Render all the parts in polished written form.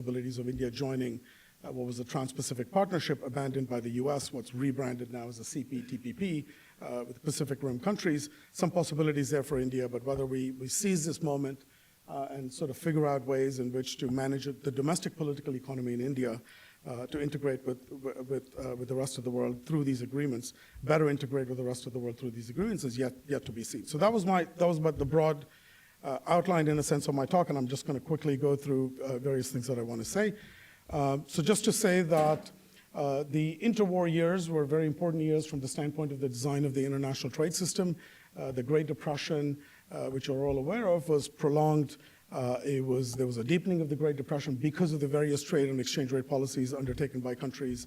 possibilities of India joining what was a Trans-Pacific Partnership abandoned by the US, what's rebranded now as a CPTPP with the Pacific Rim countries. Some possibilities there for India, but whether we seize this moment and sort of figure out ways in which to manage the domestic political economy in India to integrate with the rest of the world through these agreements, better integrate with the rest of the world through these agreements is yet to be seen. So that was the broad outline in a sense of my talk, and I'm just going to quickly go through various things that I want to say. So just to say that the interwar years were very important years from the standpoint of the design of the international trade system. The Great Depression, which you're all aware of, was prolonged. There was a deepening of the Great Depression because of the various trade and exchange rate policies undertaken by countries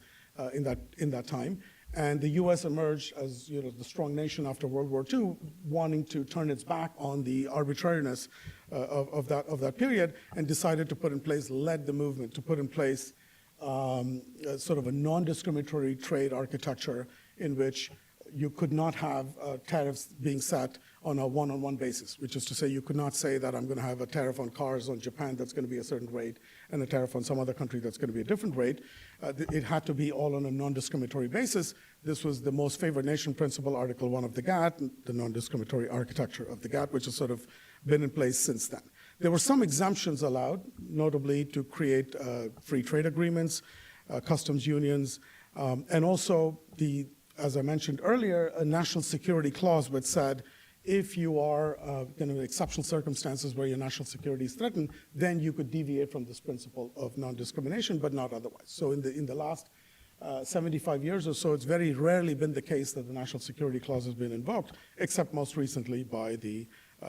in that time. And the U.S. emerged as the strong nation after World War II, wanting to turn its back on the arbitrariness of that period, and decided to led the movement to put in place sort of a non-discriminatory trade architecture in which you could not have tariffs being set on a one-on-one basis, which is to say you could not say that I'm going to have a tariff on cars on Japan that's going to be a certain rate and a tariff on some other country that's going to be a different rate. It had to be all on a non-discriminatory basis. This was the most favored nation principle, Article 1 of the GATT, the non-discriminatory architecture of the GATT, which has sort of been in place since then. There were some exemptions allowed, notably to create free trade agreements, customs unions, and also as I mentioned earlier, a national security clause which said if you are in exceptional circumstances where your national security is threatened, then you could deviate from this principle of non-discrimination, but not otherwise. So in the last 75 years or so, it's very rarely been the case that the national security clause has been invoked, except most recently by the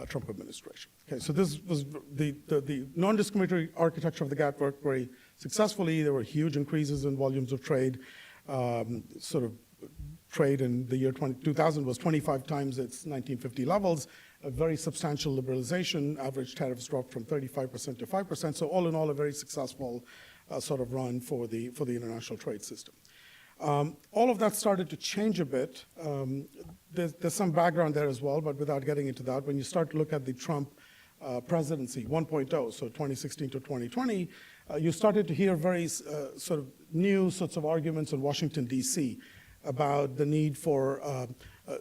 Trump administration. Okay, so this was the non-discriminatory architecture of the GATT worked very successfully. There were huge increases in volumes of trade, trade in the year 2000 was 25 times its 1950 levels, a very substantial liberalization. Average tariffs dropped from 35% to 5%. So all in all, a very successful sort of run for the international trade system. All of that started to change a bit. There's some background there as well, but without getting into that, when you start to look at the Trump presidency 1.0, so 2016 to 2020, you started to hear very sort of new sorts of arguments in Washington, D.C., about the need for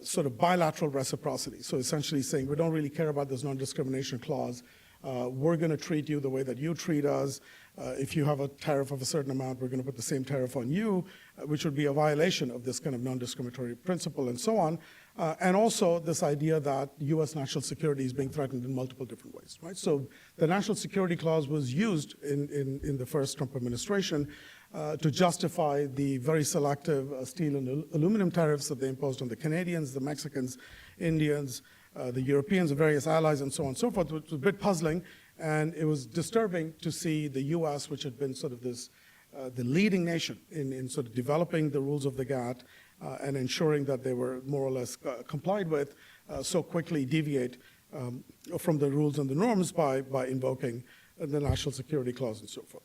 sort of bilateral reciprocity. So essentially saying, we don't really care about this non-discrimination clause. We're going to treat you the way that you treat us. If you have a tariff of a certain amount, we're going to put the same tariff on you, which would be a violation of this kind of non-discriminatory principle and so on. And also this idea that U.S. national security is being threatened in multiple different ways, right? So the national security clause was used in the first Trump administration to justify the very selective steel and aluminum tariffs that they imposed on the Canadians, the Mexicans, Indians, the Europeans, and various allies, and so on and so forth, which was a bit puzzling. And it was disturbing to see the U.S., which had been sort of the leading nation in sort of developing the rules of the GATT and ensuring that they were more or less complied with, so quickly deviate from the rules and the norms by invoking the national security clause and so forth.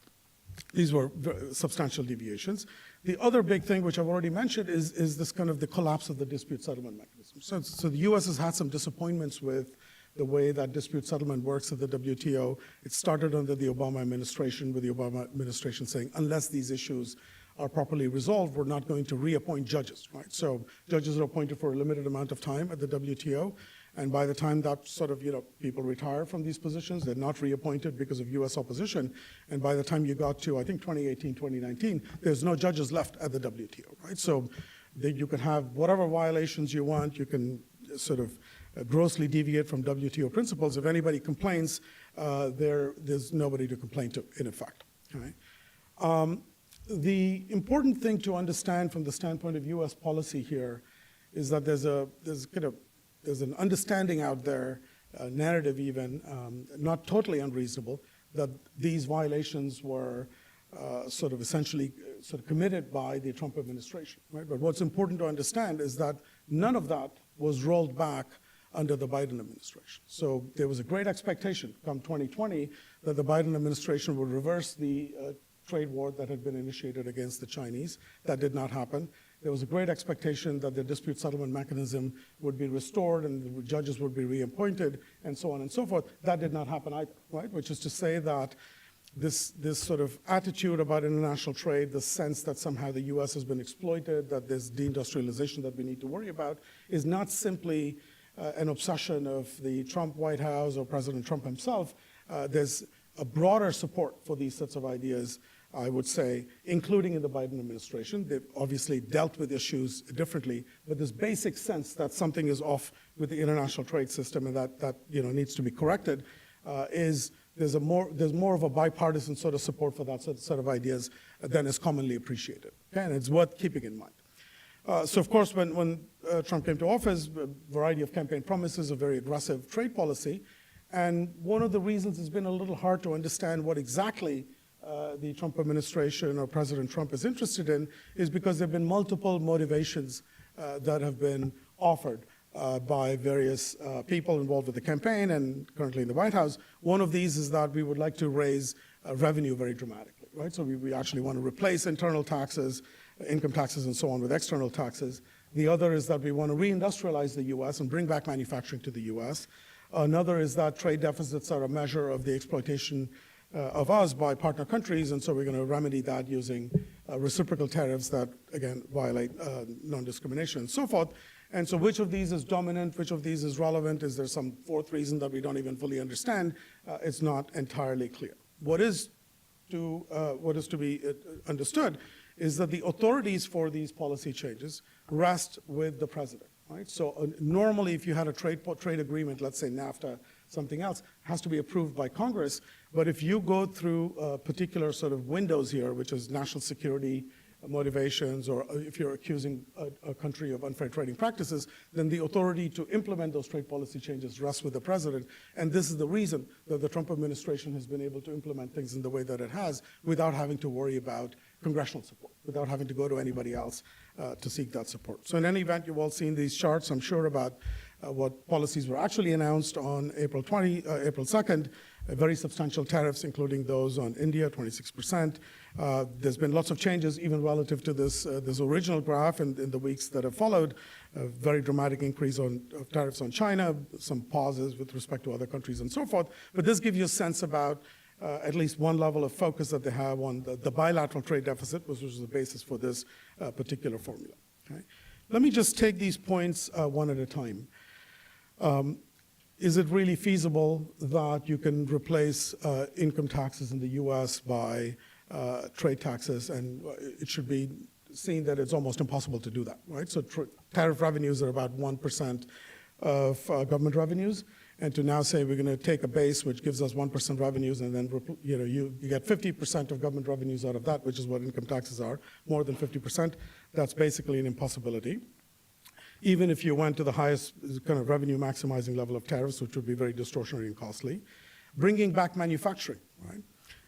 These were substantial deviations. The other big thing, which I've already mentioned, is this kind of the collapse of the dispute settlement mechanism. So the U.S. has had some disappointments with the way that dispute settlement works at the WTO. It started under the Obama administration, with the Obama administration saying, unless these issues are properly resolved, we're not going to reappoint judges, right? So judges are appointed for a limited amount of time at the WTO. And by the time that sort of, people retire from these positions, they're not reappointed because of U.S. opposition. And by the time you got to, I think, 2018, 2019, there's no judges left at the WTO, right? So you can have whatever violations you want. You can sort of grossly deviate from WTO principles. If anybody complains, there's nobody to complain to, in effect. Okay? The important thing to understand from the standpoint of U.S. policy here is that there's an understanding out there, narrative even, not totally unreasonable, that these violations were sort of essentially committed by the Trump administration, right? But what's important to understand is that none of that was rolled back under the Biden administration. So there was a great expectation come 2020 that the Biden administration would reverse the trade war that had been initiated against the Chinese. That did not happen. There was a great expectation that the dispute settlement mechanism would be restored and the judges would be reappointed and so on and so forth. That did not happen either, right? Which is to say that this sort of attitude about international trade, the sense that somehow the US has been exploited, that there's deindustrialization that we need to worry about, is not simply an obsession of the Trump White House or President Trump himself. There's a broader support for these sets of ideas, I would say, including in the Biden administration. They've obviously dealt with issues differently, but this basic sense that something is off with the international trade system and that needs to be corrected there's more of a bipartisan sort of support for that set of ideas than is commonly appreciated. Okay? And it's worth keeping in mind. So of course, when Trump came to office, a variety of campaign promises, a very aggressive trade policy. And one of the reasons it's been a little hard to understand what exactly the Trump administration or President Trump is interested in is because there have been multiple motivations that have been offered by various people involved with the campaign and currently in the White House. One of these is that we would like to raise revenue very dramatically, right? So we actually want to replace internal taxes, income taxes and so on with external taxes. The other is that we want to reindustrialize the US and bring back manufacturing to the US. Another is that trade deficits are a measure of the exploitation of us by partner countries, and so we're going to remedy that using reciprocal tariffs that, again, violate non-discrimination and so forth. And so which of these is dominant, which of these is relevant? Is there some fourth reason that we don't even fully understand? It's not entirely clear. What is to be understood is that the authorities for these policy changes rest with the president, right? So normally if you had a trade agreement, let's say NAFTA, something else, has to be approved by Congress. But if you go through particular sort of windows here, which is national security motivations, or if you're accusing a country of unfair trading practices, then the authority to implement those trade policy changes rests with the president. And this is the reason that the Trump administration has been able to implement things in the way that it has without having to worry about congressional support, without having to go to anybody else to seek that support. So in any event, you've all seen these charts, I'm sure, about what policies were actually announced on April 2nd, very substantial tariffs, including those on India, 26%. There's been lots of changes, even relative to this original graph in the weeks that have followed. A very dramatic increase of tariffs on China, some pauses with respect to other countries and so forth. But this gives you a sense about at least one level of focus that they have on the bilateral trade deficit, which was the basis for this particular formula. Okay? Let me just take these points one at a time. Is it really feasible that you can replace income taxes in the US by trade taxes? And it should be seen that it's almost impossible to do that, right? So tariff revenues are about 1% of government revenues. And to now say we're going to take a base which gives us 1% revenues and then you get 50% of government revenues out of that, which is what income taxes are, more than 50%, that's basically an impossibility. Even if you went to the highest kind of revenue maximizing level of tariffs, which would be very distortionary and costly. Bringing back manufacturing, right?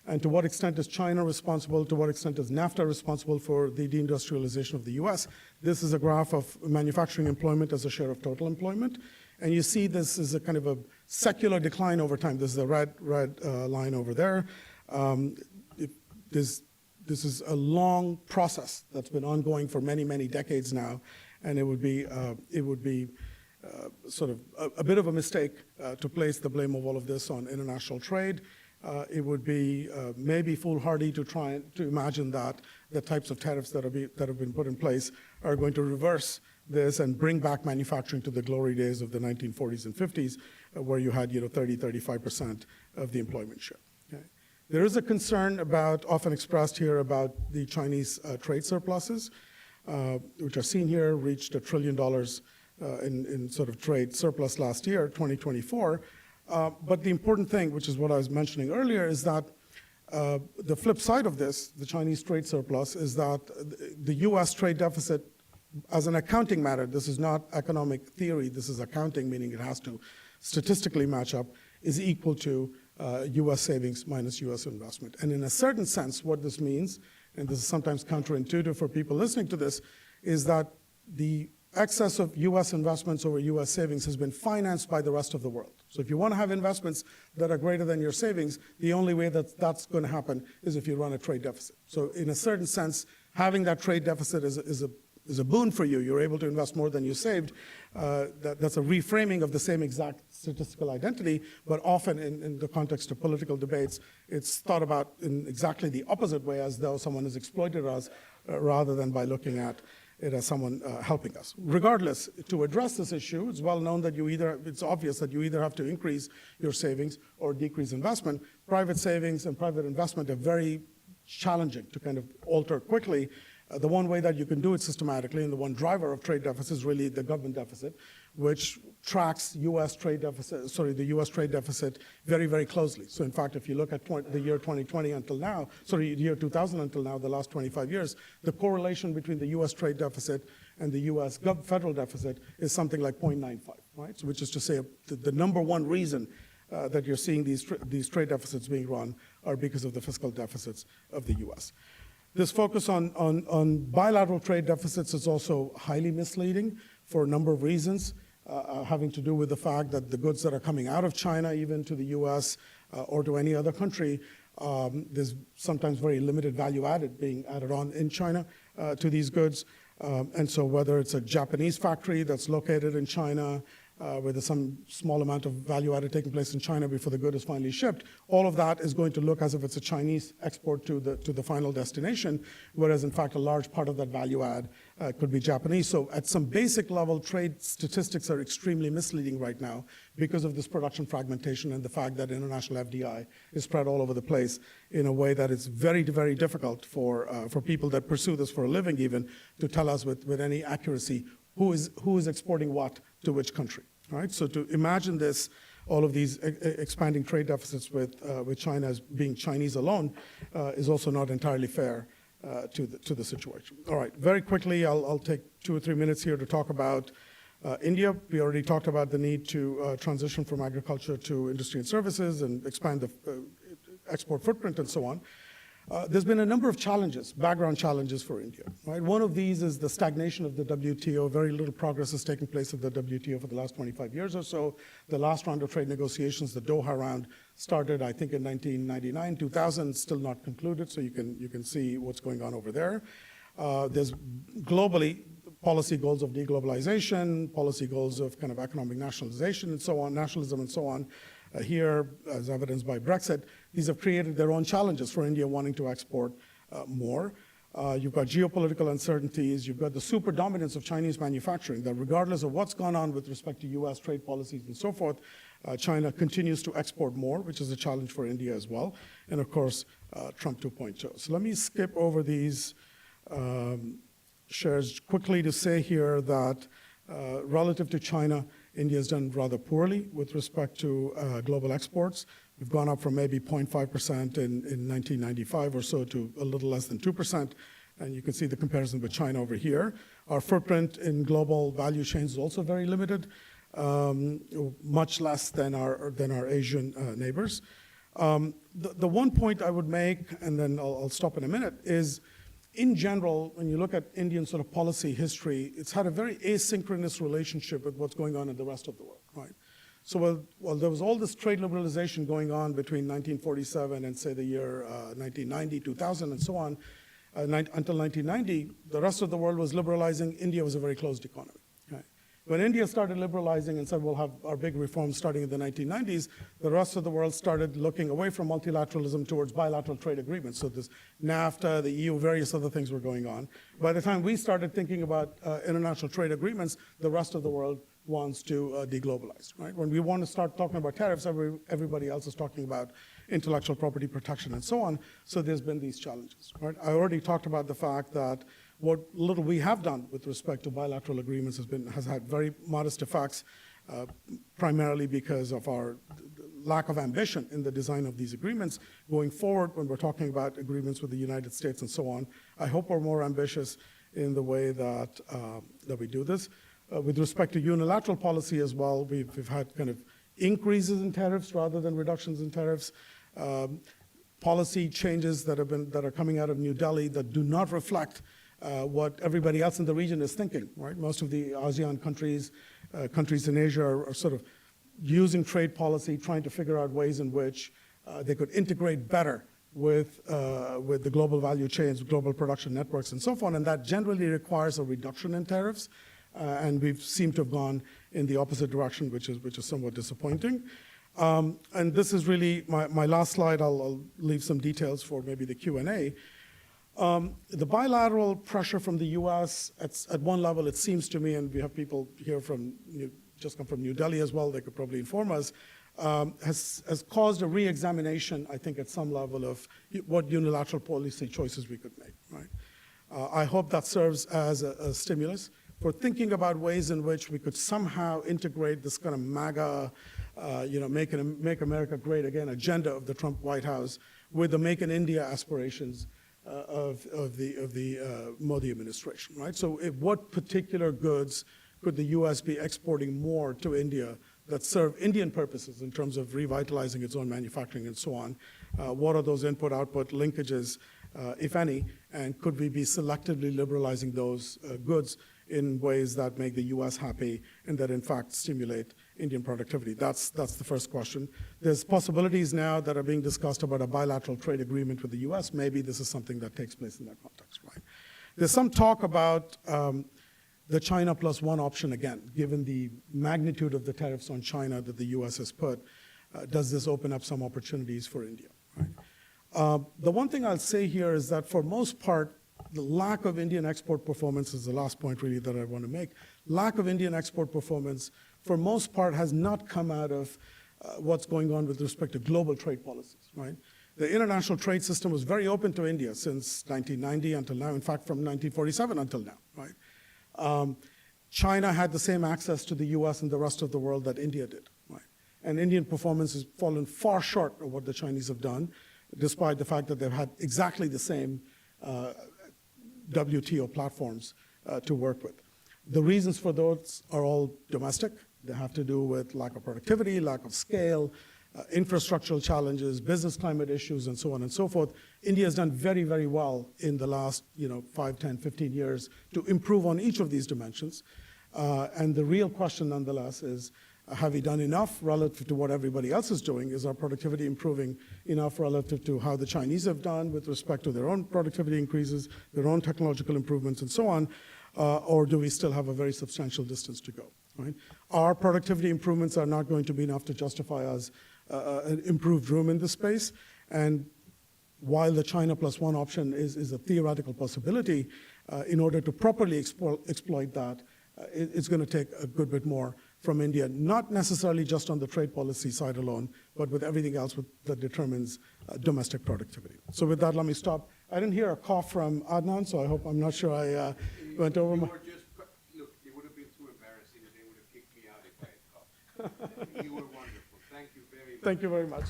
And to what extent is China responsible? To what extent is NAFTA responsible for the deindustrialization of the US? This is a graph of manufacturing employment as a share of total employment. And you see this is a kind of a secular decline over time. This is the red line over there. This is a long process that's been ongoing for many, many decades now. And it would be sort of a bit of a mistake to place the blame of all of this on international trade. It would be maybe foolhardy to try to imagine that the types of tariffs that have been put in place are going to reverse this and bring back manufacturing to the glory days of the 1940s and 50s, where you had 35% of the employment share. Okay. There is a concern often expressed here about the Chinese trade surpluses, which are seen here, reached $1 trillion in sort of trade surplus last year, 2024. But the important thing, which is what I was mentioning earlier, is that the flip side of this, the Chinese trade surplus, is that the US trade deficit, as an accounting matter, this is not economic theory, this is accounting, meaning it has to statistically match up, is equal to US savings minus US investment. And in a certain sense, what this means, and this is sometimes counterintuitive for people listening to this, is that the excess of US investments over US savings has been financed by the rest of the world. So if you want to have investments that are greater than your savings, the only way that that's going to happen is if you run a trade deficit. So in a certain sense, having that trade deficit is a boon for you. You're able to invest more than you saved. That's a reframing of the same exact statistical identity, but often in the context of political debates, it's thought about in exactly the opposite way, as though someone has exploited us, rather than by looking at it as someone helping us. Regardless, to address this issue, it's well known that it's obvious that you either have to increase your savings or decrease investment. Private savings and private investment are very challenging to kind of alter quickly. The one way that you can do it systematically, and the one driver of trade deficit, is really the government deficit, which tracks the U.S. trade deficit very, very closely. So in fact, if you look at the year 2020 until now, the year 2000 until now, the last 25 years, the correlation between the U.S. trade deficit and the U.S. federal deficit is something like 0.95, right? So which is to say the number one reason that you're seeing these trade deficits being run are because of the fiscal deficits of the U.S. This focus on bilateral trade deficits is also highly misleading for a number of reasons, having to do with the fact that the goods that are coming out of China, even to the US or to any other country, there's sometimes very limited value added being added on in China to these goods. And so whether it's a Japanese factory that's located in China, where there's some small amount of value added taking place in China before the good is finally shipped, all of that is going to look as if it's a Chinese export to the final destination, whereas in fact a large part of that value add could be Japanese. So at some basic level, trade statistics are extremely misleading right now because of this production fragmentation and the fact that international FDI is spread all over the place in a way that it's very, very difficult for people that pursue this for a living even to tell us with any accuracy who is exporting what to which country. Right? So to imagine this, all of these expanding trade deficits with China as being Chinese alone is also not entirely fair to the situation. All right, very quickly, I'll take 2 or 3 minutes here to talk about India. We already talked about the need to transition from agriculture to industry and services and expand the export footprint and so on. There's been a number of challenges, background challenges for India. Right? One of these is the stagnation of the WTO. Very little progress has taken place at the WTO for the last 25 years or so. The last round of trade negotiations, the Doha round, started, I think, in 1999, 2000, still not concluded, so you can see what's going on over there. There's globally policy goals of deglobalization, policy goals of kind of economic nationalization and so on, nationalism and so on. Here, as evidenced by Brexit, these have created their own challenges for India wanting to export more. You've got geopolitical uncertainties. You've got the super dominance of Chinese manufacturing, that regardless of what's gone on with respect to US trade policies and so forth, China continues to export more, which is a challenge for India as well. And of course, Trump 2.0. So let me skip over these shares quickly to say here that relative to China, India has done rather poorly with respect to global exports. We've gone up from maybe 0.5% in 1995 or so to a little less than 2%. And you can see the comparison with China over here. Our footprint in global value chains is also very limited, much less than our Asian neighbors. The one point I would make, and then I'll stop in a minute, is in general, when you look at Indian sort of policy history, it's had a very asynchronous relationship with what's going on in the rest of the world, right? So while there was all this trade liberalization going on between 1947 and say the year 1990, 2000 and so on, until 1990, the rest of the world was liberalizing. India was a very closed economy. Right? When India started liberalizing and said we'll have our big reforms starting in the 1990s, the rest of the world started looking away from multilateralism towards bilateral trade agreements. So this NAFTA, the EU, various other things were going on. By the time we started thinking about international trade agreements, the rest of the world wants to deglobalize, right? When we want to start talking about tariffs, everybody else is talking about intellectual property protection and so on. So there's been these challenges, right? I already talked about the fact that what little we have done with respect to bilateral agreements has had very modest effects, primarily because of our lack of ambition in the design of these agreements. Going forward, when we're talking about agreements with the United States and so on, I hope we're more ambitious in the way that we do this. With respect to unilateral policy as well, we've had kind of increases in tariffs rather than reductions in tariffs. Policy changes that are coming out of New Delhi that do not reflect what everybody else in the region is thinking, right? Most of the ASEAN countries, countries in Asia are sort of using trade policy, trying to figure out ways in which they could integrate better with the global value chains, global production networks, and so on, and that generally requires a reduction in tariffs, and we've seemed to have gone in the opposite direction, which is somewhat disappointing. And this is really my last slide. I'll leave some details for maybe the Q&A. The bilateral pressure from the U.S. at one level, it seems to me, and we have people here from just come from New Delhi as well. They could probably inform us. Has caused a re-examination, I think, at some level of what unilateral policy choices we could make, right? I hope that serves as a stimulus for thinking about ways in which we could somehow integrate this kind of MAGA, make America great again agenda of the Trump White House with the Make in India aspirations of the Modi administration, right? So what particular goods could the U.S. be exporting more to India that serve Indian purposes in terms of revitalizing its own manufacturing and so on? What are those input-output linkages, if any, and could we be selectively liberalizing those goods in ways that make the U.S. happy and that, in fact, stimulate Indian productivity? That's the first question. There's possibilities now that are being discussed about a bilateral trade agreement with the U.S. Maybe this is something that takes place in that context, right? There's some talk about the China plus one option again, given the magnitude of the tariffs on China that the U.S. has put. Does this open up some opportunities for India, right? The one thing I'll say here is that for most part, the lack of Indian export performance is the last point really that I want to make. Lack of Indian export performance, for most part, has not come out of what's going on with respect to global trade policies, right? The international trade system was very open to India since 1990 until now, in fact, from 1947 until now, right? China had the same access to the US and the rest of the world that India did, right? And Indian performance has fallen far short of what the Chinese have done, despite the fact that they've had exactly the same WTO platforms to work with. The reasons for those are all domestic. They have to do with lack of productivity, lack of scale, infrastructural challenges, business climate issues, and so on and so forth. India has done very, very well in the last 5, 10, 15 years to improve on each of these dimensions. And the real question, nonetheless, is have we done enough relative to what everybody else is doing? Is our productivity improving enough relative to how the Chinese have done with respect to their own productivity increases, their own technological improvements, and so on? Or do we still have a very substantial distance to go, right? Our productivity improvements are not going to be enough to justify us an improved room in this space. And while the China plus one option is a theoretical possibility, in order to properly exploit that, it's going to take a good bit more from India, not necessarily just on the trade policy side alone, but with everything else that determines domestic productivity. So with that, let me stop. I didn't hear a cough from Adnan, so I'm not sure I went over my... Look, it would have been too embarrassing if they would have kicked me out if I had coughed. You were wonderful. Thank you very much. Thank you very much.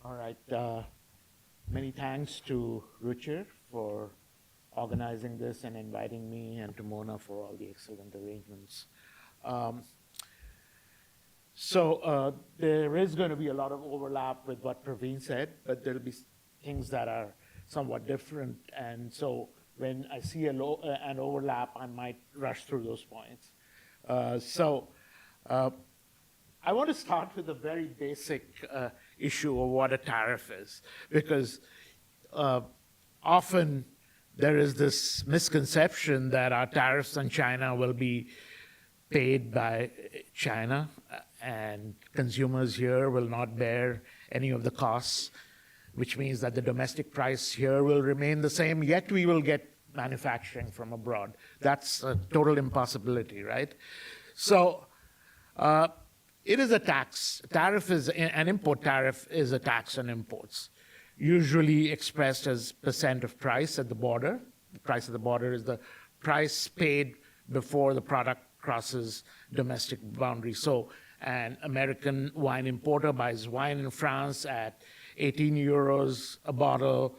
All right. Many thanks to Ruchir for organizing this and inviting me, and to Mona for all the excellent arrangements. So there is going to be a lot of overlap with what Praveen said, but there'll be things that are somewhat different. And so when I see an overlap, I might rush through those points. I want to start with a very basic issue of what a tariff is, because often there is this misconception that our tariffs on China will be paid by China, and consumers here will not bear any of the costs, which means that the domestic price here will remain the same, yet we will get manufacturing from abroad. That's a total impossibility, right? So it is a tax. Tariff is an import tariff is a tax on imports, usually expressed as % of price at the border. The price at the border is the price paid before the product crosses domestic boundaries. So an American wine importer buys wine in France at 18 euros a bottle,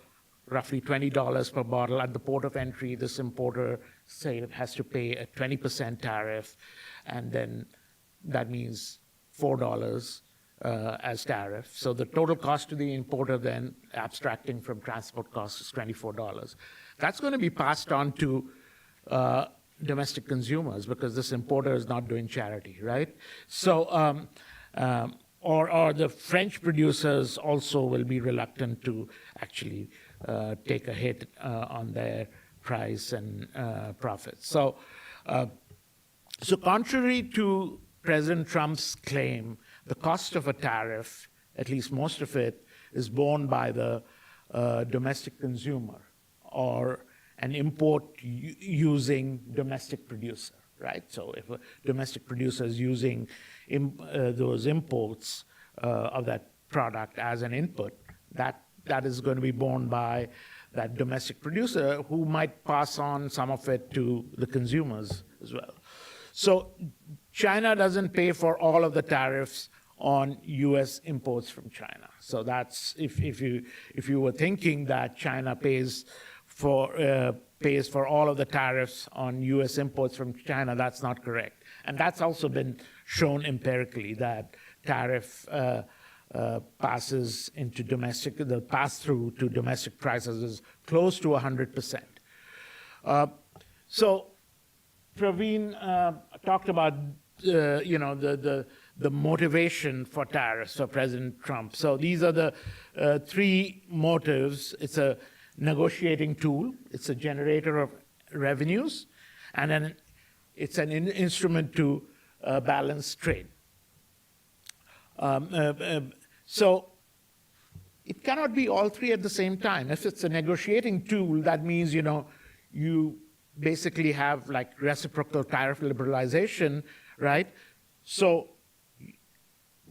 roughly $20 per bottle. At the port of entry, this importer, say, has to pay a 20% tariff, and then that means $4 as tariff. So the total cost to the importer then, abstracting from transport costs, is $24. That's going to be passed on to domestic consumers because this importer is not doing charity, right? So, or the French producers also will be reluctant to actually take a hit on their price and profits. So, so contrary to President Trump's claim, the cost of a tariff, at least most of it, is borne by the domestic consumer or an import using domestic producer, right? So if a domestic producer is using those imports of that product as an input, that is going to be borne by that domestic producer who might pass on some of it to the consumers as well. So China doesn't pay for all of the tariffs on U.S. imports from China. So that's if you were thinking that China pays for all of the tariffs on U.S. imports from China, that's not correct. And that's also been shown empirically that tariff passes into domestic, the pass-through to domestic prices is close to 100%. So Praveen talked about the motivation for tariffs for President Trump. So these are the three motives. It's a negotiating tool, it's a generator of revenues, and then it's an instrument to balance trade. So it cannot be all three at the same time. If it's a negotiating tool, that means you basically have like reciprocal tariff liberalization, right? So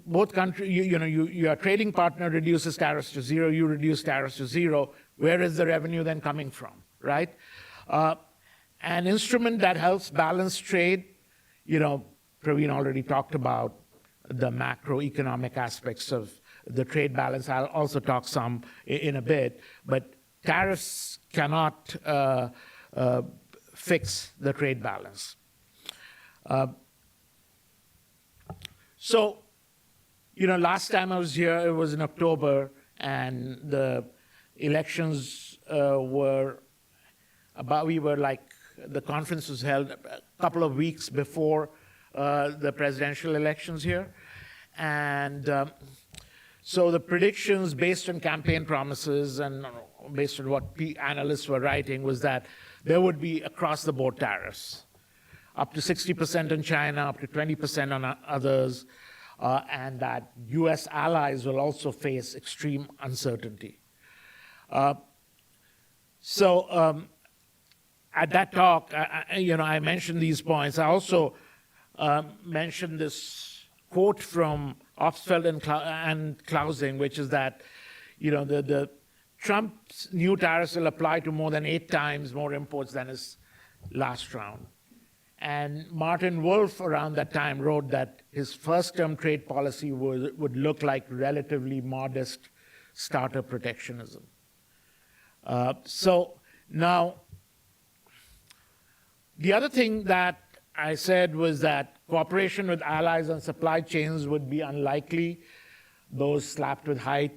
both countries, your trading partner reduces tariffs to zero, you reduce tariffs to zero. Where is the revenue then coming from, right? An instrument that helps balance trade, Praveen already talked about the macroeconomic aspects of the trade balance. I'll also talk some in a bit, but tariffs cannot fix the trade balance. So, last time I was here, it was in October, and the elections the conference was held a couple of weeks before the presidential elections here. And so the predictions based on campaign promises and based on what analysts were writing was that there would be across-the-board tariffs, up to 60% on China, up to 20% on others, and that U.S. allies will also face extreme uncertainty. So at that talk, I mentioned these points. I also mentioned this quote from Opsfeld and Clausing, which is that, the Trump's new tariffs will apply to more than 8 times more imports than his last round. And Martin Wolf around that time wrote that his first-term trade policy would look like relatively modest starter protectionism. So now, the other thing that I said was that cooperation with allies on supply chains would be unlikely. Those slapped with high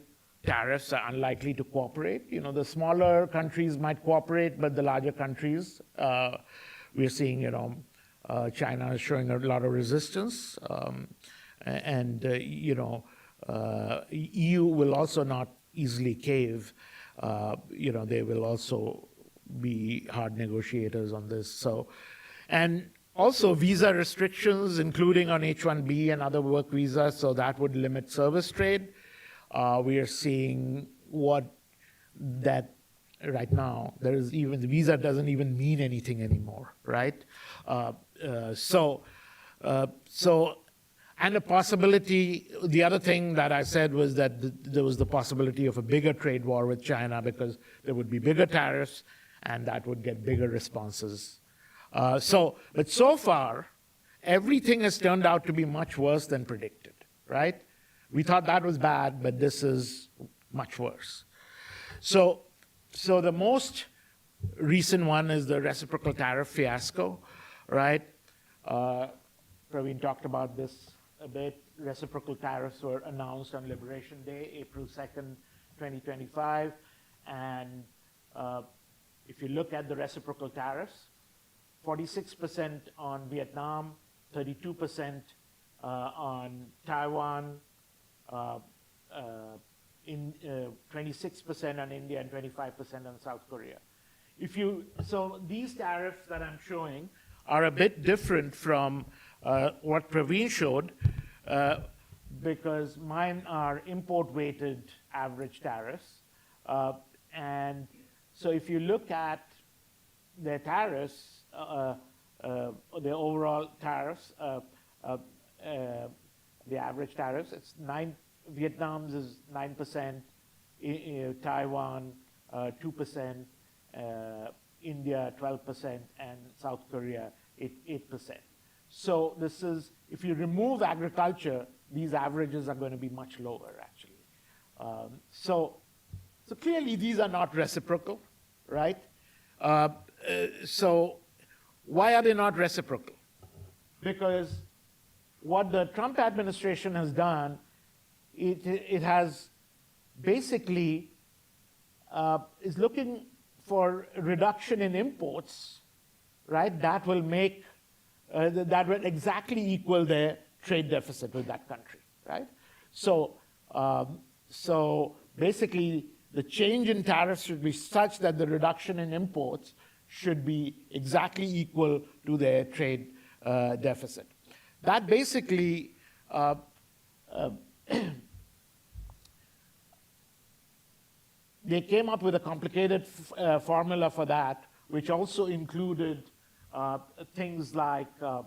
tariffs are unlikely to cooperate. The smaller countries might cooperate, but the larger countries, we're seeing, China is showing a lot of resistance. EU will also not easily cave. They will also be hard negotiators on this. So, and also visa restrictions, including on H-1B and other work visas, so that would limit service trade. We are seeing that right now, the visa doesn't even mean anything anymore, right? And the possibility, the other thing that I said was that there was the possibility of a bigger trade war with China because there would be bigger tariffs and that would get bigger responses. But so far, everything has turned out to be much worse than predicted, right? We thought that was bad, but this is much worse. So So the most recent one is the reciprocal tariff fiasco, right? Praveen talked about this a bit. Reciprocal tariffs were announced on Liberation Day, April 2nd, 2025. And if you look at the reciprocal tariffs, 46% on Vietnam, 32% on Taiwan, 26% on India, and 25% on South Korea. So these tariffs that I'm showing are a bit different from what Praveen showed, because mine are import-weighted average tariffs. And so if you look at their tariffs, the overall tariffs, the average tariffs, it's Vietnam's is 9%, Taiwan 2%, India 12%, and South Korea 8%. So this is, if you remove agriculture, these averages are going to be much lower, actually. So clearly these are not reciprocal, right? So why are they not reciprocal? Because what the Trump administration has done, it has basically is looking for a reduction in imports, right? That will make, that will exactly equal their trade deficit with that country, right? So, so basically, the change in tariffs should be such that the reduction in imports should be exactly equal to their trade deficit. That basically they came up with a complicated formula for that, which also included things like the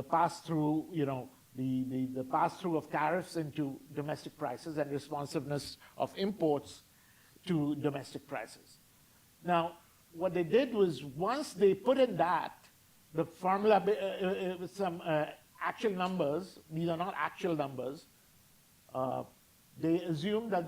pass-through, the pass-through of tariffs into domestic prices and responsiveness of imports to domestic prices. Now, what they did was, once they put in that, the formula with some actual numbers, these are not actual numbers, they assumed that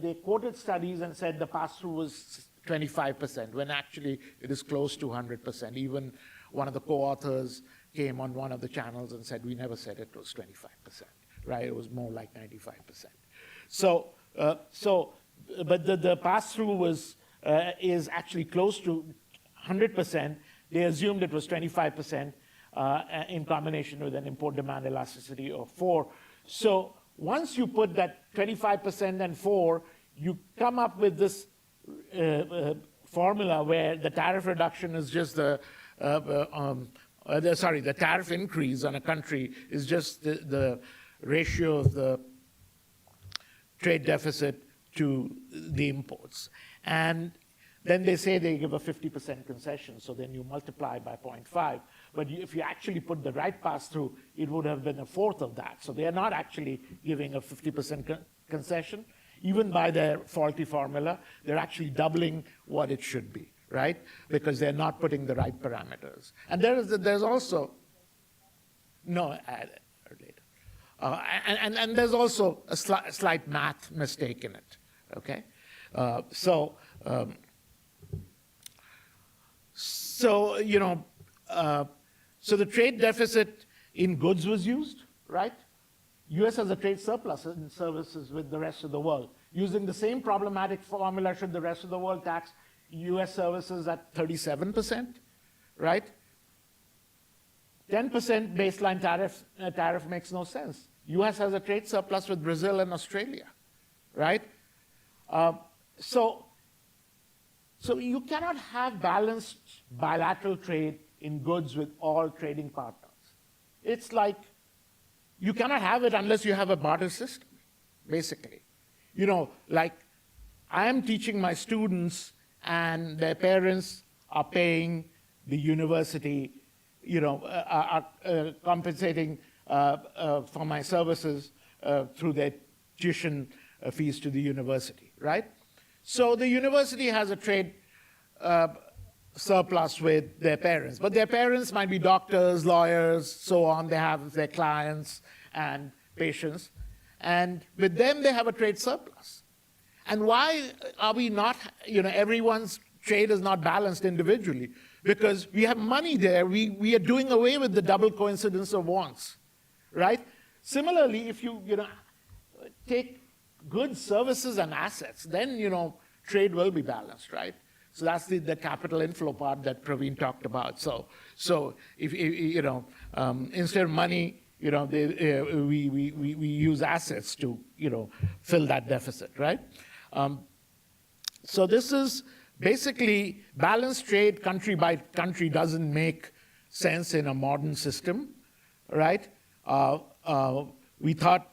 they quoted studies and said the pass-through was 25%, when actually it is close to 100%. Even one of the co-authors came on one of the channels and said, we never said it was 25%, right? It was more like 95%. So, but the pass-through was, is actually close to 100%. They assumed it was 25% in combination with an import demand elasticity of 4. So once you put that 25% and 4, you come up with this formula where the tariff reduction is just the tariff increase on a country is just the ratio of the trade deficit to the imports. And then they say they give a 50% concession, so then you multiply by 0.5. But if you actually put the right pass-through, it would have been a fourth of that. So they are not actually giving a 50% concession. Even by their faulty formula, they're actually doubling what it should be, right? Because they're not putting the right parameters. And there's also, no, later. And there's also a slight math mistake in it, okay? So the trade deficit in goods was used, right? US has a trade surplus in services with the rest of the world. Using the same problematic formula, should the rest of the world tax US services at 37%, right? 10% baseline tariff makes no sense. US has a trade surplus with Brazil and Australia, right? So you cannot have balanced bilateral trade in goods with all trading partners. It's like, you cannot have it unless you have a barter system, basically. Like, I am teaching my students and their parents are paying the university, are compensating for my services through their tuition fees to the university, right? So the university has a trade surplus with their parents. But their parents might be doctors, lawyers, so on. They have their clients and patients. And with them, they have a trade surplus. And why are we not, everyone's trade is not balanced individually? Because we have money there. We are doing away with the double coincidence of wants, right? Similarly, if you, take goods, services, and assets, then, trade will be balanced, right? So that's the capital inflow part that Praveen talked about. So if instead of money, we use assets to, fill that deficit, right? So this is basically balanced trade country by country doesn't make sense in a modern system, right? We thought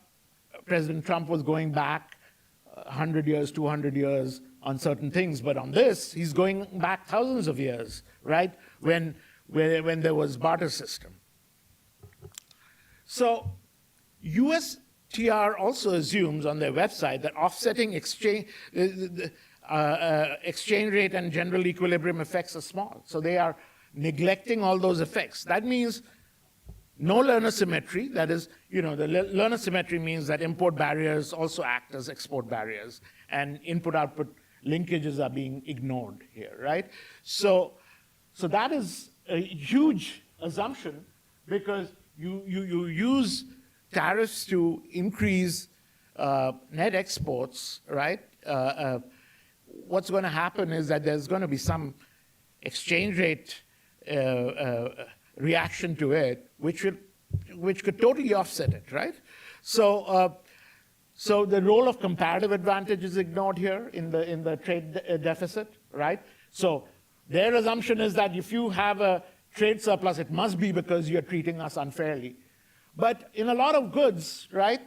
President Trump was going back 100 years, 200 years on certain things, but on this, he's going back thousands of years, right? When there was barter system. So USTR also assumes on their website that offsetting exchange rate and general equilibrium effects are small. So they are neglecting all those effects. That means no learner symmetry. That is, the learner symmetry means that import barriers also act as export barriers, and input-output linkages are being ignored here, right? So that is a huge assumption, because you use tariffs to increase net exports, right? What's going to happen is that there's going to be some exchange rate reaction to it, which could totally offset it, right? So the role of comparative advantage is ignored here in the trade deficit, right? So their assumption is that if you have a trade surplus, it must be because you're treating us unfairly. But in a lot of goods, right,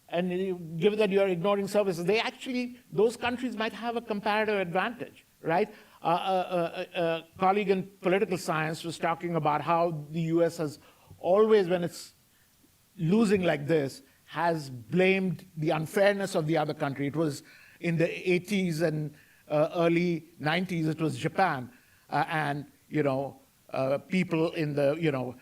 and given that you're ignoring services, those countries might have a comparative advantage, right? A colleague in political science was talking about how the US has always, when it's losing like this, has blamed the unfairness of the other country. It was in the 80s and early 90s, it was Japan. And, people in the,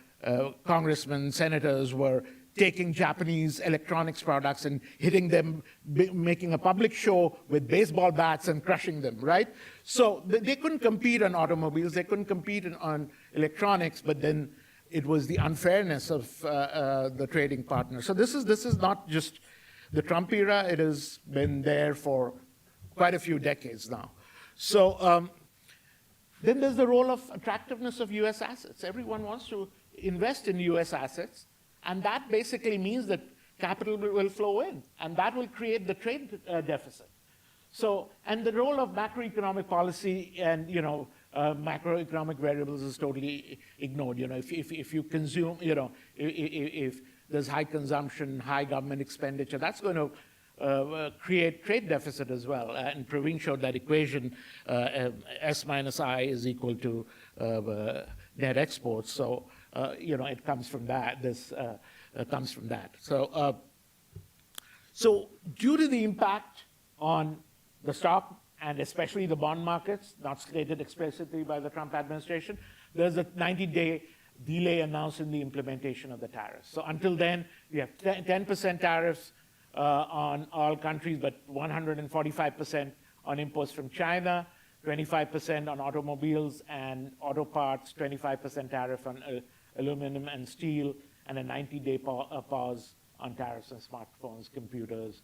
congressmen, senators were taking Japanese electronics products and hitting them, making a public show with baseball bats and crushing them, right? So they couldn't compete on automobiles, they couldn't compete on electronics, but then it was the unfairness of the trading partner. So this is not just the Trump era, it has been there for quite a few decades now. So then there's the role of attractiveness of US assets. Everyone wants to invest in US assets, and that basically means that capital will flow in, and that will create the trade deficit. So, and the role of macroeconomic policy and, macroeconomic variables is totally ignored. If you consume, if there's high consumption, high government expenditure, that's going to create trade deficit as well. And Praveen showed that equation, S minus I is equal to net exports. So, it comes from that. This comes from that. So due to the impact on the stock and especially the bond markets, not stated explicitly by the Trump administration, there's a 90-day delay announced in the implementation of the tariffs. So until then, we have 10% tariffs on all countries, but 145% on imports from China, 25% on automobiles and auto parts, 25% tariff on aluminum and steel, and a 90-day pause on tariffs on smartphones, computers,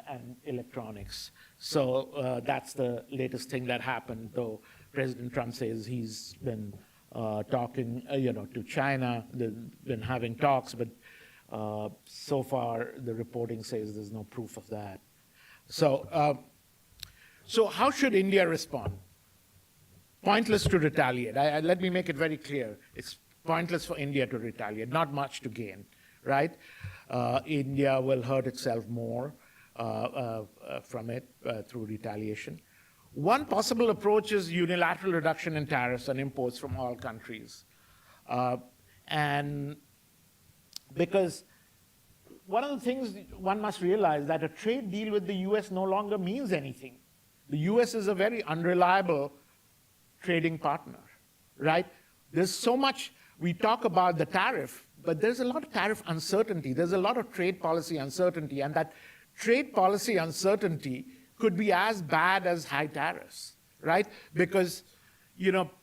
and electronics. So that's the latest thing that happened, though President Trump says he's been talking to China, they've been having talks, but so far the reporting says there's no proof of that. So how should India respond? Pointless to retaliate. Let me make it very clear. It's pointless for India to retaliate, not much to gain, right? India will hurt itself more from it through retaliation. One possible approach is unilateral reduction in tariffs on imports from all countries. And because one of the things one must realize that a trade deal with the US no longer means anything. The US is a very unreliable trading partner, right? There's so much, we talk about the tariff, but there's a lot of tariff uncertainty. There's a lot of trade policy uncertainty, and that trade policy uncertainty could be as bad as high tariffs, right? Because,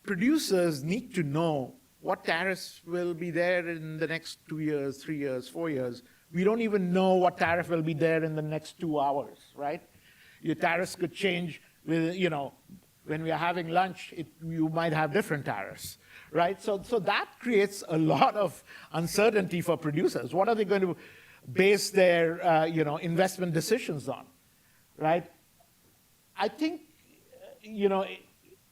producers need to know what tariffs will be there in the next 2 years, 3 years, 4 years. We don't even know what tariff will be there in the next 2 hours, right? Your tariffs could change with, when we are having lunch, you might have different tariffs, right? So that creates a lot of uncertainty for producers. What are they going to base their, investment decisions on, right? I think,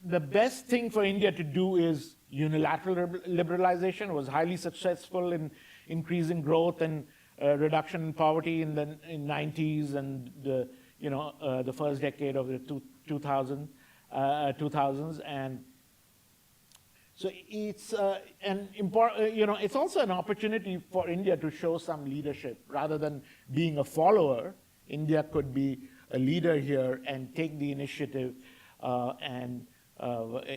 the best thing for India to do is unilateral liberalization. It was highly successful in increasing growth and reduction in poverty in the 90s and the first decade of the 2000s. And so it's it's also an opportunity for India to show some leadership rather than being a follower. India could be a leader here and take the initiative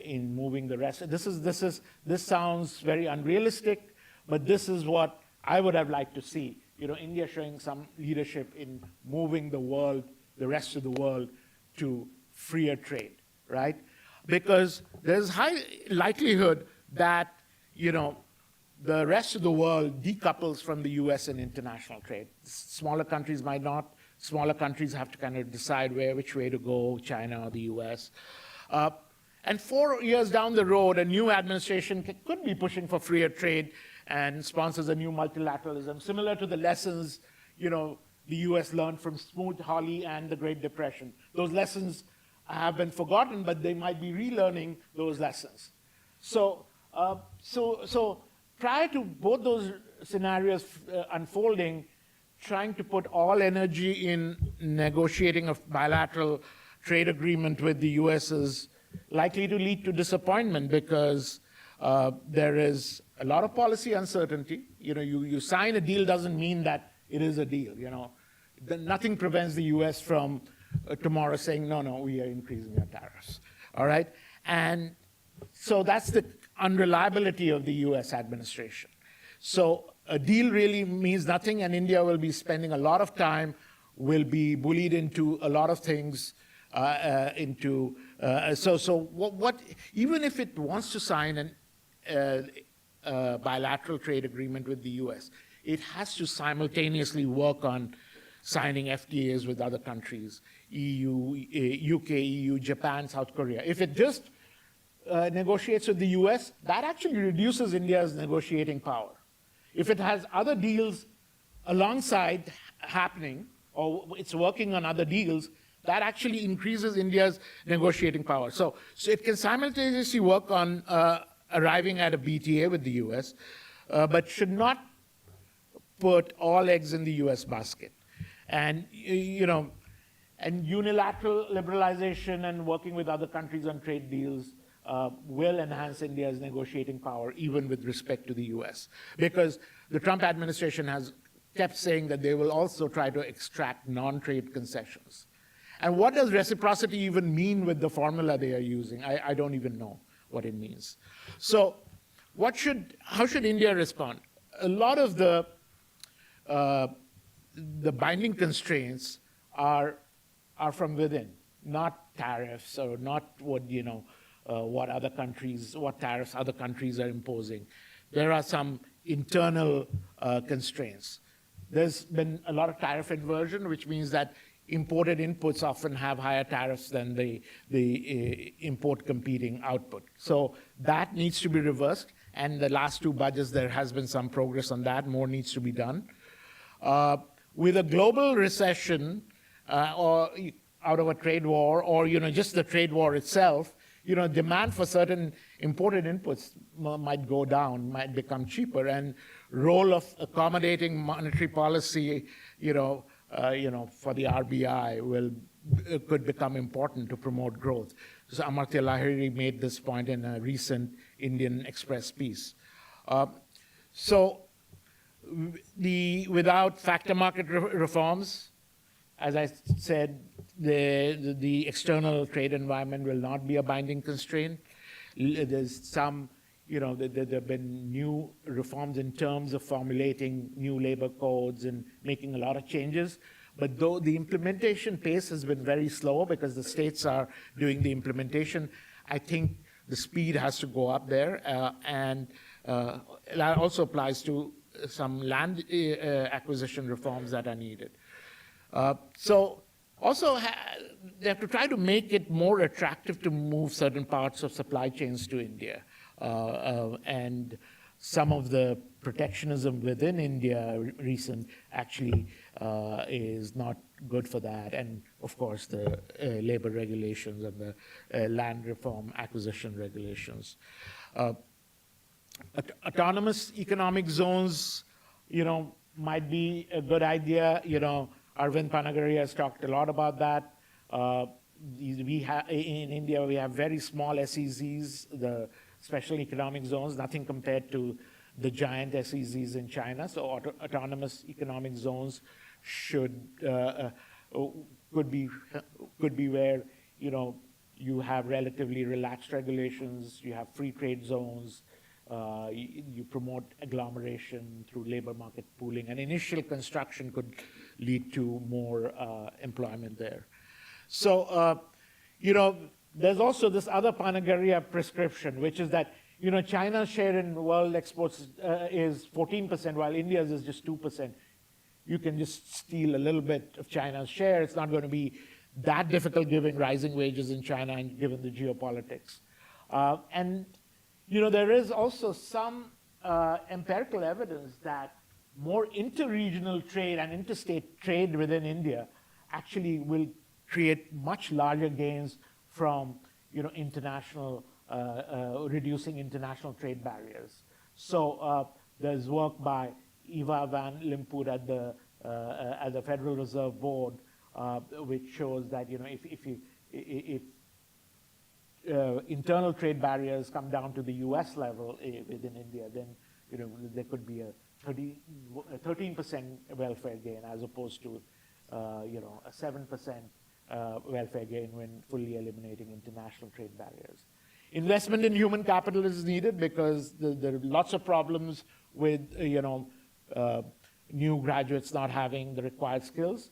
in moving the rest. This sounds very unrealistic, but this is what I would have liked to see. India showing some leadership in moving the rest of the world to freer trade, right? Because there's high likelihood that, the rest of the world decouples from the US in international trade. Smaller countries might not. Smaller countries have to kind of decide which way to go, China or the US. And 4 years down the road, a new administration could be pushing for freer trade and sponsors a new multilateralism, similar to the lessons, the US learned from Smoot-Hawley and the Great Depression. Those lessons have been forgotten, but they might be relearning those lessons. So prior to both those scenarios unfolding, trying to put all energy in negotiating a bilateral trade agreement with the US is likely to lead to disappointment because there is a lot of policy uncertainty. You sign a deal doesn't mean that it is a deal. Nothing prevents the US from tomorrow saying, no, we are increasing our tariffs, all right? And so that's the unreliability of the US administration. So a deal really means nothing, and India will be spending a lot of time, will be bullied into a lot of things, what even if it wants to sign a bilateral trade agreement with the US, it has to simultaneously work on signing FTAs with other countries, UK, EU, Japan, South Korea. If it just negotiates with the US, that actually reduces India's negotiating power. If it has other deals alongside happening, or it's working on other deals, that actually increases India's negotiating power. So it can simultaneously work on arriving at a BTA with the US, but should not put all eggs in the US basket. And, and unilateral liberalization and working with other countries on trade deals will enhance India's negotiating power, even with respect to the US. Because the Trump administration has kept saying that they will also try to extract non-trade concessions. And what does reciprocity even mean with the formula they are using? I don't even know what it means. So how should India respond? A lot of the binding constraints are from within, not tariffs or not what tariffs other countries are imposing. There are some internal constraints. There's been a lot of tariff inversion, which means that imported inputs often have higher tariffs than the import competing output. So that needs to be reversed. And the last 2 budgets, there has been some progress on that. More needs to be done. With a global recession or out of a trade war, or just the trade war itself, demand for certain imported inputs might go down, might become cheaper, and role of accommodating monetary policy, for the RBI could become important to promote growth. So Amartya Lahiri made this point in a recent Indian Express piece. Without factor market reforms, as I said, the external trade environment will not be a binding constraint. There's some, there have been new reforms in terms of formulating new labor codes and making a lot of changes, But though the implementation pace has been very slow because the states are doing the implementation, I think the speed has to go up there. And that also applies to some land acquisition reforms that are needed. So also, they have to try to make it more attractive to move certain parts of supply chains to India. And some of the protectionism within India recent actually is not good for that. And of course, the labor regulations and the land reform acquisition regulations. Autonomous economic zones, might be a good idea. Arvind Panagari has talked a lot about that. In India, we have very small SEZs, the special economic zones, nothing compared to the giant SEZs in China. So autonomous economic zones could be where you have relatively relaxed regulations, you have free trade zones, you promote agglomeration through labor market pooling, and initial construction could lead to more employment there. So, there's also this other Panagaria prescription, which is that, China's share in world exports is 14%, while India's is just 2%. You can just steal a little bit of China's share. It's not going to be that difficult given rising wages in China and given the geopolitics. And there is also some empirical evidence that more interregional trade and interstate trade within India actually will create much larger gains from international reducing international trade barriers. So there's work by Eva van Limpoort at the Federal Reserve Board, which shows that if internal trade barriers come down to the U.S. level within India, then there could be a 13% welfare gain as opposed to a 7% welfare gain when fully eliminating international trade barriers. Investment in human capital is needed because there are lots of problems with new graduates not having the required skills.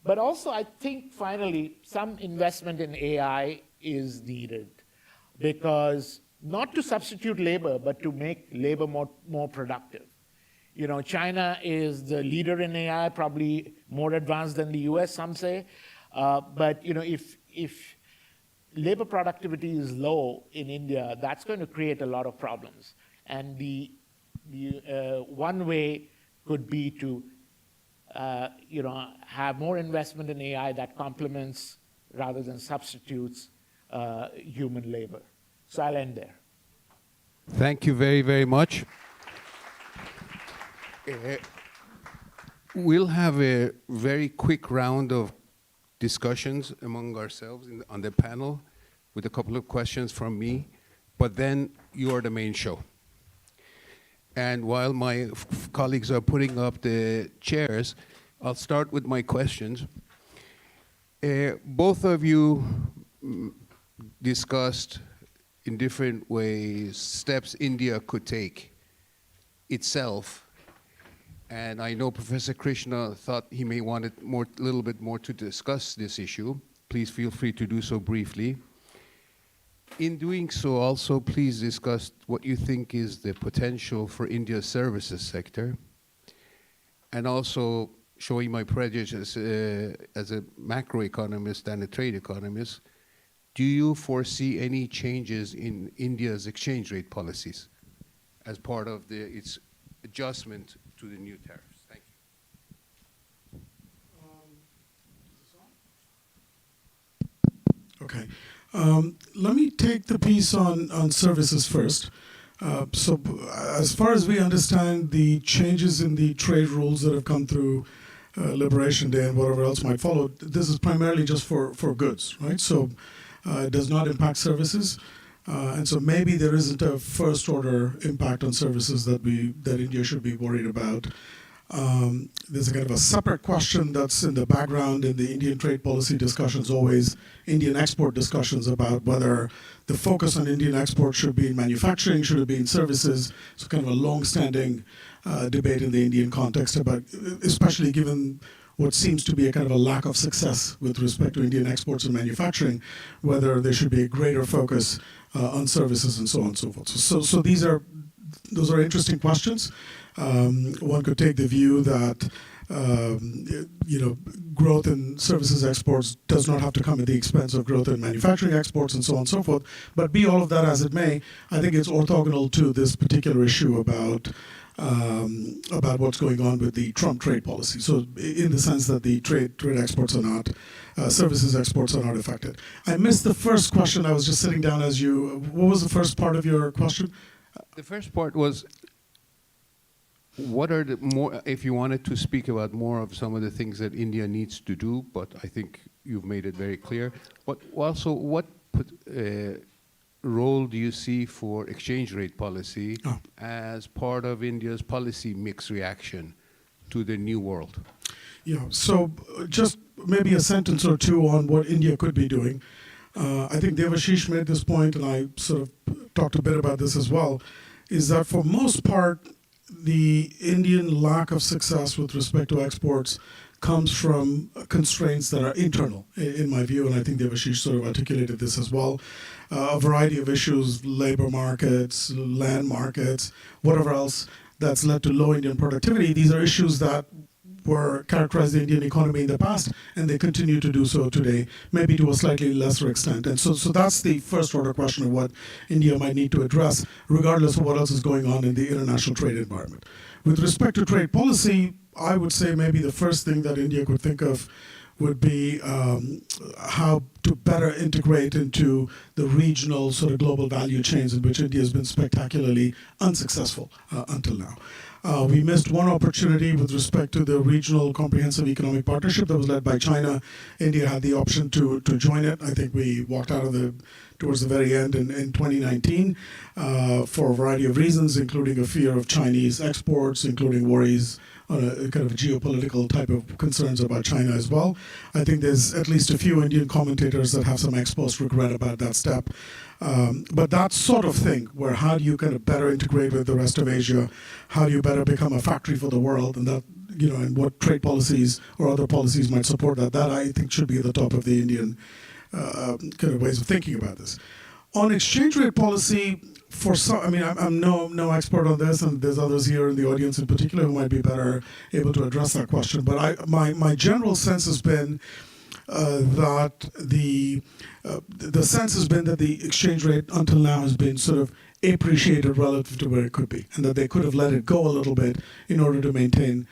But also, I think finally, some investment in AI is needed because not to substitute labor, but to make labor more productive. China is the leader in AI, probably more advanced than the US, some say. But if labor productivity is low in India, that's going to create a lot of problems. And the one way could be to have more investment in AI that complements rather than substitutes human labor. So I'll end there. Thank you very, very much. We'll have a very quick round of discussions among ourselves on the panel with a couple of questions from me, but then you are the main show. And while my colleagues are putting up the chairs, I'll start with my questions. Both of you discussed in different ways steps India could take itself. And I know Professor Krishna thought he may want a little bit more to discuss this issue. Please feel free to do so briefly. In doing so, also please discuss what you think is the potential for India's services sector. And also, showing my prejudice as a macroeconomist and a trade economist, do you foresee any changes in India's exchange rate policies as part of its adjustment to the new tariffs? Thank you. Okay. Let me take the piece on services first. So as far as we understand the changes in the trade rules that have come through Liberation Day and whatever else might follow, this is primarily just for goods, right? So it does not impact services. And so maybe there isn't a first order impact on services that India should be worried about. There's a kind of a separate question that's in the background in the Indian trade policy discussions, always Indian export discussions about whether the focus on Indian export should be in manufacturing, should it be in services. It's kind of a long-standing debate in the Indian context about, especially given what seems to be a kind of a lack of success with respect to Indian exports and manufacturing, whether there should be a greater focus on services and so on and so forth. So those are interesting questions. One could take the view that growth in services exports does not have to come at the expense of growth in manufacturing exports and so on and so forth. But be all of that as it may, I think it's orthogonal to this particular issue about what's going on with the Trump trade policy. So in the sense that the trade exports are not, services exports are not affected. I missed the first question. I was just sitting down as you, what was the first part of your question? The first part was, what are the more, if you wanted to speak about more of some of the things that India needs to do, but I think you've made it very clear. But also, what role do you see for exchange rate policy as part of India's policy mix reaction to the new world? Yeah, so just maybe a sentence or two on what India could be doing. I think Devashish made this point, and I sort of talked a bit about this as well, is that for most part, the Indian lack of success with respect to exports comes from constraints that are internal, in my view, and I think Devashish sort of articulated this as well. A variety of issues, labor markets, land markets, whatever else that's led to low Indian productivity. These are issues that were characterized the Indian economy in the past, and they continue to do so today, maybe to a slightly lesser extent. And so that's the first order question of what India might need to address, regardless of what else is going on in the international trade environment. With respect to trade policy, I would say maybe the first thing that India could think of would be how to better integrate into the regional sort of global value chains in which India has been spectacularly unsuccessful until now. We missed one opportunity with respect to the regional comprehensive economic partnership that was led by China. India had the option to join it. I think we walked out of towards the very end in 2019 for a variety of reasons, including a fear of Chinese exports, including worries on a kind of geopolitical type of concerns about China as well. I think there's at least a few Indian commentators that have some ex post regret about that step. But that sort of thing, where how do you kind of better integrate with the rest of Asia? How do you better become a factory for the world? And that, and what trade policies or other policies might support that, I think should be at the top of the Indian kind of ways of thinking about this. On exchange rate policy, for some, I mean, I'm no expert on this, and there's others here in the audience in particular who might be better able to address that question. But my general sense has been that the sense has been that the exchange rate until now has been sort of appreciated relative to where it could be, and that they could have let it go a little bit in order to maintain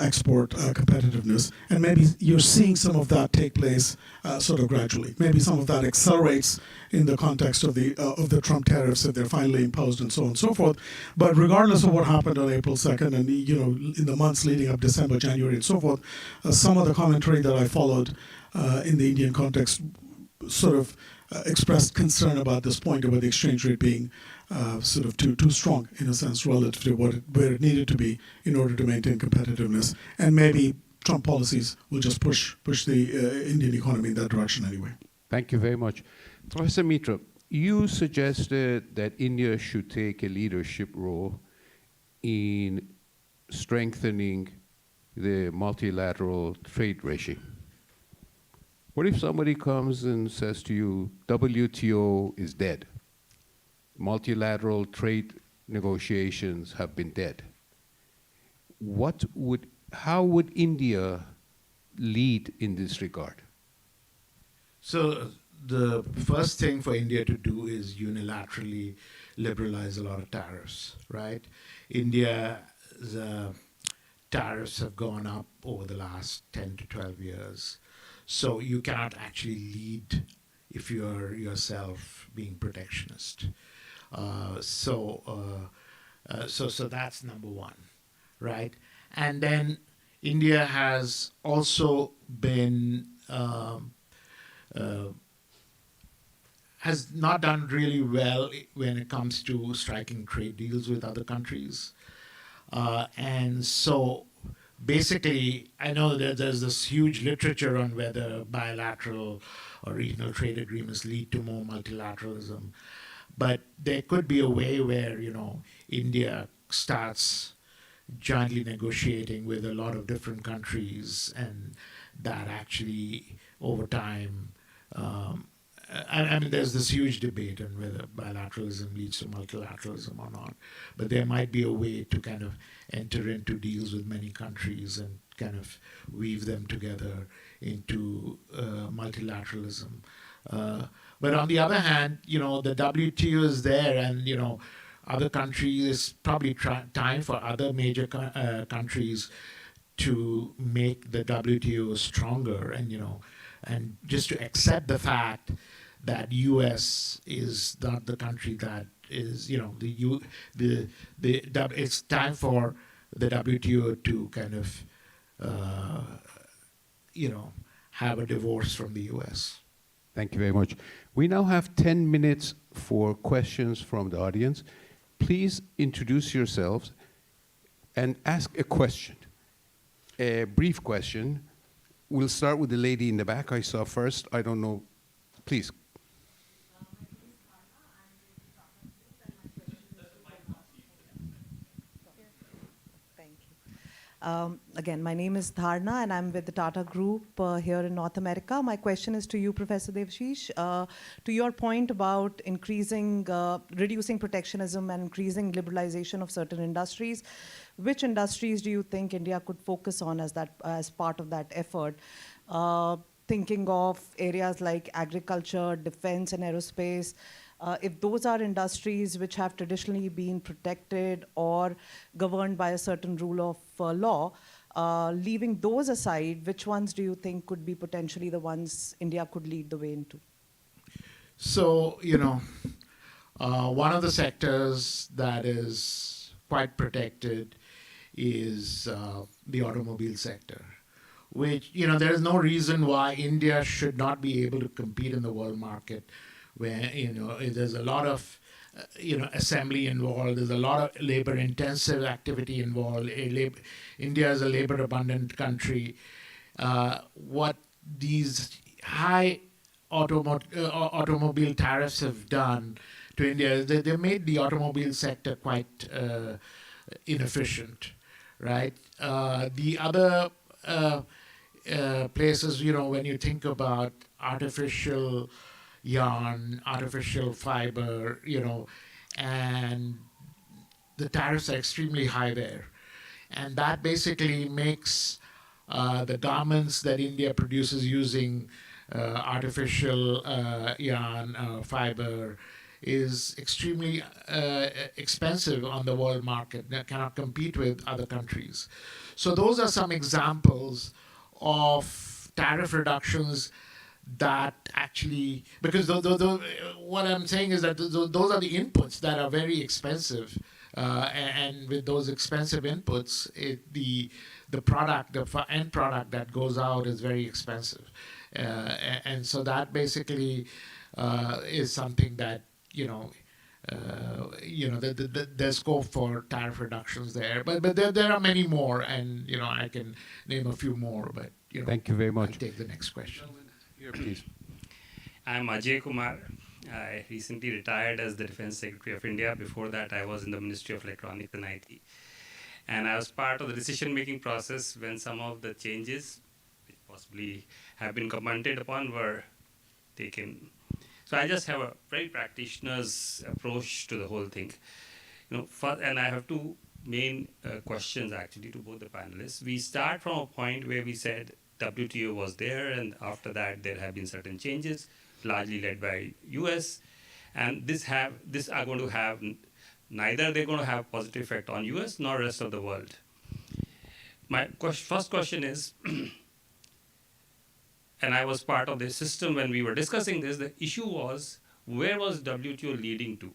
export competitiveness. And maybe you're seeing some of that take place sort of gradually. Maybe some of that accelerates in the context of the Trump tariffs that they're finally imposed and so on and so forth. But regardless of what happened on April 2nd and in the months leading up December, January, and so forth, some of the commentary that I followed in the Indian context sort of expressed concern about this point about the exchange rate being sort of too strong in a sense relative to where it needed to be in order to maintain competitiveness. And maybe Trump policies will just push the Indian economy in that direction anyway. Thank you very much. Professor Mitra, you suggested that India should take a leadership role in strengthening the multilateral trade regime. What if somebody comes and says to you, WTO is dead? Multilateral trade negotiations have been dead. How would India lead in this regard? So the first thing for India to do is unilaterally liberalize a lot of tariffs, right? India's tariffs have gone up over the last 10 to 12 years. So you cannot actually lead if you're yourself being protectionist. So that's number one, right? And then India has also been has not done really well when it comes to striking trade deals with other countries. And so basically, I know that there's this huge literature on whether bilateral or regional trade agreements lead to more multilateralism. But there could be a way where, India starts jointly negotiating with a lot of different countries, and that actually over time, I mean, there's this huge debate on whether bilateralism leads to multilateralism or not, but there might be a way to kind of enter into deals with many countries and kind of weave them together into multilateralism. But on the other hand, the WTO is there, and other countries, it's probably time for other major countries to make the WTO stronger, and just to accept the fact that U.S. is not the country that is, it's time for the WTO to kind of, have a divorce from the U.S. Thank you very much. We now have 10 minutes for questions from the audience. Please introduce yourselves and ask a question, a brief question. We'll start with the lady in the back I saw first. I don't know. Please. Again, my name is Dharna, and I'm with the Tata Group here in North America. My question is to you, Professor Devashish. To your point about reducing protectionism and increasing liberalization of certain industries, which industries do you think India could focus on as part of that effort? Thinking of areas like agriculture, defense, and aerospace. If those are industries which have traditionally been protected or governed by a certain rule of law, leaving those aside, which ones do you think could be potentially the ones India could lead the way into? So, one of the sectors that is quite protected is the automobile sector, which, there is no reason why India should not be able to compete in the world market, where there's a lot of assembly involved. There's a lot of labor-intensive activity involved. India is a labor-abundant country. What these high automobile tariffs have done to India is they made the automobile sector quite inefficient, right? The other places, when you think about artificial yarn, artificial fiber, and the tariffs are extremely high there. And that basically makes the garments that India produces using artificial yarn, fiber, is extremely expensive on the world market. That cannot compete with other countries. So those are some examples of tariff reductions that actually, because what I'm saying is that those are the inputs that are very expensive, and with those expensive inputs, the end product that goes out is very expensive, and so that basically is something that there's scope for tariff reductions there, but there are many more, and I can name a few more, but Thank you very much. I'll take the next question. Here, please. I'm Ajay Kumar. I recently retired as the Defense Secretary of India. Before that, I was in the Ministry of Electronics and IT. And I was part of the decision-making process when some of the changes, which possibly have been commented upon, were taken. So I just have a very practitioner's approach to the whole thing. And I have two main questions, actually, to both the panelists. We start from a point where we said WTO was there, and after that there have been certain changes, largely led by US, and this are going to have neither they're going to have positive effect on US nor rest of the world. My first question is, and I was part of the system when we were discussing this, the issue was, where was WTO leading to?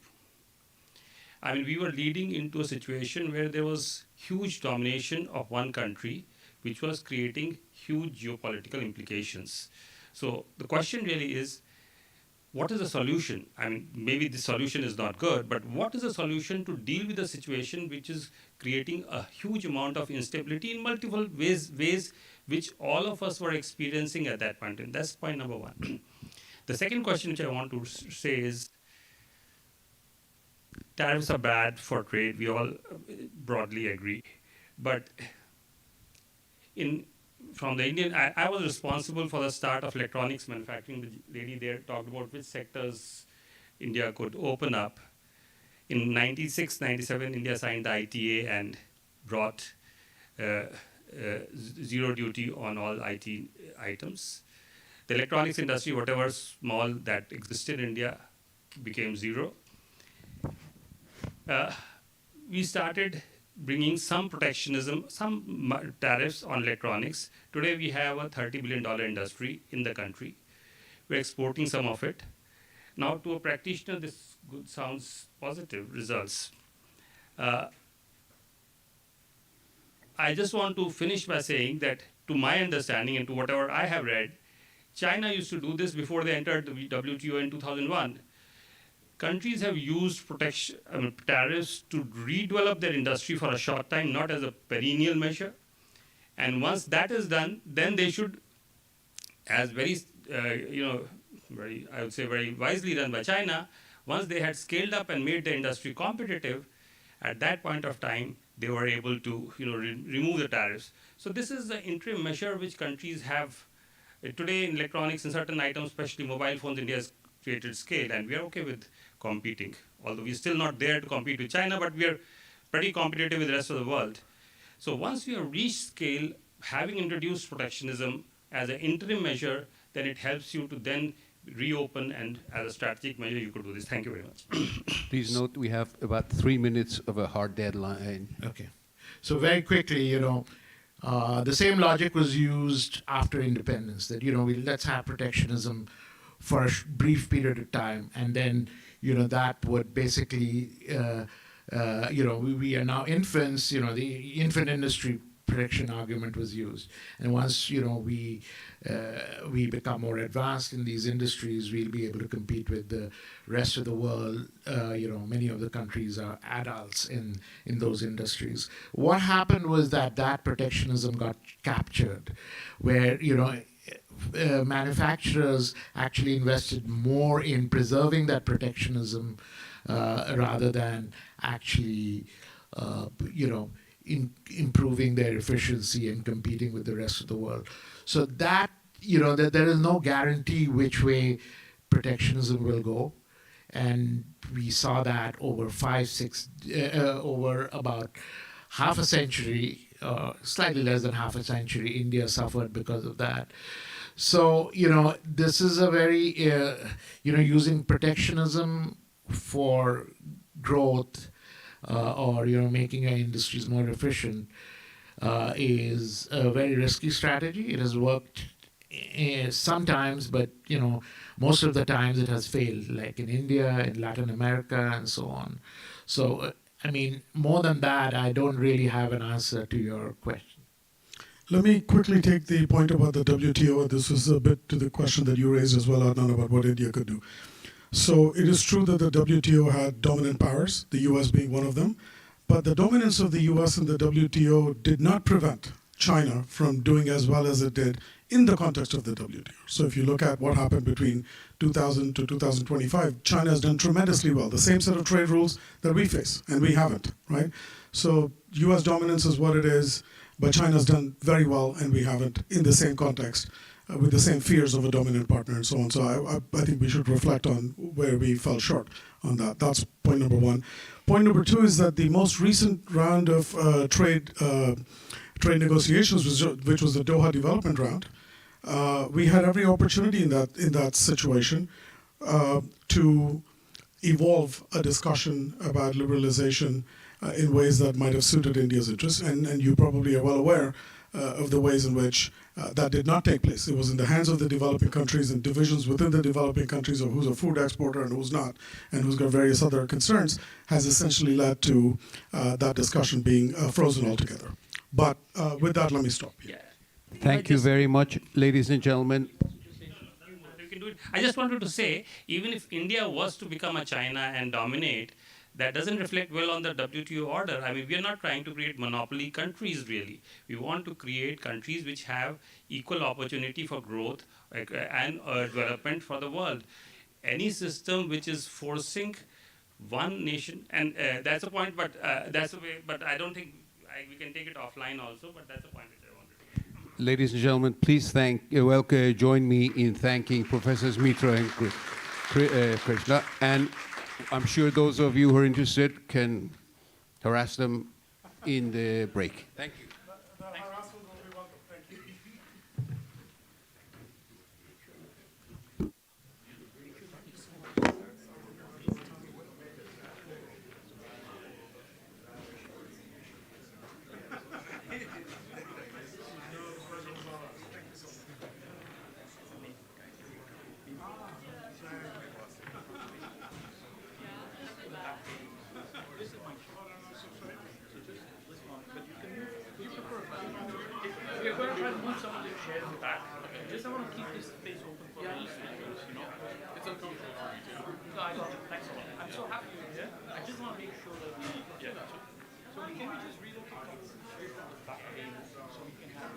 I mean, we were leading into a situation where there was huge domination of one country, which was creating huge geopolitical implications. So the question really is, what is the solution? I mean, maybe the solution is not good, but what is the solution to deal with a situation which is creating a huge amount of instability in multiple ways which all of us were experiencing at that point? And that's point number one. The second question which I want to say is, tariffs are bad for trade. We all broadly agree. But from the Indian, I was responsible for the start of electronics manufacturing. The lady there talked about which sectors India could open up. In 96, 97, India signed the ITA and brought zero duty on all IT items. The electronics industry, whatever small that existed in India, became zero. We started bringing some protectionism, some tariffs on electronics. Today we have a $30 billion industry in the country. We're exporting some of it. Now to a practitioner, this sounds positive results. I just want to finish by saying that to my understanding and to whatever I have read, China used to do this before they entered the WTO in 2001. Countries have used tariffs to redevelop their industry for a short time, not as a perennial measure. And once that is done, then they should, as very wisely done by China, once they had scaled up and made the industry competitive, at that point of time, they were able to remove the tariffs. So this is the interim measure which countries have. Today in electronics and certain items, especially mobile phones, India has created scale, and we are okay with competing. Although we're still not there to compete with China, but we are pretty competitive with the rest of the world. So once we have reached scale, having introduced protectionism as an interim measure, then it helps you to then reopen, and as a strategic measure, you could do this. Thank you very much. Please note we have about 3 minutes of a hard deadline. Okay. So very quickly, the same logic was used after independence, that, let's have protectionism for a brief period of time, and then, that would basically, we are now infants, the infant industry protection argument was used. And once, we become more advanced in these industries, we'll be able to compete with the rest of the world. Many of the countries are adults in those industries. What happened was that protectionism got captured, where, manufacturers actually invested more in preserving that protectionism rather than actually, improving their efficiency and competing with the rest of the world. So that, there is no guarantee which way protectionism will go. And we saw that over over about half a century, slightly less than half a century, India suffered because of that. So, this is a very, using protectionism for growth or, making our industries more efficient is a very risky strategy. It has worked sometimes, but, most of the times it has failed, like in India, in Latin America, and so on. So, more than that, I don't really have an answer to your question. Let me quickly take the point about the WTO. This was a bit to the question that you raised as well, Adnan, about what India could do. So it is true that the WTO had dominant powers, the US being one of them, but the dominance of the US in the WTO did not prevent China from doing as well as it did in the context of the WTO. So if you look at what happened between 2000 to 2025, China has done tremendously well. The same set of trade rules that we face, and we haven't, right? So US dominance is what it is, but China's done very well, and we haven't in the same context with the same fears of a dominant partner and so on. So I think we should reflect on where we fell short on that. That's point number one. Point number two is that the most recent round of trade negotiations, which was the Doha Development Round, we had every opportunity in that situation to evolve a discussion about liberalization in ways that might have suited India's interests. And you probably are well aware of the ways in which that did not take place. It was in the hands of the developing countries and divisions within the developing countries of who's a food exporter and who's not, and who's got various other concerns, has essentially led to that discussion being frozen altogether. But with that, let me stop here. Yeah. Thank you very much, ladies and gentlemen. You can do it. I just wanted to say, even if India was to become a China and dominate, that doesn't reflect well on the WTO order. We are not trying to create monopoly countries, really. We want to create countries which have equal opportunity for growth and development for the world. Any system which is forcing one nation, and that's a point, but that's the way. But I don't think we can take it offline also, but that's the point which I wanted to make. Ladies and gentlemen, please join me in thanking Professors Mitra and Krishna. And I'm sure those of you who are interested can harass them in the break. Thank you. The harassment will be welcome. Thank you. We're going to try to move some of the chairs back. Just I want to keep this space open for those speakers, you know? It's uncomfortable. No, I got it. Thanks a lot. I'm so happy you're here. I just want to make sure that we... Yeah. So can we just relocate here from the back again so we can have...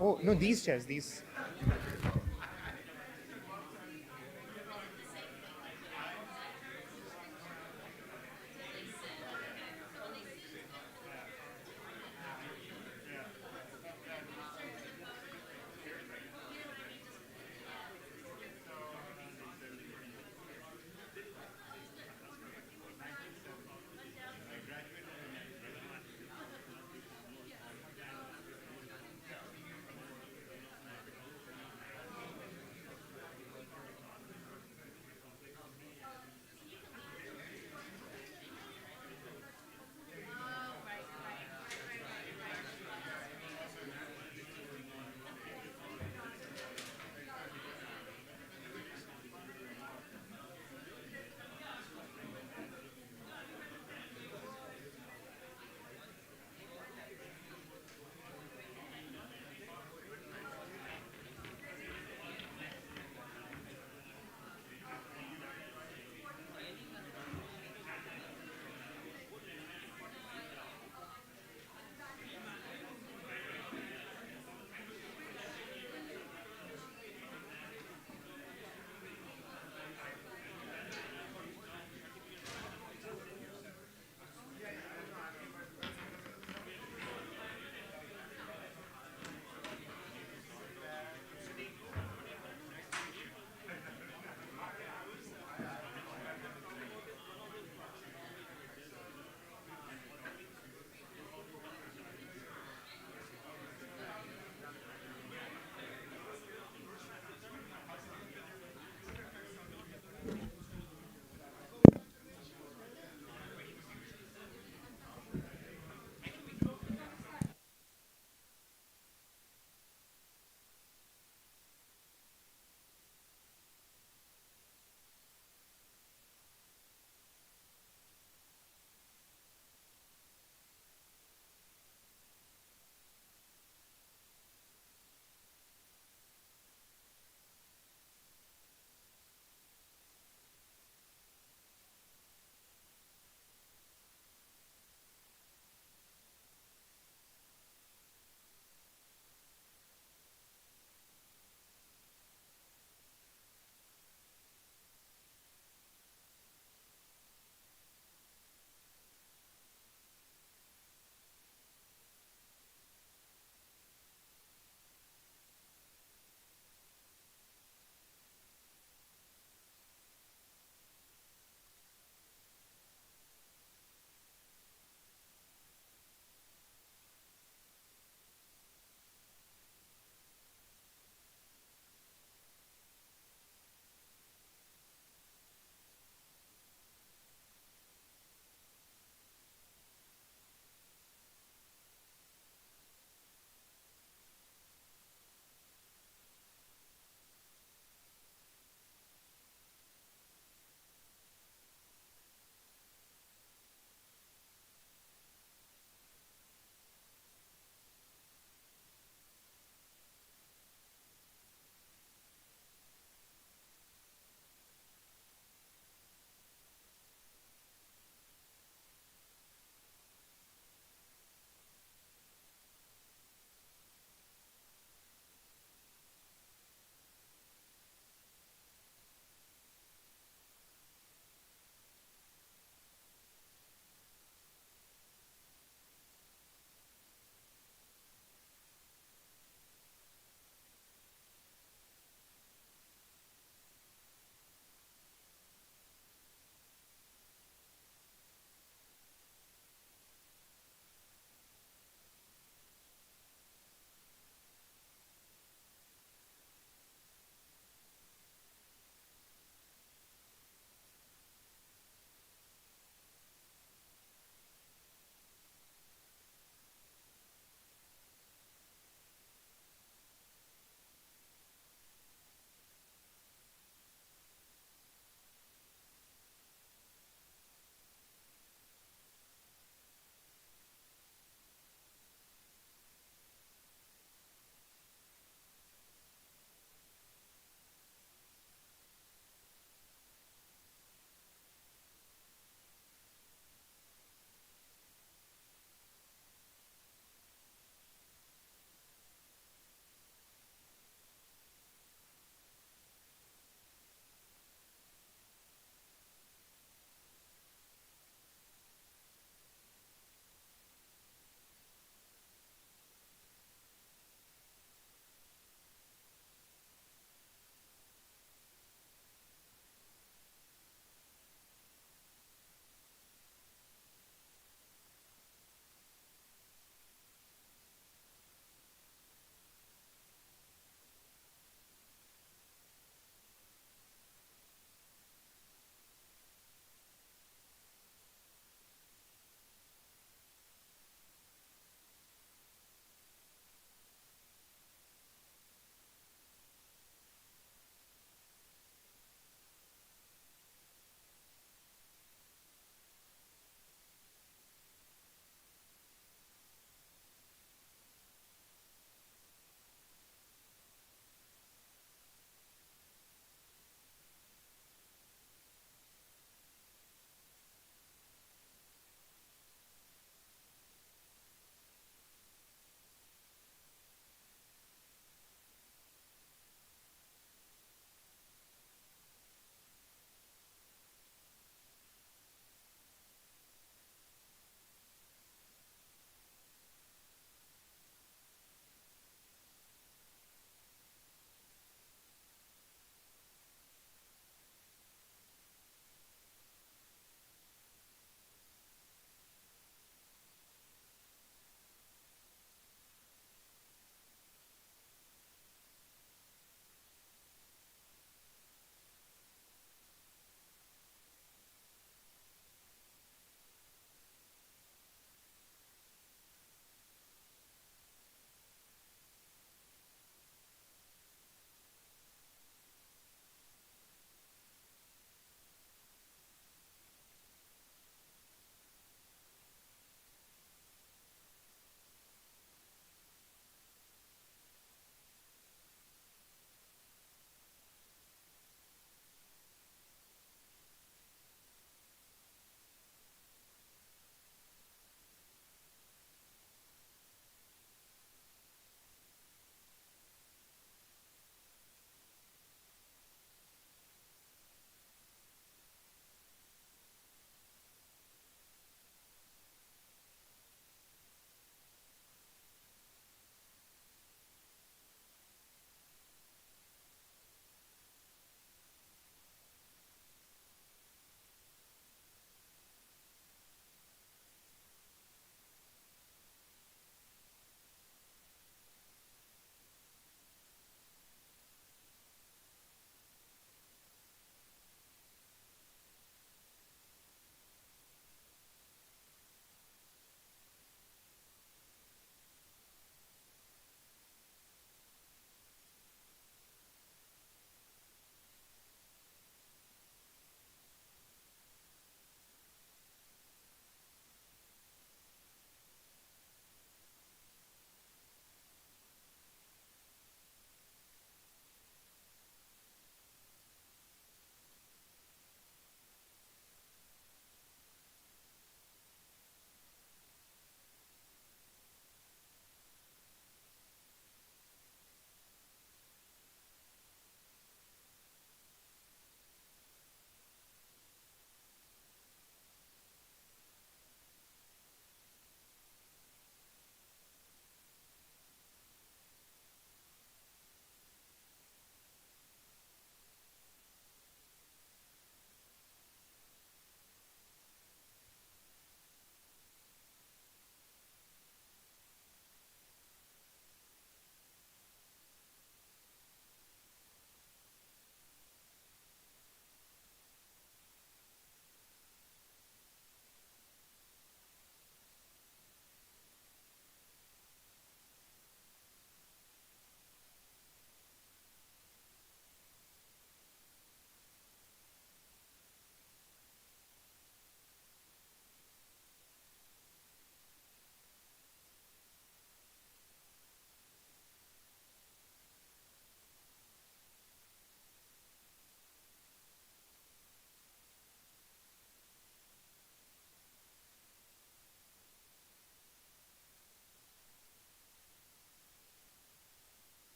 Oh, no, these chairs, these.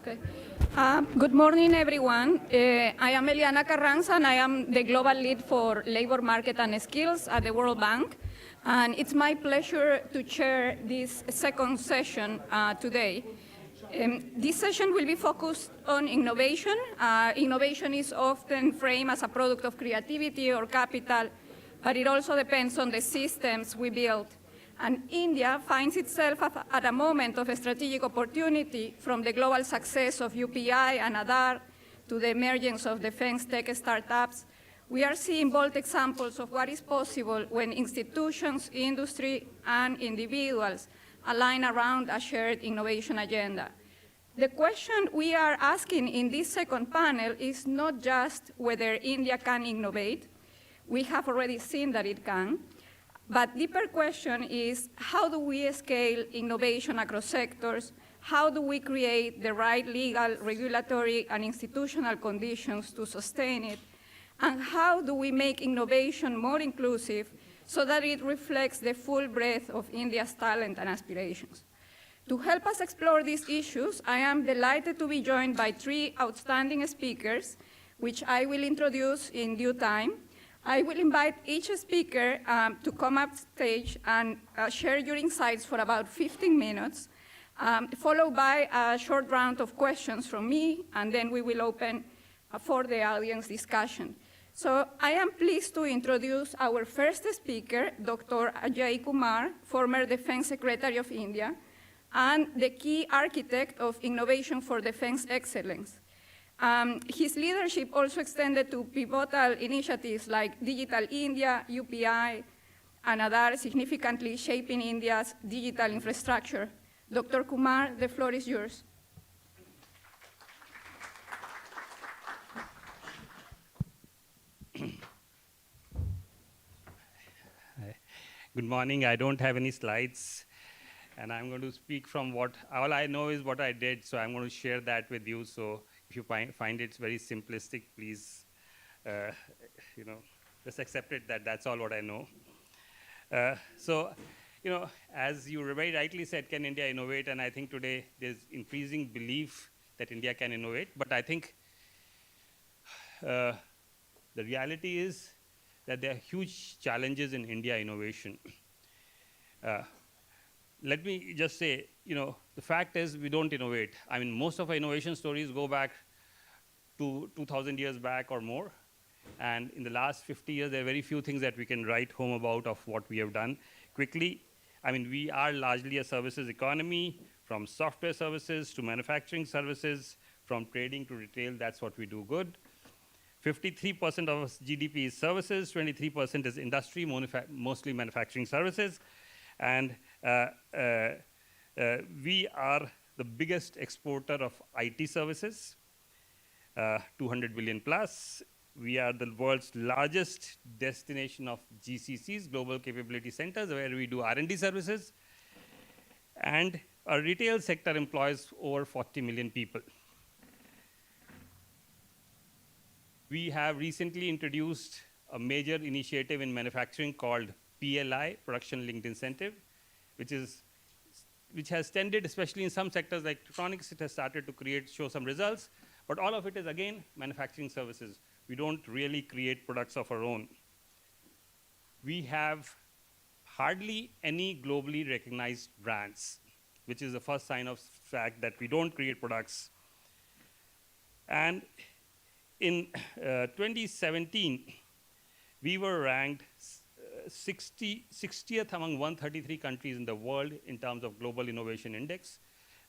Okay. Good morning, everyone. I am Eliana Carranza, and I am the global lead for labor market and skills at the World Bank. And it's my pleasure to chair this second session today. This session will be focused on innovation. Innovation is often framed as a product of creativity or capital, but it also depends on the systems we build. And India finds itself at a moment of a strategic opportunity, from the global success of UPI and Aadhaar to the emergence of defense tech startups. We are seeing bold examples of what is possible when institutions, industry, and individuals align around a shared innovation agenda. The question we are asking in this second panel is not just whether India can innovate. We have already seen that it can. But deeper question is, how do we scale innovation across sectors? How do we create the right legal, regulatory, and institutional conditions to sustain it? And how do we make innovation more inclusive so that it reflects the full breadth of India's talent and aspirations? To help us explore these issues, I am delighted to be joined by three outstanding speakers, which I will introduce in due time. I will invite each speaker to come up stage and share your insights for about 15 minutes, followed by a short round of questions from me, and then we will open for the audience discussion. So I am pleased to introduce our first speaker, Dr. Ajay Kumar, former Defense Secretary of India, and the key architect of Innovation for Defense Excellence. His leadership also extended to pivotal initiatives like Digital India, UPI, and Aadhaar, significantly shaping India's digital infrastructure. Dr. Kumar, the floor is yours. Good morning. I don't have any slides, and I'm going to speak from what, all I know is what I did, so I'm going to share that with you. So if you find it very simplistic, please, just accept it that that's all what I know. As you very rightly said, can India innovate? And I think today there's increasing belief that India can innovate. But I think the reality is that there are huge challenges in India innovation. Let me just say, the fact is we don't innovate. I mean, most of our innovation stories go back to 2,000 years back or more. And in the last 50 years, there are very few things that we can write home about of what we have done. Quickly, I mean, we are largely a services economy, from software services to manufacturing services, from trading to retail. That's what we do good. 53% of GDP is services, 23% is industry, mostly manufacturing services. And we are the biggest exporter of IT services, 200 billion plus. We are the world's largest destination of GCCs, Global Capability Centers, where we do R&D services. And our retail sector employs over 40 million people. We have recently introduced a major initiative in manufacturing called PLI, Production Linked Incentive, which has tended, especially in some sectors like electronics, it has started to show some results. But all of it is, again, manufacturing services. We don't really create products of our own. We have hardly any globally recognized brands, which is the first sign of fact that we don't create products. And in 2017, we were ranked 60th among 133 countries in the world in terms of Global Innovation Index.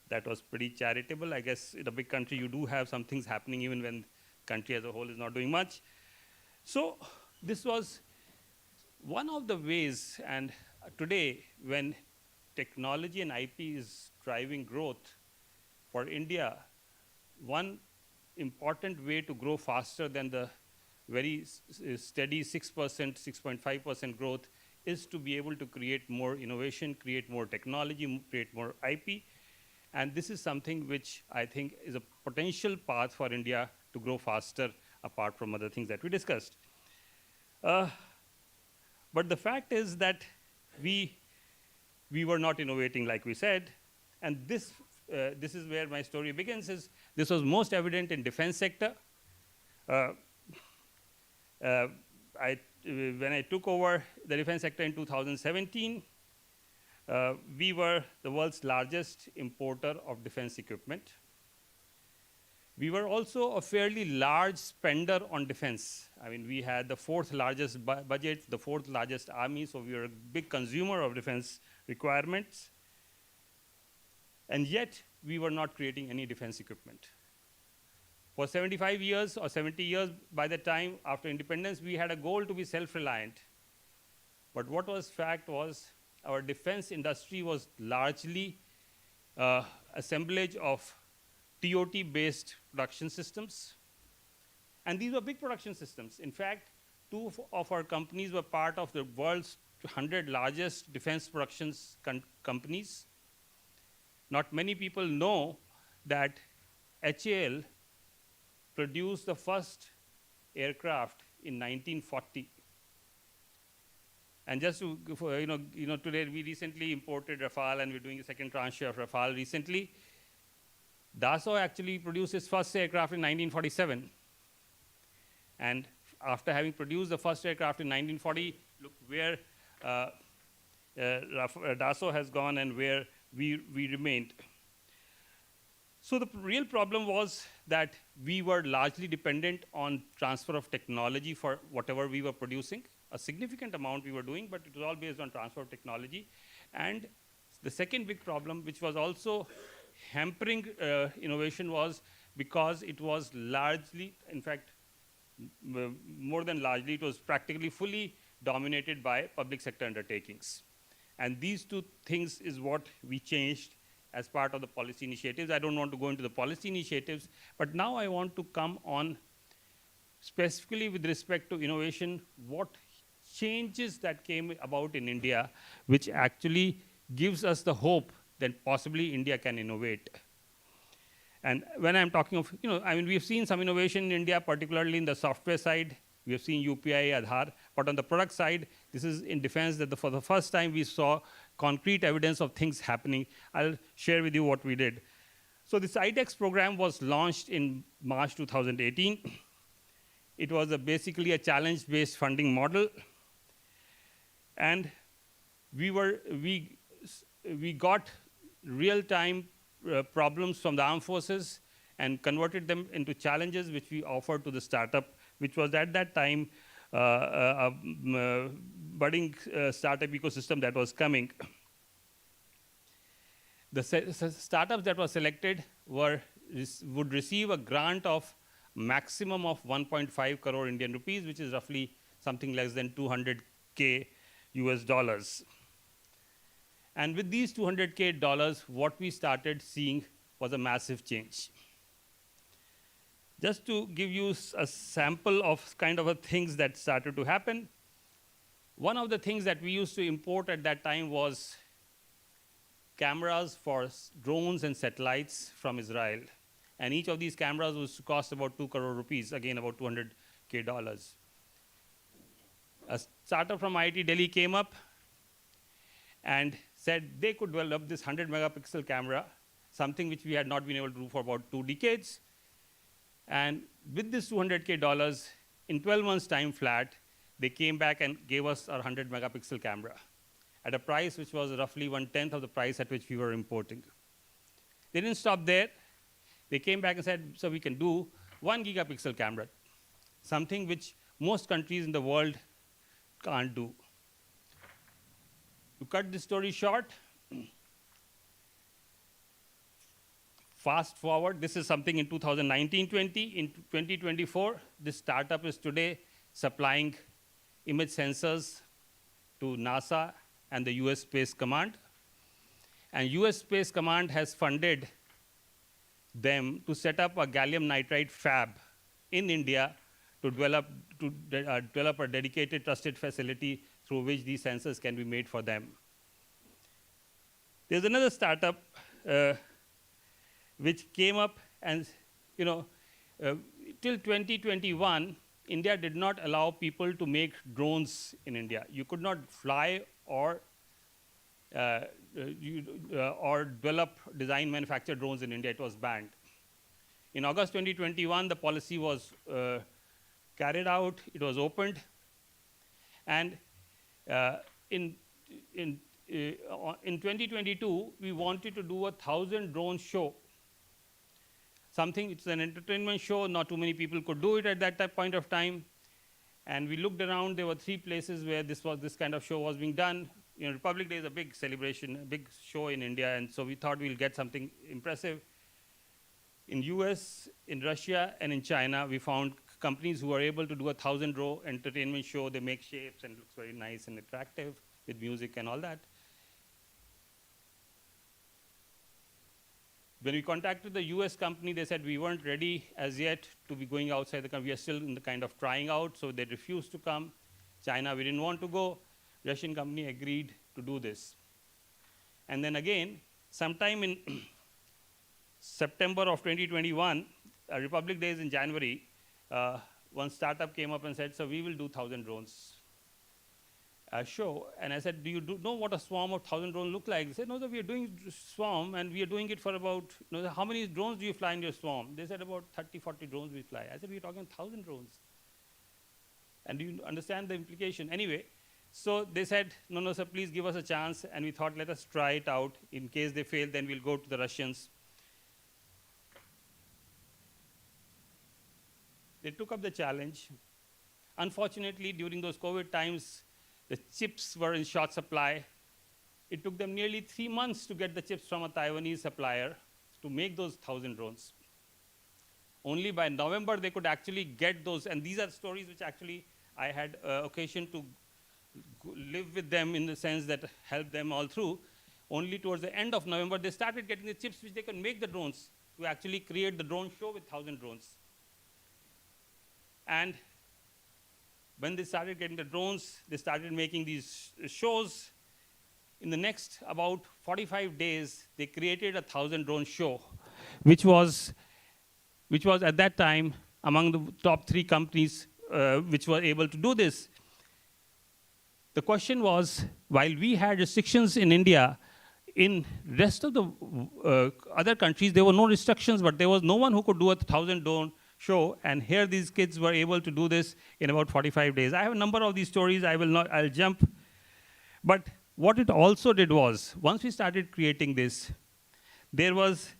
That was pretty charitable. I guess in a big country, you do have some things happening even when the country as a whole is not doing much. So this was one of the ways, and today when technology and IP is driving growth for India, one important way to grow faster than the very steady 6%, 6.5% growth is to be able to create more innovation, create more technology, create more IP. And this is something which I think is a potential path for India to grow faster, apart from other things that we discussed. But the fact is that we were not innovating, like we said, and this this is where my story begins, is this was most evident in defense sector. When I took over the defense sector in 2017, we were the world's largest importer of defense equipment. We were also a fairly large spender on defense. I mean, we had the fourth largest budget, the fourth largest army, so we were a big consumer of defense requirements. And yet, we were not creating any defense equipment. For 75 years or 70 years, by the time after independence, we had a goal to be self-reliant. But what was fact was our defense industry was largely assemblage of TOT-based production systems. And these were big production systems. In fact, two of our companies were part of the world's 100 largest defense productions companies. Not many people know that HAL produced the first aircraft in 1940. And just to, today we recently imported Rafale, and we're doing a second tranche of Rafale recently. Dassault actually produced its first aircraft in 1947. And after having produced the first aircraft in 1940, look where Dassault has gone and where we remained. So the real problem was that we were largely dependent on transfer of technology for whatever we were producing. A significant amount we were doing, but it was all based on transfer of technology. And the second big problem, which was also hampering innovation, was because it was largely, in fact, more than largely, it was practically fully dominated by public sector undertakings. And these two things is what we changed as part of the policy initiatives. I don't want to go into the policy initiatives, but now I want to come on specifically with respect to innovation, what changes that came about in India, which actually gives us the hope that possibly India can innovate. And when I'm talking of, we've seen some innovation in India, particularly in the software side. We have seen UPI, Aadhaar, but on the product side, this is in defense that for the first time we saw concrete evidence of things happening. I'll share with you what we did. So this IDEX program was launched in March 2018. It was basically a challenge-based funding model. And we got real-time problems from the armed forces and converted them into challenges which we offered to the startup, which was at that time a budding startup ecosystem that was coming. The startups that were selected would receive a grant of maximum of 1.5 crore Indian rupees, which is roughly something less than 200K US dollars. And with these 200K dollars, what we started seeing was a massive change. Just to give you a sample of kind of things that started to happen, one of the things that we used to import at that time was cameras for drones and satellites from Israel. And each of these cameras was to cost about 2 crore rupees, again about 200K dollars. A startup from IIT Delhi came up and said they could develop this 100 megapixel camera, something which we had not been able to do for about 2 decades. And with this 200K dollars, in 12 months time flat, they came back and gave us our 100 megapixel camera at a price which was roughly 1/10 of the price at which we were importing. They didn't stop there. They came back and said, so we can do 1 gigapixel camera, something which most countries in the world can't do. To cut this story short, fast forward, this is something in 2019-20. In 2024, this startup is today supplying image sensors to NASA and the US Space Command. And US Space Command has funded them to set up a gallium nitride fab in India to develop a dedicated, trusted facility through which these sensors can be made for them. There's another startup which came up and, till 2021, India did not allow people to make drones in India. You could not fly or or develop, design, manufacture drones in India. It was banned. In August 2021, the policy was carried out. It was opened. And in 2022, we wanted to do a 1,000 drone show. It's an entertainment show. Not too many people could do it at that point of time. And we looked around. There were 3 places where this kind of show was being done. Republic Day is a big celebration, a big show in India, and so we thought we'll get something impressive. In US, in Russia, and in China, we found companies who are able to do a 1,000-row entertainment show. They make shapes and it looks very nice and attractive with music and all that. When we contacted the US company, they said we weren't ready as yet to be going outside the country. We are still in the kind of trying out, so they refused to come. China, we didn't want to go. Russian company agreed to do this. And then again, sometime in September of 2021, Republic Day is in January, one startup came up and said, so we will do 1,000 drones show. And I said, do you know what a swarm of 1,000 drones look like? They said, no, sir, we are doing swarm, and we are doing it for about, how many drones do you fly in your swarm? They said about 30, 40 drones we fly. I said, we're talking 1,000 drones. And do you understand the implication? Anyway, so they said, no, sir, please give us a chance. And we thought, let us try it out. In case they fail, then we'll go to the Russians. They took up the challenge. Unfortunately, during those COVID times, the chips were in short supply. It took them nearly 3 months to get the chips from a Taiwanese supplier to make those 1,000 drones. Only by November, they could actually get those. And these are stories which actually I had occasion to live with them in the sense that helped them all through. Only towards the end of November, they started getting the chips which they could make the drones to actually create the drone show with 1,000 drones. And when they started getting the drones, they started making these shows. In the next about 45 days, they created a 1,000 drone show, which was at that time among the top 3 companies which were able to do this. The question was, while we had restrictions in India, in rest of the other countries, there were no restrictions, but there was no one who could do a 1,000 drone show, and here these kids were able to do this in about 45 days. I have a number of these stories. I'll jump. But what it also did was, once we started creating this, there was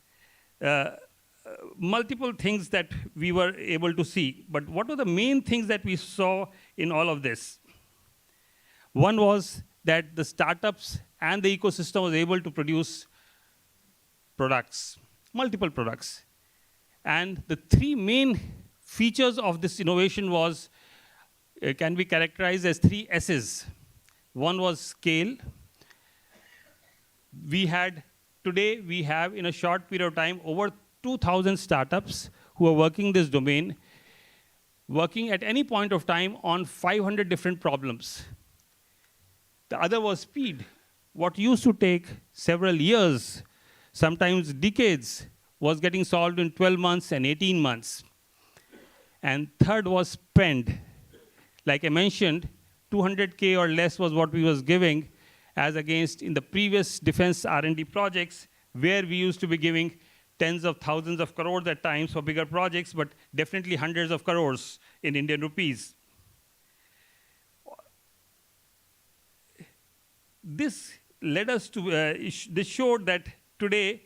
multiple things that we were able to see. But what were the main things that we saw in all of this? One was that the startups and the ecosystem was able to produce products, multiple products. And the 3 main features of this innovation can be characterized as 3 S's. One was scale. Today we have in a short period of time over 2,000 startups who are working this domain, working at any point of time on 500 different problems. The other was speed. What used to take several years, sometimes decades, was getting solved in 12 months and 18 months. And third was spend. Like I mentioned, 200K or less was what we was giving, as against in the previous defense R&D projects, where we used to be giving tens of thousands of crores at times for bigger projects, but definitely hundreds of crores in Indian rupees. This led us to, this showed that today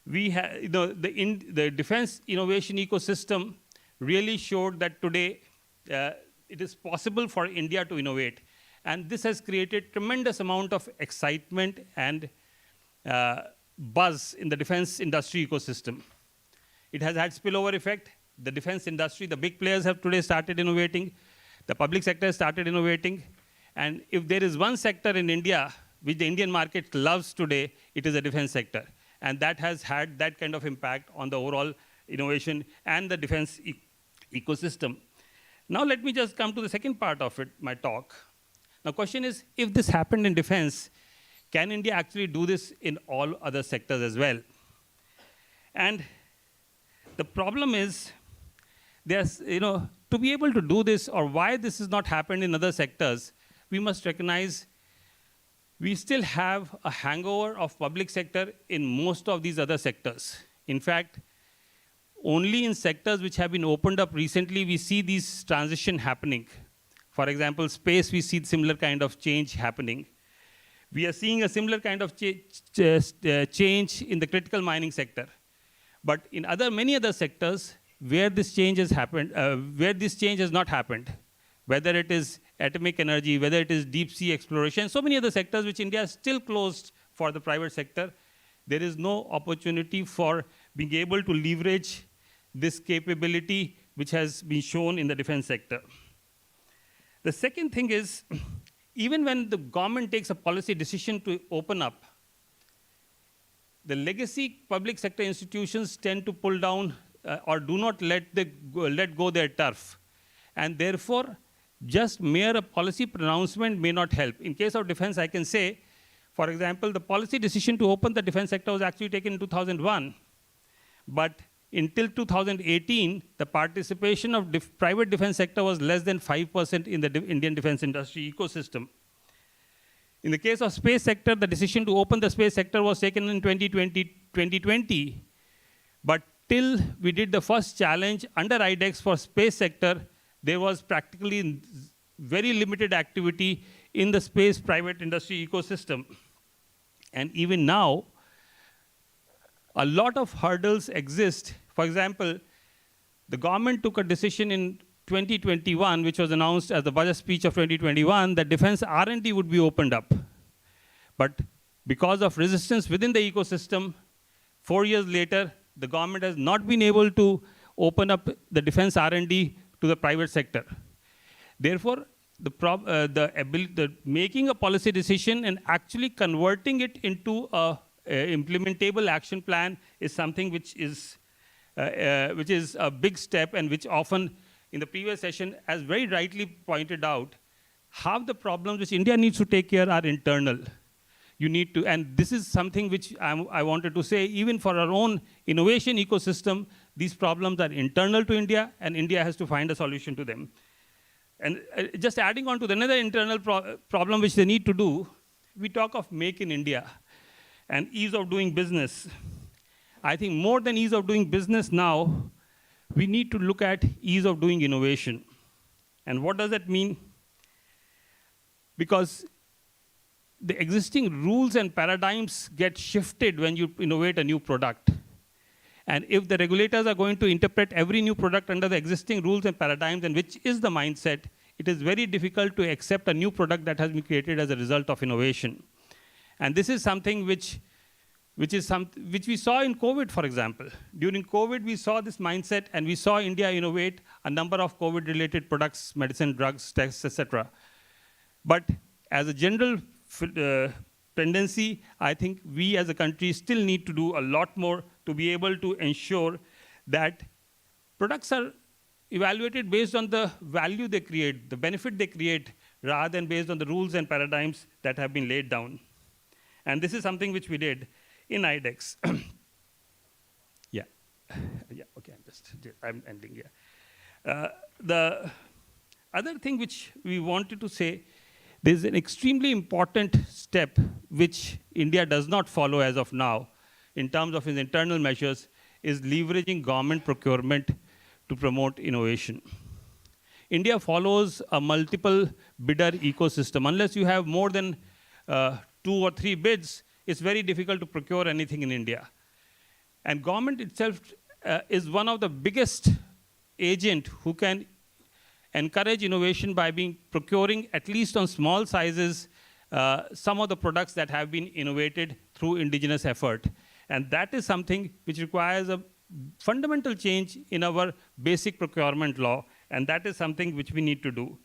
we have, the defense innovation ecosystem really showed that today it is possible for India to innovate. And this has created tremendous amount of excitement and buzz in the defense industry ecosystem. It has had spillover effect. The defense industry, the big players have today started innovating. The public sector has started innovating. And if there is one sector in India which the Indian market loves today, it is the defense sector. And that has had that kind of impact on the overall innovation and the defense ecosystem. Now let me just come to the second part of it, my talk. Now question is, if this happened in defense, can India actually do this in all other sectors as well? And the problem is, to be able to do this, or why this has not happened in other sectors, we must recognize we still have a hangover of public sector in most of these other sectors. In fact, only in sectors which have been opened up recently, we see these transition happening. For example, space, we see similar kind of change happening. We are seeing a similar kind of change in the critical mining sector. But in many other sectors, where this change has happened, where this change has not happened, whether it is atomic energy, whether it is deep sea exploration, so many other sectors which India is still closed for the private sector, there is no opportunity for being able to leverage this capability which has been shown in the defense sector. The second thing is, even when the government takes a policy decision to open up, the legacy public sector institutions tend to pull down or do not let go their turf. And therefore, just mere a policy pronouncement may not help. In case of defense, I can say, for example, the policy decision to open the defense sector was actually taken in 2001. But until 2018, the participation of private defense sector was less than 5% in the Indian defense industry ecosystem. In the case of space sector, the decision to open the space sector was taken in 2020. But till we did the first challenge under IDEX for space sector, there was practically very limited activity in the space private industry ecosystem. And even now, a lot of hurdles exist. For example, the government took a decision in 2021, which was announced as the budget speech of 2021, that defense R&D would be opened up. But because of resistance within the ecosystem, 4 years later, the government has not been able to open up the defense R&D to the private sector. Therefore, the making a policy decision and actually converting it into a implementable action plan is something which is a big step, and which often in the previous session, as very rightly pointed out, half the problems which India needs to take care are internal. You need to, and this is something which I wanted to say, even for our own innovation ecosystem, these problems are internal to India, and India has to find a solution to them. And just adding on to another internal problem which they need to do, we talk of make in India and ease of doing business. I think more than ease of doing business now, we need to look at ease of doing innovation. And what does that mean? Because the existing rules and paradigms get shifted when you innovate a new product. And if the regulators are going to interpret every new product under the existing rules and paradigms, and which is the mindset, it is very difficult to accept a new product that has been created as a result of innovation. And this is something which we saw in COVID, for example. During COVID, we saw this mindset, and we saw India innovate a number of COVID-related products, medicine, drugs, tests, etc. But as a general tendency, I think we as a country still need to do a lot more to be able to ensure that products are evaluated based on the value they create, the benefit they create, rather than based on the rules and paradigms that have been laid down. And this is something which we did in IDEX. Yeah, okay, I'm ending here. The other thing which we wanted to say, there's an extremely important step which India does not follow as of now in terms of its internal measures, is leveraging government procurement to promote innovation. India follows a multiple bidder ecosystem. Unless you have more than 2 or 3 bids, it's very difficult to procure anything in India. And government itself is one of the biggest agent who can encourage innovation by procuring, at least on small sizes, some of the products that have been innovated through indigenous effort. And that is something which requires a fundamental change in our basic procurement law, and that is something which we need to do.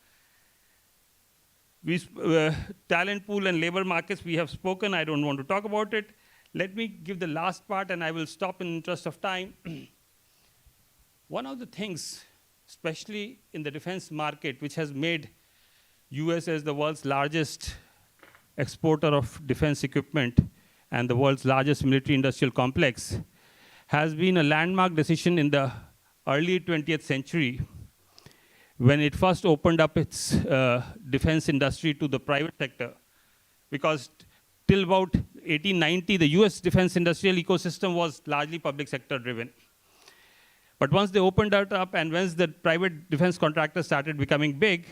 Talent pool and labor markets, we have spoken. I don't want to talk about it. Let me give the last part, and I will stop in the interest of time. One of the things, especially in the defense market, which has made US as the world's largest exporter of defense equipment and the world's largest military industrial complex, has been a landmark decision in the early 20th century when it first opened up its defense industry to the private sector. Because till about 1890, the US defense industrial ecosystem was largely public sector driven. But once they opened that up and once the private defense contractors started becoming big,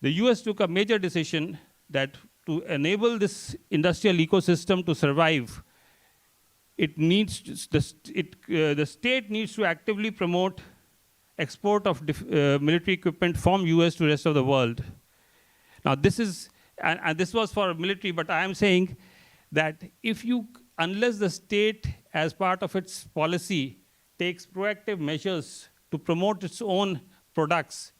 the US took a major decision that to enable this industrial ecosystem to survive, the state needs to actively promote export of military equipment from US to rest of the world. Now this is, and this was for military, but I am saying that unless the state as part of its policy takes proactive measures to promote its own products,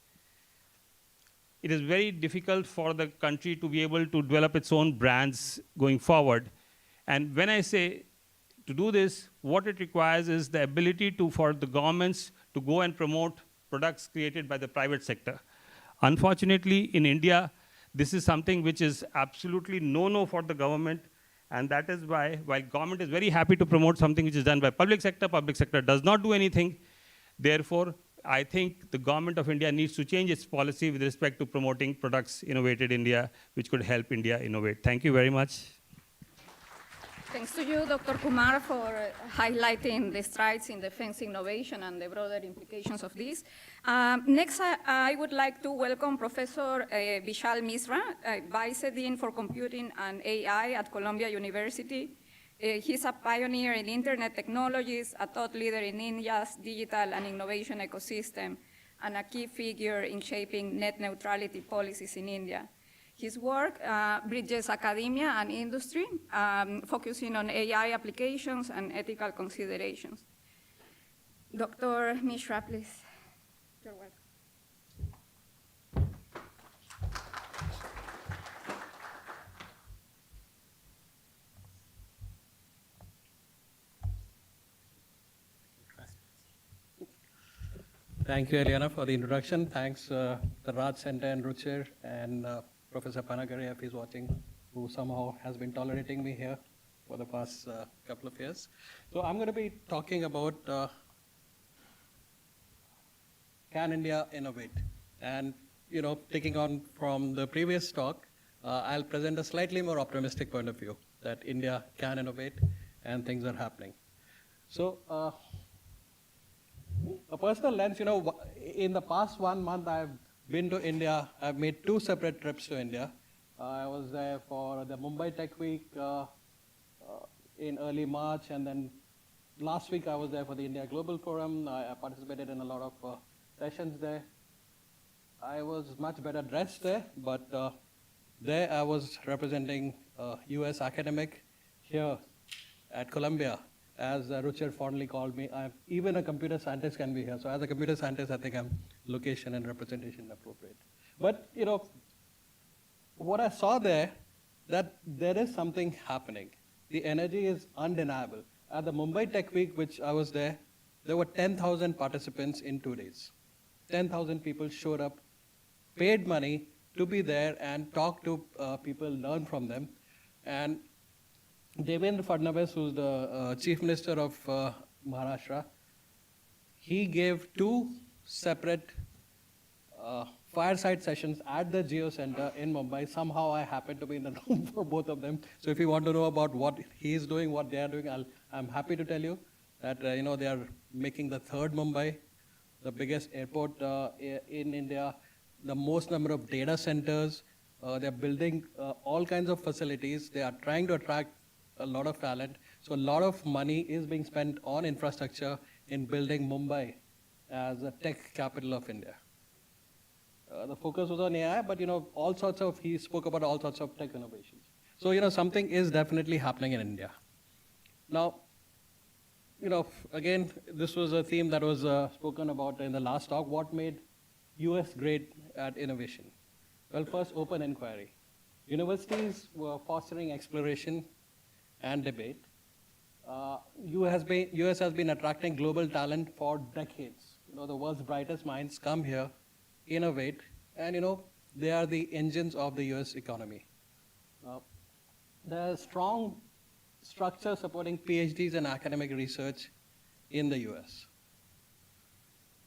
it is very difficult for the country to be able to develop its own brands going forward. And when I say to do this, what it requires is the ability for the governments to go and promote products created by the private sector. Unfortunately, in India, this is something which is absolutely no-no for the government, and that is why, while government is very happy to promote something which is done by public sector does not do anything. Therefore, I think the government of India needs to change its policy with respect to promoting products innovated in India, which could help India innovate. Thank you very much. Thanks to you, Dr. Kumar, for highlighting the strides in defense innovation and the broader implications of this. Next, I would like to welcome Professor Vishal Misra, Vice Dean for Computing and AI at Columbia University. He's a pioneer in internet technologies, a thought leader in India's digital and innovation ecosystem, and a key figure in shaping net neutrality policies in India. His work bridges academia and industry, focusing on AI applications and ethical considerations. Dr. Mishra, please. You're welcome. Thank you, Eliana, for the introduction. Thanks the Raj Center and Ruchir and Professor Panagari, if he's watching, who somehow has been tolerating me here for the past couple of years. So I'm going to be talking about can India innovate? And, taking on from the previous talk, I'll present a slightly more optimistic point of view that India can innovate and things are happening. So, a personal lens, in the past 1 month, I've been to India. I've made 2 separate trips to India. I was there for the Mumbai Tech Week in early March, and then last week I was there for the India Global Forum. I participated in a lot of sessions there. I was much better dressed there, but there I was representing a US academic here at Columbia. As Ruchir fondly called me, even a computer scientist can be here. So as a computer scientist, I think I'm location and representation appropriate. But, what I saw there, that there is something happening. The energy is undeniable. At the Mumbai Tech Week, which I was there were 10,000 participants in 2 days. 10,000 people showed up, paid money to be there and talk to people, learn from them. And Devendra Fadnavis, who's the Chief Minister of Maharashtra, he gave 2 separate fireside sessions at the Geo Center in Mumbai. Somehow I happened to be in the room for both of them. So if you want to know about what he's doing, what they are doing, I'm happy to tell you that they are making the 3rd Mumbai, the biggest airport in India, the most number of data centers. They're building all kinds of facilities. They are trying to attract a lot of talent. So a lot of money is being spent on infrastructure in building Mumbai as a tech capital of India. The focus was on AI, but he spoke about all sorts of tech innovations. So something is definitely happening in India. Now, again, this was a theme that was spoken about in the last talk. What made US great at innovation? Well, first, open inquiry. Universities were fostering exploration and debate. US has been attracting global talent for decades. The world's brightest minds come here, innovate, and they are the engines of the US economy. There's strong structure supporting PhDs and academic research in the US.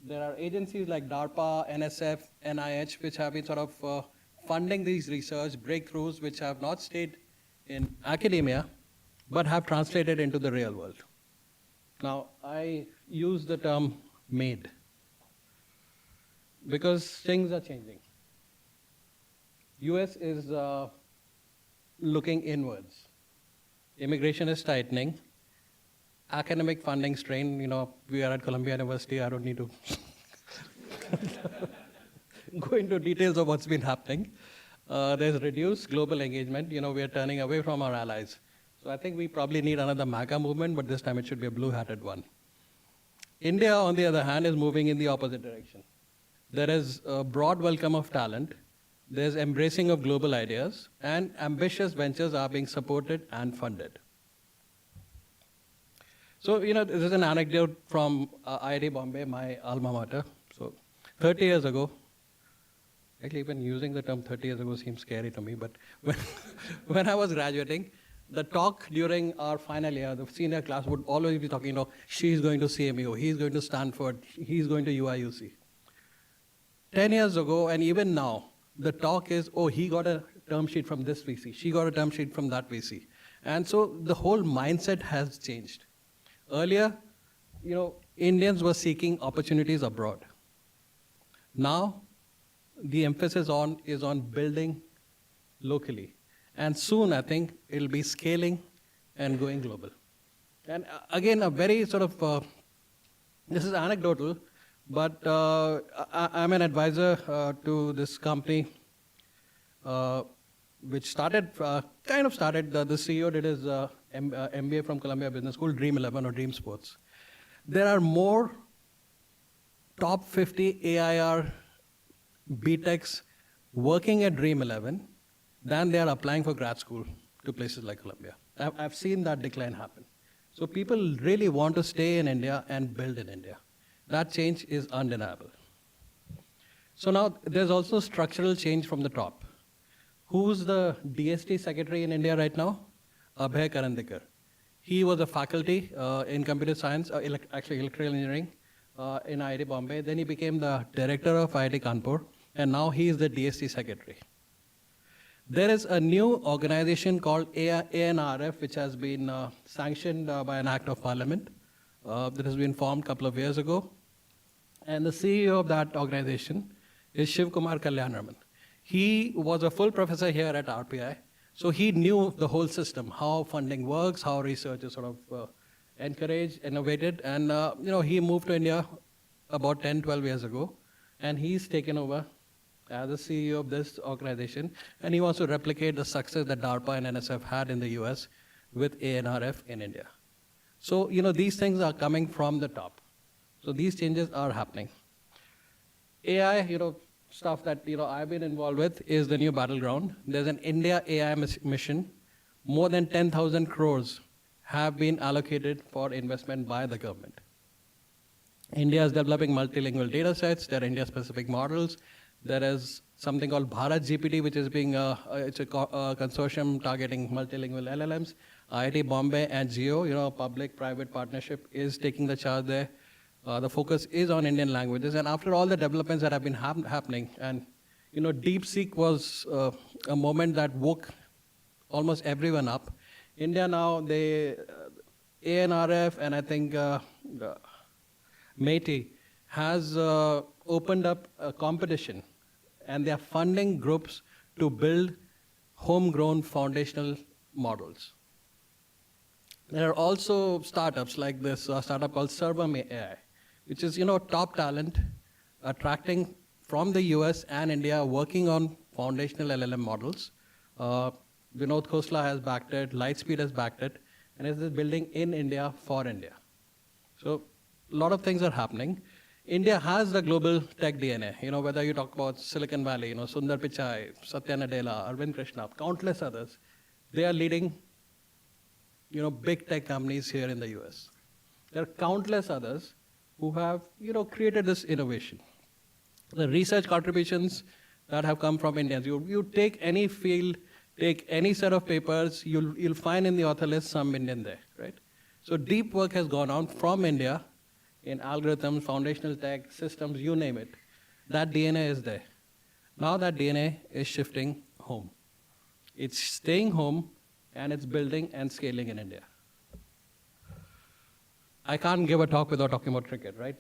There are agencies like DARPA, NSF, NIH, which have been sort of funding these research breakthroughs which have not stayed in academia, but have translated into the real world. Now, I use the term made because things are changing. US is looking inwards. Immigration is tightening. Academic funding strain, we are at Columbia University, I don't need to go into details of what's been happening. There's reduced global engagement, we are turning away from our allies. So I think we probably need another MAGA movement, but this time it should be a blue-hatted one. India, on the other hand, is moving in the opposite direction. There is a broad welcome of talent, there's embracing of global ideas, and ambitious ventures are being supported and funded. So, this is an anecdote from IIT Bombay, my alma mater. So, 30 years ago, actually even using the term 30 years ago seems scary to me, but when I was graduating, the talk during our final year, the senior class would always be talking, she's going to CMU, he's going to Stanford, he's going to UIUC. 10 years ago, and even now, the talk is, he got a term sheet from this VC, she got a term sheet from that VC. And so the whole mindset has changed. Earlier, Indians were seeking opportunities abroad. Now, the emphasis is on building locally. And soon, I think, it'll be scaling and going global. And again, a very sort of, this is anecdotal, but I'm an advisor to this company, which started, the CEO did his MBA from Columbia Business School, Dream 11 or Dream Sports. There are more top 50 AIR BTechs working at Dream 11 than they are applying for grad school to places like Columbia. I've seen that decline happen. So people really want to stay in India and build in India. That change is undeniable. So now there's also structural change from the top. Who's the DST secretary in India right now? Abhay Karandikar. He was a faculty in computer science, actually electrical engineering in IIT Bombay. Then he became the director of IIT Kanpur, and now he is the DST secretary. There is a new organization called ANRF, which has been sanctioned by an act of parliament that has been formed a couple of years ago. And the CEO of that organization is Shiv Kumar Kalyanaman. He was a full professor here at RPI, so he knew the whole system, how funding works, how research is sort of encouraged, innovated, and he moved to India about 10, 12 years ago, and he's taken over as the CEO of this organization, and he wants to replicate the success that DARPA and NSF had in the US with ANRF in India. So, these things are coming from the top. So these changes are happening. AI, stuff that I've been involved with is the new battleground. There's an India AI mission. More than 10,000 crores have been allocated for investment by the government. India is developing multilingual data sets. There are India-specific models. There is something called Bharat GPT, which is being it's a consortium targeting multilingual LLMs. IIT Bombay and Geo, public-private partnership, is taking the charge there. The focus is on Indian languages, and after all the developments that have been happening, and DeepSeek was a moment that woke almost everyone up. India now, ANRF and I think METI has opened up a competition, and they are funding groups to build homegrown foundational models. There are also startups like this startup called Servam AI, which is top talent attracting from the US and India, working on foundational LLM models. Vinod Khosla has backed it, Lightspeed has backed it, and it is building in India for India. So a lot of things are happening. India has the global tech DNA. Whether you talk about Silicon Valley, Sundar Pichai, Satya Nadella, Arvind Krishna, countless others, they are leading big tech companies here in the US. There are countless others who have created this innovation. The research contributions that have come from Indians, you take any field, take any set of papers, you'll find in the author list some Indian there, right? So deep work has gone on from India in algorithms, foundational tech, systems, you name it. That DNA is there. Now that DNA is shifting home. It's staying home and it's building and scaling in India. I can't give a talk without talking about cricket, right?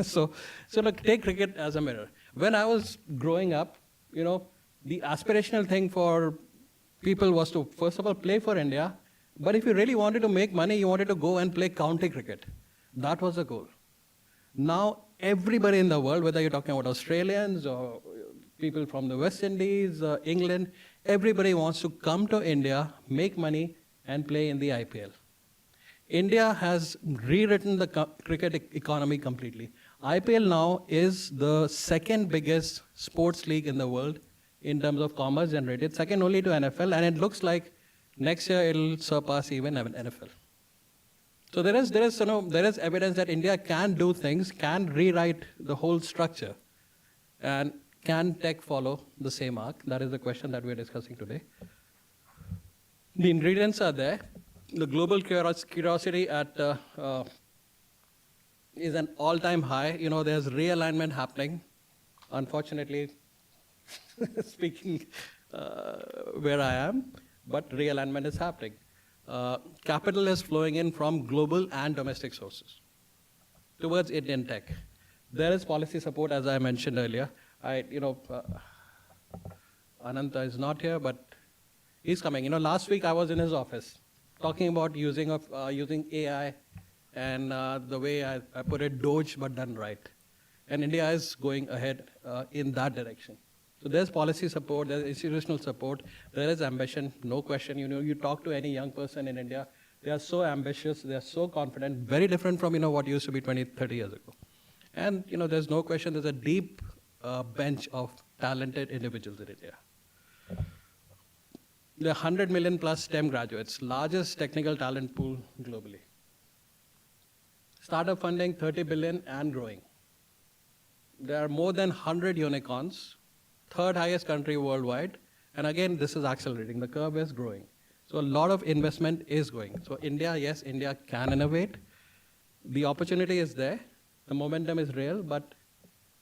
so look, take cricket as a mirror. When I was growing up, the aspirational thing for people was to, first of all, play for India, but if you really wanted to make money, you wanted to go and play county cricket. That was the goal. Now, everybody in the world, whether you're talking about Australians or people from the West Indies, England, everybody wants to come to India, make money, and play in the IPL. India has rewritten the cricket economy completely. IPL now is the second biggest sports league in the world in terms of commerce generated, second only to NFL, and it looks like next year it'll surpass even NFL. So there is evidence that India can do things, can rewrite the whole structure, and can tech follow the same arc? That is the question that we're discussing today. The ingredients are there. The global curiosity is an all-time high. There's realignment happening. Unfortunately, speaking where I am, but realignment is happening. Capital is flowing in from global and domestic sources towards Indian tech. There is policy support, as I mentioned earlier. Ananta is not here, but he's coming. Last week I was in his office talking about using AI and the way I put it, Doge, but done right. And India is going ahead in that direction. So there's policy support, there's institutional support, there is ambition, no question. You talk to any young person in India, they are so ambitious, they are so confident, very different from what used to be 20, 30 years ago. And there's no question, there's a deep bench of talented individuals in India. There are 100 million plus STEM graduates, largest technical talent pool globally. Startup funding, 30 billion and growing. There are more than 100 unicorns, third highest country worldwide. And again, this is accelerating. The curve is growing. So a lot of investment is going. So India, yes, India can innovate. The opportunity is there. The momentum is real, but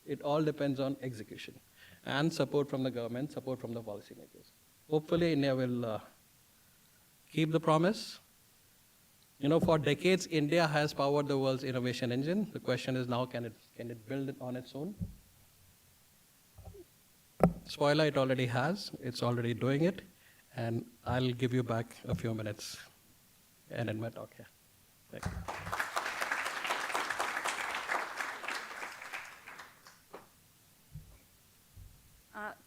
it all depends on execution and support from the government, support from the policymakers. Hopefully, India will keep the promise. For decades, India has powered the world's innovation engine. The question is now, can it build it on its own? Spoiler, it already has. It's already doing it. And I'll give you back a few minutes and end my talk here. Thank you.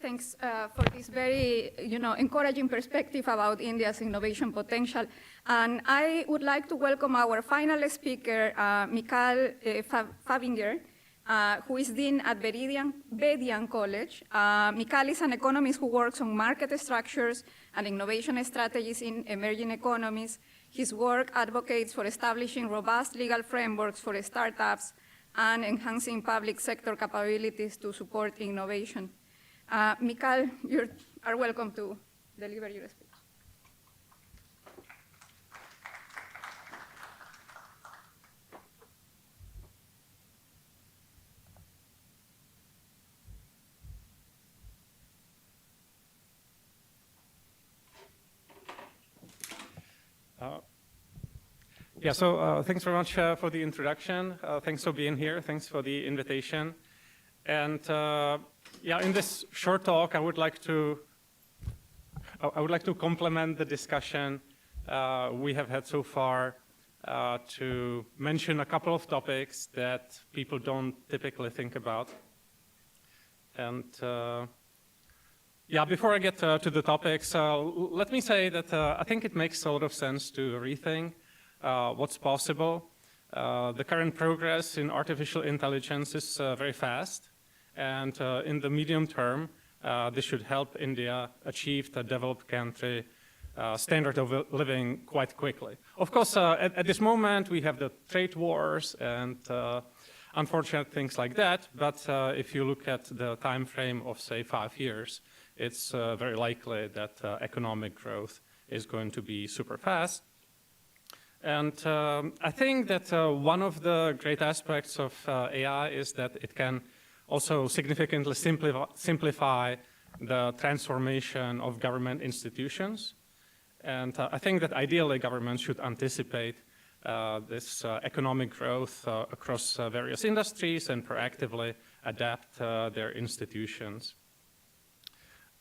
Thanks for this very, encouraging perspective about India's innovation potential. And I would like to welcome our final speaker, Mikhail Fabinger, who is Dean at Bedian College. Mikhail is an economist who works on market structures and innovation strategies in emerging economies. His work advocates for establishing robust legal frameworks for startups and enhancing public sector capabilities to support innovation. Mikhail, you are welcome to deliver your speech. Thanks very much for the introduction. Thanks for being here. Thanks for the invitation. And in this short talk, I would like to complement the discussion we have had so far to mention a couple of topics that people don't typically think about. And before I get to the topics, let me say that I think it makes a lot of sense to rethink what's possible. The current progress in artificial intelligence is very fast, and in the medium term, this should help India achieve the developed country standard of living quite quickly. Of course, at this moment, we have the trade wars and unfortunate things like that, but if you look at the time frame of, say, 5 years, it's very likely that economic growth is going to be super fast. And I think that one of the great aspects of AI is that it can also significantly simplify the transformation of government institutions. And I think that ideally governments should anticipate this economic growth across various industries and proactively adapt their institutions.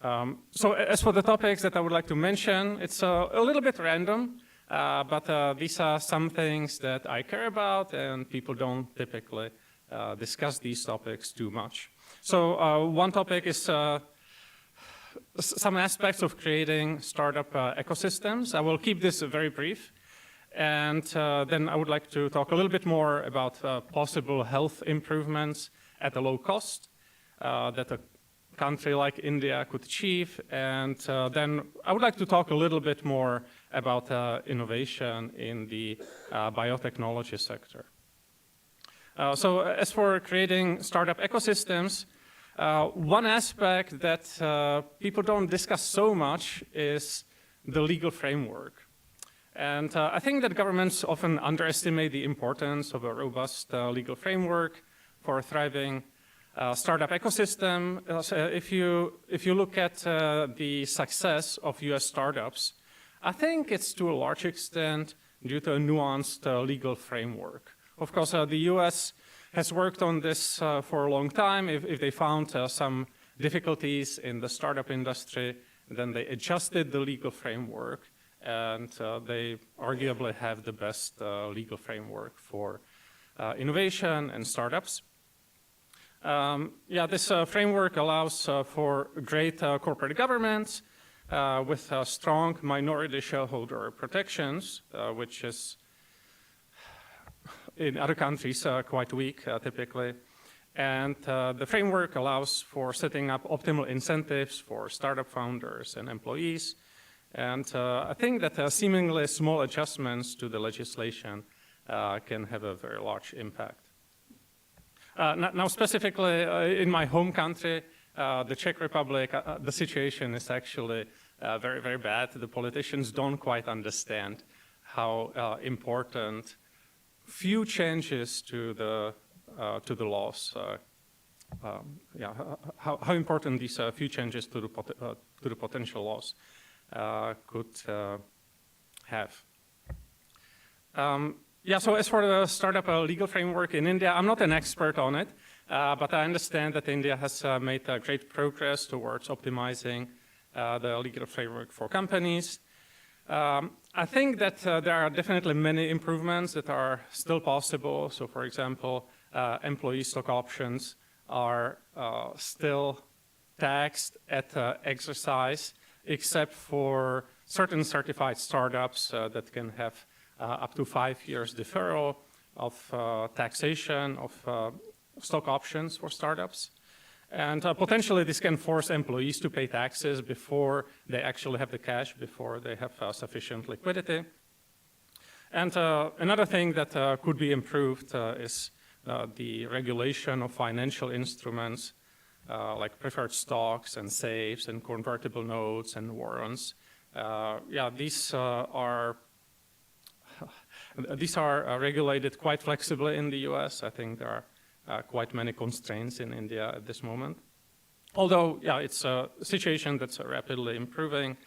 So as for the topics that I would like to mention, it's a little bit random, but these are some things that I care about, and people don't typically discuss these topics too much. So one topic is some aspects of creating startup ecosystems. I will keep this very brief. And then I would like to talk a little bit more about possible health improvements at a low cost that a country like India could achieve. And then I would like to talk a little bit more about innovation in the biotechnology sector. So as for creating startup ecosystems, one aspect that people don't discuss so much is the legal framework. And I think that governments often underestimate the importance of a robust legal framework for a thriving startup ecosystem. If you look at the success of US startups, I think it's to a large extent due to a nuanced legal framework. Of course, the US has worked on this for a long time. If they found some difficulties in the startup industry, then they adjusted the legal framework, and they arguably have the best legal framework for innovation and startups. This framework allows for great corporate governance with strong minority shareholder protections, which is in other countries quite weak typically. And the framework allows for setting up optimal incentives for startup founders and employees. And I think that seemingly small adjustments to the legislation can have a very large impact. Now specifically in my home country, the Czech Republic, the situation is actually very, very bad. The politicians don't quite understand how important few changes to the laws, how important these few changes to the potential laws could have. So as for the startup legal framework in India, I'm not an expert on it, but I understand that India has made great progress towards optimizing the legal framework for companies. I think that there are definitely many improvements that are still possible. So for example, employee stock options are still taxed at exercise, except for certain certified startups that can have up to 5 years deferral of taxation of stock options for startups. And potentially this can force employees to pay taxes before they actually have the cash, before they have sufficient liquidity. And another thing that could be improved is the regulation of financial instruments like preferred stocks and safes and convertible notes and warrants. These are regulated quite flexibly in the US. I think there are quite many constraints in India at this moment. Although, it's a situation that's rapidly improving.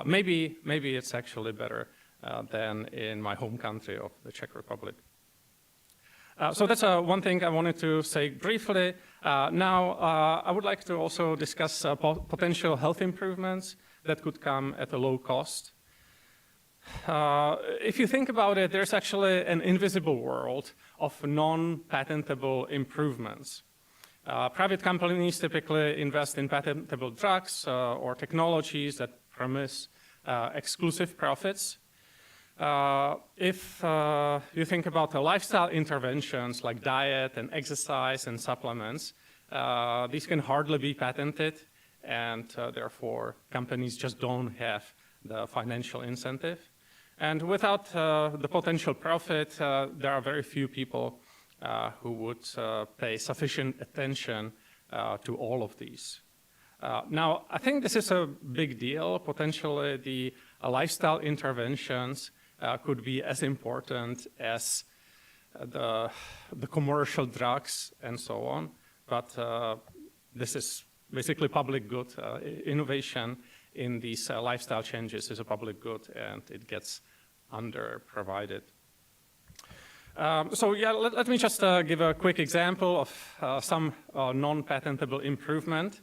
Maybe it's actually better than in my home country of the Czech Republic. So that's one thing I wanted to say briefly. Now, I would like to also discuss potential health improvements that could come at a low cost. If you think about it, there's actually an invisible world of non-patentable improvements. Private companies typically invest in patentable drugs or technologies that promise exclusive profits. If you think about the lifestyle interventions like diet and exercise and supplements, these can hardly be patented, and therefore companies just don't have the financial incentive. And without the potential profit, there are very few people who would pay sufficient attention to all of these. Now, I think this is a big deal. Potentially, the lifestyle interventions could be as important as the commercial drugs and so on. But this is basically public good. Innovation in these lifestyle changes is a public good, and it gets under-provided. So yeah, let me just give a quick example of some non-patentable improvement.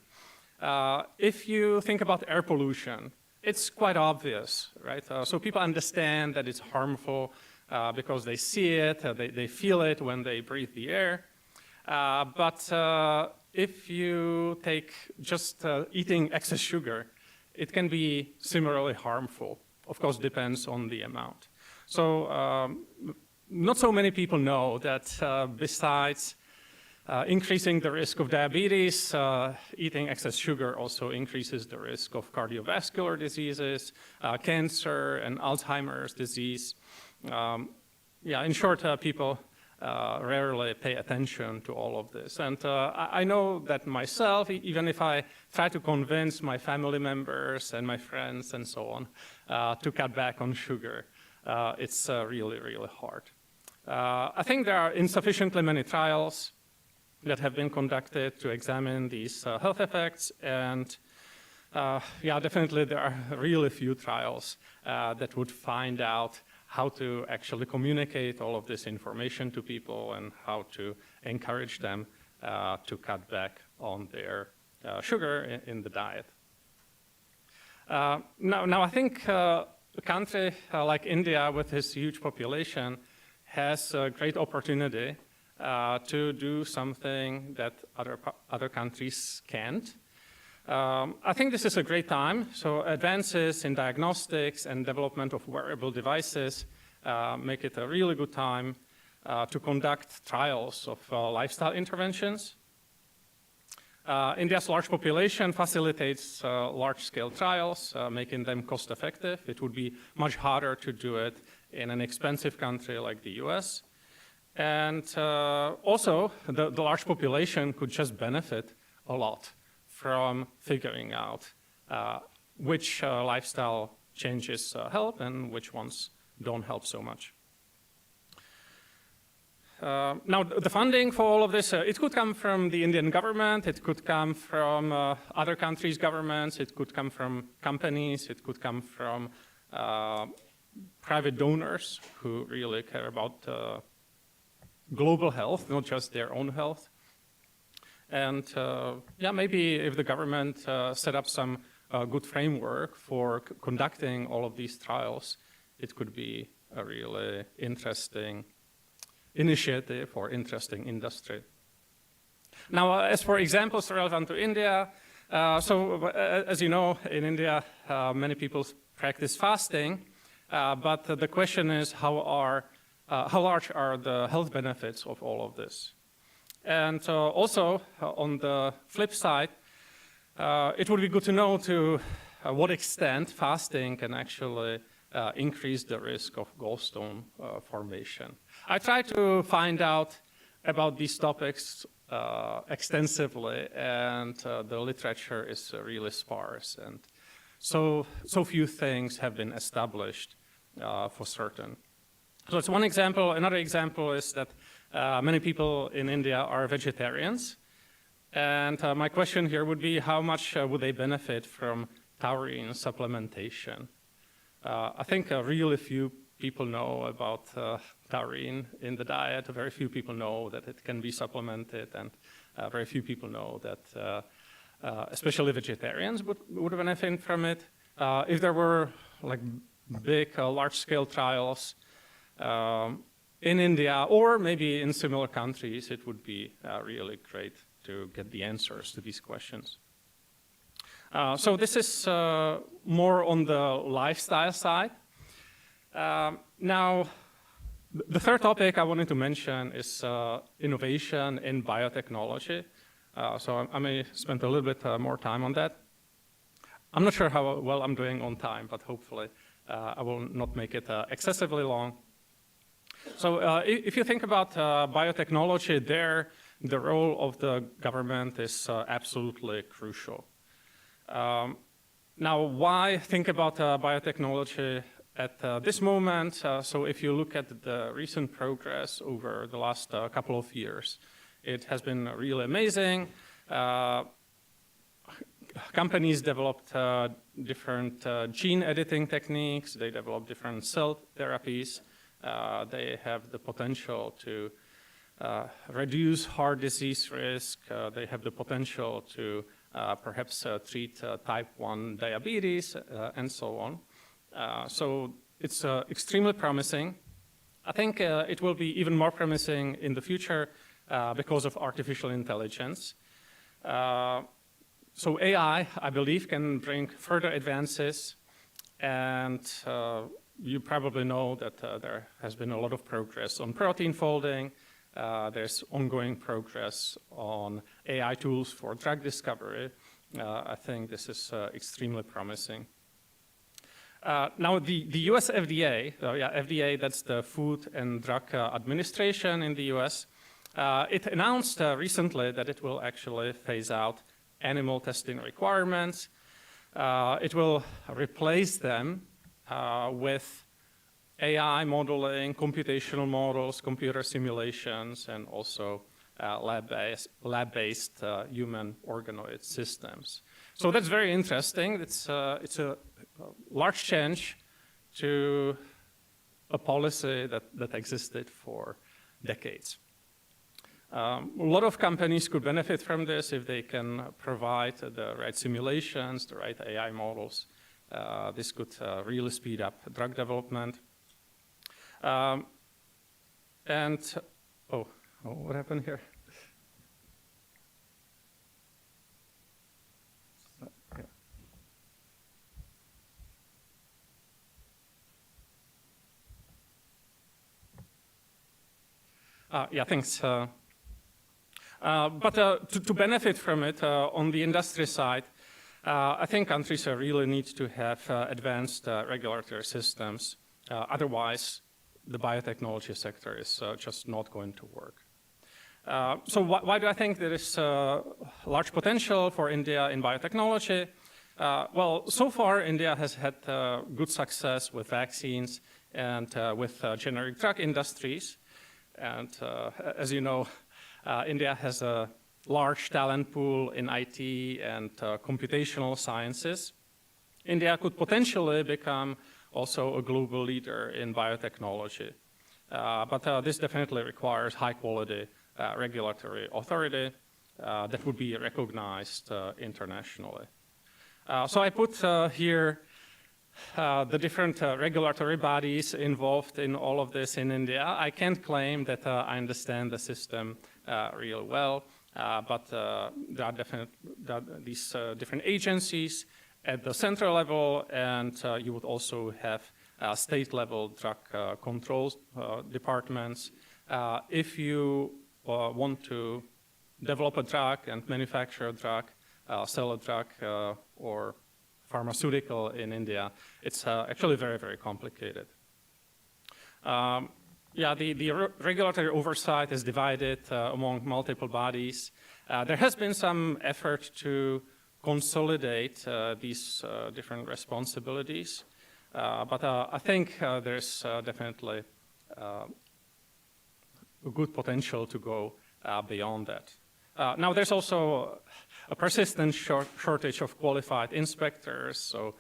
If you think about air pollution, it's quite obvious, right? So people understand that it's harmful because they see it, they feel it when they breathe the air. But if you take just eating excess sugar, it can be similarly harmful. Of course, depends on the amount. So not so many people know that besides increasing the risk of diabetes, eating excess sugar also increases the risk of cardiovascular diseases, cancer, and Alzheimer's disease. Yeah, in short, people rarely pay attention to all of this. And I know that myself, even if I try to convince my family members and my friends and so on to cut back on sugar, it's really, really hard. I think there are insufficiently many trials that have been conducted to examine these health effects, and yeah, definitely there are really few trials that would find out how to actually communicate all of this information to people and how to encourage them to cut back on their sugar in the diet. Now I think a country like India with its huge population has a great opportunity to do something that other countries can't. I think this is a great time. So advances in diagnostics and development of wearable devices make it a really good time to conduct trials of lifestyle interventions. India's large population facilitates large-scale trials, making them cost-effective. It would be much harder to do it in an expensive country like the US. And also, the large population could just benefit a lot from figuring out which lifestyle changes help and which ones don't help so much. Now, the funding for all of this, it could come from the Indian government, it could come from other countries' governments, it could come from companies, it could come from private donors who really care about global health, not just their own health. And yeah, maybe if the government set up some good framework for conducting all of these trials, it could be a really interesting initiative or interesting industry. Now, as for examples relevant to India, so as you know, in India, many people practice fasting, but the question is how large are the health benefits of all of this? And also, on the flip side, it would be good to know to what extent fasting can actually increase the risk of gallstone formation. I tried to find out about these topics extensively, and the literature is really sparse, and so few things have been established for certain. So that's one example. Another example is that many people in India are vegetarians. And my question here would be, how much would they benefit from taurine supplementation? I think really few people know about taurine in the diet. Very few people know that it can be supplemented, and very few people know that especially vegetarians would benefit from it. If there were like big, large-scale trials in India or maybe in similar countries, it would be really great to get the answers to these questions. So this is more on the lifestyle side. Now, the third topic I wanted to mention is innovation in biotechnology. So I may spend a little bit more time on that. I'm not sure how well I'm doing on time, but hopefully I will not make it excessively long. So if you think about biotechnology, there the role of the government is absolutely crucial. Now, why think about biotechnology at this moment? So if you look at the recent progress over the last couple of years, it has been really amazing. Companies developed different gene editing techniques. They develop different cell therapies. They have the potential to reduce heart disease risk. They have the potential to perhaps treat type 1 diabetes and so on. So it's extremely promising. I think it will be even more promising in the future because of artificial intelligence. So AI, I believe, can bring further advances, and you probably know that there has been a lot of progress on protein folding. There's ongoing progress on AI tools for drug discovery. I think this is extremely promising. Now, the US FDA, FDA, that's the Food and Drug Administration in the US, it announced recently that it will actually phase out animal testing requirements. It will replace them with AI modeling, computational models, computer simulations, and also lab-based human organoid systems. So that's very interesting. It's a large change to a policy that existed for decades. A lot of companies could benefit from this if they can provide the right simulations, the right AI models. This could really speed up drug development. What happened here? Yeah, thanks. But to benefit from it on the industry side, I think countries really need to have advanced regulatory systems. Otherwise, the biotechnology sector is just not going to work. So why do I think there is large potential for India in biotechnology? Well, so far, India has had good success with vaccines and with generic drug industries. And as you know, India has a large talent pool in IT and computational sciences. India could potentially become also a global leader in biotechnology. But this definitely requires high-quality regulatory authority that would be recognized internationally. So I put here the different regulatory bodies involved in all of this in India. I can't claim that I understand the system real well, but there are these different agencies at the central level, and you would also have state-level drug control departments. If you want to develop a drug and manufacture a drug, sell a drug, or pharmaceutical in India, it's actually very, very complicated. The regulatory oversight is divided among multiple bodies. There has been some effort to consolidate these different responsibilities, but I think there's definitely a good potential to go beyond that. Now, there's also a persistent shortage of qualified inspectors, so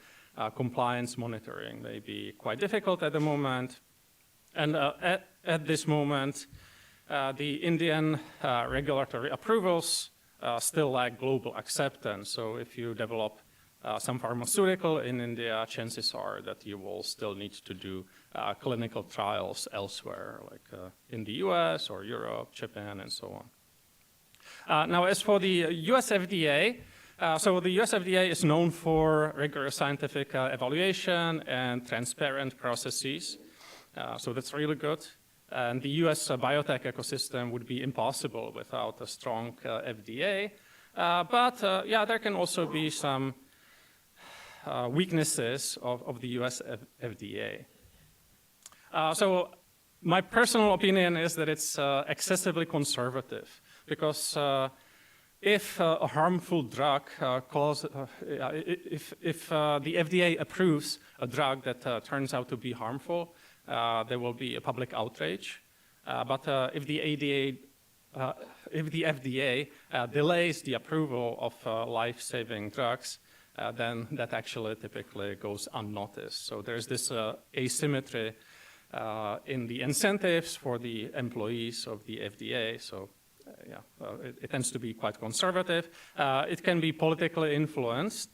compliance monitoring may be quite difficult at the moment. And at this moment, the Indian regulatory approvals still lack global acceptance. So if you develop some pharmaceutical in India, chances are that you will still need to do clinical trials elsewhere, like in the US or Europe, Japan, and so on. Now, as for the US FDA, so the US FDA is known for rigorous scientific evaluation and transparent processes. So that's really good. And the US biotech ecosystem would be impossible without a strong FDA. But there can also be some weaknesses of the US FDA. So my personal opinion is that it's excessively conservative, because if a harmful drug if the FDA approves a drug that turns out to be harmful, there will be a public outrage. But if the FDA delays the approval of life-saving drugs, then that actually typically goes unnoticed. So there's this asymmetry in the incentives for the employees of the FDA. So it tends to be quite conservative. It can be politically influenced.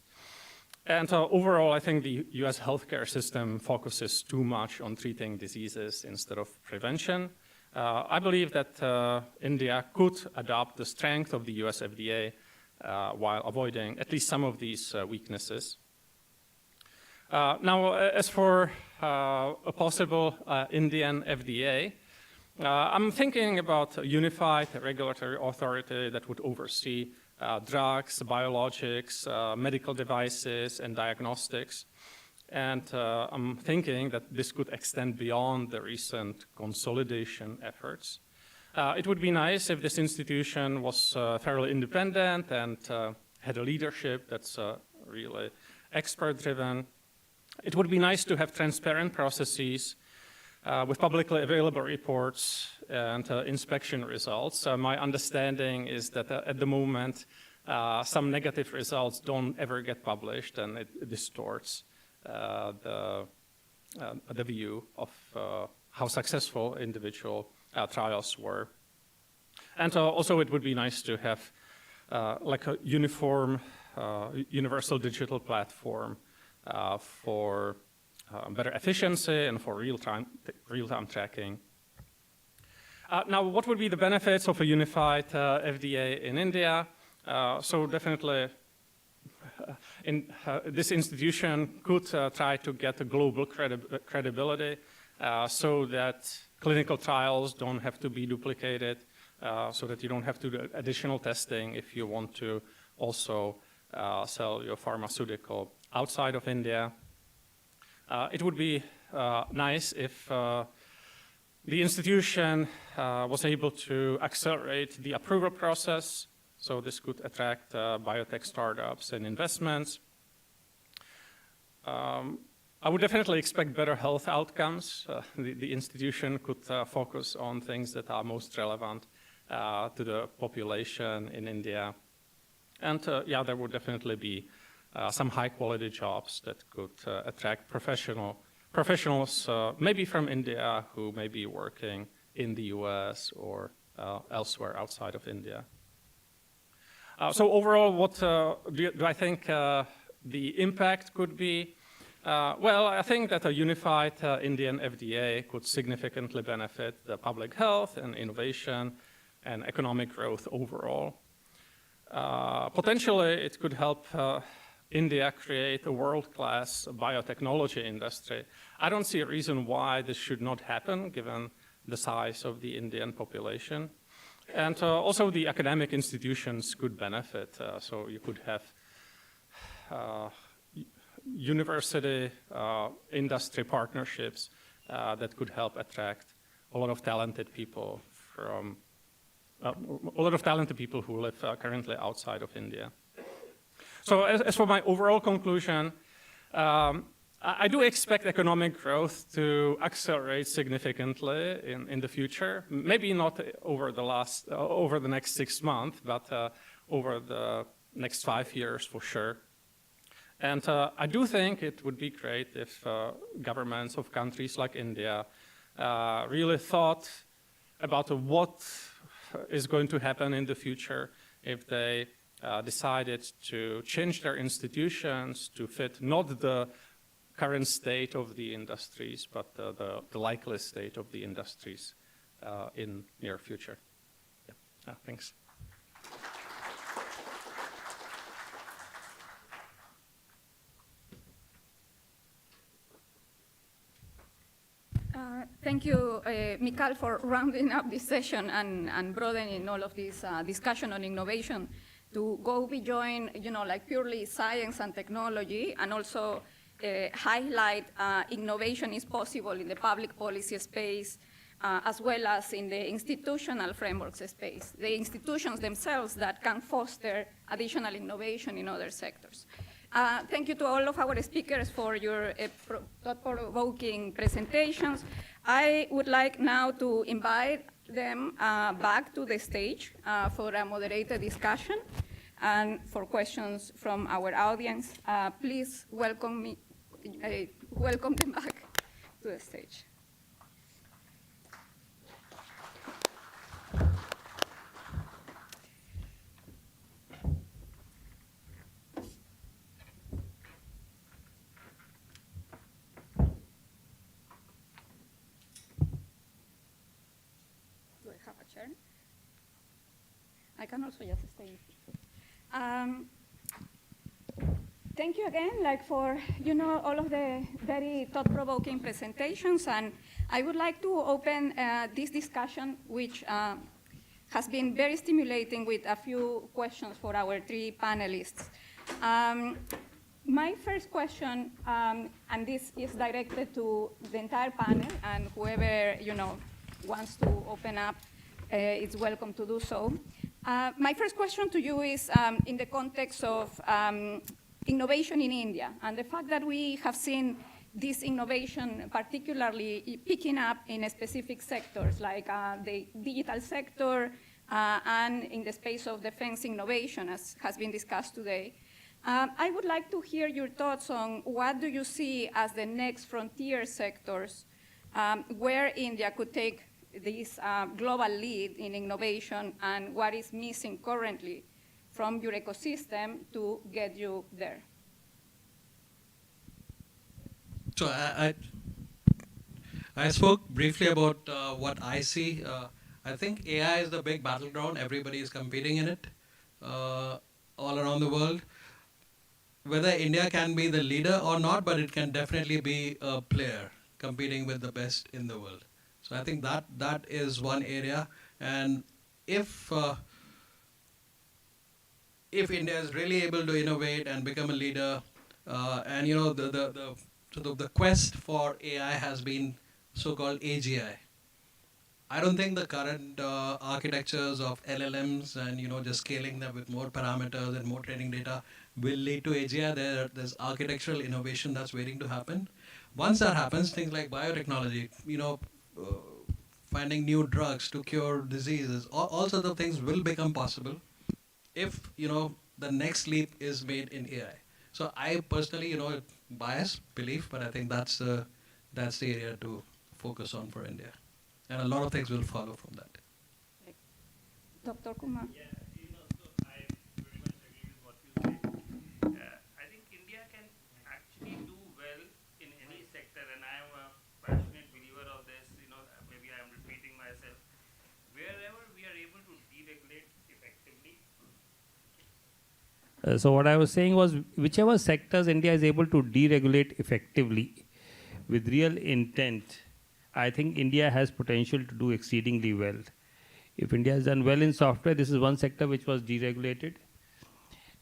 And overall, I think the US healthcare system focuses too much on treating diseases instead of prevention. I believe that India could adopt the strength of the US FDA while avoiding at least some of these weaknesses. Now, as for a possible Indian FDA, I'm thinking about a unified regulatory authority that would oversee drugs, biologics, medical devices, and diagnostics. And I'm thinking that this could extend beyond the recent consolidation efforts. It would be nice if this institution was fairly independent and had a leadership that's really expert-driven. It would be nice to have transparent processes with publicly available reports and inspection results. My understanding is that at the moment, some negative results don't ever get published, and it distorts the view of how successful individual trials were. And also, it would be nice to have like a uniform, universal digital platform for better efficiency and for real-time tracking. Now, what would be the benefits of a unified FDA in India? So definitely, this institution could try to get a global credibility so that clinical trials don't have to be duplicated, so that you don't have to do additional testing if you want to also sell your pharmaceutical outside of India. It would be nice if the institution was able to accelerate the approval process, so this could attract biotech startups and investments. I would definitely expect better health outcomes. The institution could focus on things that are most relevant to the population in India. And yeah, there would definitely be some high-quality jobs that could attract professionals, maybe from India, who may be working in the US or elsewhere outside of India. So overall, what do I think the impact could be? Well, I think that a unified Indian FDA could significantly benefit the public health and innovation and economic growth overall. Potentially, it could help India create a world-class biotechnology industry. I don't see a reason why this should not happen, given the size of the Indian population. And also the academic institutions could benefit. So you could have university industry partnerships that could help attract a lot of talented people from who live currently outside of India. So as for my overall conclusion, I do expect economic growth to accelerate significantly in the future. Maybe not over the next 6 months, but over the next 5 years for sure. And I do think it would be great if governments of countries like India really thought about what is going to happen in the future if they decided to change their institutions to fit not the current state of the industries, but the likely state of the industries in near future. Yeah. Thanks. Thank you, Mikal, for rounding up this session and broadening all of this discussion on innovation to go beyond, like purely science and technology, and also highlight innovation is possible in the public policy space, as well as in the institutional frameworks space, the institutions themselves that can foster additional innovation in other sectors. Thank you to all of our speakers for your thought-provoking presentations. I would like now to invite them back to the stage for a moderated discussion. and for questions from our audience. Please welcome them back to the stage. Do I have a chair? I can also just stay. Thank you again, for all of the very thought-provoking presentations, and I would like to open this discussion, which has been very stimulating, with a few questions for our three panelists. My first question, and this is directed to the entire panel, and whoever wants to open up is welcome to do so. My first question to you is in the context of innovation in India, and the fact that we have seen this innovation particularly picking up in specific sectors, like the digital sector and in the space of defense innovation, as has been discussed today. I would like to hear your thoughts on what do you see as the next frontier sectors where India could take this global lead in innovation, and what is missing currently from your ecosystem to get you there? So I spoke briefly about what I see. I think AI is the big battleground. Everybody is competing in it all around the world. Whether India can be the leader or not, but it can definitely be a player competing with the best in the world. So I think that is one area. And if India is really able to innovate and become a leader, and the quest for AI has been so-called AGI. I don't think the current architectures of LLMs and just scaling them with more parameters and more training data will lead to AGI. There's architectural innovation that's waiting to happen. Once that happens, things like biotechnology, finding new drugs to cure diseases, all sorts of things will become possible if the next leap is made in AI. So I personally, biased belief, but I think that's the area to focus on for India, and a lot of things will follow from that. Dr. Kumar. Yeah, so I very much agree with what you say. I think India can actually do well in any sector, and I am a passionate believer of this. Maybe I am repeating myself. Wherever we are able to deregulate effectively. So what I was saying was, whichever sectors India is able to deregulate effectively with real intent, I think India has potential to do exceedingly well. If India has done well in software, this is one sector which was deregulated.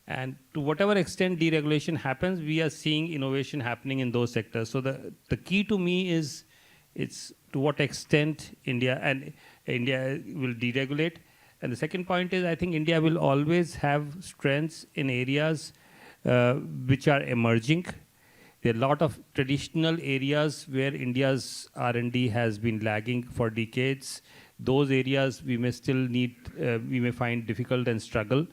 And to whatever extent deregulation happens, we are seeing innovation happening in those sectors. So the key to me is, it's to what extent India will deregulate. And the second point is, I think India will always have strengths in areas which are emerging. There are a lot of traditional areas where India's R&D has been lagging for decades. Those areas we may still need, we may find difficult and struggle.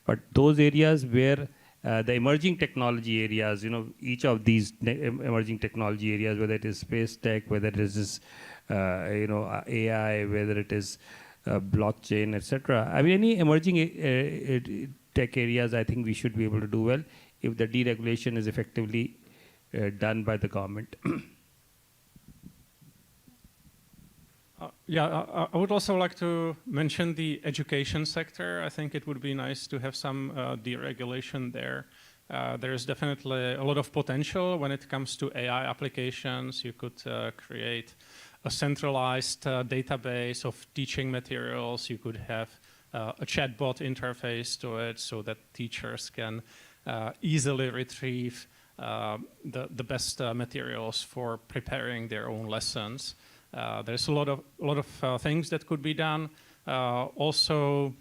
But those areas where the emerging technology areas, each of these emerging technology areas, whether it is space tech, whether it is, AI, whether it is blockchain, etc. I mean, any emerging tech areas, I think we should be able to do well if the deregulation is effectively done by the government. I would also like to mention the education sector. I think it would be nice to have some deregulation there. There is definitely a lot of potential when it comes to AI applications. You could create a centralized database of teaching materials. You could have a chatbot interface to it so that teachers can easily retrieve the best materials for preparing their own lessons. There's a lot of things that could be done. Also,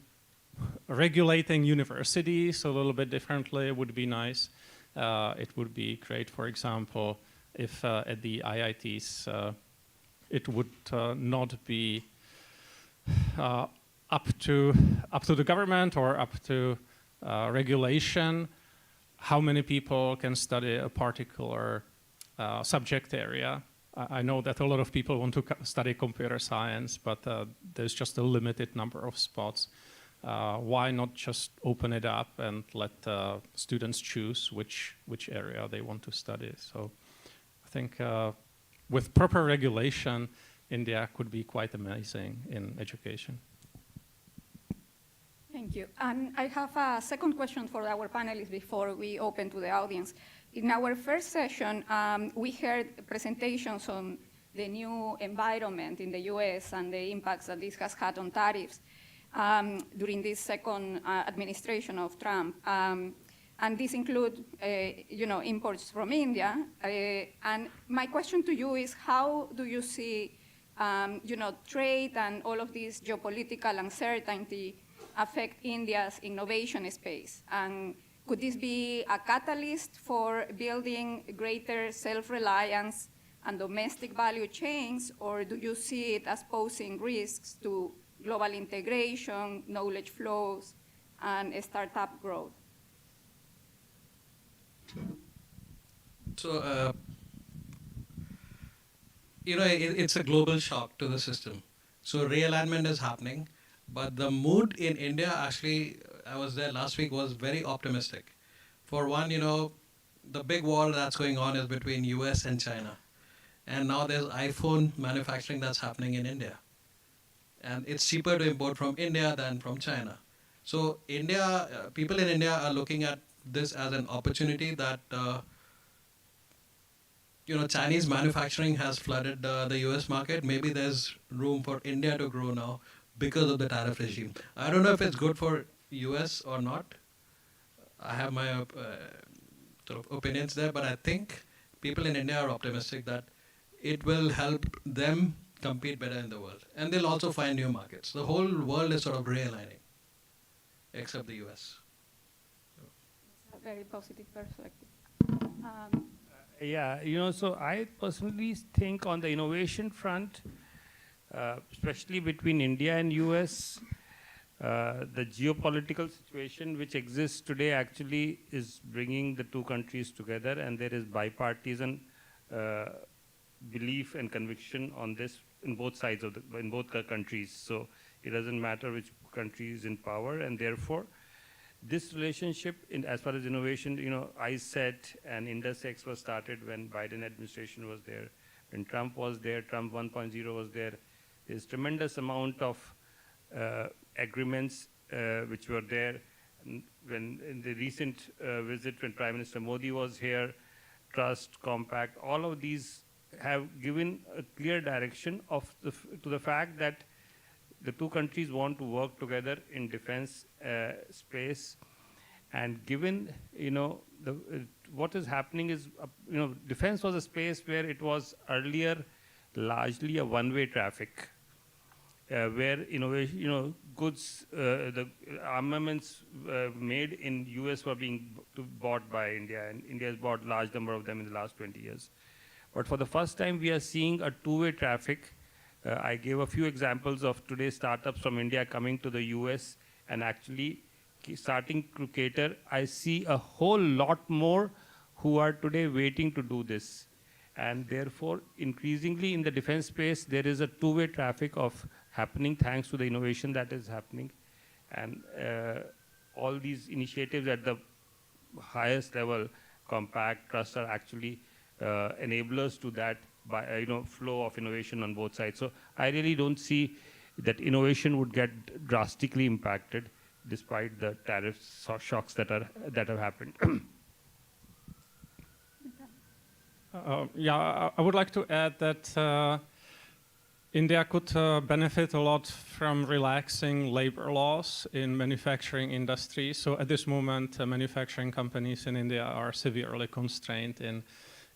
regulating universities a little bit differently would be nice. It would be great, for example, if at the IITs it would not be up to the government or up to regulation, how many people can study a particular subject area. I know that a lot of people want to study computer science, but there's just a limited number of spots. Why not just open it up and let students choose which area they want to study? So I think with proper regulation, India could be quite amazing in education. Thank you. And I have a second question for our panelists before we open to the audience. In our first session, we heard presentations on the new environment in the US and the impacts that this has had on tariffs during this second administration of Trump. And these include, imports from India. And my question to you is, how do you see, trade and all of this geopolitical uncertainty affect India's innovation space? And could this be a catalyst for building greater self-reliance and domestic value chains, or do you see it as posing risks to global integration, knowledge flows, and startup growth? So, it's a global shock to the system. So realignment is happening, but the mood in India, actually, I was there last week, was very optimistic. For one, the big war that's going on is between US and China. And now there's iPhone manufacturing that's happening in India. And it's cheaper to import from India than from China. So India, people in India are looking at this as an opportunity that, Chinese manufacturing has flooded the US market. Maybe there's room for India to grow now because of the tariff regime. I don't know if it's good for US or not. I have my sort of opinions there, but I think people in India are optimistic that it will help them compete better in the world. And they'll also find new markets. The whole world is sort of realigning, except the US. It's a very positive perspective. So I personally think on the innovation front, especially between India and US, the geopolitical situation which exists today actually is bringing the two countries together, and there is bipartisan belief and conviction on this in both sides of in both countries. So it doesn't matter which country is in power, and therefore this relationship, as far as innovation, ISET and IndusX was started when Biden administration was there. When Trump was there, Trump 1.0 was there. There's tremendous amount of agreements which were there. When in the recent visit, when Prime Minister Modi was here, Trust, Compact, all of these have given a clear direction to the fact that the two countries want to work together in defense space. And given, what is happening is, defense was a space where it was earlier largely a one-way traffic, where innovation, goods, the armaments made in US were being bought by India, and India has bought large number of them in the last 20 years. But for the first time, we are seeing a two-way traffic. I gave a few examples of today's startups from India coming to the US and actually starting to cater. I see a whole lot more who are today waiting to do this. And therefore, increasingly in the defense space, there is a two-way traffic of happening thanks to the innovation that is happening. And all these initiatives at the highest level, Compact, Trust, are actually enablers to that flow of innovation on both sides. So I really don't see that innovation would get drastically impacted despite the tariff shocks that have happened. I would like to add that India could benefit a lot from relaxing labor laws in manufacturing industry. So at this moment, manufacturing companies in India are severely constrained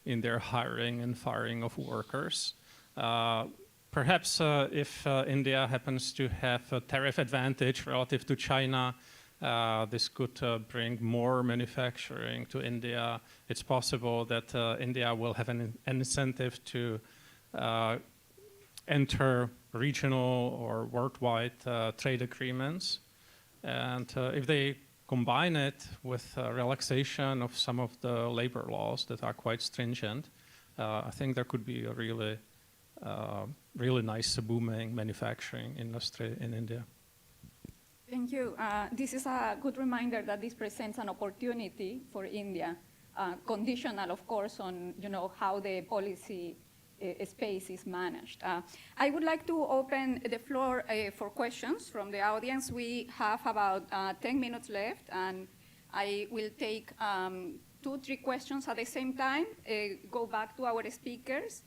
in their hiring and firing of workers. Perhaps if India happens to have a tariff advantage relative to China, this could bring more manufacturing to India. It's possible that India will have an incentive to enter regional or worldwide trade agreements. And if they combine it with relaxation of some of the labor laws that are quite stringent, I think there could be a really, really nice booming manufacturing industry in India. Thank you. This is a good reminder that this presents an opportunity for India, conditional, of course, on how the policy space is managed. I would like to open the floor for questions from the audience. We have about 10 minutes left, and I will take 2-3 questions at the same time, go back to our speakers.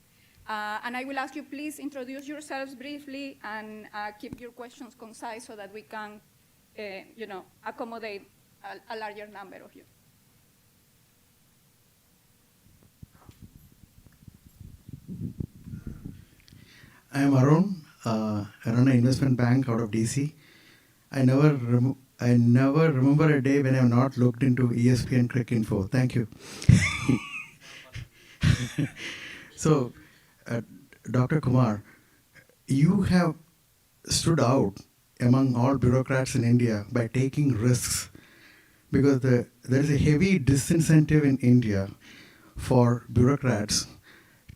And I will ask you, please introduce yourselves briefly and keep your questions concise so that we can accommodate a larger number of you. I am Arun. I run an investment bank out of DC. I never remember a day when I have not looked into ESPN Crick Info. Thank you. So, Dr. Kumar, you have stood out among all bureaucrats in India by taking risks, because there is a heavy disincentive in India for bureaucrats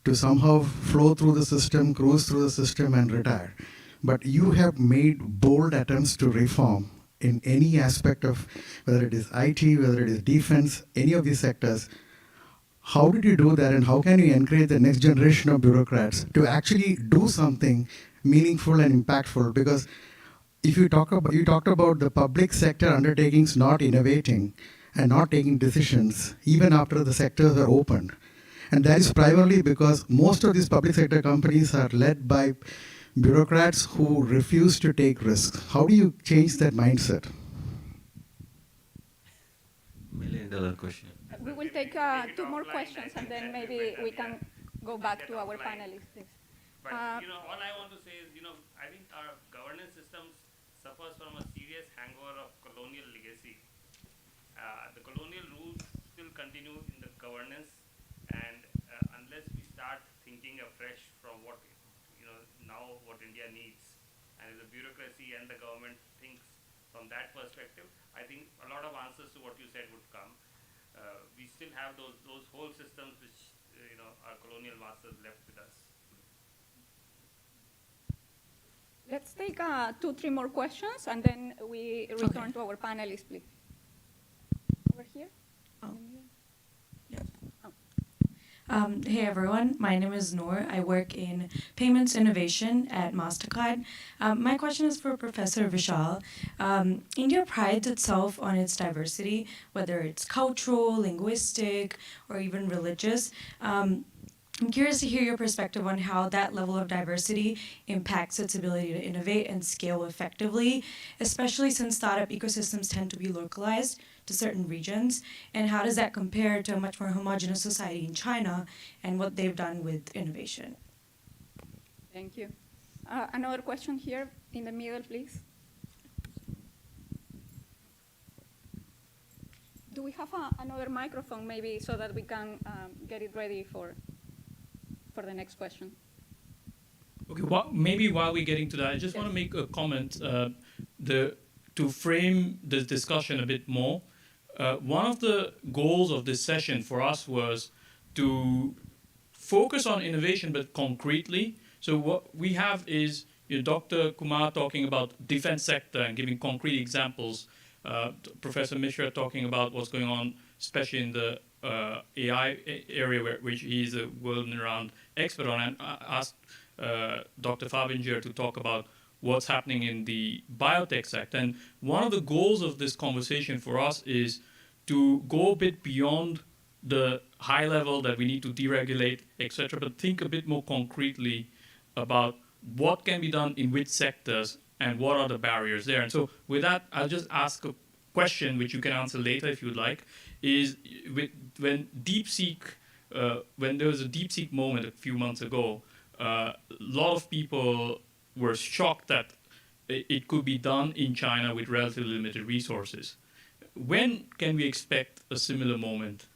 to somehow flow through the system, cruise through the system, and retire. But you have made bold attempts to reform in any aspect of, whether it is IT, whether it is defense, any of these sectors. How did you do that, and how can you encourage the next generation of bureaucrats to actually do something meaningful and impactful? Because if you talked about the public sector undertakings not innovating and not taking decisions even after the sectors are opened. And that is primarily because most of these public sector companies are led by bureaucrats who refuse to take risks. How do you change that mindset? $1 million question. We will take 2 more questions, and then maybe we can go back to our panelists, please. But all I want to say is, I think our governance systems suffers from a serious hangover of colonial legacy. The colonial rules still continue in the governance, and unless we start thinking afresh from what what India needs, and if the bureaucracy and the government thinks from that perspective, I think a lot of answers to what you said would come. We still have those whole systems which our colonial masters left with us. Let's take 2-3 more questions, and then we return to our panelists, please. Over here. Oh. Hey everyone, my name is Noor. I work in payments innovation at MasterCard. My question is for Professor Vishal. India prides itself on its diversity, whether it's cultural, linguistic, or even religious. I'm curious to hear your perspective on how that level of diversity impacts its ability to innovate and scale effectively, especially since startup ecosystems tend to be localized to certain regions. And how does that compare to a much more homogeneous society in China and what they've done with innovation? Thank you. Another question here in the middle, please. Do we have another microphone maybe so that we can get it ready for the next question? Okay, maybe while we're getting to that, I just want to make a comment to frame this discussion a bit more. One of the goals of this session for us was to focus on innovation, but concretely. So what we have is Dr. Kumar talking about defense sector and giving concrete examples. Professor Mishra talking about what's going on, especially in the AI area, which he's a world-renowned expert on, and asked Dr. Fabinger to talk about what's happening in the biotech sector. And one of the goals of this conversation for us is to go a bit beyond the high level that we need to deregulate, etc., but think a bit more concretely about what can be done in which sectors and what are the barriers there. And so with that, I'll just ask a question, which you can answer later if you'd like, is when DeepSeek, when there was a DeepSeek moment a few months ago, a lot of people were shocked that it could be done in China with relatively limited resources. When can we expect a similar moment,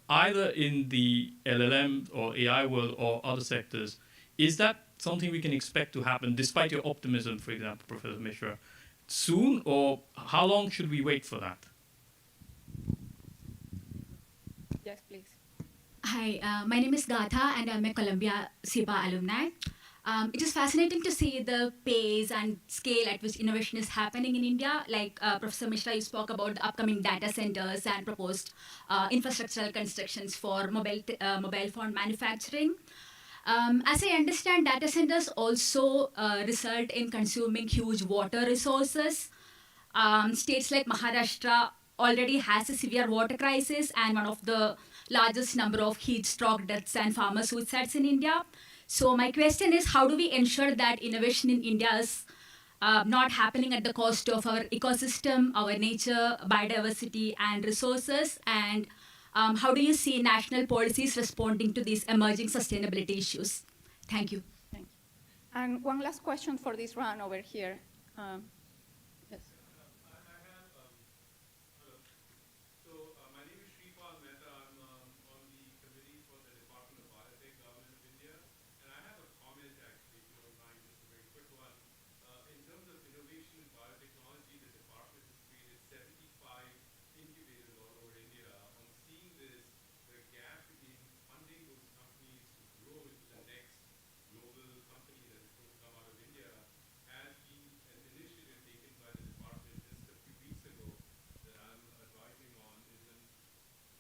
either in the LLM or AI world or other sectors? Is that something we can expect to happen, despite your optimism, for example, Professor Mishra? soon, or how long should we wait for that? Yes, please. Hi, my name is Gatha and I'm a Columbia SIPA alumni. It is fascinating to see the pace and scale at which innovation is happening in India. Like Professor Mishra, you spoke about the upcoming data centers and proposed infrastructural constructions for mobile phone manufacturing. As I understand, data centers also result in consuming huge water resources. States like Maharashtra already has a severe water crisis and one of the largest number of heat stroke deaths and farmer suicides in India. So my question is, how do we ensure that innovation in India is not happening at the cost of our ecosystem, our nature, biodiversity, and resources? And how do you see national policies responding to these emerging sustainability issues? Thank you. Thank you. And one last question for this round over here. Yes. My name is Sripal Mehta. I'm on the committee for the Department of Biotech, Government of India. And I have a comment, actually, if you don't mind, just a very quick one. In terms of innovation in biotechnology, the department has created 75 incubators all over India. On seeing this, the gap in funding those companies to grow into the next global company that is going to come out of India has been an initiative taken by the department just a few weeks ago that I'm advising on, is an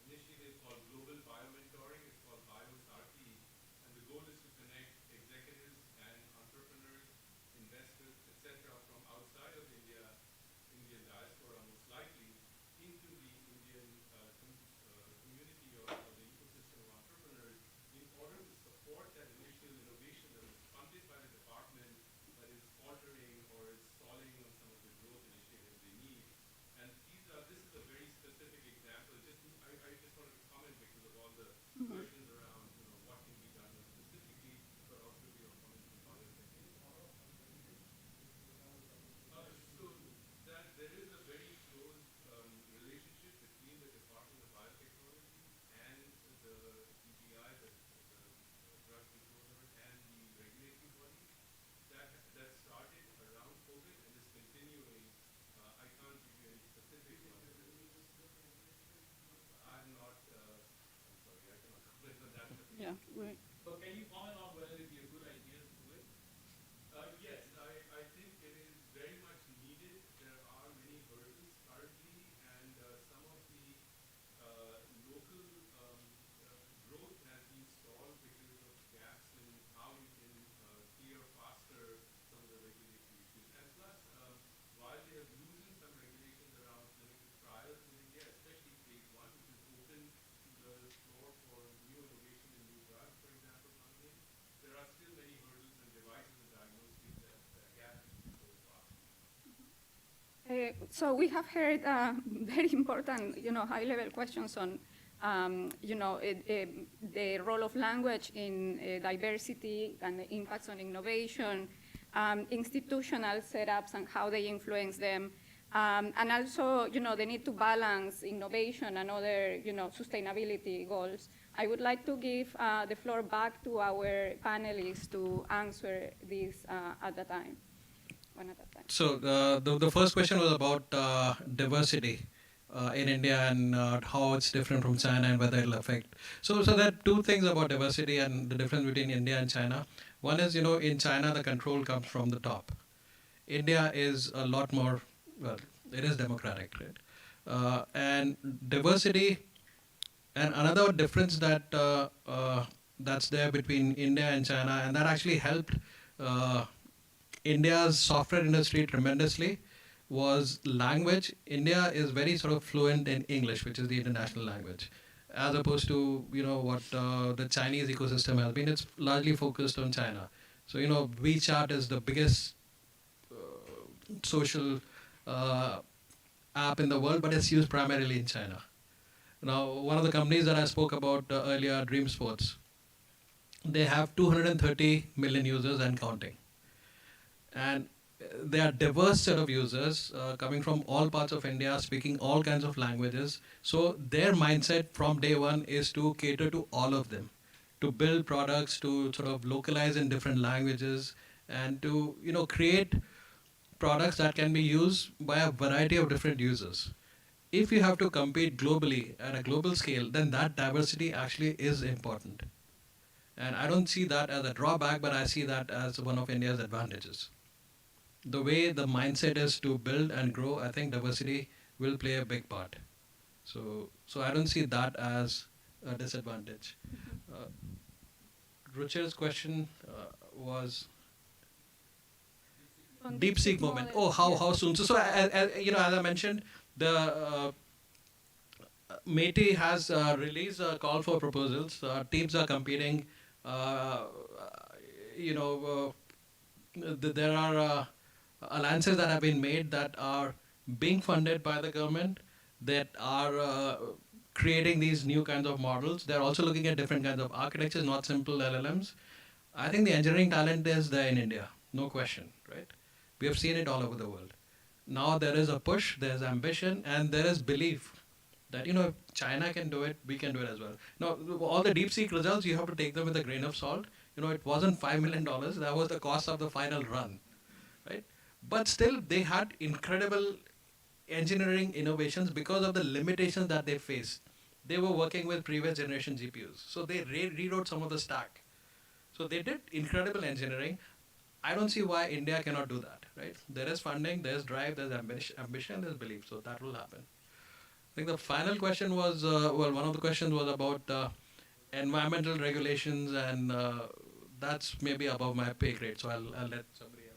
initiative called Global Biomentoring. It's called BioSarthi, and the goal is to connect executives and entrepreneurs, investors, etc., from outside of India, Indian diaspora most likely, into the Indian community or the ecosystem of entrepreneurs in order to support that initial innovation that was funded by the department but is faltering or is stalling on some of the growth initiatives they need. And this is a very specific example. I just wanted to comment because of all the questions around what can be done specifically, but also your comments on biotech. So that there is a very close relationship between the Department of Biotechnology and the DBI, the Drug Control Board, and the regulatory bodies. That started around COVID and is continuing. I can't give you any specific ones. I'm not, I'm sorry, I cannot comment on that. Yeah, right. So can you comment on whether it would be a good idea to do it? Yes, I think it is very much needed. There are many hurdles currently, and some of the local growth has been stalled because of gaps in how you can clear faster some of the regulatory issues. And plus, while they have loosened some regulations around clinical trials in India, especially phase 1, which is open to the floor for new innovation and new drugs, for example, coming in, there are still many hurdles and devices and diagnoses that gap needs to be closed fast. So we have heard very important, high-level questions on, the role of language in diversity and the impacts on innovation, institutional setups and how they influence them, and also, the need to balance innovation and other, sustainability goals. I would like to give the floor back to our panelists to answer this at the time. One at a time. So the first question was about diversity in India and how it's different from China and whether it'll affect. So there are two things about diversity and the difference between India and China. One is, in China, the control comes from the top. India is a lot more, well, it is democratic, right? And diversity, and another difference that that's there between India and China, and that actually helped India's software industry tremendously, was language. India is very sort of fluent in English, which is the international language, as opposed to what the Chinese ecosystem has been. It's largely focused on China. So WeChat is the biggest social app in the world, but it's used primarily in China. Now, one of the companies that I spoke about earlier, Dream Sports, they have 230 million users and counting. And they are diverse set of users coming from all parts of India, speaking all kinds of languages. So their mindset from day one is to cater to all of them, to build products, to sort of localize in different languages, and to create products that can be used by a variety of different users. If you have to compete globally at a global scale, then that diversity actually is important. And I don't see that as a drawback, but I see that as one of India's advantages. The way the mindset is to build and grow, I think diversity will play a big part. So I don't see that as a disadvantage. Ruchir's question was DeepSeek moment. Oh, how soon? So as I mentioned, the METI has released a call for proposals. Teams are competing. There are alliances that have been made that are being funded by the government that are creating these new kinds of models. They're also looking at different kinds of architectures, not simple LLMs. I think the engineering talent is there in India, no question, right? We have seen it all over the world. Now there is a push, there's ambition, and there is belief that, if China can do it, we can do it as well. Now, all the DeepSeek results, you have to take them with a grain of salt. It wasn't $5 million, that was the cost of the final run, right? But still, they had incredible engineering innovations because of the limitations that they faced. They were working with previous generation GPUs. So they rewrote some of the stack. So they did incredible engineering. I don't see why India cannot do that, right? There is funding, there's drive, there's ambition, there's belief. So that will happen. I think the final question was, one of the questions was about environmental regulations, and that's maybe above my pay grade. So I'll let somebody else.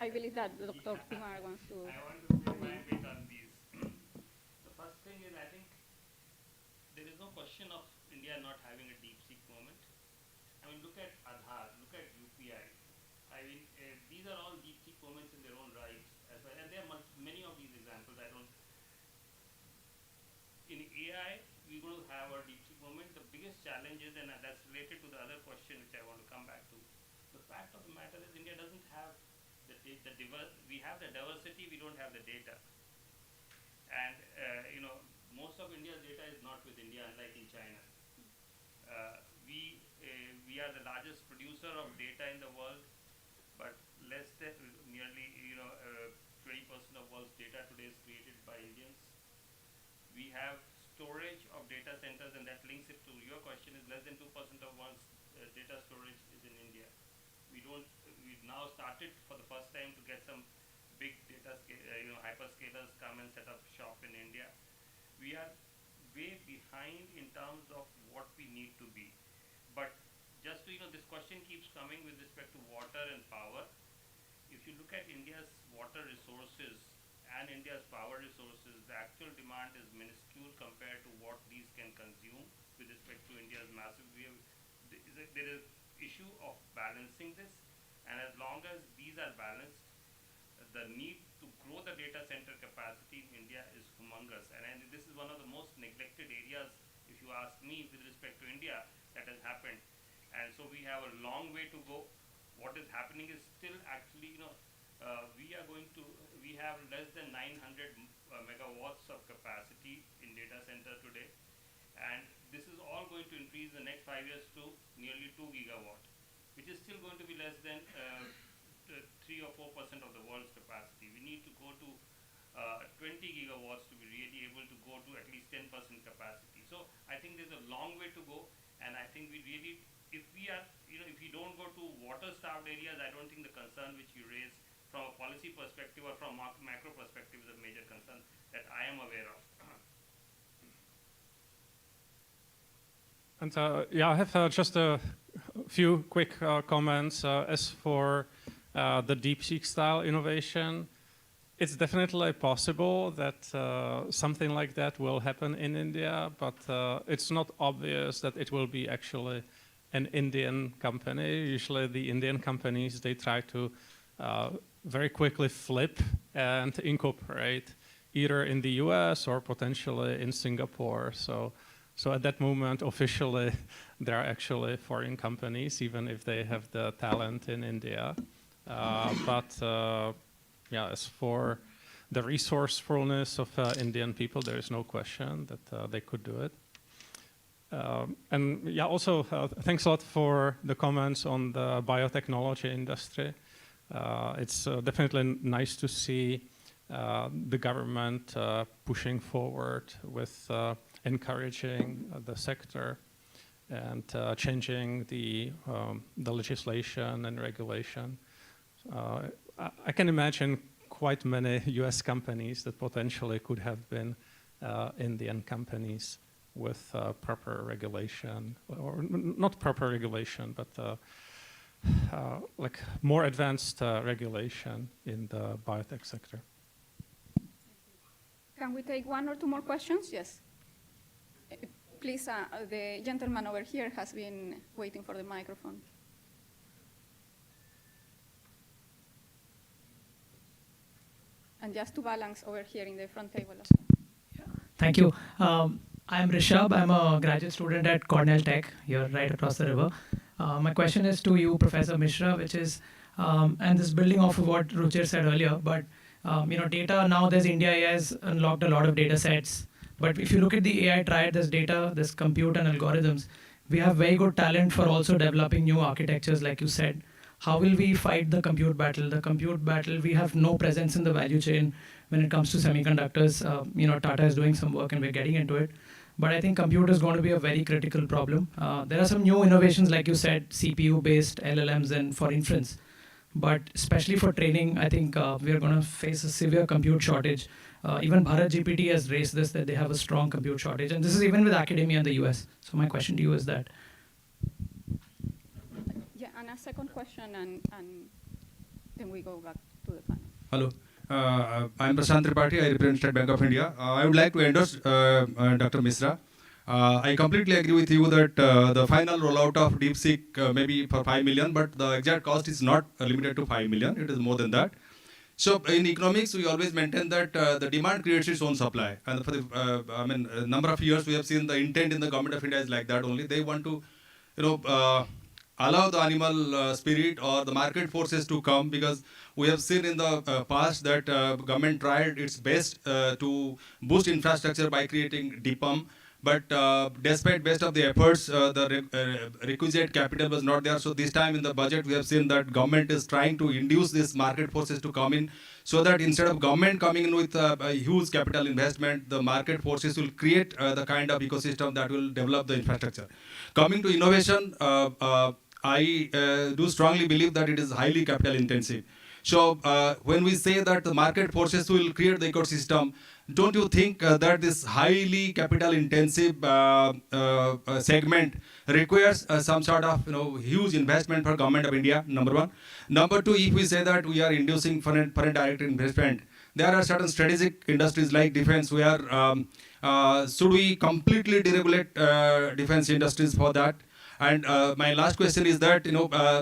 I believe that Dr. Kumar wants to. I want to put my bit on these. The first thing is, I think there is no question of India not having a DeepSeek moment. I mean, look at Aadhaar, look at UPI. I mean, these are all DeepSeek moments in their own right as well. And there are many of these examples. In AI, we're going to have our DeepSeek moment. The biggest challenge is, and that's related to the other question which I want to come back to. The fact of the matter is, India doesn't have we have the diversity, we don't have the data. And, most of India's data is not with India, unlike in China. We are the largest producer of data in the world, but less than nearly 20% of world's data today is created by Indians. We have storage of data centers, and that links it to your question, is less than 2% of world's data storage is in India. We've now started for the first time to get some big data hyperscalers come and set up shop in India. We are way behind in terms of what we need to be. But just to, this question keeps coming with respect to water and power. If you look at India's water resources and India's power resources, the actual demand is minuscule compared to what these can consume with respect to India's massive. There is issue of balancing this, and as long as these are balanced, the need to grow the data center capacity in India is humongous. And this is one of the most neglected areas, if you ask me, with respect to India, that has happened. And so we have a long way to go. What is happening is still actually, we have less than 900 megawatts of capacity in data center today. And this is all going to increase in the next 5 years to nearly 2 gigawatt, which is still going to be less than 3 or 4% of the world's capacity. We need to go to 20 gigawatts to be really able to go to at least 10% capacity. So I think there's a long way to go, and I think we really, if we don't go to water-starved areas, I don't think the concern which you raise from a policy perspective or from macro perspective is a major concern that I am aware of. And I have just a few quick comments. As for the DeepSeek style innovation, it's definitely possible that something like that will happen in India, but it's not obvious that it will be actually an Indian company. Usually the Indian companies, they try to very quickly flip and incorporate either in the US or potentially in Singapore. So at that moment, officially, they're actually foreign companies, even if they have the talent in India. As for the resourcefulness of Indian people, there is no question that they could do it. Also, thanks a lot for the comments on the biotechnology industry. It's definitely nice to see the government pushing forward with encouraging the sector and changing the legislation and regulation. I can imagine quite many US companies that potentially could have been Indian companies with proper regulation, or not proper regulation, but like more advanced regulation in the biotech sector. Can we take one or two more questions? Yes. Please, the gentleman over here has been waiting for the microphone. And just to balance over here in the front table. Thank you. I'm Rishabh. I'm a graduate student at Cornell Tech, here right across the river. My question is to you, Professor Mishra, which is, and this building off of what Ruchir said earlier, but data now, there's India has unlocked a lot of data sets. But if you look at the AI triad, there's data, there's compute and algorithms. We have very good talent for also developing new architectures, like you said. How will we fight the compute battle? The compute battle, we have no presence in the value chain when it comes to semiconductors. Tata is doing some work and we're getting into it. But I think compute is going to be a very critical problem. There are some new innovations, like you said, CPU-based LLMs and for inference. But especially for training, I think we are going to face a severe compute shortage. Even Bharat GPT has raised this, that they have a strong compute shortage. And this is even with academia in the US. So my question to you is that. Yeah, and a second question, and then we go back to the panel. Hello. I'm Prashant Tripathi. I represent State Bank of India. I would like to endorse Dr. Misra. I completely agree with you that the final rollout of DeepSeek may be for 5 million, but the exact cost is not limited to 5 million. It is more than that. So in economics, we always maintain that the demand creates its own supply. And for the a number of years, we have seen the intent in the government of India is like that only. They want to, allow the animal spirit or the market forces to come, because we have seen in the past that government tried its best to boost infrastructure by creating DPUM. But despite best of the efforts, the requisite capital was not there. So this time in the budget, we have seen that government is trying to induce these market forces to come in, so that instead of government coming in with a huge capital investment, the market forces will create the kind of ecosystem that will develop the infrastructure. Coming to innovation, I do strongly believe that it is highly capital intensive. So when we say that the market forces will create the ecosystem, don't you think that this highly capital intensive segment requires some sort of huge investment for government of India, number one. Number two, if we say that we are inducing foreign direct investment, there are certain strategic industries like defense where should we completely deregulate defense industries for that? And my last question is that,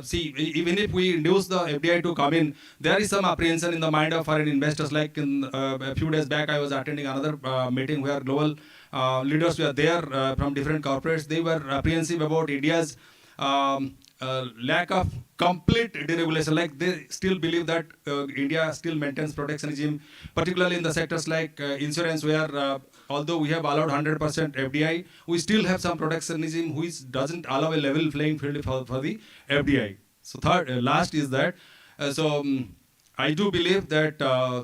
see, even if we induce the FDI to come in, there is some apprehension in the mind of foreign investors. Like in a few days back, I was attending another meeting where global leaders were there from different corporates. They were apprehensive about India's lack of complete deregulation. Like they still believe that India still maintains protectionism, particularly in the sectors like insurance, where although we have allowed 100% FDI, we still have some protectionism which doesn't allow a level playing field for the FDI. So last is that, I do believe that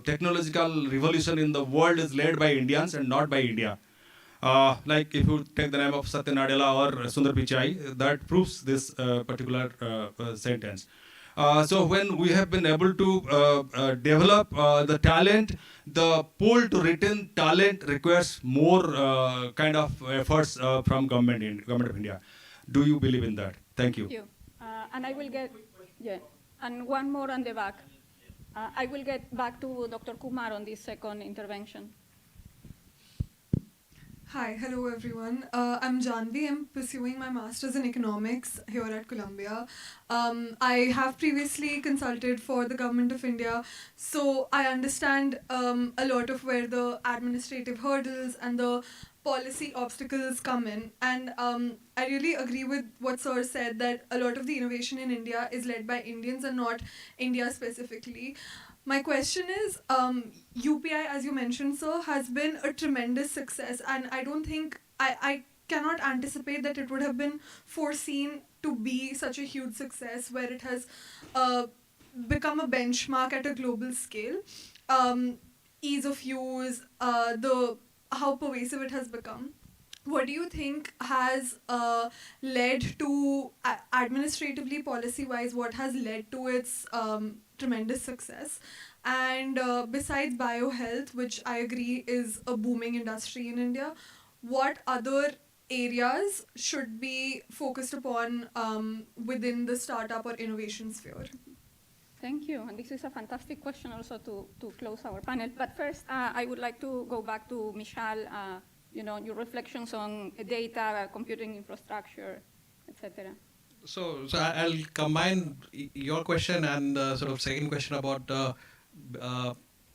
technological revolution in the world is led by Indians and not by India. Like if you take the name of Satya Nadella or Sundar Pichai, that proves this particular sentence. So when we have been able to develop the talent, the pool to retain talent requires more kind of efforts from government of India. Do you believe in that? Thank you. Thank you. And I will get, and one more on the back. I will get back to Dr. Kumar on this second intervention. Hi, hello everyone. I'm Janvi. I'm pursuing my master's in economics here at Columbia. I have previously consulted for the government of India, so I understand a lot of where the administrative hurdles and the policy obstacles come in. And I really agree with what Sir said, that a lot of the innovation in India is led by Indians and not India specifically. My question is, UPI, as you mentioned, sir, has been a tremendous success, and I don't think, I cannot anticipate that it would have been foreseen to be such a huge success, where it has become a benchmark at a global scale. Ease of use, how pervasive it has become. What do you think has led to, administratively, policy-wise, what has led to its tremendous success? And besides biohealth, which I agree is a booming industry in India, what other areas should be focused upon within the startup or innovation sphere? Thank you. And this is a fantastic question also to close our panel. But first, I would like to go back to Michal, your reflections on data, computing infrastructure, etc. So I'll combine your question and the sort of second question about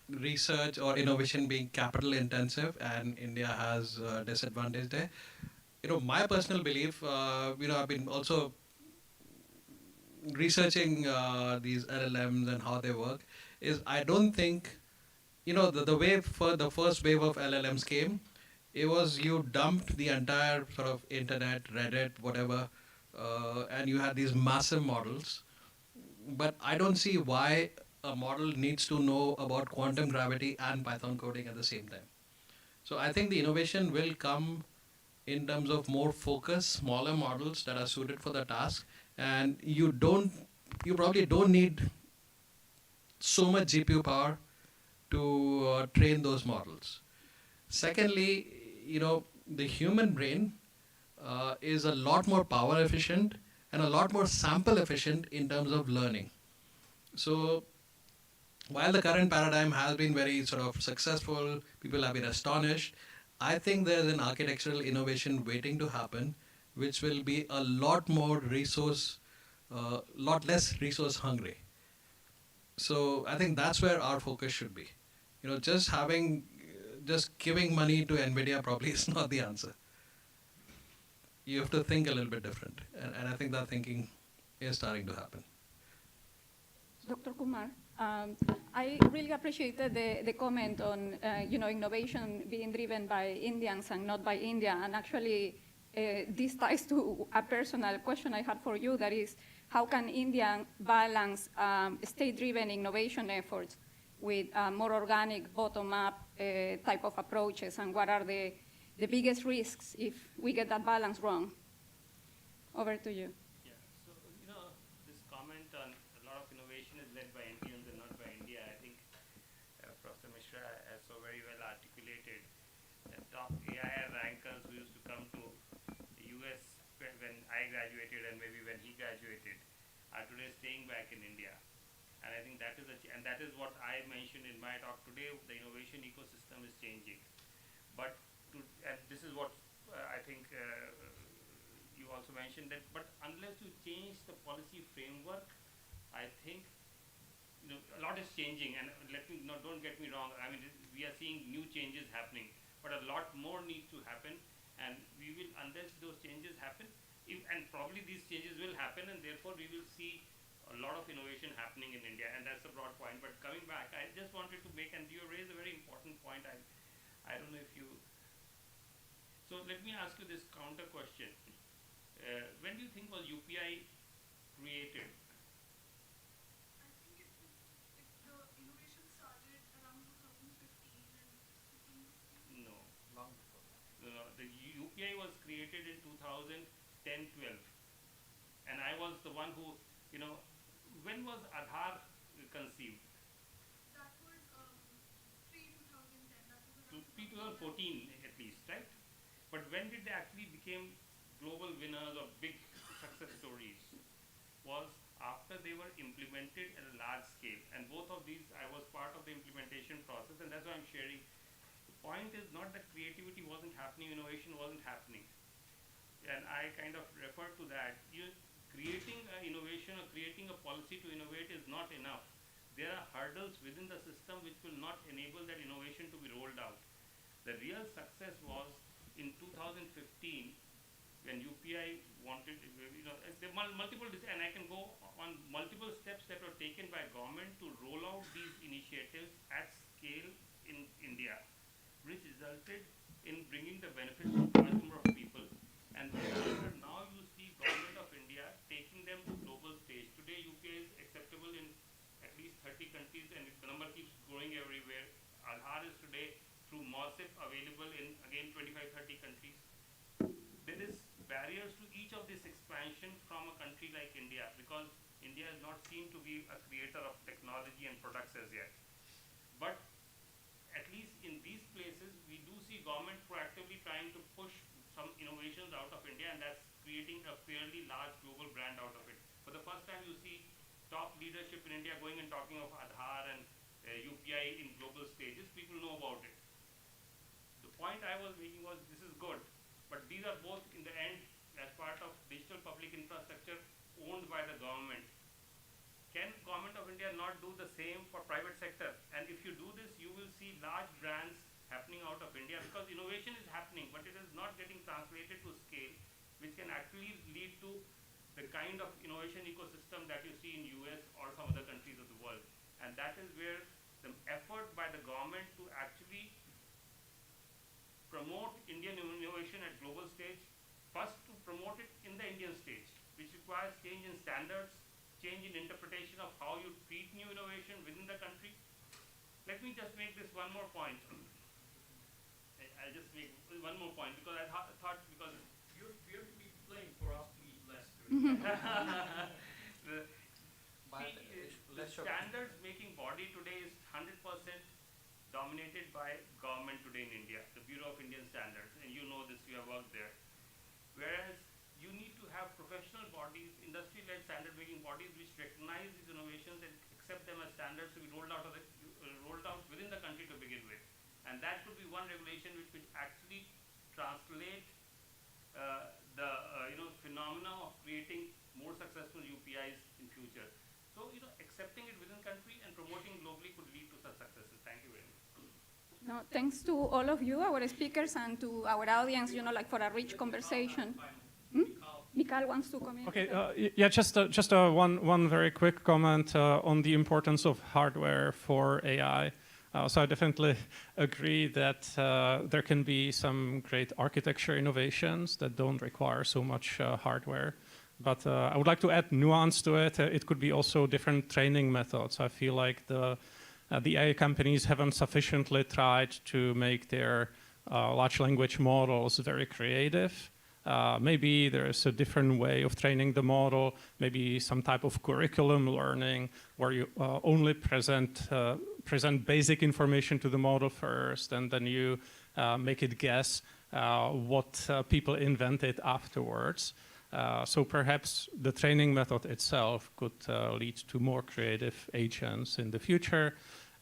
research or innovation being capital intensive, and India has a disadvantage there. My personal belief, I've been also researching these LLMs and how they work, is I don't think, the wave for the first wave of LLMs came, it was you dumped the entire sort of internet, Reddit, whatever, and you had these massive models. But I don't see why a model needs to know about quantum gravity and Python coding at the same time. So I think the innovation will come in terms of more focus, smaller models that are suited for the task, and you probably don't need so much GPU power to train those models. Secondly, the human brain is a lot more power efficient and a lot more sample efficient in terms of learning. So while the current paradigm has been very sort of successful, people have been astonished, I think there's an architectural innovation waiting to happen, which will be a lot more lot less resource hungry. So I think that's where our focus should be. Just giving money to NVIDIA probably is not the answer. You have to think a little bit different. And I think that thinking is starting to happen. Dr. Kumar, I really appreciated the comment on innovation being driven by Indians and not by India. And actually, this ties to a personal question I had for you, that is, how can India balance state-driven innovation efforts with more organic, bottom-up type of approaches, and what are the biggest risks if we get that balance wrong? Over to you. Yeah, so this comment on a lot of innovation is led by Indians and not by India. I think Professor Mishra has so very well articulated that top AI rankers who used to come to the US when I graduated and maybe when he graduated are today staying back in India. And I think that is what I mentioned in my talk today. The innovation ecosystem is changing, and this is what I think you also mentioned that. But unless you change the policy framework, I think a lot is changing. And don't get me wrong. I mean, we are seeing new changes happening, but a lot more needs to happen. And we will, unless those changes happen, and probably these changes will happen, and therefore we will see a lot of innovation happening in India, and that's a broad point. But coming back, I just wanted to make, and you raised a very important point. I don't know if you. So let me ask you this counter question. When do you think was UPI created? I think the innovation started around 2015 and 15. No, long before that. The UPI was created in 2010-12, and I was the one who, when was Aadhaar conceived? That was pre-2010. That was Pre-2014 at least, right? But when did they actually become global winners or big success stories? Was after they were implemented at a large scale. And both of these, I was part of the implementation process, and that's why I'm sharing. The point is not that creativity wasn't happening, innovation wasn't happening. And I kind of refer to that. Creating an innovation or creating a policy to innovate is not enough. There are hurdles within the system which will not enable that innovation to be rolled out. The real success was in 2015 when UPI wanted, there are multiple, and I can go on multiple steps that were taken by government to roll out these initiatives at scale in India, which resulted in bringing the benefits to a large number of people. And thereafter, now you see government of India taking them to global stage. Today, UPI is acceptable in is today through MOSIP available in, again, 25, 30 countries. There is barriers to each of this expansion from a country like India, because India is not seen to be a creator of technology and products as yet. But at least in these places, we do see government proactively trying to push some innovations out of India, and that's creating a fairly large global brand out of it. For the first time, you see top leadership in India going and talking of Aadhaar and UPI in global stages. People know about it. The point I was making was this is good, but these are both in the end as part of digital public infrastructure owned by the government. Can government of India not do the same for private sector? And if you do this, you will see large brands happening out of India, because innovation is happening, but it is not getting translated to scale, which can actually lead to the kind of innovation ecosystem that you see in US or some other countries of the world. And that is where the effort by the government to actually promote Indian innovation at global stage, first to promote it in the Indian stage, which requires change in standards, change in interpretation of how you treat new innovation within the country. Let me just make this one more point. I'll just make one more point, because I thought because You appear to be playing for us to eat less. the standards making body today is 100% dominated by government today in India, the Bureau of Indian Standards, and you know this, you have worked there. Whereas you need to have professional bodies, industry-led standard-making bodies, which recognize these innovations and accept them as standards to be rolled out within the country to begin with. And that could be one regulation which would actually translate the phenomena of creating more successful UPIs in future. So accepting it within country and promoting globally could lead to such successes. Thank you very much. No, thanks to all of you, our speakers, and to our audience, like for a rich conversation. Mikal wants to comment. Okay, yeah, just one very quick comment on the importance of hardware for AI. So I definitely agree that there can be some great architecture innovations that don't require so much hardware. But I would like to add nuance to it. It could be also different training methods. I feel like the AI companies haven't sufficiently tried to make their large language models very creative. Maybe there's a different way of training the model, maybe some type of curriculum learning where you only present basic information to the model first, and then you make it guess what people invented afterwards. So perhaps the training method itself could lead to more creative agents in the future.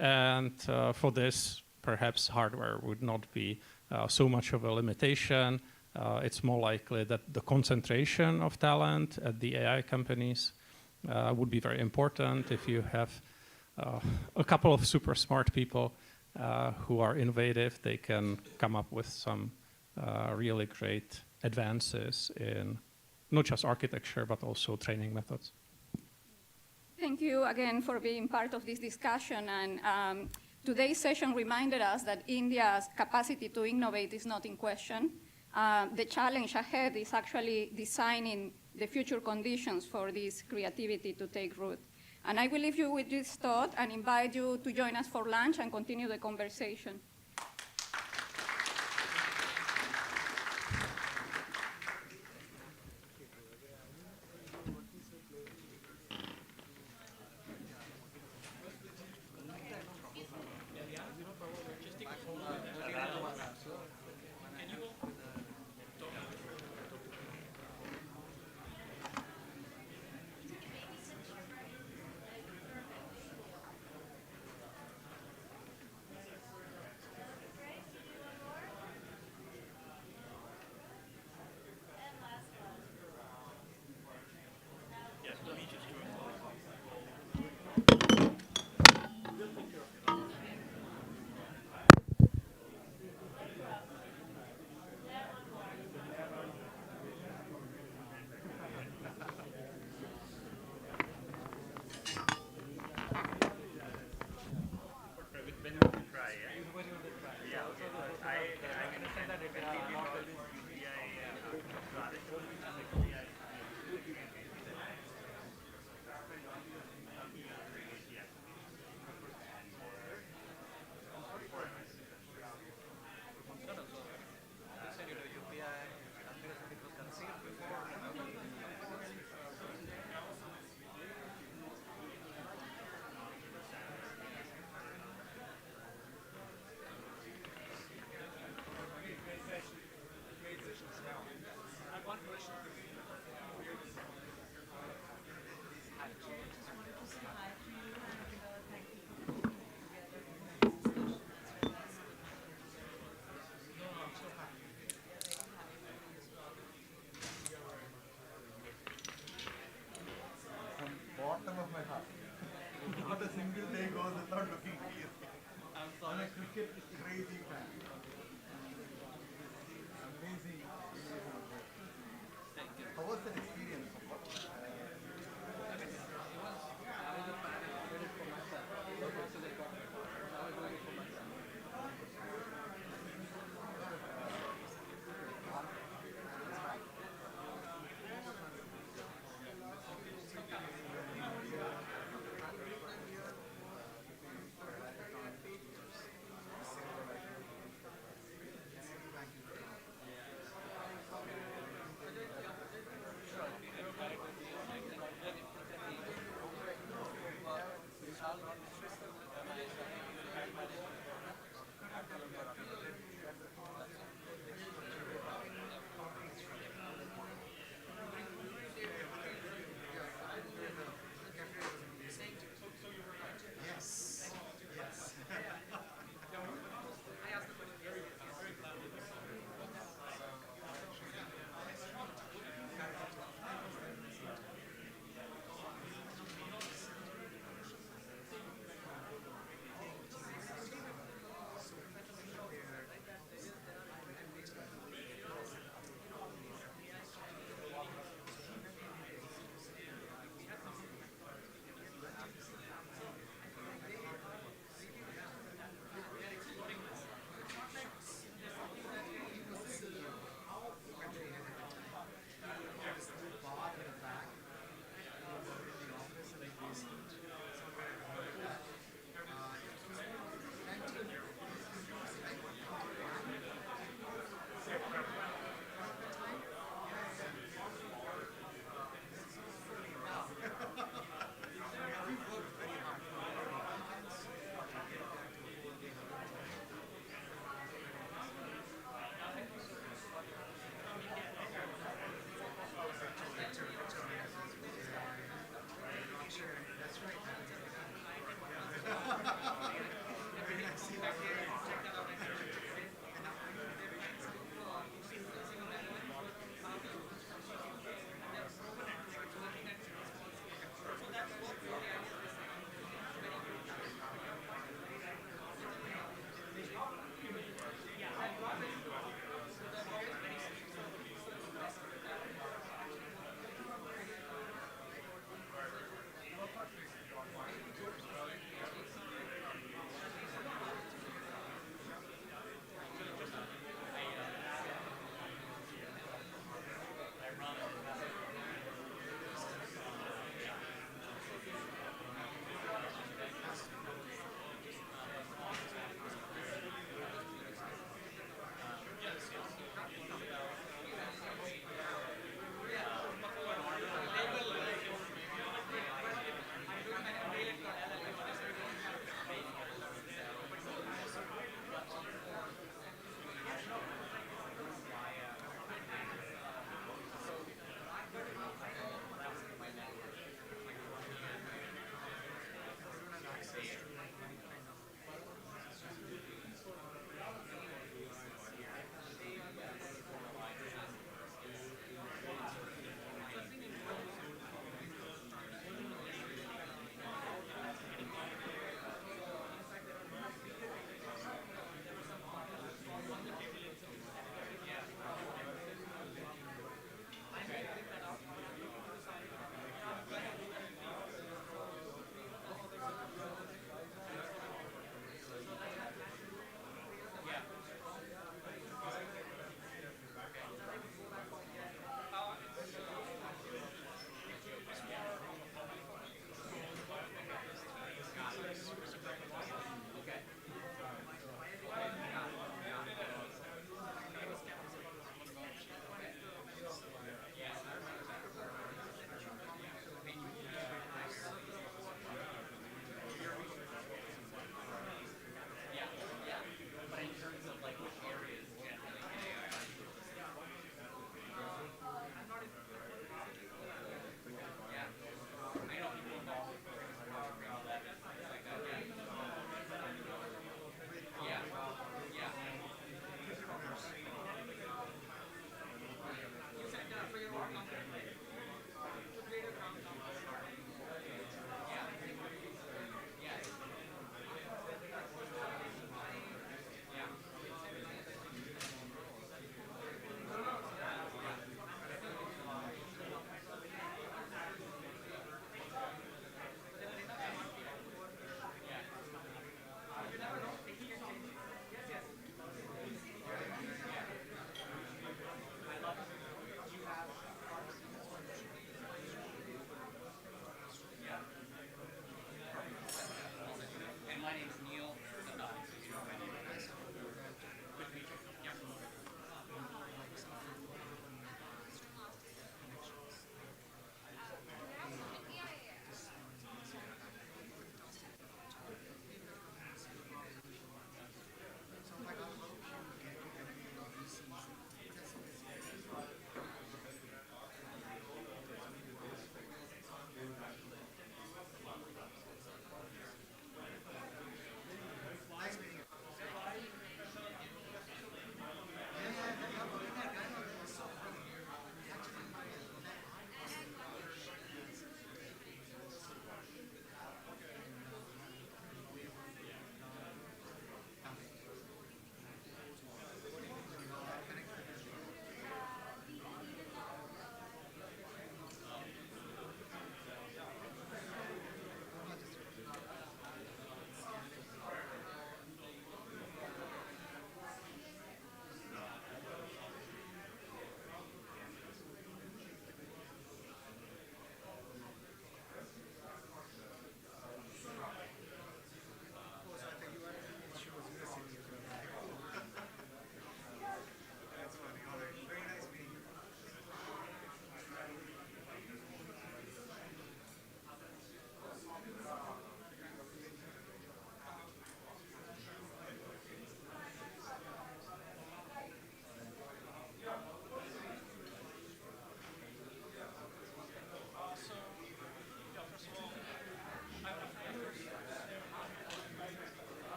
And for this, perhaps hardware would not be so much of a limitation. It's more likely that the concentration of talent at the AI companies would be very important. If you have a couple of super smart people who are innovative, they can come up with some really great advances in not just architecture, but also training methods. Thank you again for being part of this discussion. And today's session reminded us that India's capacity to innovate is not in question. The challenge ahead is actually designing the future conditions for this creativity to take root. And I will leave you with this thought and invite you to join us for lunch and continue the conversation. Crazy fan. Amazing. How was that experience?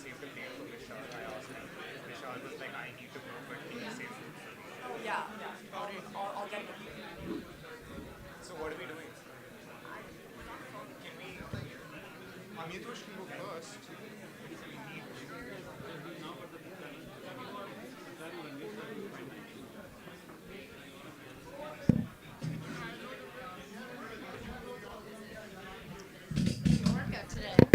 saved the day for Vishal. I asked him. Vishal was like, I need to go, but can you save food for me? Yeah, I'll get the plate. So what are we doing? Can we... Amitush can go first. Workout today.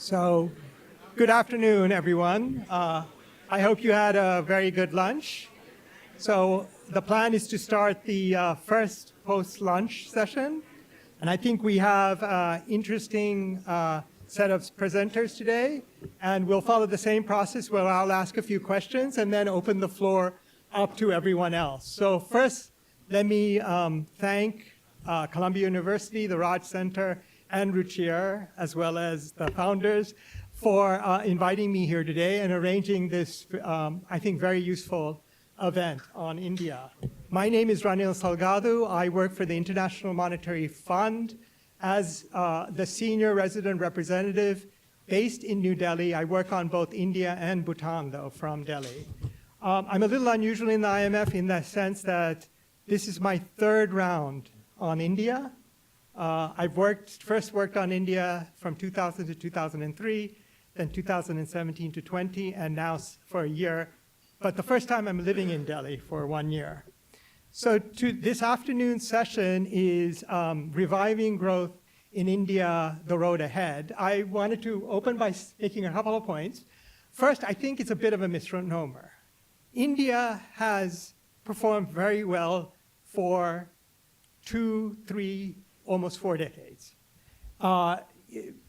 So, good afternoon, everyone. I hope you had a very good lunch. So, the plan is to start the first post-lunch session. And I think we have an interesting set of presenters today. And we'll follow the same process where I'll ask a few questions and then open the floor up to everyone else. So first, let me thank Columbia University, the Raj Center, and Ruchir, as well as the founders, for inviting me here today and arranging this, I think, very useful event on India. My name is Ranil Salgado. I work for the International Monetary Fund as the senior resident representative based in New Delhi. I work on both India and Bhutan, though, from Delhi. I'm a little unusual in the IMF in the sense that this is my third round on India. I've first worked on India from 2000 to 2003, then 2017 to 20, and now for a year. But the first time I'm living in Delhi for 1 year. So this afternoon's session is Reviving Growth in India, the Road Ahead. I wanted to open by making a couple of points. First, I think it's a bit of a misnomer. India has performed very well for 2, 3, almost 4 decades.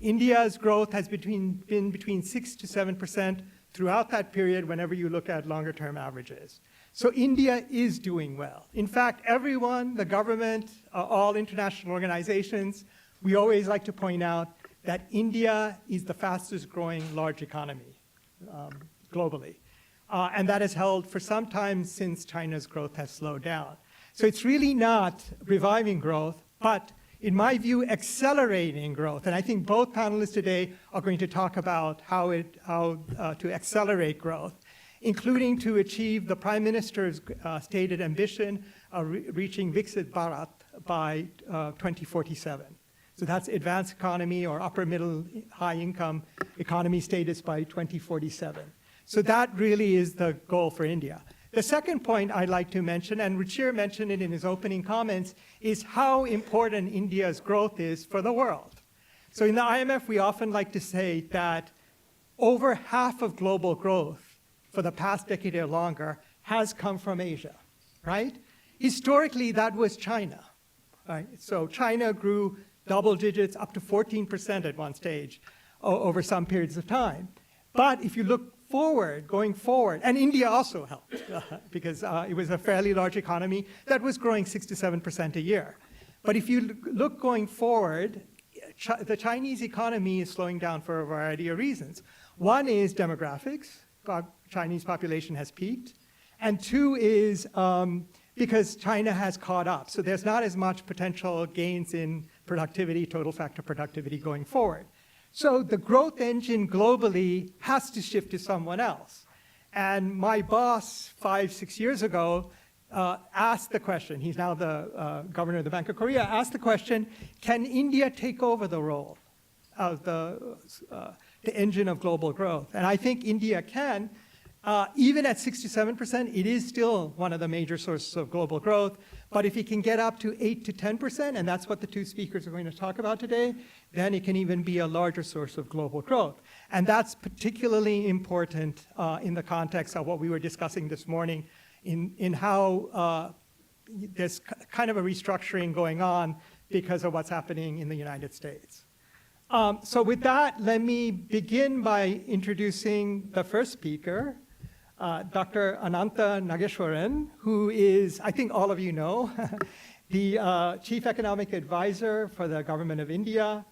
India's growth has been between 6 to 7% throughout that period whenever you look at longer-term averages. So India is doing well. In fact, everyone, the government, all international organizations, we always like to point out that India is the fastest growing large economy globally. And that has held for some time since China's growth has slowed down. So it's really not reviving growth, but in my view, accelerating growth. And I think both panelists today are going to talk about how to accelerate growth, including to achieve the Prime Minister's stated ambition of reaching Viksit Bharat by 2047. So that's advanced economy or upper middle high income economy status by 2047. So that really is the goal for India. The second point I'd like to mention, and Ruchir mentioned it in his opening comments, is how important India's growth is for the world. So in the IMF, we often like to say that over half of global growth for the past decade or longer has come from Asia, right? Historically, that was China, right? So China grew double digits up to 14% at one stage over some periods of time. But if you look going forward, and India also helped because it was a fairly large economy that was growing 6 to 7% a year. But if you look going forward, the Chinese economy is slowing down for a variety of reasons. One is demographics. Chinese population has peaked. And two is because China has caught up. So there's not as much potential gains in productivity, total factor productivity going forward. So the growth engine globally has to shift to someone else. And my boss 5, 6 years ago asked the question, he's now the governor of the Bank of Korea, asked the question, can India take over the role of the engine of global growth? And I think India can. Even at 6 to 7%, it is still one of the major sources of global growth. But if it can get up to 8 to 10%, and that's what the two speakers are going to talk about today, then it can even be a larger source of global growth. And that's particularly important in the context of what we were discussing this morning in how there's kind of a restructuring going on because of what's happening in the United States. So with that, let me begin by introducing the first speaker, Dr. Ananta Nageswaran, who is, I think all of you know, the Chief Economic Advisor for the Government of India.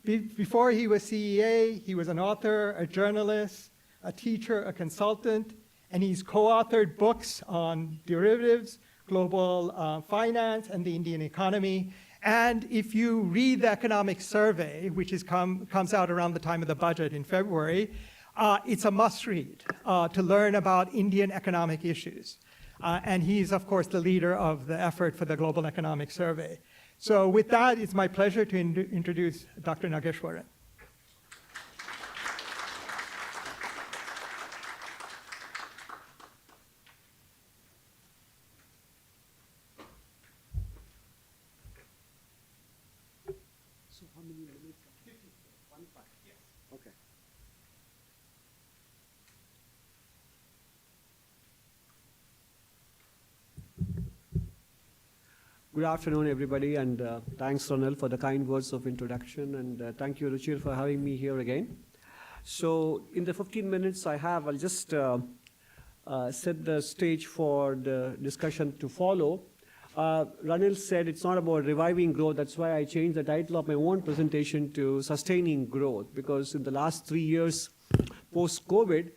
Before he was CEA, he was an author, a journalist, a teacher, a consultant, and he's co-authored books on derivatives, global finance, and the Indian economy. And if you read the economic survey, which comes out around the time of the budget in February, it's a must-read to learn about Indian economic issues. And he's, of course, the leader of the effort for the Global Economic Survey. So with that, it's my pleasure to introduce Dr. Nageswaran. So how many minutes? 15, 1 5. Yes. Good afternoon, everybody, and thanks, Ronald, for the kind words of introduction, and thank you, Ruchir, for having me here again. So in the 15 minutes I have, I'll just set the stage for the discussion to follow. Ranil said it's not about reviving growth. That's why I changed the title of my own presentation to Sustaining Growth, because in the last 3 years post-COVID,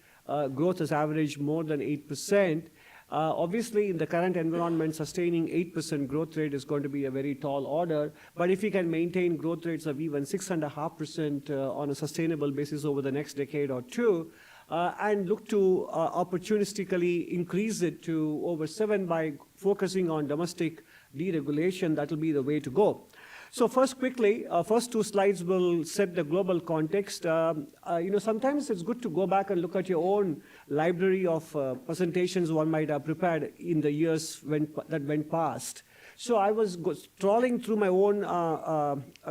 growth has averaged more than 8%. Obviously, in the current environment, sustaining 8% growth rate is going to be a very tall order. But if we can maintain growth rates of even 6.5% on a sustainable basis over the next decade or two, and look to opportunistically increase it to over 7 by focusing on domestic deregulation, that will be the way to go. So first, quickly, first 2 slides will set the global context. Sometimes it's good to go back and look at your own library of presentations one might have prepared in the years that went past. So I was trawling through my own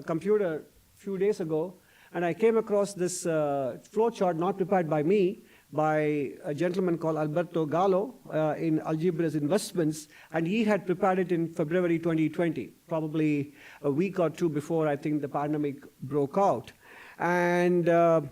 computer a few days ago, and I came across this flow chart not prepared by me, by a gentleman called Alberto Gallo in Algebras Investments, and he had prepared it in February 2020, probably a week or 2 before I think the pandemic broke out. And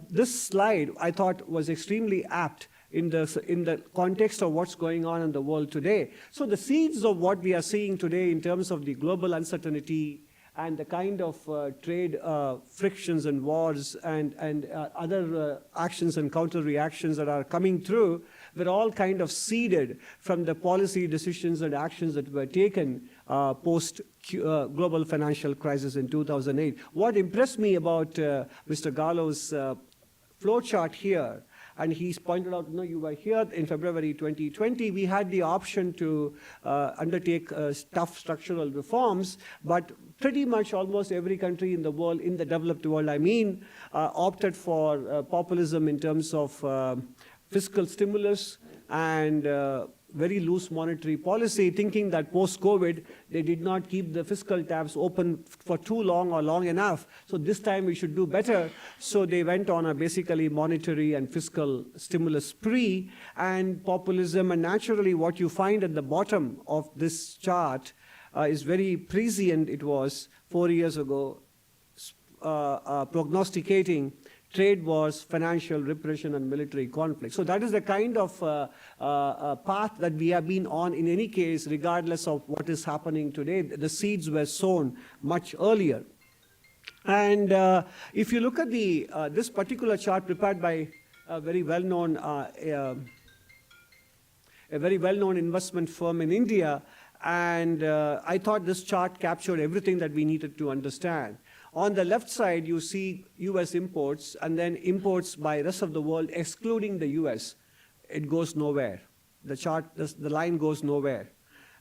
this slide I thought was extremely apt in the context of what's going on in the world today. So the seeds of what we are seeing today in terms of the global uncertainty and the kind of trade frictions and wars and other actions and counter-reactions that are coming through, were all kind of seeded from the policy decisions and actions that were taken post-global financial crisis in 2008. What impressed me about Mr. Gallo's flowchart here, and he's pointed out, you were here in February 2020, we had the option to undertake tough structural reforms, but pretty much almost every country in the world, in the developed world, opted for populism in terms of fiscal stimulus and very loose monetary policy, thinking that post-COVID, they did not keep the fiscal tabs open for too long or long enough. So this time we should do better. So they went on a basically monetary and fiscal stimulus spree and populism. And naturally, what you find at the bottom of this chart is very prescient. It was 4 years ago, prognosticating trade wars, financial repression, and military conflict. So that is the kind of path that we have been on in any case, regardless of what is happening today. The seeds were sown much earlier. And if you look at this particular chart prepared by a very well-known investment firm in India, and I thought this chart captured everything that we needed to understand. On the left side, you see US imports, and then imports by rest of the world, excluding the US. It goes nowhere. The line goes nowhere.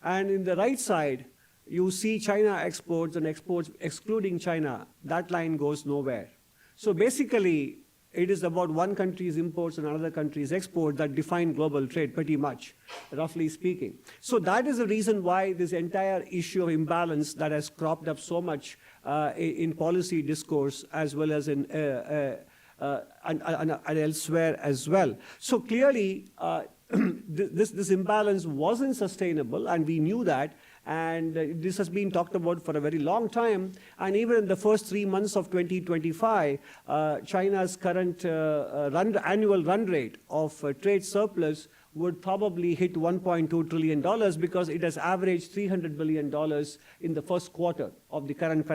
And in the right side, you see China exports and exports excluding China. That line goes nowhere. So basically, it is about one country's imports and another country's exports that define global trade pretty much, roughly speaking. So that is the reason why this entire issue of imbalance that has cropped up so much in policy discourse as well as in and elsewhere as well. So clearly, this imbalance wasn't sustainable, and we knew that. And this has been talked about for a very long time. And even in the first 3 months of 2025, China's current annual run rate of trade surplus would probably hit $1.2 trillion because it has averaged $300 billion in the first quarter of the current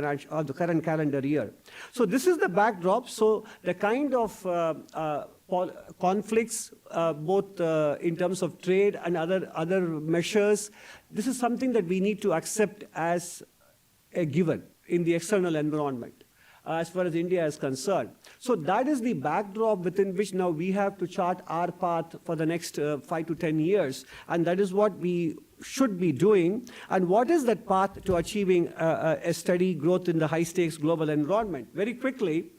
calendar year. So this is the backdrop. So the kind of conflicts, both in terms of trade and other measures, this is something that we need to accept as a given in the external environment, as far as India is concerned. So that is the backdrop within which now we have to chart our path for the next 5 to 10 years. And that is what we should be doing. And what is that path to achieving a steady growth in the high-stakes global environment? Very quickly,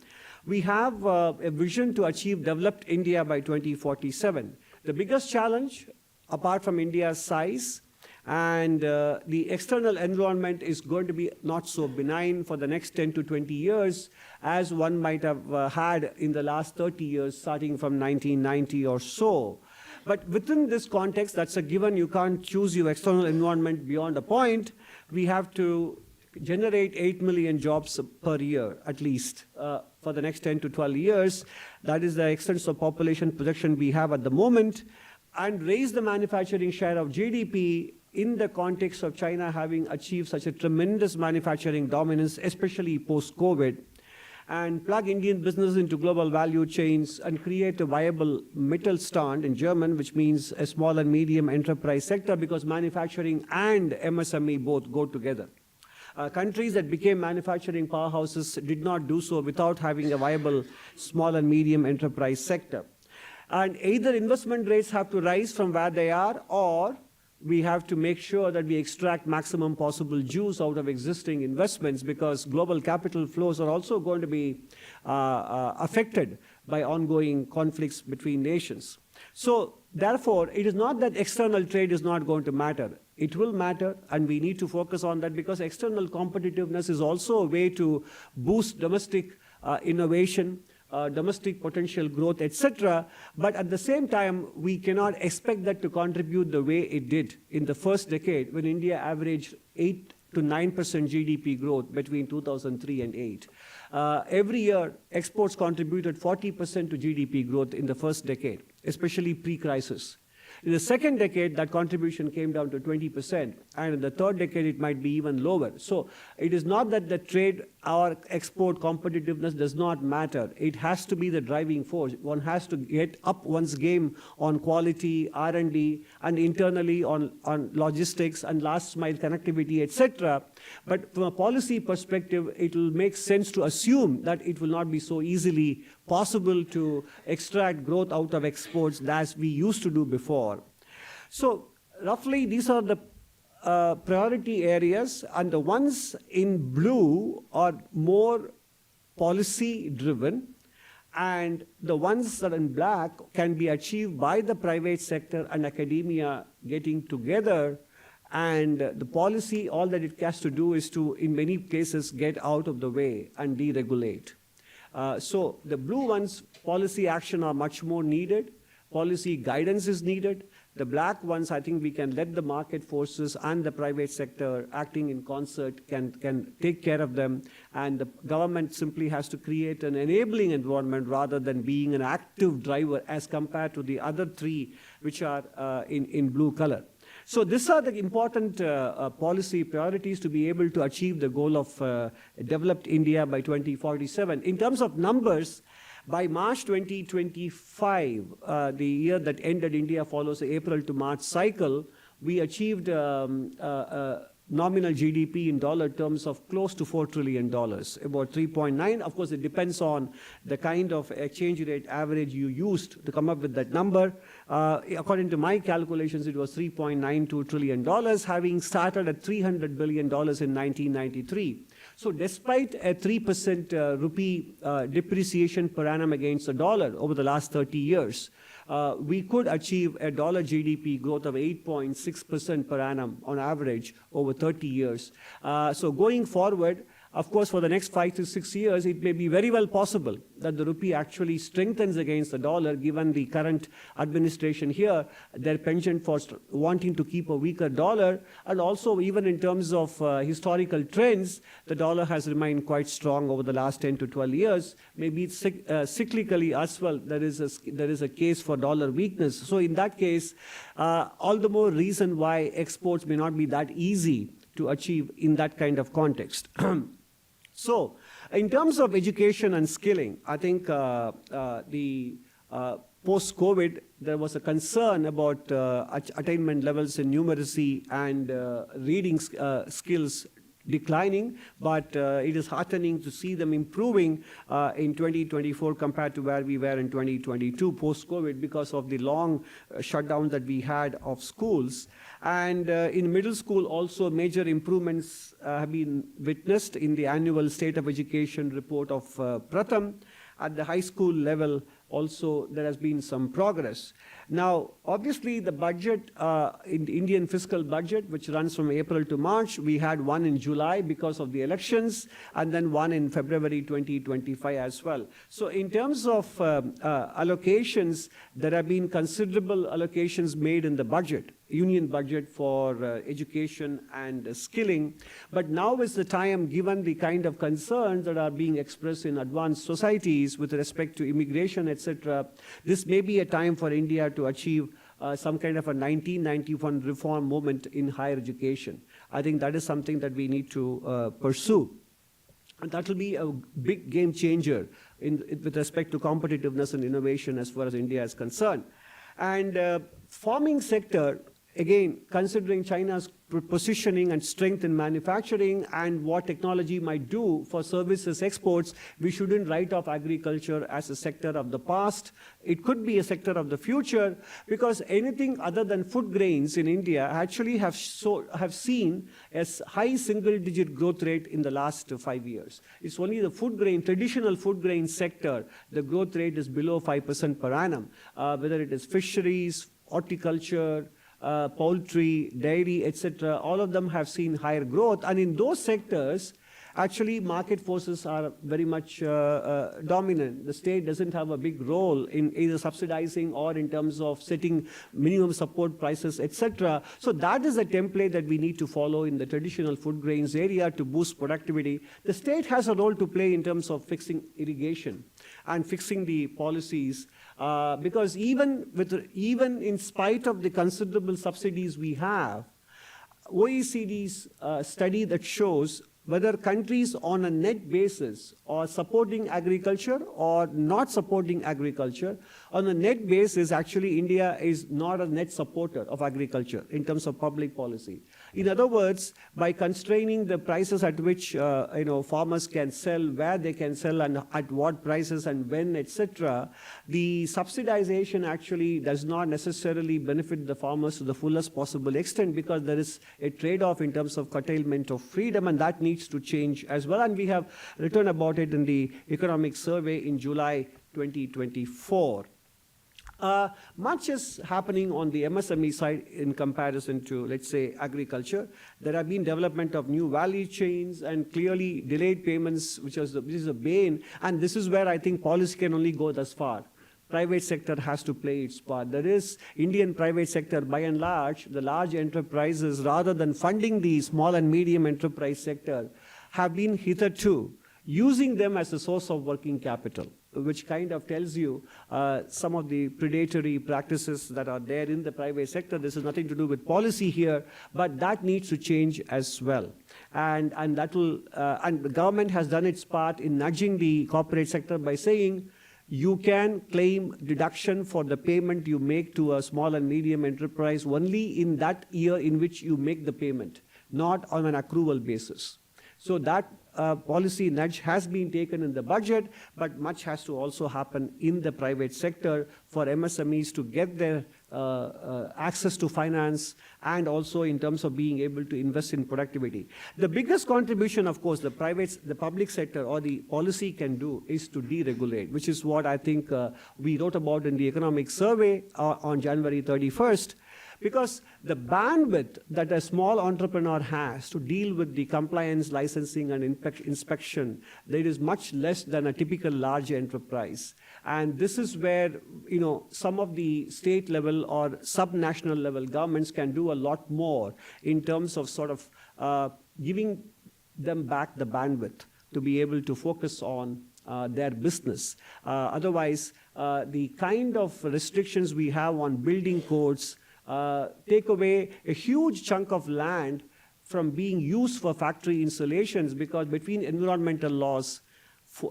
we have a vision to achieve developed India by 2047. The biggest challenge, apart from India's size, and the external environment is going to be not so benign for the next 10 to 20 years as one might have had in the last 30 years, starting from 1990 or so. But within this context, that's a given. You can't choose your external environment beyond a point. We have to generate 8 million jobs per year, at least, for the next 10 to 12 years. That is the extent of population projection we have at the moment, and raise the manufacturing share of GDP in the context of China having achieved such a tremendous manufacturing dominance, especially post-COVID, and plug Indian business into global value chains and create a viable Mittelstand in German, which means a small and medium enterprise sector, because manufacturing and MSME both go together. Countries that became manufacturing powerhouses did not do so without having a viable small and medium enterprise sector. And either investment rates have to rise from where they are, or we have to make sure that we extract maximum possible juice out of existing investments, because global capital flows are also going to be affected by ongoing conflicts between nations. So therefore, it is not that external trade is not going to matter. It will matter, and we need to focus on that, because external competitiveness is also a way to boost domestic innovation, domestic potential growth, etc. But at the same time, we cannot expect that to contribute the way it did in the first decade, when India averaged 8 to 9% GDP growth between 2003 and 8. Every year, exports contributed 40% to GDP growth in the first decade, especially pre-crisis. In the second decade, that contribution came down to 20%, and in the third decade, it might be even lower. So it is not that the trade or export competitiveness does not matter. It has to be the driving force. One has to get up one's game on quality, R&D, and internally on logistics and last mile connectivity, etc. But from a policy perspective, it will make sense to assume that it will not be so easily possible to extract growth out of exports as we used to do before. So roughly, these are the priority areas, and the ones in blue are more policy-driven, and the ones that are in black can be achieved by the private sector and academia getting together, and the policy, all that it has to do is to, in many cases, get out of the way and deregulate. So the blue ones, policy action are much more needed. Policy guidance is needed. The black ones, I think we can let the market forces and the private sector acting in concert can take care of them, and the government simply has to create an enabling environment rather than being an active driver as compared to the other three, which are in blue color. So these are the important policy priorities to be able to achieve the goal of developed India by 2047. In terms of numbers, by March 2025, the year that ended, India follows the April to March cycle, we achieved nominal GDP in dollar terms of close to $4 trillion, about 3.9. Of course, it depends on the kind of exchange rate average you used to come up with that number. According to my calculations, it was $3.92 trillion, having started at $300 billion in 1993. So despite a 3% rupee depreciation per annum against the dollar over the last 30 years, we could achieve a dollar GDP growth of 8.6% per annum on average over 30 years. So going forward, of course, for the next 5 to 6 years, it may be very well possible that the rupee actually strengthens against the dollar, given the current administration here, their penchant for wanting to keep a weaker dollar, and also even in terms of historical trends, the dollar has remained quite strong over the last 10 to 12 years. Maybe cyclically as well, there is a case for dollar weakness. So in that case, all the more reason why exports may not be that easy to achieve in that kind of context. So, in terms of education and skilling, I think the post-COVID, there was a concern about attainment levels in numeracy and reading skills declining, but it is heartening to see them improving in 2024 compared to where we were in 2022 post-COVID, because of the long shutdown that we had of schools. And in middle school also, major improvements have been witnessed in the annual State of Education report of Pratham. At the high school level, also there has been some progress. Now, obviously, the budget, in the Indian fiscal budget, which runs from April to March, we had one in July because of the elections, and then one in February 2025 as well. So in terms of allocations, there have been considerable allocations made in the budget, union budget for education and skilling. But now is the time, given the kind of concerns that are being expressed in advanced societies with respect to immigration, etc., this may be a time for India to achieve some kind of a 1991 reform movement in higher education. I think that is something that we need to pursue. And that will be a big game changer with respect to competitiveness and innovation as far as India is concerned. And farming sector, again, considering China's positioning and strength in manufacturing and what technology might do for services exports, we shouldn't write off agriculture as a sector of the past. It could be a sector of the future, because anything other than food grains in India actually have seen a high single-digit growth rate in the last 5 years. It's only the food grain, traditional food grain sector, the growth rate is below 5% per annum, whether it is fisheries, horticulture, poultry, dairy, etc., all of them have seen higher growth. And in those sectors, actually market forces are very much dominant. The state doesn't have a big role in either subsidizing or in terms of setting minimum support prices, etc. So that is a template that we need to follow in the traditional food grains area to boost productivity. The state has a role to play in terms of fixing irrigation and fixing the policies, because even in spite of the considerable subsidies we have, OECD's study that shows whether countries on a net basis are supporting agriculture or not supporting agriculture, on a net basis, actually India is not a net supporter of agriculture in terms of public policy. In other words, by constraining the prices at which farmers can sell, where they can sell and at what prices and when, etc., the subsidization actually does not necessarily benefit the farmers to the fullest possible extent, because there is a trade-off in terms of curtailment of freedom, and that needs to change as well. And we have written about it in the economic survey in July 2024. Much is happening on the MSME side in comparison to, let's say, agriculture. There have been development of new value chains and clearly delayed payments, which is a bane. And this is where I think policy can only go thus far. Private sector has to play its part. There is Indian private sector, by and large, the large enterprises, rather than funding the small and medium enterprise sector, have been hitherto using them as a source of working capital, which kind of tells you some of the predatory practices that are there in the private sector. This has nothing to do with policy here, but that needs to change as well. And that will, and the government has done its part in nudging the corporate sector by saying, you can claim deduction for the payment you make to a small and medium enterprise only in that year in which you make the payment, not on an accrual basis. So that policy nudge has been taken in the budget, but much has to also happen in the private sector for MSMEs to get their access to finance, and also in terms of being able to invest in productivity. The biggest contribution, of course, the public sector or the policy can do is to deregulate, which is what I think we wrote about in the economic survey on January 31st. Because the bandwidth that a small entrepreneur has to deal with the compliance, licensing, and inspection, there is much less than a typical large enterprise. And this is where, some of the state level or sub-national level governments can do a lot more in terms of sort of giving them back the bandwidth to be able to focus on their business. Otherwise, the kind of restrictions we have on building codes take away a huge chunk of land from being used for factory installations, because between environmental laws,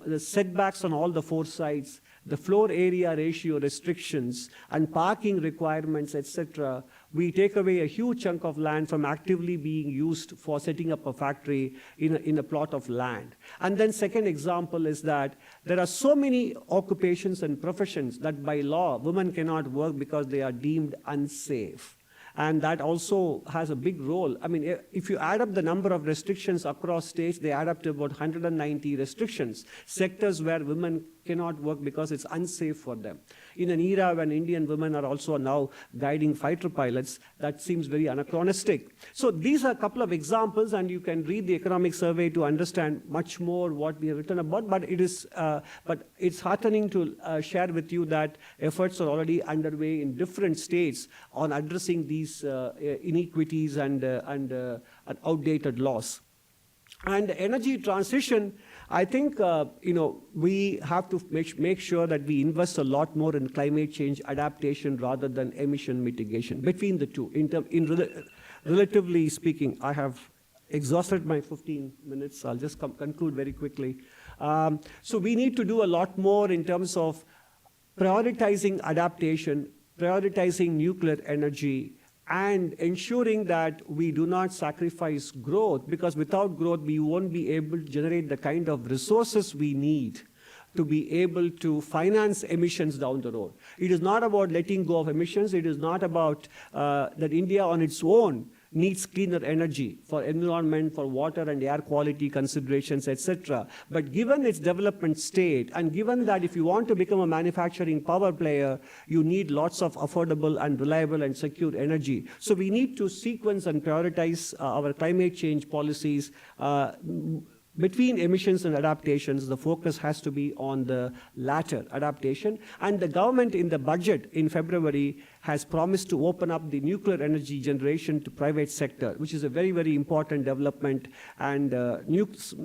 the setbacks on all the four sides, the floor area ratio restrictions, and parking requirements, etc., we take away a huge chunk of land from actively being used for setting up a factory in a plot of land. And then second example is that there are so many occupations and professions that by law women cannot work because they are deemed unsafe. And that also has a big role. I mean, if you add up the number of restrictions across states, they add up to about 190 restrictions, sectors where women cannot work because it's unsafe for them. In an era when Indian women are also now guiding fighter pilots, that seems very anachronistic. So these are a couple of examples, and you can read the economic survey to understand much more what we have written about, but it's heartening to share with you that efforts are already underway in different states on addressing these inequities and outdated laws. And energy transition, I think we have to make sure that we invest a lot more in climate change adaptation rather than emission mitigation. Between the two, relatively speaking, I have exhausted my 15 minutes. I'll just conclude very quickly. So we need to do a lot more in terms of prioritizing adaptation, prioritizing nuclear energy, and ensuring that we do not sacrifice growth, because without growth, we won't be able to generate the kind of resources we need to be able to finance emissions down the road. It is not about letting go of emissions. It is not about that India on its own needs cleaner energy for environment, for water and air quality considerations, etc. But given its development state, and given that if you want to become a manufacturing power player, you need lots of affordable and reliable and secure energy. So we need to sequence and prioritize our climate change policies. Between emissions and adaptations, the focus has to be on the latter, adaptation. And the government in the budget in February has promised to open up the nuclear energy generation to private sector, which is a very, very important development. And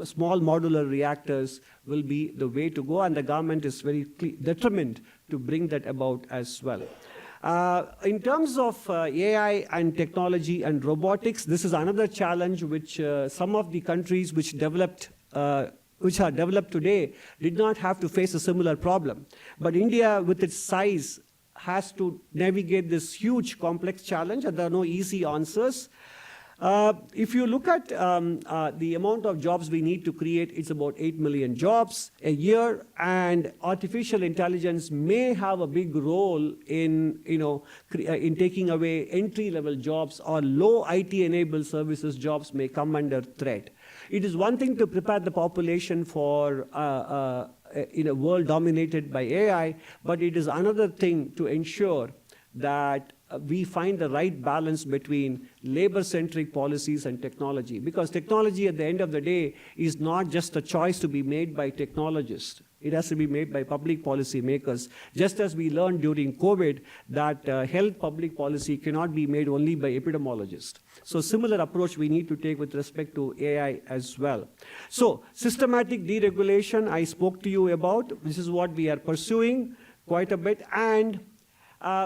small modular reactors will be the way to go. And the government is very determined to bring that about as well. In terms of AI and technology and robotics, this is another challenge which some of the countries which are developed today did not have to face a similar problem. But India, with its size, has to navigate this huge complex challenge, and there are no easy answers. If you look at the amount of jobs we need to create, it's about 8 million jobs a year, and artificial intelligence may have a big role in taking away entry-level jobs, or low IT-enabled services jobs may come under threat. It is one thing to prepare the population for in a world dominated by AI, but it is another thing to ensure that we find the right balance between labor-centric policies and technology. Because technology, at the end of the day, is not just a choice to be made by technologists. It has to be made by public policy makers. Just as we learned during COVID that health public policy cannot be made only by epidemiologists. So similar approach we need to take with respect to AI as well. So systematic deregulation I spoke to you about. This is what we are pursuing quite a bit. And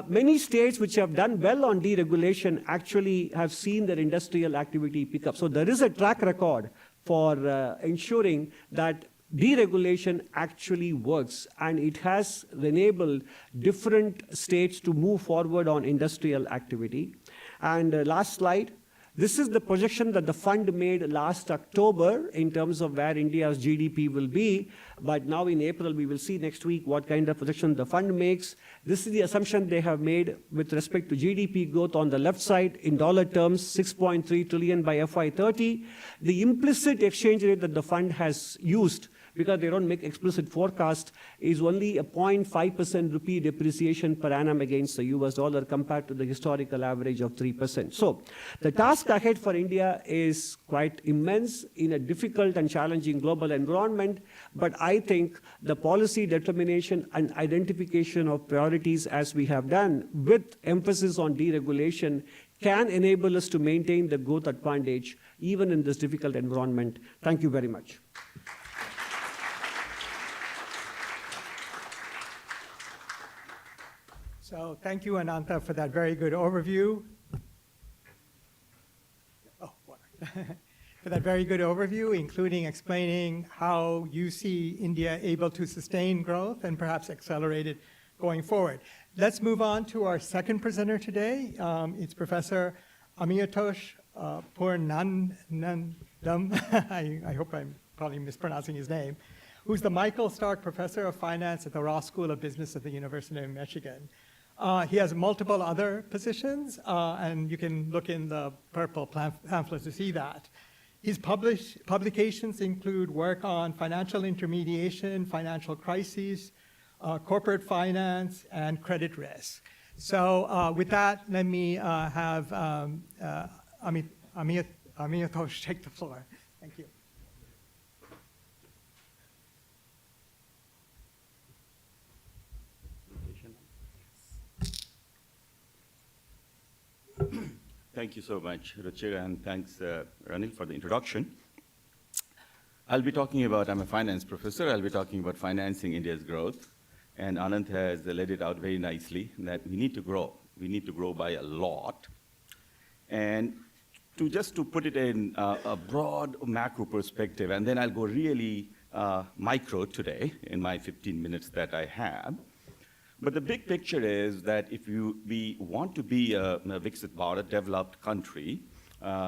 many states which have done well on deregulation actually have seen their industrial activity pick up. So there is a track record for ensuring that deregulation actually works, and it has enabled different states to move forward on industrial activity. And last slide. This is the projection that the fund made last October in terms of where India's GDP will be. But now in April, we will see next week what kind of projection the fund makes. This is the assumption they have made with respect to GDP growth on the left side. In dollar terms, 6.3 trillion by FY30. The implicit exchange rate that the fund has used, because they don't make explicit forecast, is only a 0.5% rupee depreciation per annum against the US dollar compared to the historical average of 3%. So the task ahead for India is quite immense in a difficult and challenging global environment, but I think the policy determination and identification of priorities as we have done with emphasis on deregulation can enable us to maintain the growth advantage even in this difficult environment. Thank you very much. So thank you, Ananta, for that very good overview. For that very good overview, including explaining how you see India able to sustain growth and perhaps accelerate it going forward. Let's move on to our second presenter today. It's Professor Amiyatosh Purnanandam. I hope I'm probably mispronouncing his name, who's the Michael Stark Professor of Finance at the Ross School of Business at the University of Michigan. He has multiple other positions, and you can look in the purple pamphlet to see that. His publications include work on financial intermediation, financial crises, corporate finance, and credit risk. So with that, let me have Amitosh take the floor. Thank you. Thank you so much, Ruchira, and thanks, Ranil, for the introduction. I'll be talking about, I'm a finance professor, I'll be talking about financing India's growth. And Anand has laid it out very nicely that we need to grow. We need to grow by a lot. And just to put it in a broad macro perspective, and then I'll go really micro today in my 15 minutes that I have. But the big picture is that if we want to be a Viksit Bharat, developed country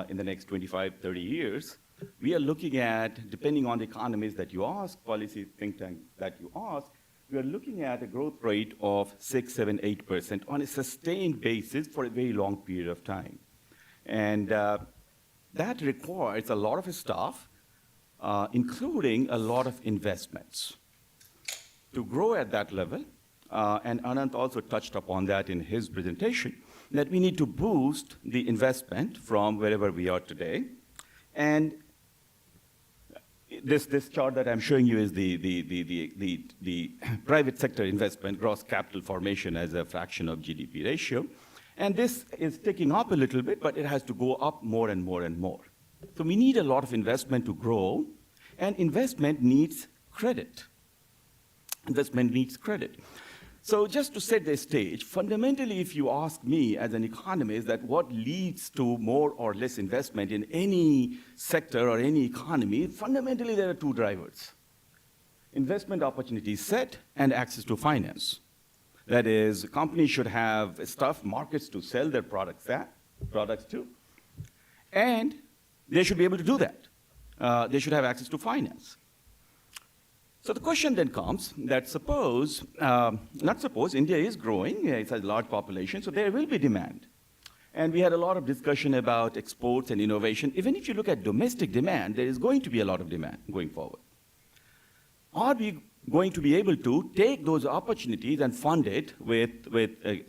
in the next 25, 30 years, we are looking at, depending on the economies that you ask, policy think tank that you ask, we are looking at a growth rate of 6, 7, 8% on a sustained basis for a very long period of time. And that requires a lot of stuff, including a lot of investments. To grow at that level, and Anand also touched upon that in his presentation, that we need to boost the investment from wherever we are today. And this chart that I'm showing you is the private sector investment, gross capital formation as a fraction of GDP ratio. And this is ticking up a little bit, but it has to go up more and more and more. So we need a lot of investment to grow, and investment needs credit. Investment needs credit. So just to set the stage, fundamentally, if you ask me as an economist that what leads to more or less investment in any sector or any economy, fundamentally there are two drivers. Investment opportunity set and access to finance. That is, companies should have markets to sell their products to, and they should be able to do that. They should have access to finance. So the question then comes that India is growing, it's a large population, so there will be demand. And we had a lot of discussion about exports and innovation. Even if you look at domestic demand, there is going to be a lot of demand going forward. Are we going to be able to take those opportunities and fund it with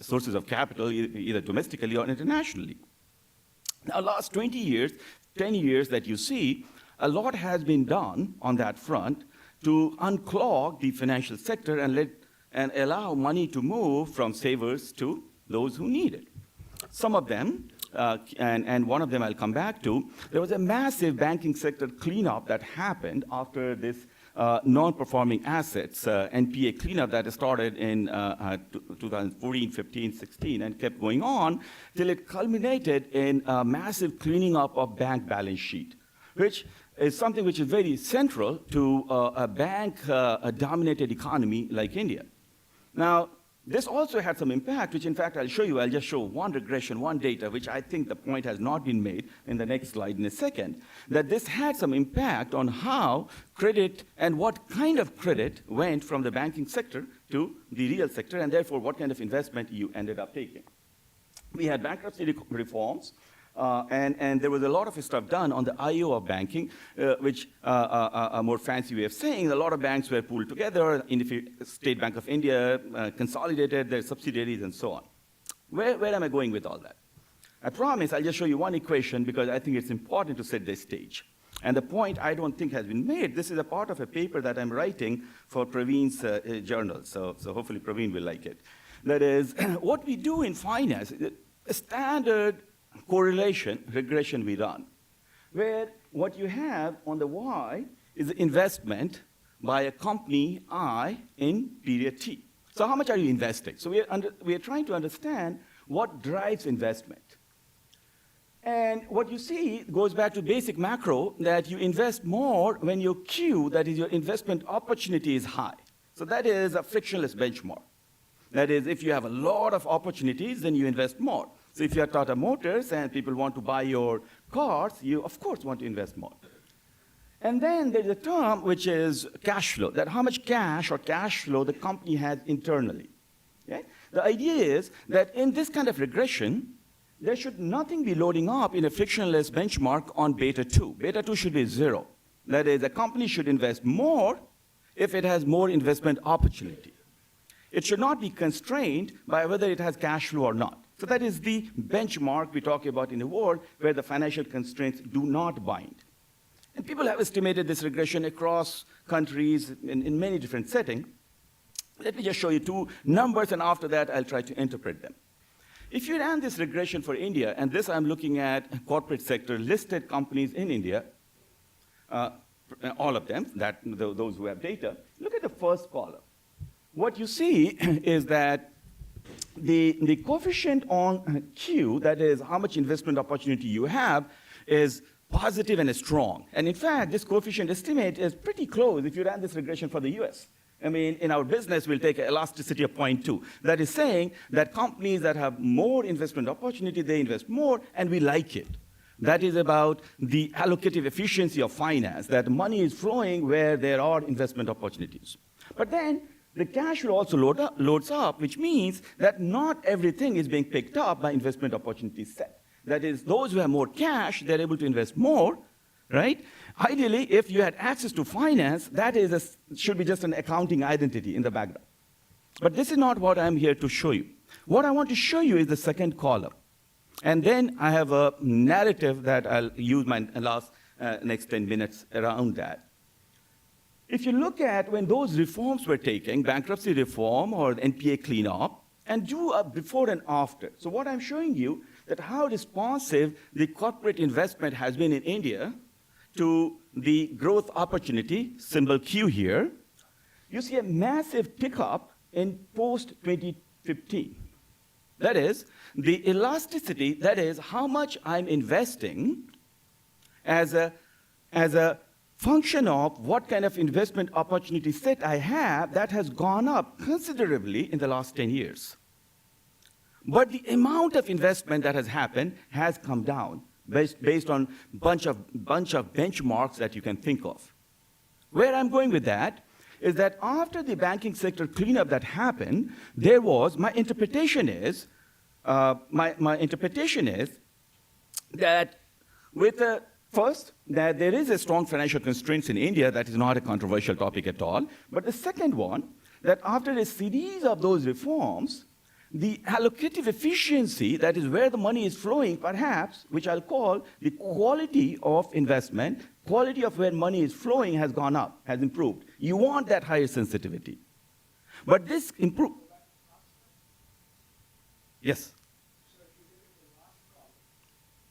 sources of capital, either domestically or internationally? Now, last 20 years, 10 years that you see, a lot has been done on that front to unclog the financial sector and allow money to move from savers to those who need it. Some of them, and one of them I'll come back to, there was a massive banking sector cleanup that happened after this non-performing assets, NPA cleanup that started in 2014, 15, 16, and kept going on till it culminated in a massive cleaning up of bank balance sheet, which is something which is very central to a bank-dominated economy like India. Now, this also had some impact, which in fact I'll show you. I'll just show one regression, one data, which I think the point has not been made in the next slide in a second, that this had some impact on how credit and what kind of credit went from the banking sector to the real sector, and therefore what kind of investment you ended up taking. We had bankruptcy reforms, and there was a lot of stuff done on the IO of banking, which a more fancy way of saying a lot of banks were pooled together. In the State Bank of India consolidated their subsidiaries and so on. Where am I going with all that? I promise I'll just show you one equation because I think it's important to set this stage. And the point I don't think has been made, this is a part of a paper that I'm writing for Praveen's journal, so hopefully Praveen will like it. That is, what we do in finance, a standard correlation regression we run, where what you have on the Y is the investment by a company I in period T. So how much are you investing? So we are trying to understand what drives investment. And what you see goes back to basic macro, that you invest more when your Q, that is your investment opportunity, is high. So that is a frictionless benchmark. That is, if you have a lot of opportunities, then you invest more. So if you are Tata Motors and people want to buy your cars, you of course want to invest more. And then there's a term which is cash flow, that how much cash or cash flow the company has internally. Okay? The idea is that in this kind of regression, there should nothing be loading up in a frictionless benchmark on beta 2. Beta 2 should be 0. That is, a company should invest more if it has more investment opportunity. It should not be constrained by whether it has cash flow or not. So that is the benchmark we talk about in a world where the financial constraints do not bind. And people have estimated this regression across countries in many different settings. Let me just show you two numbers, and after that, I'll try to interpret them. If you ran this regression for India, and this I'm looking at corporate sector listed companies in India, all of them, those who have data, look at the first column. What you see is that the coefficient on Q, that is how much investment opportunity you have, is positive and strong. And in fact, this coefficient estimate is pretty close if you ran this regression for the US. I mean, in our business, we'll take an elasticity of 0.2. That is saying that companies that have more investment opportunity, they invest more, and we like it. That is about the allocative efficiency of finance, that money is flowing where there are investment opportunities. But then the cash will also loads up, which means that not everything is being picked up by investment opportunity set. That is, those who have more cash, they're able to invest more, right? Ideally, if you had access to finance, that should be just an accounting identity in the background. But this is not what I'm here to show you. What I want to show you is the second column. And then I have a narrative that I'll use my next 10 minutes around that. If you look at when those reforms were taken, bankruptcy reform or the NPA cleanup, and do a before and after. So what I'm showing you that how responsive the corporate investment has been in India to the growth opportunity, symbol Q here. You see a massive tick up in post-2015. That is, the elasticity, that is how much I'm investing as a function of what kind of investment opportunity set I have, that has gone up considerably in the last 10 years. But the amount of investment that has happened has come down based on bunch of benchmarks that you can think of. Where I'm going with that is that after the banking sector cleanup that happened, there was, my interpretation is that first, that there is a strong financial constraints in India. That is not a controversial topic at all. But the second one, that after a series of those reforms, the allocative efficiency, that is where the money is flowing, perhaps, which I'll call the quality of investment, quality of where money is flowing has gone up, has improved. You want that higher sensitivity. But this improved. Yes?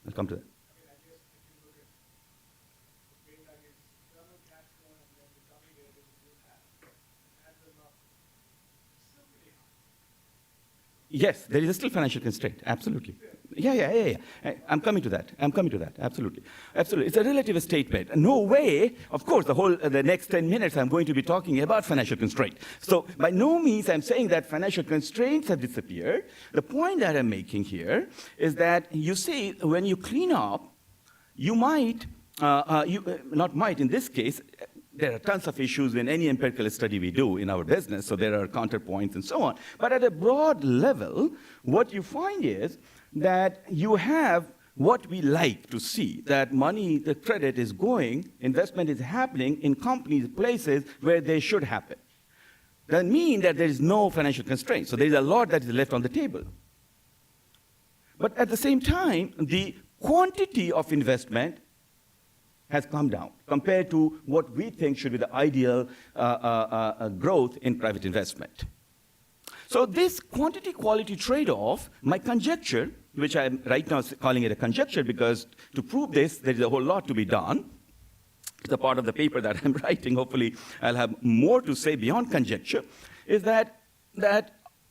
I'll come to that. Yes, there is still financial constraint, absolutely. Yeah. I'm coming to that, absolutely. Absolutely, it's a relative statement. No way, of course, the next 10 minutes I'm going to be talking about financial constraint. So by no means I'm saying that financial constraints have disappeared. The point that I'm making here is that you see, when you clean up, you might, in this case, there are tons of issues in any empirical study we do in our business, so there are counterpoints and so on. But at a broad level, what you find is that you have what we like to see, that money, the credit is going, investment is happening in companies, places where they should happen. That means that there is no financial constraint, so there is a lot that is left on the table. But at the same time, the quantity of investment has come down compared to what we think should be the ideal growth in private investment. So this quantity-quality trade-off, my conjecture, which I'm right now calling it a conjecture because to prove this, there is a whole lot to be done. It's a part of the paper that I'm writing. Hopefully, I'll have more to say beyond conjecture, is that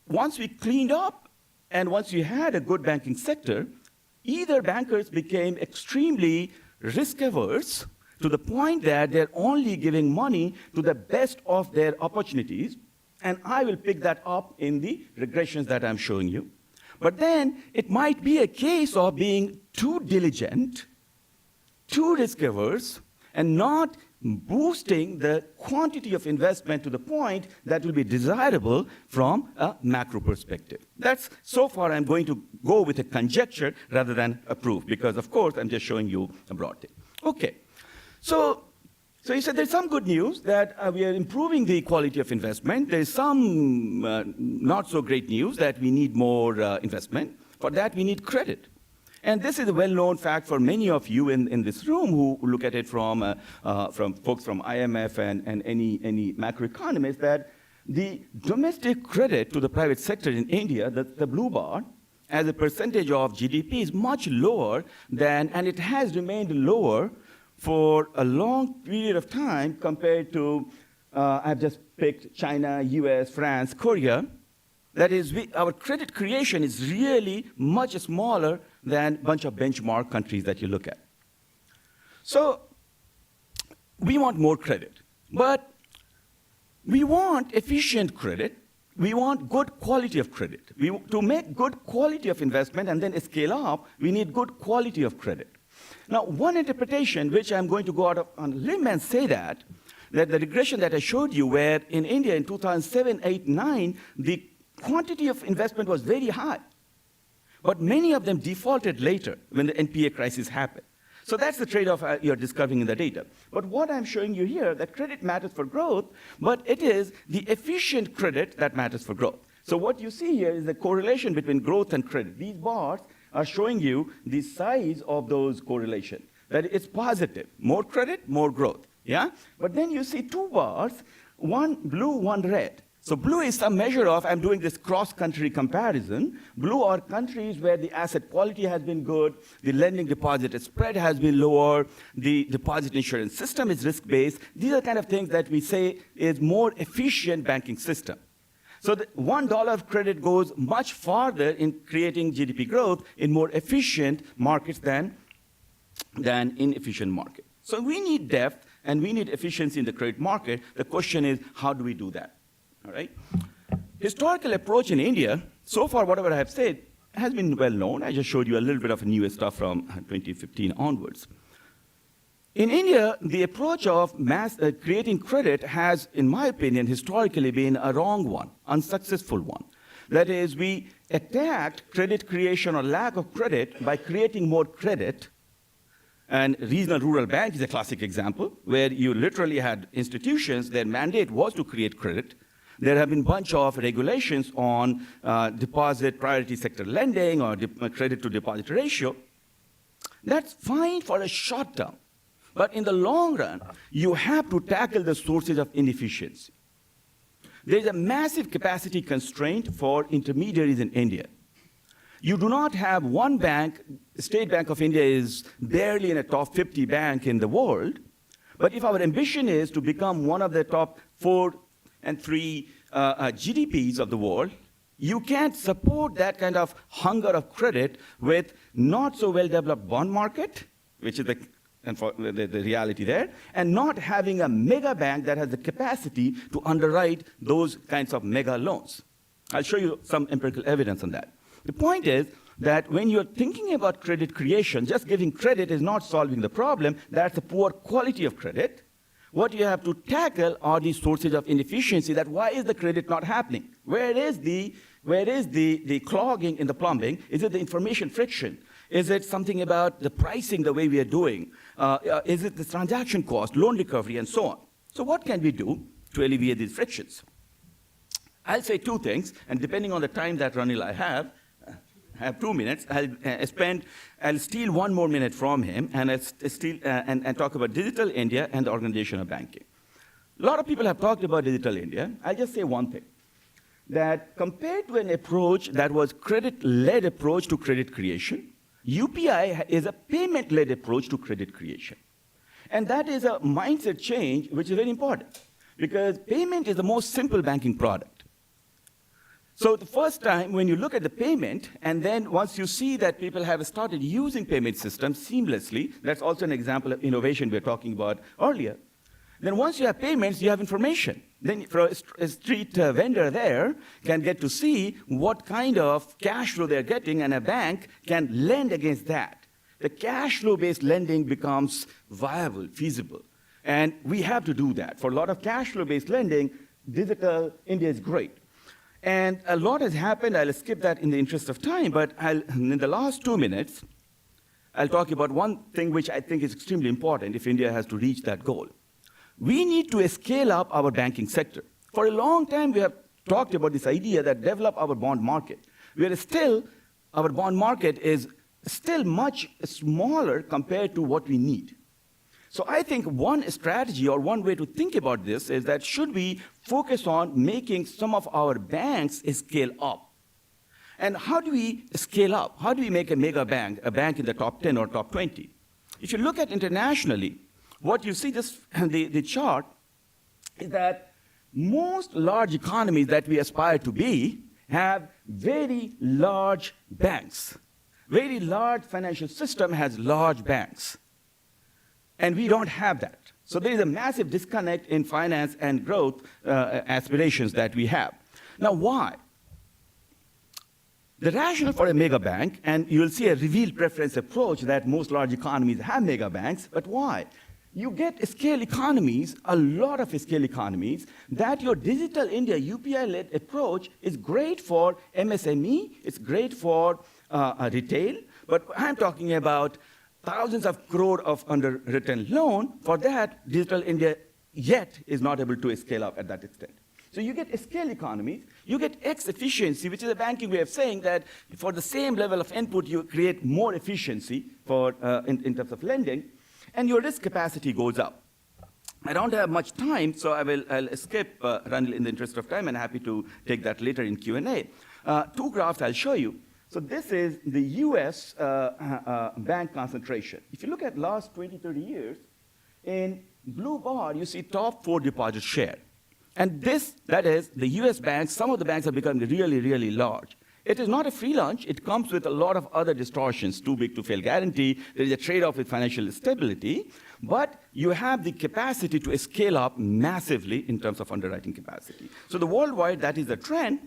once we cleaned up and once you had a good banking sector, either bankers became extremely risk-averse to the point that they're only giving money to the best of their opportunities, and I will pick that up in the regressions that I'm showing you. But then it might be a case of being too diligent, too risk-averse, and not boosting the quantity of investment to the point that will be desirable from a macro perspective. That's, so far, I'm going to go with a conjecture rather than a proof, because, of course, I'm just showing you a broad thing. Okay, so you said there's some good news that we are improving the quality of investment. There's some not so great news that we need more investment. For that, we need credit. And this is a well-known fact for many of you in this room who look at it from folks from IMF and any macroeconomists, that the domestic credit to the private sector in India, the blue bar, as a percentage of GDP is much lower than, and it has remained lower for a long period of time compared to, I've just picked China, US, France, Korea. That is, our credit creation is really much smaller than a bunch of benchmark countries that you look at. So we want more credit, but we want efficient credit. We want good quality of credit. To make good quality of investment and then scale up, we need good quality of credit. Now, one interpretation, which I'm going to go out on a limb and say that the regression that I showed you, where in India in 2007, 8, 9, the quantity of investment was very high. But many of them defaulted later when the NPA crisis happened. So that's the trade-off you're discovering in the data. But what I'm showing you here, that credit matters for growth, but it is the efficient credit that matters for growth. So what you see here is the correlation between growth and credit. These bars are showing you the size of those correlations. That it's positive. More credit, more growth. Yeah? But then you see two bars, one blue, one red. So blue is some measure of, I'm doing this cross-country comparison. Blue are countries where the asset quality has been good, the lending deposit spread has been lower, the deposit insurance system is risk-based. These are kind of things that we say is more efficient banking system. So the $1 of credit goes much farther in creating GDP growth in more efficient markets than inefficient markets. So we need depth and we need efficiency in the credit market. The question is, how do we do that? All right. Historical approach in India, so far whatever I have said, has been well known. I just showed you a little bit of new stuff from 2015 onwards. In India, the approach of creating credit has, in my opinion, historically been a wrong one, unsuccessful one. That is, we attacked credit creation or lack of credit by creating more credit. And regional rural bank is a classic example, where you literally had institutions, their mandate was to create credit. There have been a bunch of regulations on deposit priority sector lending or credit to deposit ratio. That's fine for a short term. But in the long run, you have to tackle the sources of inefficiency. There's a massive capacity constraint for intermediaries in India. You do not have one bank. State Bank of India is barely in a top 50 bank in the world. But if our ambition is to become one of the top 4 and 3 GDPs of the world, you can't support that kind of hunger of credit with not so well-developed bond market, which is the reality there, and not having a mega bank that has the capacity to underwrite those kinds of mega loans. I'll show you some empirical evidence on that. The point is that when you're thinking about credit creation, just giving credit is not solving the problem. That's a poor quality of credit. What you have to tackle are the sources of inefficiency. That why is the credit not happening? Where is the clogging in the plumbing? Is it the information friction? Is it something about the pricing the way we are doing? Is it the transaction cost, loan recovery, and so on? So what can we do to alleviate these frictions? I'll say two things, and depending on the time that Ranil I have 2 minutes. I'll steal 1 more minute from him, and I'll talk about digital India and the organization of banking. A lot of people have talked about digital India. I'll just say one thing, that compared to an approach that was credit-led approach to credit creation, UPI is a payment-led approach to credit creation. And that is a mindset change, which is very important, because payment is the most simple banking product. So the first time when you look at the payment, and then once you see that people have started using payment systems seamlessly, that's also an example of innovation we were talking about earlier. Then once you have payments, you have information. Then a street vendor there can get to see what kind of cash flow they're getting, and a bank can lend against that. The cash flow-based lending becomes viable, feasible. And we have to do that. For a lot of cash flow-based lending, digital India is great. And a lot has happened. I'll skip that in the interest of time, but in the last 2 minutes, I'll talk about one thing which I think is extremely important if India has to reach that goal. We need to scale up our banking sector. For a long time, we have talked about this idea that develop our bond market. Our bond market is still much smaller compared to what we need. So I think one strategy or one way to think about this is that should we focus on making some of our banks scale up? And how do we scale up? How do we make a mega bank, a bank in the top 10 or top 20? If you look at internationally, what you see this, the chart is that most large economies that we aspire to be have very large banks. Very large financial system has large banks. And we don't have that. So there is a massive disconnect in finance and growth aspirations that we have. Now, why? The rationale for a mega bank, and you'll see a revealed preference approach that most large economies have mega banks, but why? You get scale economies, a lot of scale economies, that your digital India UPI-led approach is great for MSME, it's great for retail, but I'm talking about thousands of crore of underwritten loan. For that, digital India yet is not able to scale up at that extent. So you get scale economies, you get X efficiency, which is a banking way of saying that for the same level of input, you create more efficiency for, in terms of lending, and your risk capacity goes up. I don't have much time, so I'll skip Ranil in the interest of time, and happy to take that later in Q&A. 2 graphs I'll show you. So this is the US bank concentration. If you look at last 20, 30 years, in blue bar, you see top 4 deposit share. And that is the US banks, some of the banks have become really, really large. It is not a free lunch. It comes with a lot of other distortions, too big to fail guarantee. There is a trade-off with financial stability. But you have the capacity to scale up massively in terms of underwriting capacity. So the worldwide, that is the trend.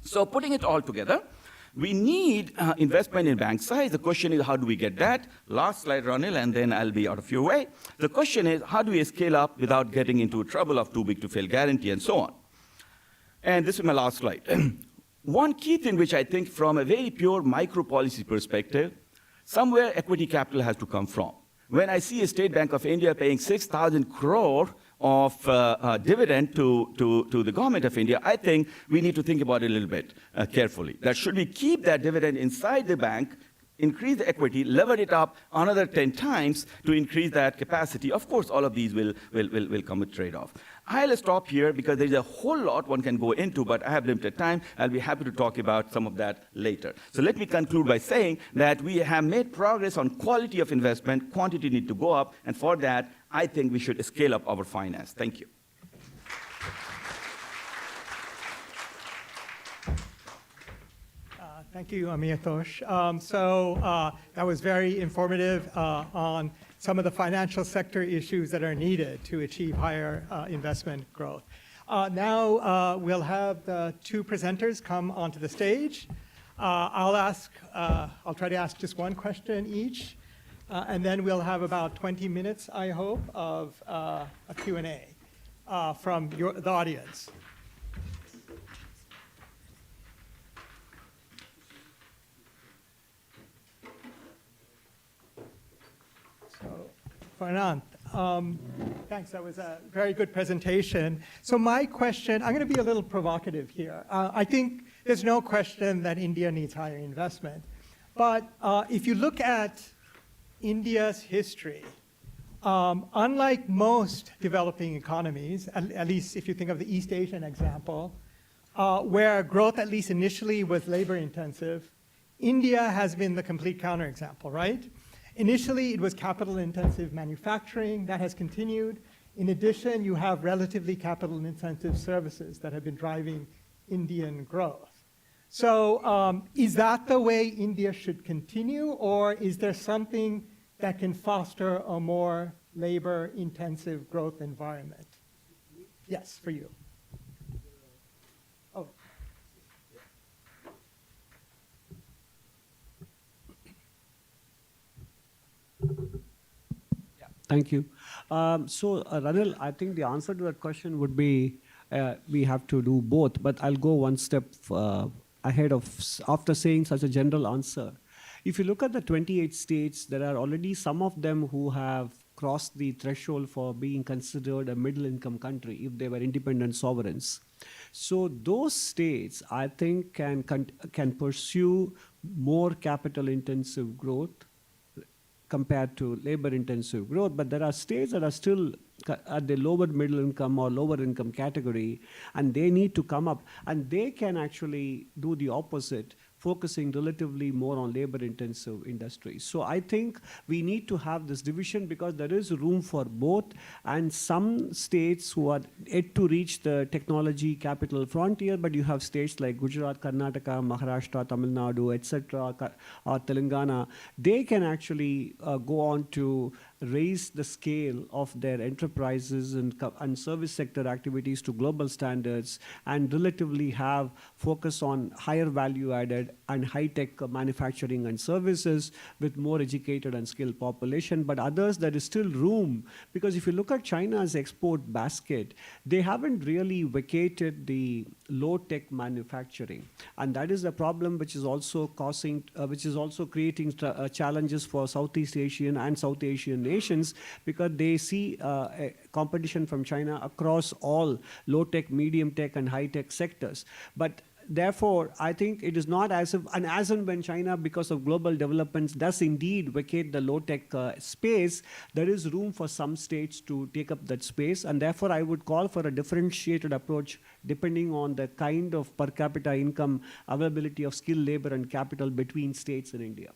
So putting it all together, we need investment in bank size. The question is, how do we get that? Last slide, Ranil, and then I'll be out of your way. The question is, how do we scale up without getting into trouble of too big to fail guarantee and so on? And this is my last slide. One key thing which I think from a very pure micro policy perspective, somewhere equity capital has to come from. When I see a State Bank of India paying 6,000 crore of dividend to the government of India, I think we need to think about it a little bit carefully. That should we keep that dividend inside the bank, increase the equity, lever it up another 10 times to increase that capacity? Of course, all of these will come with trade-off. I'll stop here because there's a whole lot one can go into, but I have limited time. I'll be happy to talk about some of that later. So let me conclude by saying that we have made progress on quality of investment, quantity need to go up, and for that, I think we should scale up our finance. Thank you. Thank you, Amiyatosh. That was very informative on some of the financial sector issues that are needed to achieve higher investment growth. Now we'll have the 2 presenters come onto the stage. I'll try to ask just one question each, and then we'll have about 20 minutes, I hope, of a Q&A from the audience. Farnant, thanks. That was a very good presentation. So my question, I'm going to be a little provocative here. I think there's no question that India needs higher investment. But if you look at India's history, unlike most developing economies, at least if you think of the East Asian example, where growth at least initially was labor intensive, India has been the complete counterexample, right? Initially, it was capital-intensive manufacturing. That has continued. In addition, you have relatively capital-intensive services that have been driving Indian growth. So is that the way India should continue, or is there something that can foster a more labor-intensive growth environment? Yes, for you. Oh. Thank you. Ranil, I think the answer to that question would be we have to do both, but I'll go one step ahead of, after saying such a general answer. If you look at the 28 states, there are already some of them who have crossed the threshold for being considered a middle-income country if they were independent sovereigns. So those states, I think, can pursue more capital-intensive growth compared to labor-intensive growth, but there are states that are still at the lower middle income or lower income category, and they need to come up, and they can actually do the opposite, focusing relatively more on labor-intensive industries. So I think we need to have this division because there is room for both, and some states who are yet to reach the technology capital frontier, but you have states like Gujarat, Karnataka, Maharashtra, Tamil Nadu, etc., or Telangana, they can actually go on to raise the scale of their enterprises and service sector activities to global standards and relatively have focus on higher value added and high-tech manufacturing and services with more educated and skilled population. But others, there is still room, because if you look at China's export basket, they haven't really vacated the low-tech manufacturing. And that is a problem which is also causing, which is also creating challenges for Southeast Asian and South Asian nations, because they see competition from China across all low-tech, medium-tech, and high-tech sectors. But therefore, I think it is not as if, and as and when China, because of global developments, does indeed vacate the low-tech space, there is room for some states to take up that space, and therefore I would call for a differentiated approach depending on the kind of per capita income, availability of skilled labor and capital between states in India.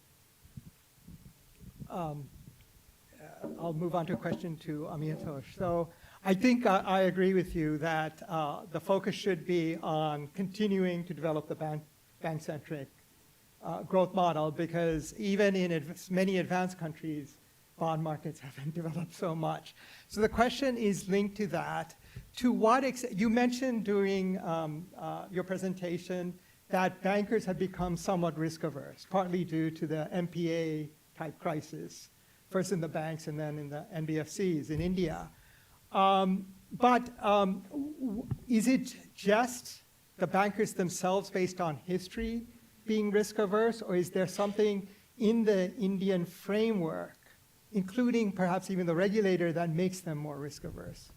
I'll move on to a question to Amitosh. So I think I agree with you that the focus should be on continuing to develop the bank-centric growth model, because even in many advanced countries, bond markets haven't developed so much. So the question is linked to that. To what extent, you mentioned during your presentation that bankers have become somewhat risk averse, partly due to the MPA type crisis, first in the banks and then in the NBFCs in India. Is it just the bankers themselves based on history being risk averse, or is there something in the Indian framework, including perhaps even the regulator, that makes them more risk averse?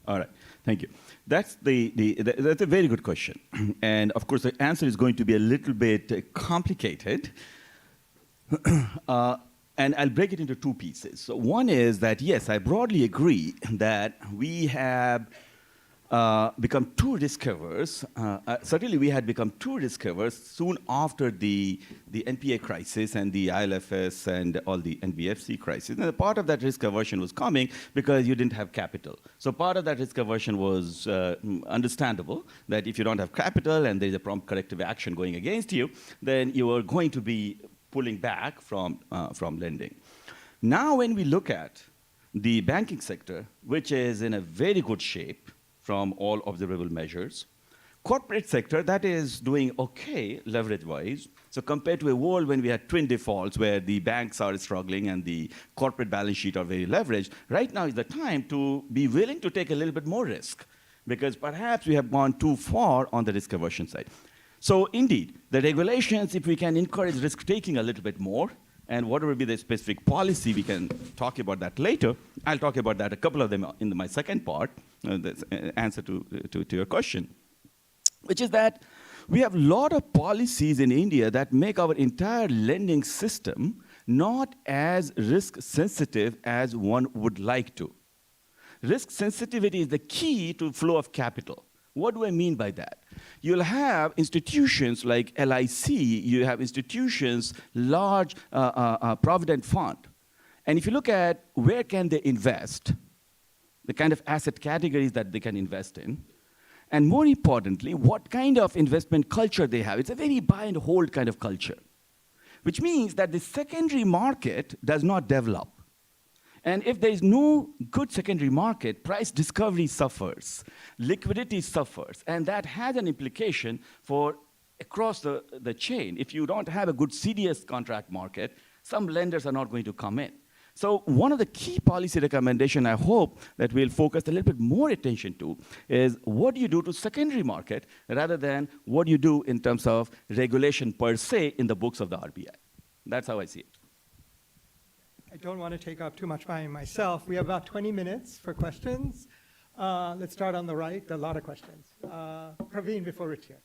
All right, thank you. That's a very good question. And of course, the answer is going to be a little bit complicated. And I'll break it into two pieces. So one is that, yes, I broadly agree that we have become too risk-averse. Certainly, we had become too risk-averse soon after the NPA crisis and the ILFS and all the NBFC crisis. And part of that risk aversion was coming because you didn't have capital. So part of that risk aversion was understandable, that if you don't have capital and there's a prompt corrective action going against you, then you are going to be pulling back from lending. Now, when we look at the banking sector, which is in a very good shape, from all observable measures. Corporate sector, that is doing okay leverage-wise. So compared to a world when we had twin defaults where the banks are struggling and the corporate balance sheet are very leveraged, right now is the time to be willing to take a little bit more risk, because perhaps we have gone too far on the risk aversion side. So indeed, the regulations, if we can encourage risk-taking a little bit more, and whatever be the specific policy, we can talk about that later. I'll talk about that, a couple of them in my second part, the answer to your question, which is that we have a lot of policies in India that make our entire lending system not as risk sensitive as one would like to. Risk sensitivity is the key to flow of capital. What do I mean by that? You'll have institutions like LIC, you have institutions, large provident fund. And if you look at where can they invest, the kind of asset categories that they can invest in, and more importantly, what kind of investment culture they have. It's a very buy and hold kind of culture, which means that the secondary market does not develop. And if there is no good secondary market, price discovery suffers, liquidity suffers, and that has an implication for across the chain, if you don't have a good CDS contract market, some lenders are not going to come in. So one of the key policy recommendations I hope that we'll focus a little bit more attention to is what do you do to secondary market rather than what do you do in terms of regulation per se in the books of the RBI. That's how I see it. I don't want to take up too much time myself. We have about 20 minutes for questions. Let's start on the right, a lot of questions. Praveen before Richard.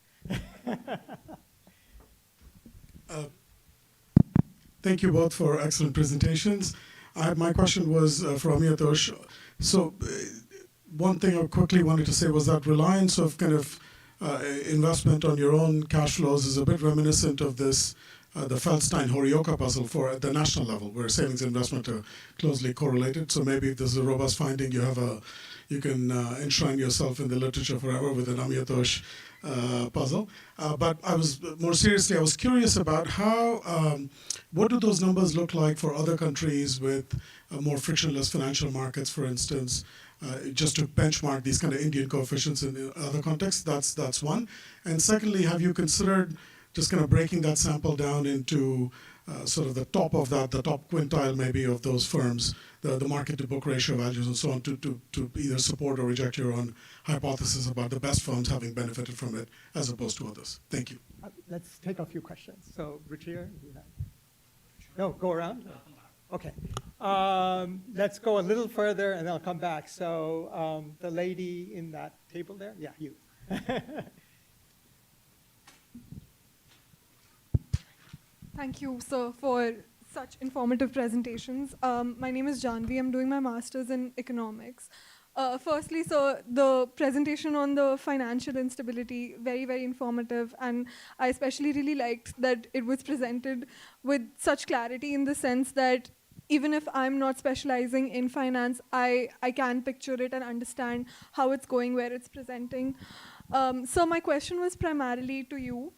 Thank you both for excellent presentations. My question was for Amitosh. So one thing I quickly wanted to say was that reliance of kind of investment on your own cash flows is a bit reminiscent of this, the Feldstein-Horioka puzzle for at the national level, where savings and investment are closely correlated. So maybe if there's a robust finding, you can enshrine yourself in the literature forever with an Amitosh puzzle. But I was more seriously, I was curious about how, what do those numbers look like for other countries with more frictionless financial markets, for instance, just to benchmark these kind of Indian coefficients in other contexts? That's one. And secondly, have you considered just kind of breaking that sample down into sort of the top of that, the top quintile maybe of those firms, the market to book ratio values and so on, to either support or reject your own hypothesis about the best firms having benefited from it as opposed to others? Thank you. Let's take a few questions. So, Richard, no, go around. Okay. Let's go a little further and I'll come back. So, the lady in that table there, yeah, you. Thank you, sir, for such informative presentations. My name is Janvi. I'm doing my master's in economics. Firstly, so the presentation on the financial instability, very, very informative. And I especially really liked that it was presented with such clarity in the sense that even if I'm not specializing in finance, I can picture it and understand how it's going, where it's presenting. So my question was primarily to you.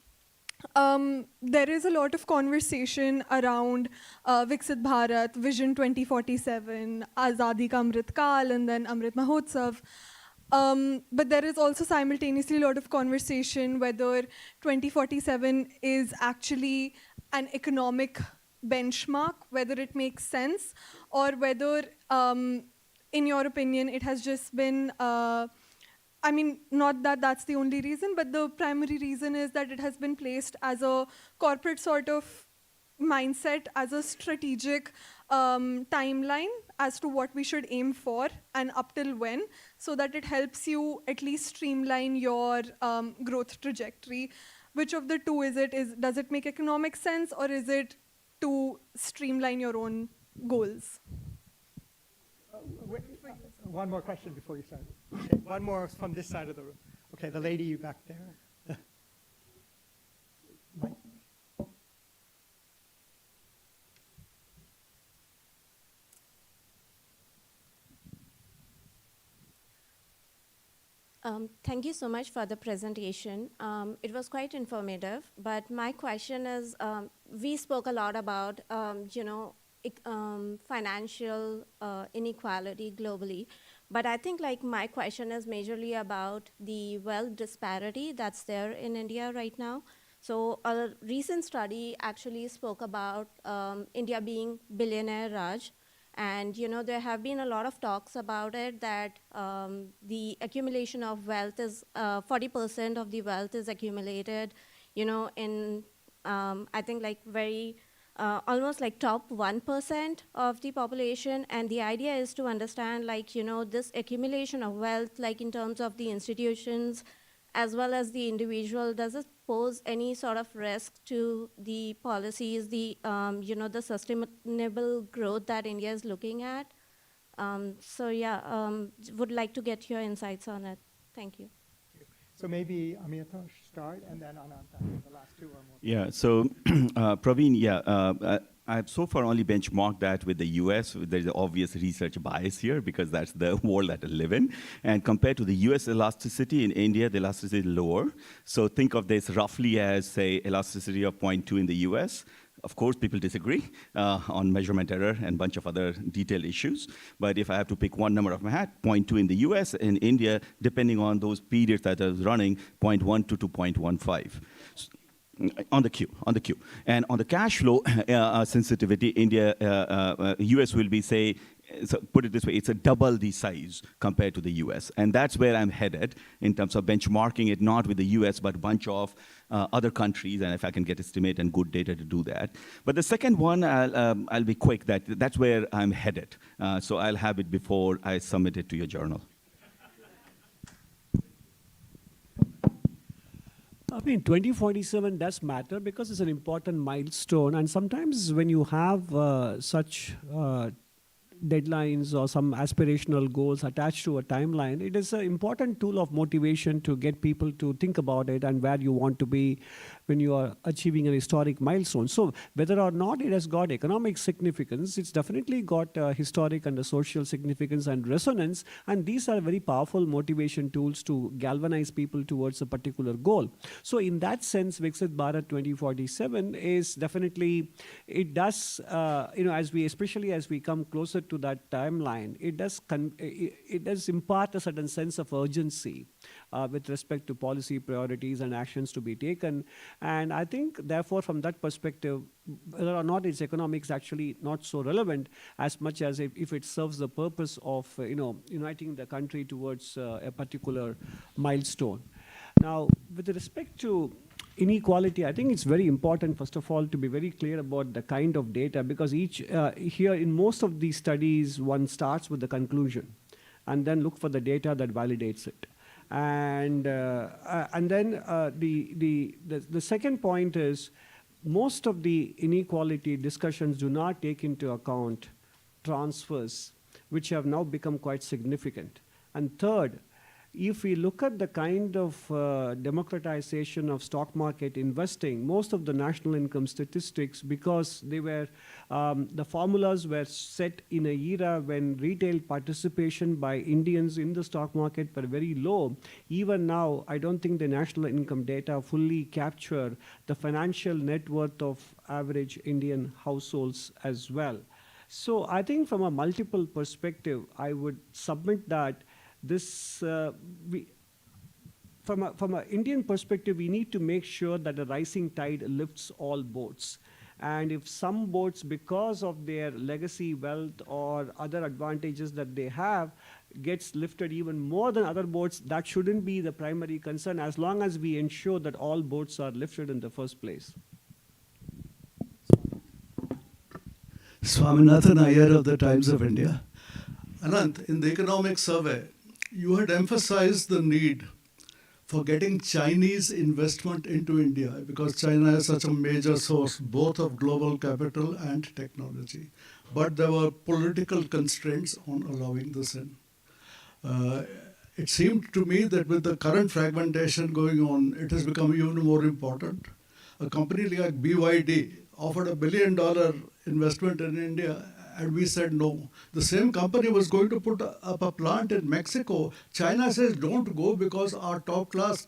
There is a lot of conversation around Viksit Bharat, Vision 2047, Azadi Ka Amrit Kal, and then Amrit Mahotsav. But there is also simultaneously a lot of conversation whether 2047 is actually an economic benchmark, whether it makes sense, or whether, in your opinion, it has just been I mean, not that that's the only reason, but the primary reason is that it has been placed as a corporate sort of mindset, as a strategic timeline as to what we should aim for and up till when, so that it helps you at least streamline your growth trajectory. Which of the two is it? Does it make economic sense, or is it to streamline your own goals? One more question before you start. Okay, one more from this side of the room. Okay, the lady back there. Thank you so much for the presentation. It was quite informative, but my question is, we spoke a lot about, financial inequality globally. But I think my question is majorly about the wealth disparity that's there in India right now. So a recent study actually spoke about India being billionaire Raj. And there have been a lot of talks about it, that the accumulation of wealth is 40% of the wealth is accumulated, in I think very almost top 1% of the population. And the idea is to understand this accumulation of wealth, in terms of the institutions as well as the individual, does it pose any sort of risk to the policies, the the sustainable growth that India is looking at? So yeah, would like to get your insights on it. Thank you. So maybe Amitosh start, and then Ananta, the last two or more. Yeah, so Praveen, I've so far only benchmarked that with the US. There's an obvious research bias here because that's the world that I live in. And compared to the US elasticity, in India, the elasticity is lower. So think of this roughly as, say, elasticity of 0.2 in the US. Of course, people disagree on measurement error and a bunch of other detailed issues. But if I have to pick one number of my hat, 0.2 in the US, in India, depending on those periods that I was running, 0.1 to 2.15. On the Q. And on the cash flow sensitivity, US will be, say, so put it this way, it's a double the size compared to the US. And that's where I'm headed in terms of benchmarking it, not with the US, but a bunch of other countries, and if I can get estimate and good data to do that. But the second one, I'll be quick, that's where I'm headed. So I'll have it before I submit it to your journal. I mean, 2047 does matter because it's an important milestone. And sometimes when you have such deadlines or some aspirational goals attached to a timeline, it is an important tool of motivation to get people to think about it and where you want to be when you are achieving an historic milestone. So whether or not it has got economic significance, it's definitely got historic and social significance and resonance. And these are very powerful motivation tools to galvanize people towards a particular goal. So in that sense, Viksit Bharat 2047 is definitely, it does, especially as we come closer to that timeline, it does impart a certain sense of urgency with respect to policy priorities and actions to be taken. And I think, therefore, from that perspective, whether or not its economics actually not so relevant as much as if it serves the purpose of uniting the country towards a particular milestone. Now, with respect to inequality, I think it's very important, first of all, to be very clear about the kind of data, because here in most of these studies, one starts with the conclusion and then look for the data that validates it. And then the second point is, most of the inequality discussions do not take into account transfers, which have now become quite significant. And third, if we look at the kind of democratization of stock market investing, most of the national income statistics, because they were, the formulas were set in a era when retail participation by Indians in the stock market were very low. Even now, I don't think the national income data fully capture the financial net worth of average Indian households as well. So I think from a multiple perspective, I would submit that this, from an Indian perspective, we need to make sure that the rising tide lifts all boats. And if some boats, because of their legacy wealth or other advantages that they have, gets lifted even more than other boats, that shouldn't be the primary concern, as long as we ensure that all boats are lifted in the first place. Swaminathan Iyer of the Times of India. Anant, in the economic survey, you had emphasized the need for getting Chinese investment into India because China is such a major source both of global capital and technology. But there were political constraints on allowing this in. It seemed to me that with the current fragmentation going on, it has become even more important. A company like BYD offered $1 billion investment in India, and we said no. The same company was going to put up a plant in Mexico. China says don't go because our top-class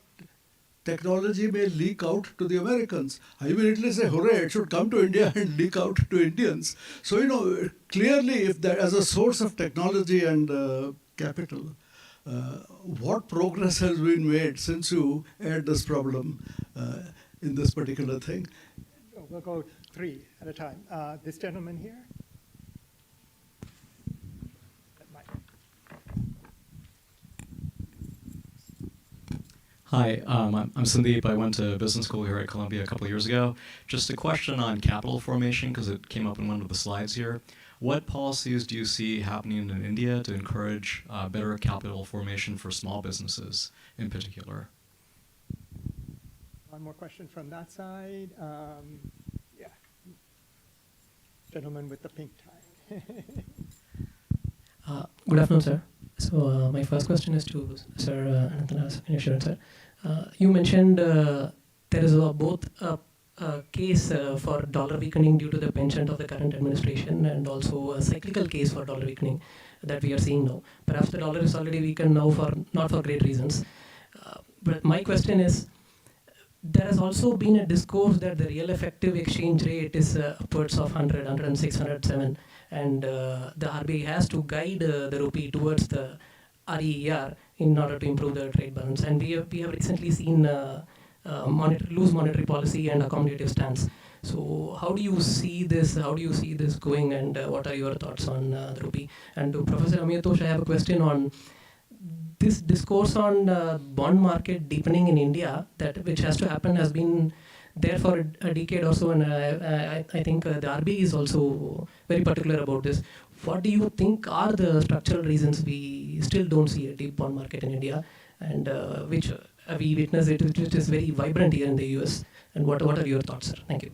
technology may leak out to the Americans. I immediately say, hooray, it should come to India and leak out to Indians. So, clearly, if that as a source of technology and capital, what progress has been made since you aired this problem in this particular thing? We'll go three at a time. This gentleman here. Hi, I'm Sandeep. I went to business school here at Columbia a couple of years ago. Just a question on capital formation, because it came up in one of the slides here. What policies do you see happening in India to encourage better capital formation for small businesses in particular? One more question from that side. Yeah. Gentleman with the pink tie. Good afternoon, sir. So my first question is to Sir Ananthan, sir. You mentioned there is both a case for dollar weakening due to the penchant of the current administration and also a cyclical case for dollar weakening that we are seeing now. Perhaps the dollar is already weakened now for not for great reasons. But my question is, there has also been a discourse that the real effective exchange rate is upwards of 100, 106, 107. And the RBI has to guide the rupee towards the REER in order to improve the trade balance. And we have recently seen loose monetary policy and accommodative stance. So how do you see this? How do you see this going? And what are your thoughts on the rupee? And to Professor Amitosh, I have a question on this discourse on bond market deepening in India, which has to happen, has been there for a decade or so, and I think the RBI is also very particular about this. What do you think are the structural reasons we still don't see a deep bond market in India, and which we witness it, which is very vibrant here in the US? And what are your thoughts, sir? Thank you.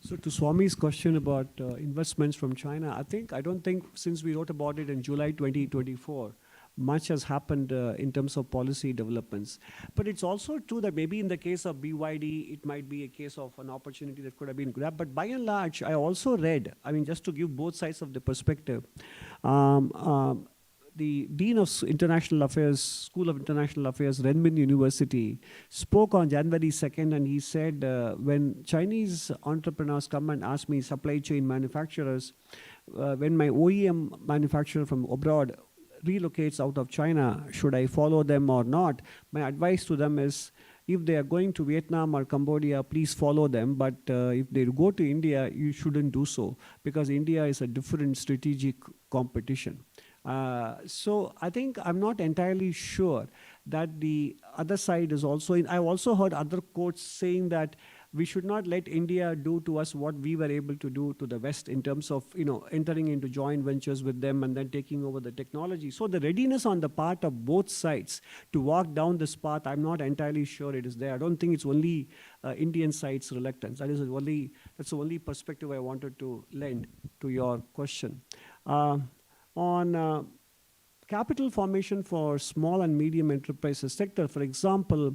So to Swami's question about investments from China, I don't think since we wrote about it in July 2024, much has happened in terms of policy developments. But it's also true that maybe in the case of BYD, it might be a case of an opportunity that could have been grabbed. But by and large, I also read, I mean, just to give both sides of the perspective, the Dean of International Affairs, School of International Affairs, Renmin University, spoke on January 2nd, and he said, when Chinese entrepreneurs come and ask me, supply chain manufacturers, when my OEM manufacturer from abroad relocates out of China, should I follow them or not? My advice to them is, if they are going to Vietnam or Cambodia, please follow them. But if they go to India, you shouldn't do so, because India is a different strategic competition. So I think I'm not entirely sure that the other side is also in. I've also heard other quotes saying that we should not let India do to us what we were able to do to the West in terms of, entering into joint ventures with them and then taking over the technology. So the readiness on the part of both sides to walk down this path, I'm not entirely sure it is there. I don't think it's only Indian side's reluctance. That's the only perspective I wanted to lend to your question. On capital formation for small and medium enterprises sector, for example,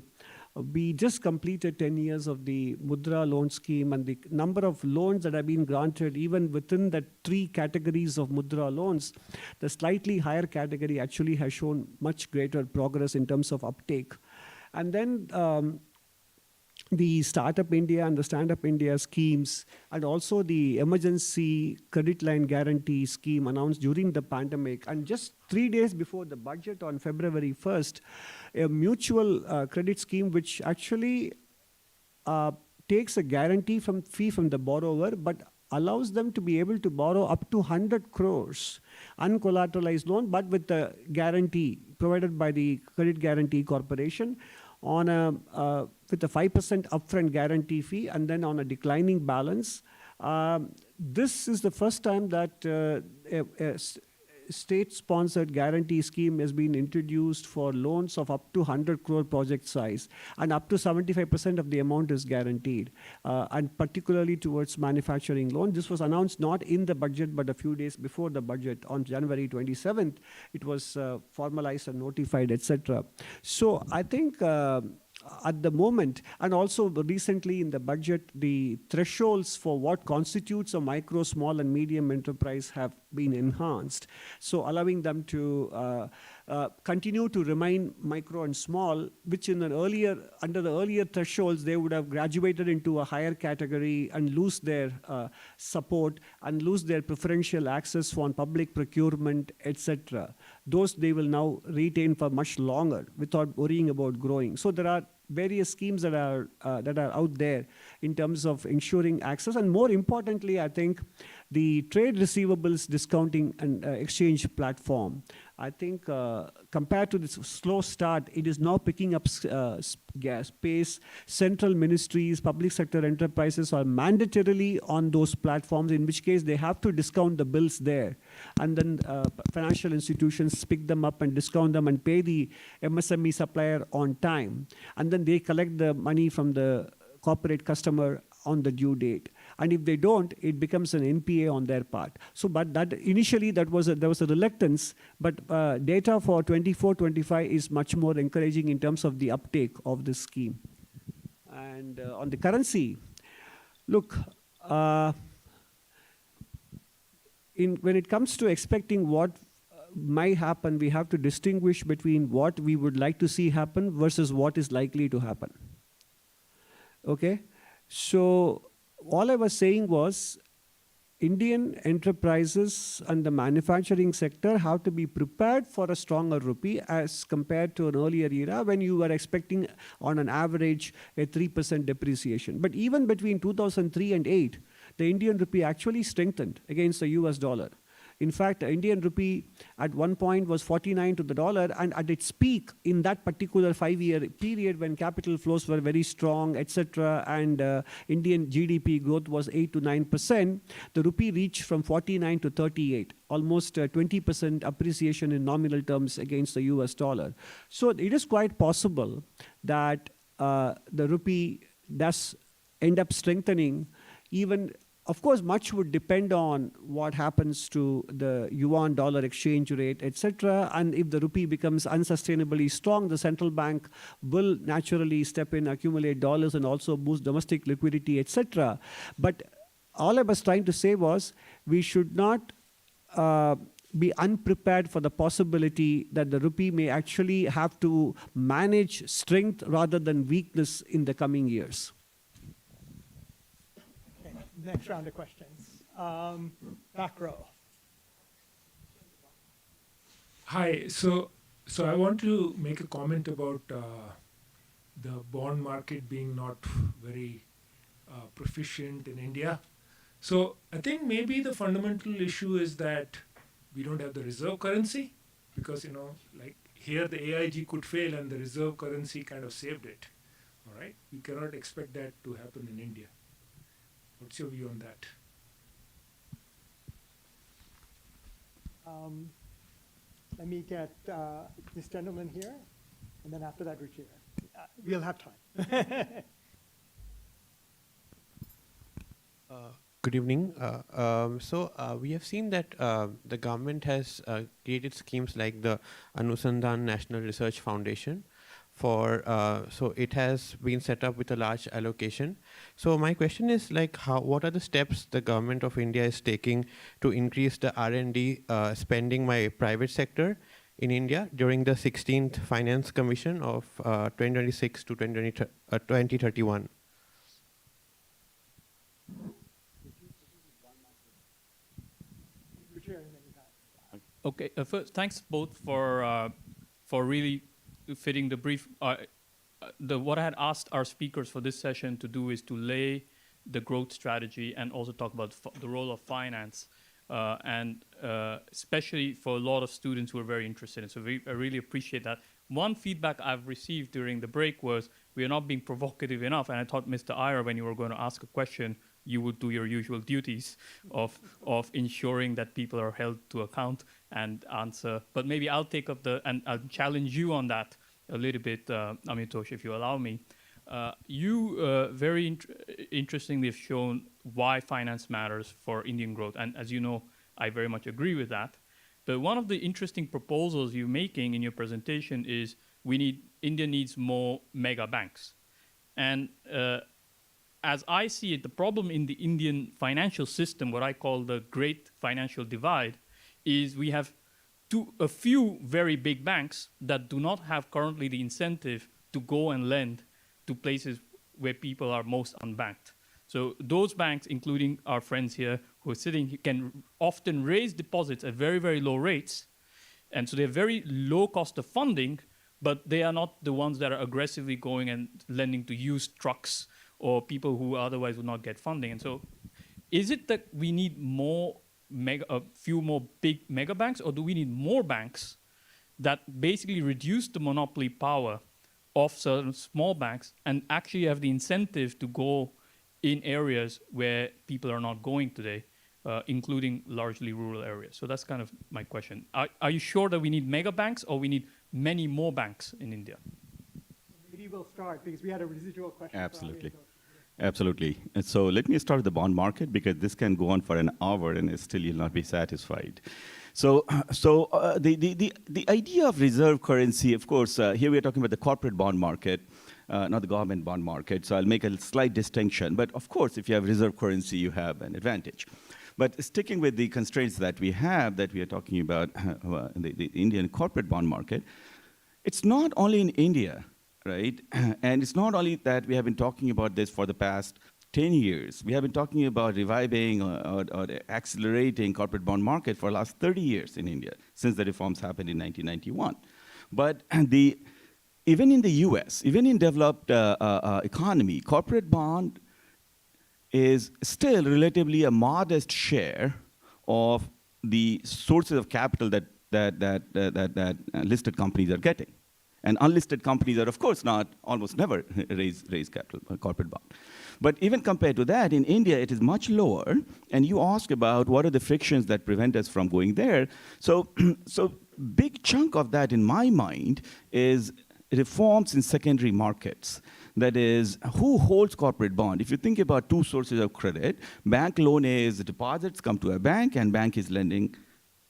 we just completed 10 years of the Mudra loan scheme, and the number of loans that have been granted, even within the 3 categories of Mudra loans, the slightly higher category actually has shown much greater progress in terms of uptake. And then the Startup India and the Stand Up India schemes, and also the emergency credit line guarantee scheme announced during the pandemic. And just 3 days before the budget on February 1st, a mutual credit scheme which actually takes a guarantee fee from the borrower, but allows them to be able to borrow up to 100 crores uncollateralized loan, but with the guarantee provided by the Credit Guarantee Corporation, on with a 5% upfront guarantee fee, and then on a declining balance. This is the first time that a state-sponsored guarantee scheme has been introduced for loans of up to 100 crore project size, and up to 75% of the amount is guaranteed, and particularly towards manufacturing loan. This was announced not in the budget, but a few days before the budget. On January 27th, it was formalized and notified, etc. So I think at the moment, and also recently in the budget, the thresholds for what constitutes a micro, small, and medium enterprise have been enhanced. So allowing them to continue to remain micro and small, which under the earlier thresholds, they would have graduated into a higher category and lose their support and lose their preferential access for public procurement, etc. Those they will now retain for much longer without worrying about growing. So there are various schemes that are out there in terms of ensuring access, and more importantly, I think the trade receivables discounting and exchange platform. I think compared to this slow start, it is now picking up pace. Central ministries, public sector enterprises are mandatorily on those platforms, in which case they have to discount the bills there. And then financial institutions pick them up and discount them and pay the MSME supplier on time. And then they collect the money from the corporate customer on the due date. And if they don't, it becomes an NPA on their part. So, but that initially there was a reluctance, but data for 24-25 is much more encouraging in terms of the uptake of this scheme. And on the currency, look, when it comes to expecting what might happen, we have to distinguish between what we would like to see happen versus what is likely to happen. Okay? So all I was saying was, Indian enterprises and the manufacturing sector have to be prepared for a stronger rupee as compared to an earlier era when you were expecting on an average a 3% depreciation. But even between 2003 and 8, the Indian rupee actually strengthened against the US dollar. In fact, the Indian rupee at one point was 49 to the dollar, and at its peak in that particular 5-year period when capital flows were very strong, etc., and Indian GDP growth was 8 to 9%, the rupee reached from 49 to 38, almost 20% appreciation in nominal terms against the US dollar. So it is quite possible that the rupee does end up strengthening. Even, of course, much would depend on what happens to the yuan-dollar exchange rate, etc. And if the rupee becomes unsustainably strong, the central bank will naturally step in, accumulate dollars, and also boost domestic liquidity, etc. But all I was trying to say was we should not be unprepared for the possibility that the rupee may actually have to manage strength rather than weakness in the coming years. Next round of questions. Back row. Hi. So I want to make a comment about the bond market being not very proficient in India. So I think maybe the fundamental issue is that we don't have the reserve currency because, like here the AIG could fail and the reserve currency kind of saved it. All right. We cannot expect that to happen in India. What's your view on that? Let me get this gentleman here, and then after that, Ruchir. We'll have time. Good evening. We have seen that the government has created schemes like the Anusandhan National Research Foundation. So it has been set up with a large allocation. So my question is what are the steps the government of India is taking to increase the R&D spending by private sector in India during the 16th Finance Commission of 2026 to 2031? Okay, first, thanks both for really fitting the brief. What I had asked our speakers for this session to do is to lay the growth strategy and also talk about the role of finance, and especially for a lot of students who are very interested in. So I really appreciate that. One feedback I've received during the break was we are not being provocative enough, and I thought, Mr. Iyer, when you were going to ask a question, you would do your usual duties of ensuring that people are held to account and answer. But maybe I'll take up and I'll challenge you on that a little bit, Amitosh, if you allow me. You very interestingly have shown why finance matters for Indian growth. And as you know, I very much agree with that. But one of the interesting proposals you're making in your presentation is India needs more mega banks. And as I see it, the problem in the Indian financial system, what I call the great financial divide, is we have a few very big banks that do not have currently the incentive to go and lend to places where people are most unbanked. So those banks, including our friends here who are sitting here, can often raise deposits at very, very low rates. And so they have very low cost of funding, but they are not the ones that are aggressively going and lending to used trucks or people who otherwise would not get funding. And so is it that we need a few more big mega banks, or do we need more banks that basically reduce the monopoly power of certain small banks and actually have the incentive to go in areas where people are not going today, including largely rural areas? So that's kind of my question. Are you sure that we need mega banks, or we need many more banks in India? Maybe we'll start because we had a residual question. Absolutely. Absolutely. And so let me start with the bond market, because this can go on for an hour and still you'll not be satisfied. So the idea of reserve currency, of course, here we are talking about the corporate bond market, not the government bond market. So I'll make a slight distinction. But of course, if you have reserve currency, you have an advantage. But sticking with the constraints that we are talking about, the Indian corporate bond market, it's not only in India, right? And it's not only that we have been talking about this for the past 10 years. We have been talking about reviving or accelerating corporate bond market for the last 30 years in India, since the reforms happened in 1991. But even in the US, even in developed economy, corporate bond is still relatively a modest share of the sources of capital that listed companies are getting. And unlisted companies are, of course, almost never raise capital, corporate bond. But even compared to that, in India, it is much lower. And you ask about what are the frictions that prevent us from going there. So big chunk of that, in my mind, is reforms in secondary markets. That is, who holds corporate bond? If you think about two sources of credit, bank loan is deposits come to a bank, and bank is lending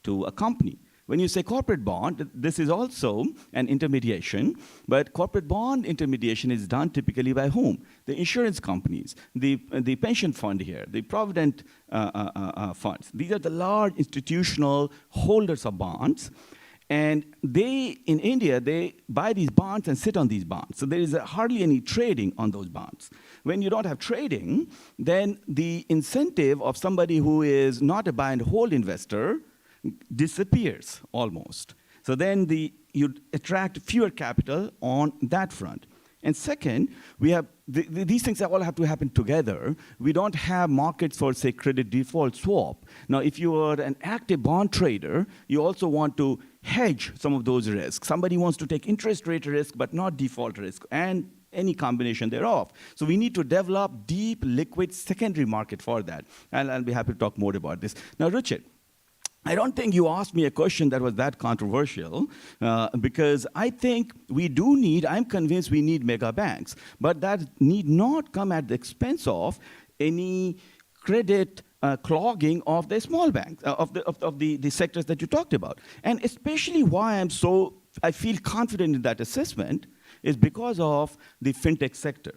to a company. When you say corporate bond, this is also an intermediation, but corporate bond intermediation is done typically by whom? The insurance companies, the pension fund here, the provident funds. These are the large institutional holders of bonds. And they, in India, they buy these bonds and sit on these bonds. So there is hardly any trading on those bonds. When you don't have trading, then the incentive of somebody who is not a buy and hold investor disappears almost. So then you attract fewer capital on that front. And second, we have these things all have to happen together. We don't have markets for, say, credit default swap. Now, if you are an active bond trader, you also want to hedge some of those risks. Somebody wants to take interest rate risk, but not default risk, and any combination thereof. So we need to develop deep, liquid secondary market for that. And I'll be happy to talk more about this. Now, Richard, I don't think you asked me a question that was that controversial, because I think I'm convinced we need mega banks, but that need not come at the expense of any credit clogging of the small banks, of the sectors that you talked about. And especially why I feel confident in that assessment is because of the fintech sector.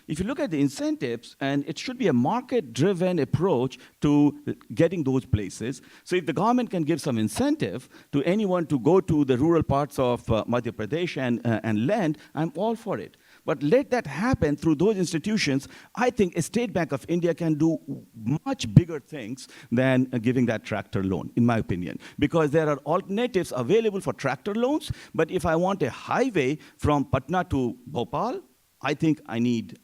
If you look at the incentives, and it should be a market-driven approach to getting those places. So if the government can give some incentive to anyone to go to the rural parts of Madhya Pradesh and lend, I'm all for it. But let that happen through those institutions. I think a State Bank of India can do much bigger things than giving that tractor loan, in my opinion. Because there are alternatives available for tractor loans, but if I want a highway from Patna to Bhopal, I think I need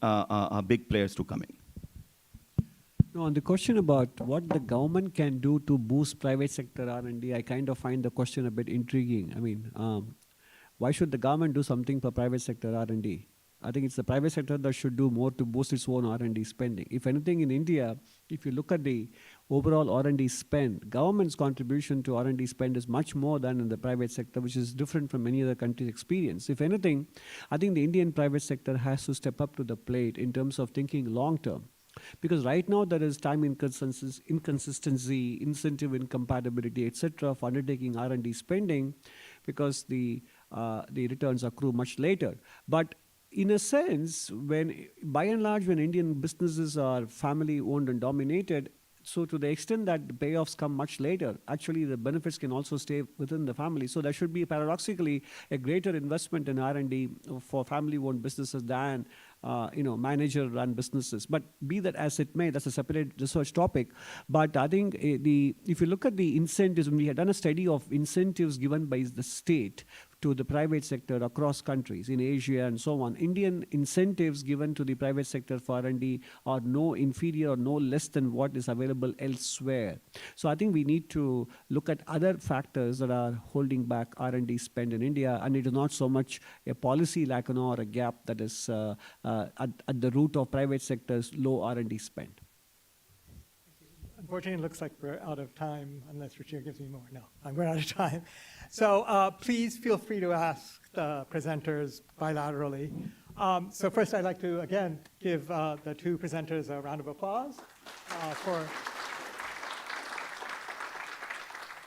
big players to come in. No, on the question about what the government can do to boost private sector R&D, I kind of find the question a bit intriguing. I mean, why should the government do something for private sector R&D? I think it's the private sector that should do more to boost its own R&D spending. If anything, in India, if you look at the overall R&D spend, government's contribution to R&D spend is much more than in the private sector, which is different from many other countries' experience. If anything, I think the Indian private sector has to step up to the plate in terms of thinking long-term. Because right now there is time inconsistency, incentive incompatibility, etc. for undertaking R&D spending, because the returns accrue much later. But in a sense, by and large, when Indian businesses are family-owned and dominated, so to the extent that the payoffs come much later, actually the benefits can also stay within the family. So there should be paradoxically a greater investment in R&D for family-owned businesses than manager-run businesses. But be that as it may, that's a separate research topic. But I think if you look at the incentives, we had done a study of incentives given by the state to the private sector across countries in Asia and so on. Indian incentives given to the private sector for R&D are no inferior or no less than what is available elsewhere. So I think we need to look at other factors that are holding back R&D spend in India, and it is not so much a policy lack or a gap that is at the root of private sector's low R&D spend. Unfortunately, it looks like we're out of time, unless Ruchir gives me more. No, we're out of time. So please feel free to ask the presenters bilaterally. So first, I'd like to, again, give the two presenters a round of applause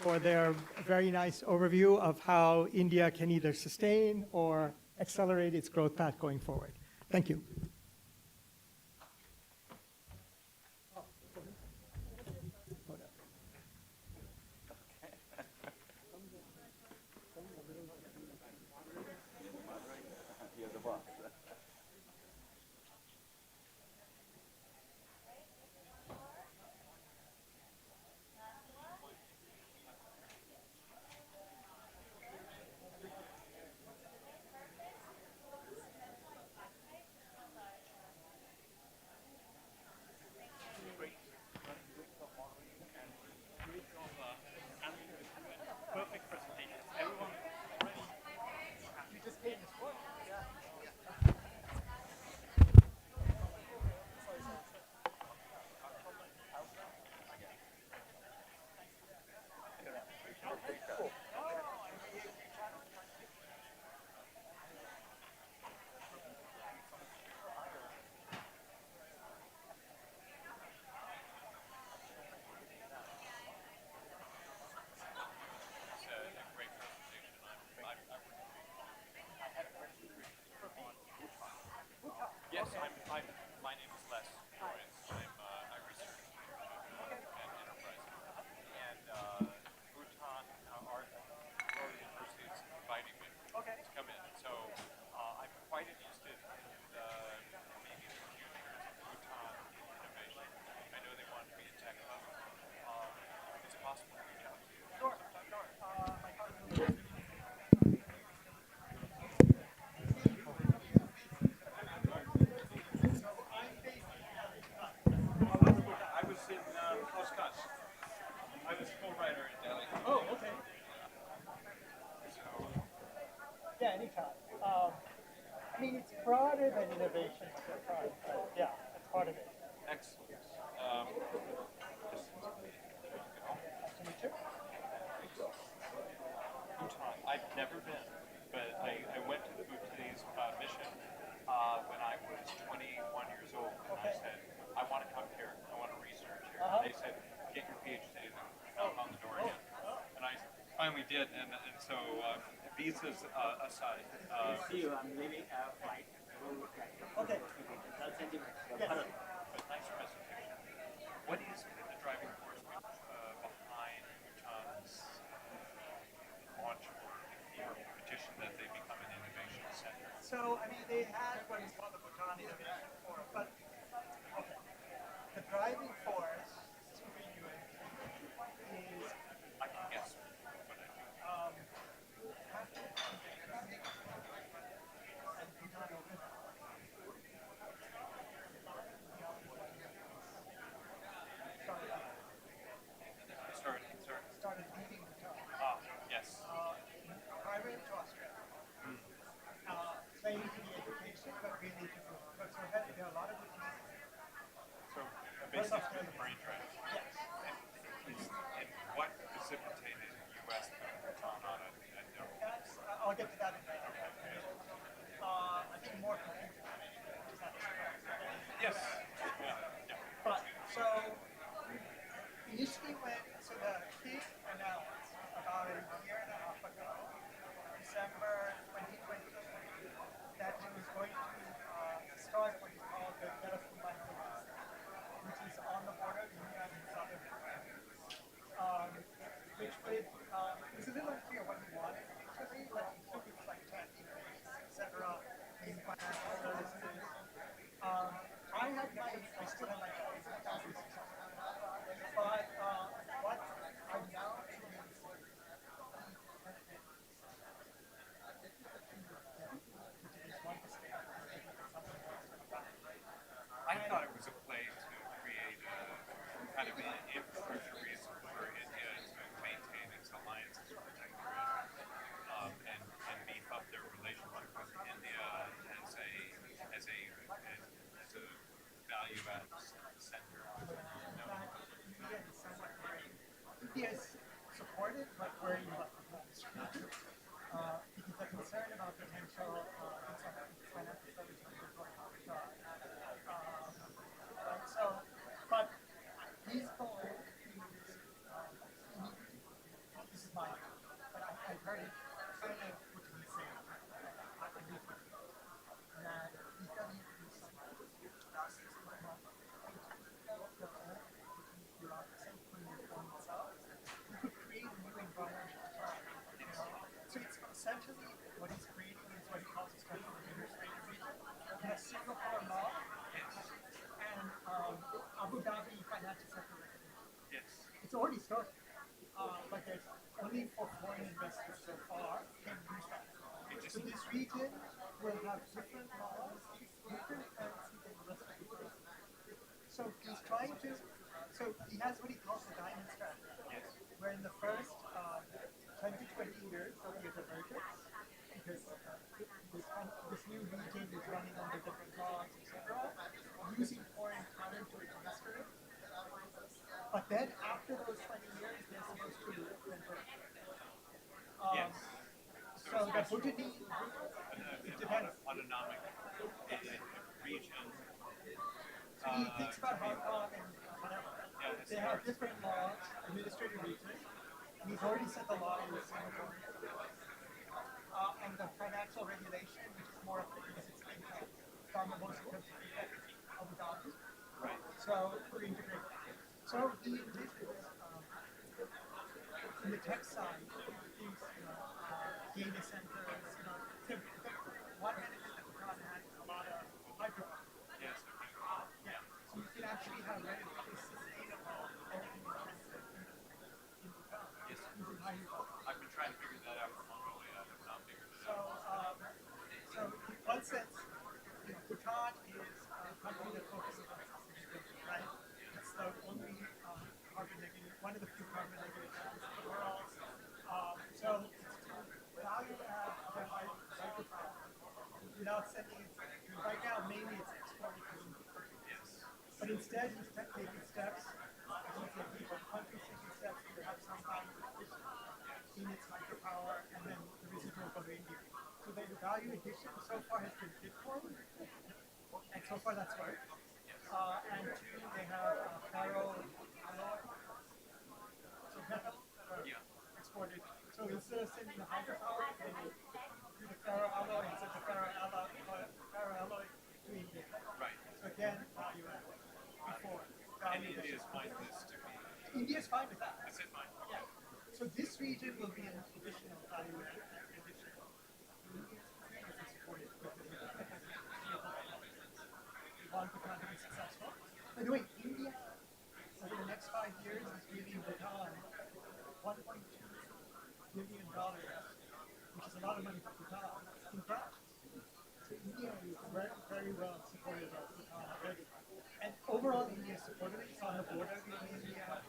for their very nice overview of how India can either sustain or accelerate its growth path going forward. Thank you. Hi, my name is Les Lawrence. I research and enterprise. And Bhutan, our university is inviting me to come in. So I'm quite interested in maybe the future of Bhutan innovation. I know they want to be a tech hub. Is it possible to reach out to you? Sure. I was in Oscars. I was co-writer in Delhi. Oh, okay. So, Yeah, anytime. I mean, it's broader than innovation, but yeah, it's part of it. excellent. Bhutan. I've never been, but I went to the Bhutanese mission when I was 21 years old, and I said, I want to come here. I want to research here. And they said, get your PhD and knock on the door again. And I finally did, and so visas aside. See you. I'm leaving a flight. Okay. I'll send you my Nice presentation. What is the driving force behind Bhutan's launch or petition that they become an innovation center? So, I mean, they had what is called the Bhutan Innovation Forum, but okay. The driving force to be is I can guess what I do. Started leading Bhutan. Yes. Private to Australia. Claiming to be education, but really to do. But so there are a lot of Bhutanese. So basically the brain drain. Yes. And what precipitated U.S. to Bhutan on it? I'll get to that in a minute. I think more confusion. Yes. Yeah. But so initially so the key announced about a year and a half ago, December 2020, that he was going to start what is called the Tariff, which is on the border of India and southern India, which would it's a little unclear what he wanted initially, but he took it like 10 years, etc. in financial services. I still have my job, but what I'm now doing is I thought it was a play to create a kind of an infrastructure reason for India to maintain its alliances with Tehran and beef up their relationship with India as a value-add center. India is supported, but worried about the because they're concerned about potential financial services going offshore. But these goals, this is my view, but I've heard it kind of what he say. I agree with you. That he's going to use to create a new environment. So it's essentially what he's creating is what he calls a special administrative region. He has Singapore law and Abu Dhabi financial sector regulation. Yes. It's already started, but there's only for foreign investors so far can use that. So this region will have different laws, different currency than the rest of the world. So he's trying to, so he has what he calls the diamond strategy, where in the first 10 to 20 years there'll be a divergence because this new region is running under different laws, etc., using foreign talent to administer it. But then after those 20 years, they're supposed to convert. Yes. So the Bhutanese, it depends. Autonomic region. So he thinks about Hong Kong and whatever. They have different laws, administrative regions, and he's already set the law in Singapore. And the financial regulation, which is more of the income from the most countries. integrate. So he envisions in the tech side, things, data centers, so one benefit that Bhutan had a lot of hydropower. Yes. Yeah, so you can actually have relatively sustainable energy intensive in Bhutan using hydropower. I've been trying to figure that out for Mongolia. I have not figured it So, out. so in one sense, Bhutan is a country that focuses on sustainability, right? It's the only carbon negative, one of the few carbon negative countries in the world. So it's value add their hydropower without sending it. Right now, mainly it's exported to India. But instead, he's taking steps. The country's taking steps to have some kind of addition in its hydropower, and then the residual go to India. So the value addition so far has been Bitcoin, and so far that's worked. And two, they have ferro alloy, so metals that are exported. So instead of sending the hydropower, they do the ferro alloy and send the ferro alloy to India. Right. So again, value add. Before. And India's fine with this to be. India's fine with that. Is it fine? Yeah. So this region will be an additional value add addition. We want Bhutan to be successful. By the way, India, over the next 5 years, is giving Bhutan $1.2 billion, which is a lot of money for Bhutan, in grants. So India is very, very well supported by Bhutan already. And overall, India is supportive. It's on the border with India.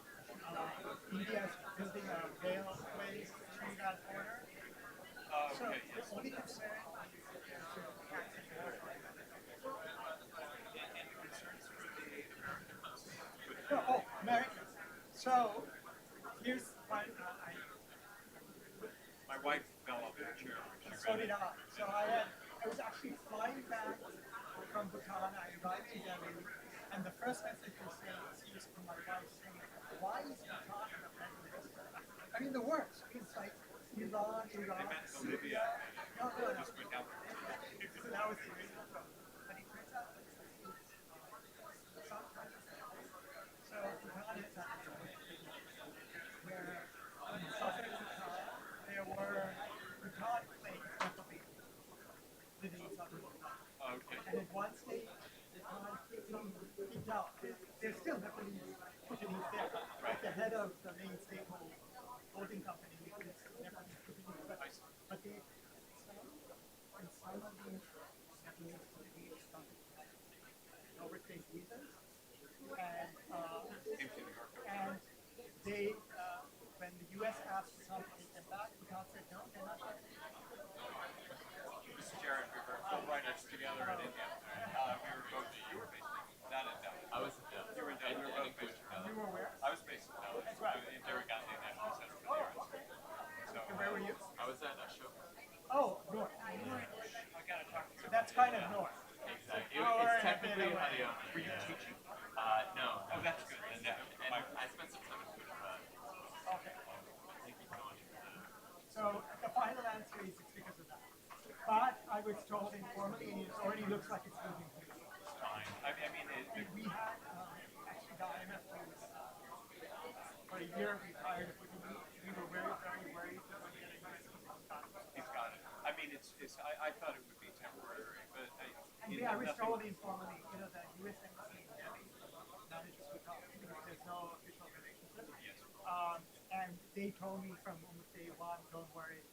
India is building a railway through that border. So the only concern America. So here's my wife fell off the chair. So did I. So I was actually flying back from Bhutan. I arrived in Delhi, and the first message was from my wife saying, "Why is Bhutan in a red list?" I mean, the worst. It's like Iran, Iraq, Syria. No. Just went down. So that was the reason. But it turns out that some countries. So Bhutan is actually where in southern Bhutan there were Bhutan planes definitely living in southern Bhutan. Okay. And in one state, Bhutan kicked out. There's still Nepalese there. Right. The head of the main state holding company is Nepalese Bhutanese. But they, some of these Nepalese Bhutanese companies overstayed visas. And they, when the U.S. asked Bhutan to take them back, Bhutan said no, they're not going to. This is Jared. We were co-writers together in India. We were both. You were based not in Delhi. I was in Delhi. You were in Delhi. We were both based in Delhi. You were where? I was based in Delhi. In GATT National Center for the Arts. So where were you? I was at Ashoka. Oh, north. I gotta talk to you. So that's kind of north. Exactly. It's technically Haryana. Were you teaching? No. Oh, that's good. And I spent some time in Gujarat. Okay. Thank you so much for that. So the final answer is it's because of that. But I was told informally, and it already looks like it's moving through. It's fine. I mean, we had actually the IMF was for a year we hired a Bhutanese. We were very, very worried that we were going to get a US. He's got it. I mean, I thought it would be temporary, but I was told informally, the U.S. Embassy in Delhi manages Bhutan because there's no official relationship. Yes. And they told me from almost day one, don't worry.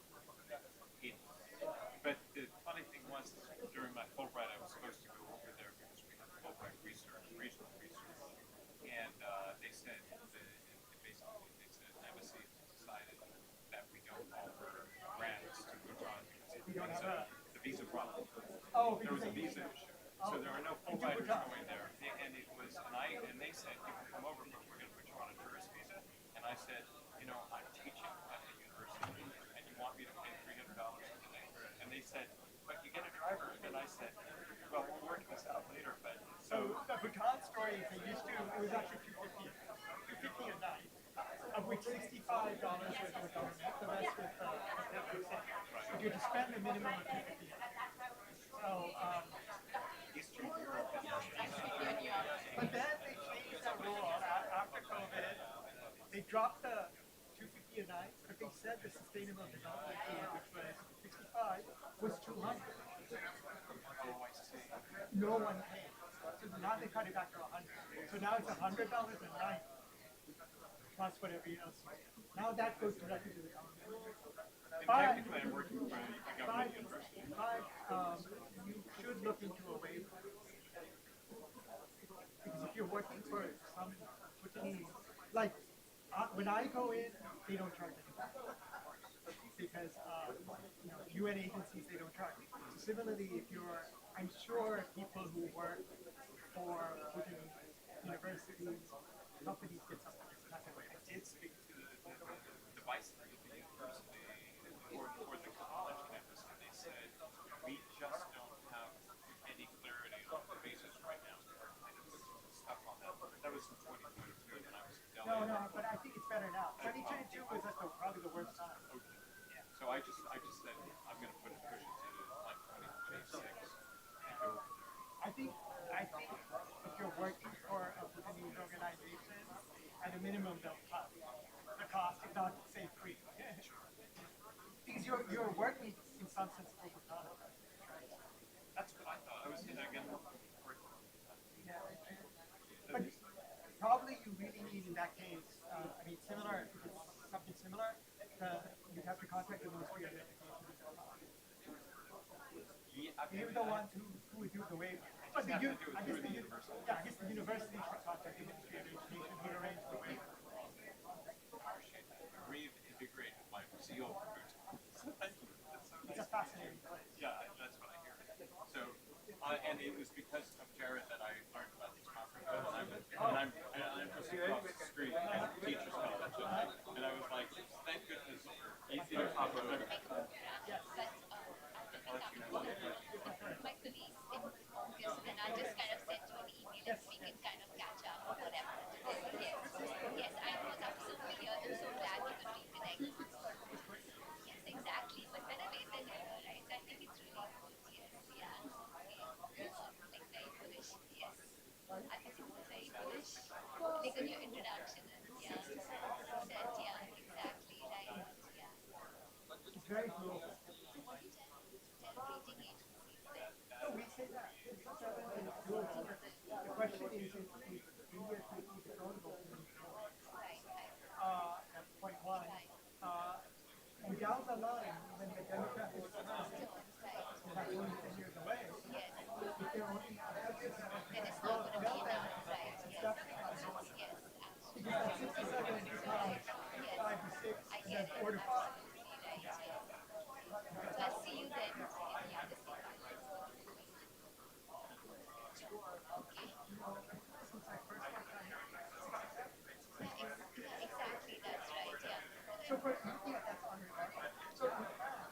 But the funny thing was, during my Fulbright, I was supposed to go over there because we had Fulbright research, regional research, and they said, embassy has decided that we don't offer grants to Bhutan because the visa problem. Oh, there was a visa issue. So there are no Fulbrighters going there. And it was, and they said, you can come over, but we're going to put you on a tourist visa. And I said, I'm teaching at the university, and you want me to pay $300 a day? And they said, but you get a driver. And I said, well, we'll work this out later. But so the Bhutan story is it was actually $250 a night, of which $65 was the government, the rest was 10%. But you had to spend a minimum of $250. So, Eastern Europe is but then they changed that rule dropped the 250 a night, but they said the sustainable development goal, which was 65, was 200. No one paid. So now they cut it back to 100. So now it's $100 a night plus whatever else. Now that goes directly to the government. Technically, I'm working for a government university. You should look into a waiver. Because if you're working for some Bhutanese, like when I go in, they don't charge anything. Because UN agencies, they don't charge. So similarly, if you're, I'm sure people who work for Bhutanese universities, companies get something. I did speak to the vice of the university or the college campus, and they said, we just don't have any clarity on the basis right now. We're kind of stuck on that. That was in 2022 when I was in Delhi. No, but I think it's better now. 2022 was probably the worst time. Okay. Yeah. So I just said, I'm going to push it to like 2026 and go from there. I think if you're working for a Bhutanese organization, at a minimum they'll cut the cost, if not say free. Because you're working in some sense for Bhutan. That's what I thought. I was going to get more working. Yeah. But probably you really need in that case, similar, if it's something similar, you'd have to contact the Ministry of Education. They were the ones who would do the waiver. But I guess the university should contact the Ministry of Education who arrange the waiver. Reinvigorate my zeal for Bhutan. Thank you. It's a fascinating place. Yeah, that's what I hear. So, and it was because of Jared that I learned about this conference. And I'm just across the street at the Teachers College, and I was like, thank goodness, easy to pop over. My colleagues in August, and I'll just kind of send you an email and we can kind of catch up or whatever. Yes, I was absolutely here. I'm so glad we could reconnect. Yes, exactly. But better late than never, right? I think it's really good. Yes, yeah. Okay. Like very bullish. Yes. I think it's very bullish. Like on your introduction. Yeah. Said, yeah, exactly. Right. Yeah. It's very global. No, we say that. The question is if India could keep its own goals. That's point one. And down the line, when the demographic that's only 10 years away, if they're only growth meltdown and stuff, because at 67 it becomes 5 to 6, and then 4 to 5. So I'll see you then. Exactly, that's right, yeah. So for India, that's unremarkable. So in fact,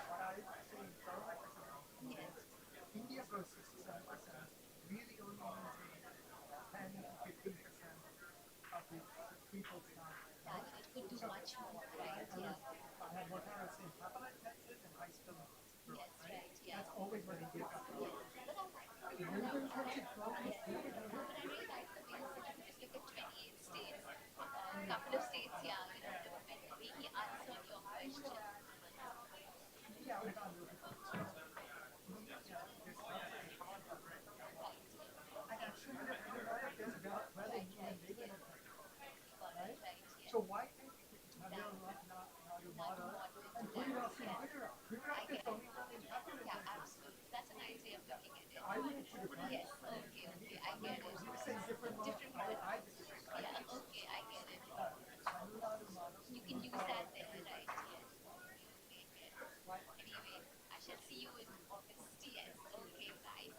what I was saying is India grows 67%, really only maintain 10 to 15% of the people's time. It could do much more, right, yeah. I had what I was saying, capital intensive and high skill growth, Yes, right, yeah. That's always what India does. But I really like the way you just look at 28 states. A couple of states, yeah, he answered your question. Yeah, we can't do it. So why can't we have your model and put it up in Gujarat? Gujarat is the only one in capital. Yeah, absolutely. That's a nice way of looking at it. I wouldn't put it right. Yes, okay, I get it. You say different model. I disagree. Yeah, okay, I get it. You can use that there, right? Yes. Anyway, I shall see you in August. Yes, okay, bye.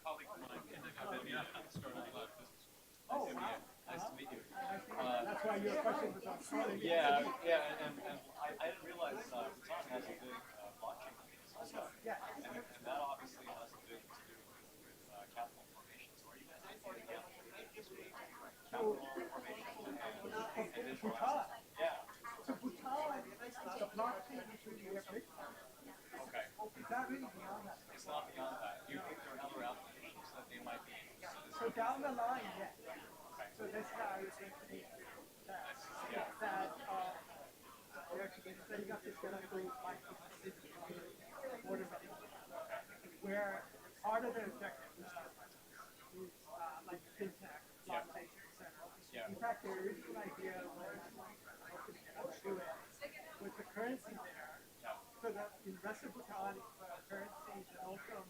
Colleague of mine in academia started a lot of business school. Oh, wow. Nice to meet you. That's why your question was on college. Yeah, and I didn't realize Bhutan has a big blockchain business also. Yeah. And that obviously has a bit to do with capital formation. So are you guys looking at capital formation and digital assets? Yeah. So Bhutan, the blockchain is really a big part. Okay. It's not really beyond that. It's not beyond that. Do you think there are other applications that they might be interested in? So down the line, yes. So this guy is going to be that. Yeah. that they're setting up this chemical border where part of their objective is like fintech, blockchain, etc. Yeah. In fact, their original idea was to do it with the currency there, so that in rest of Bhutan, currency is also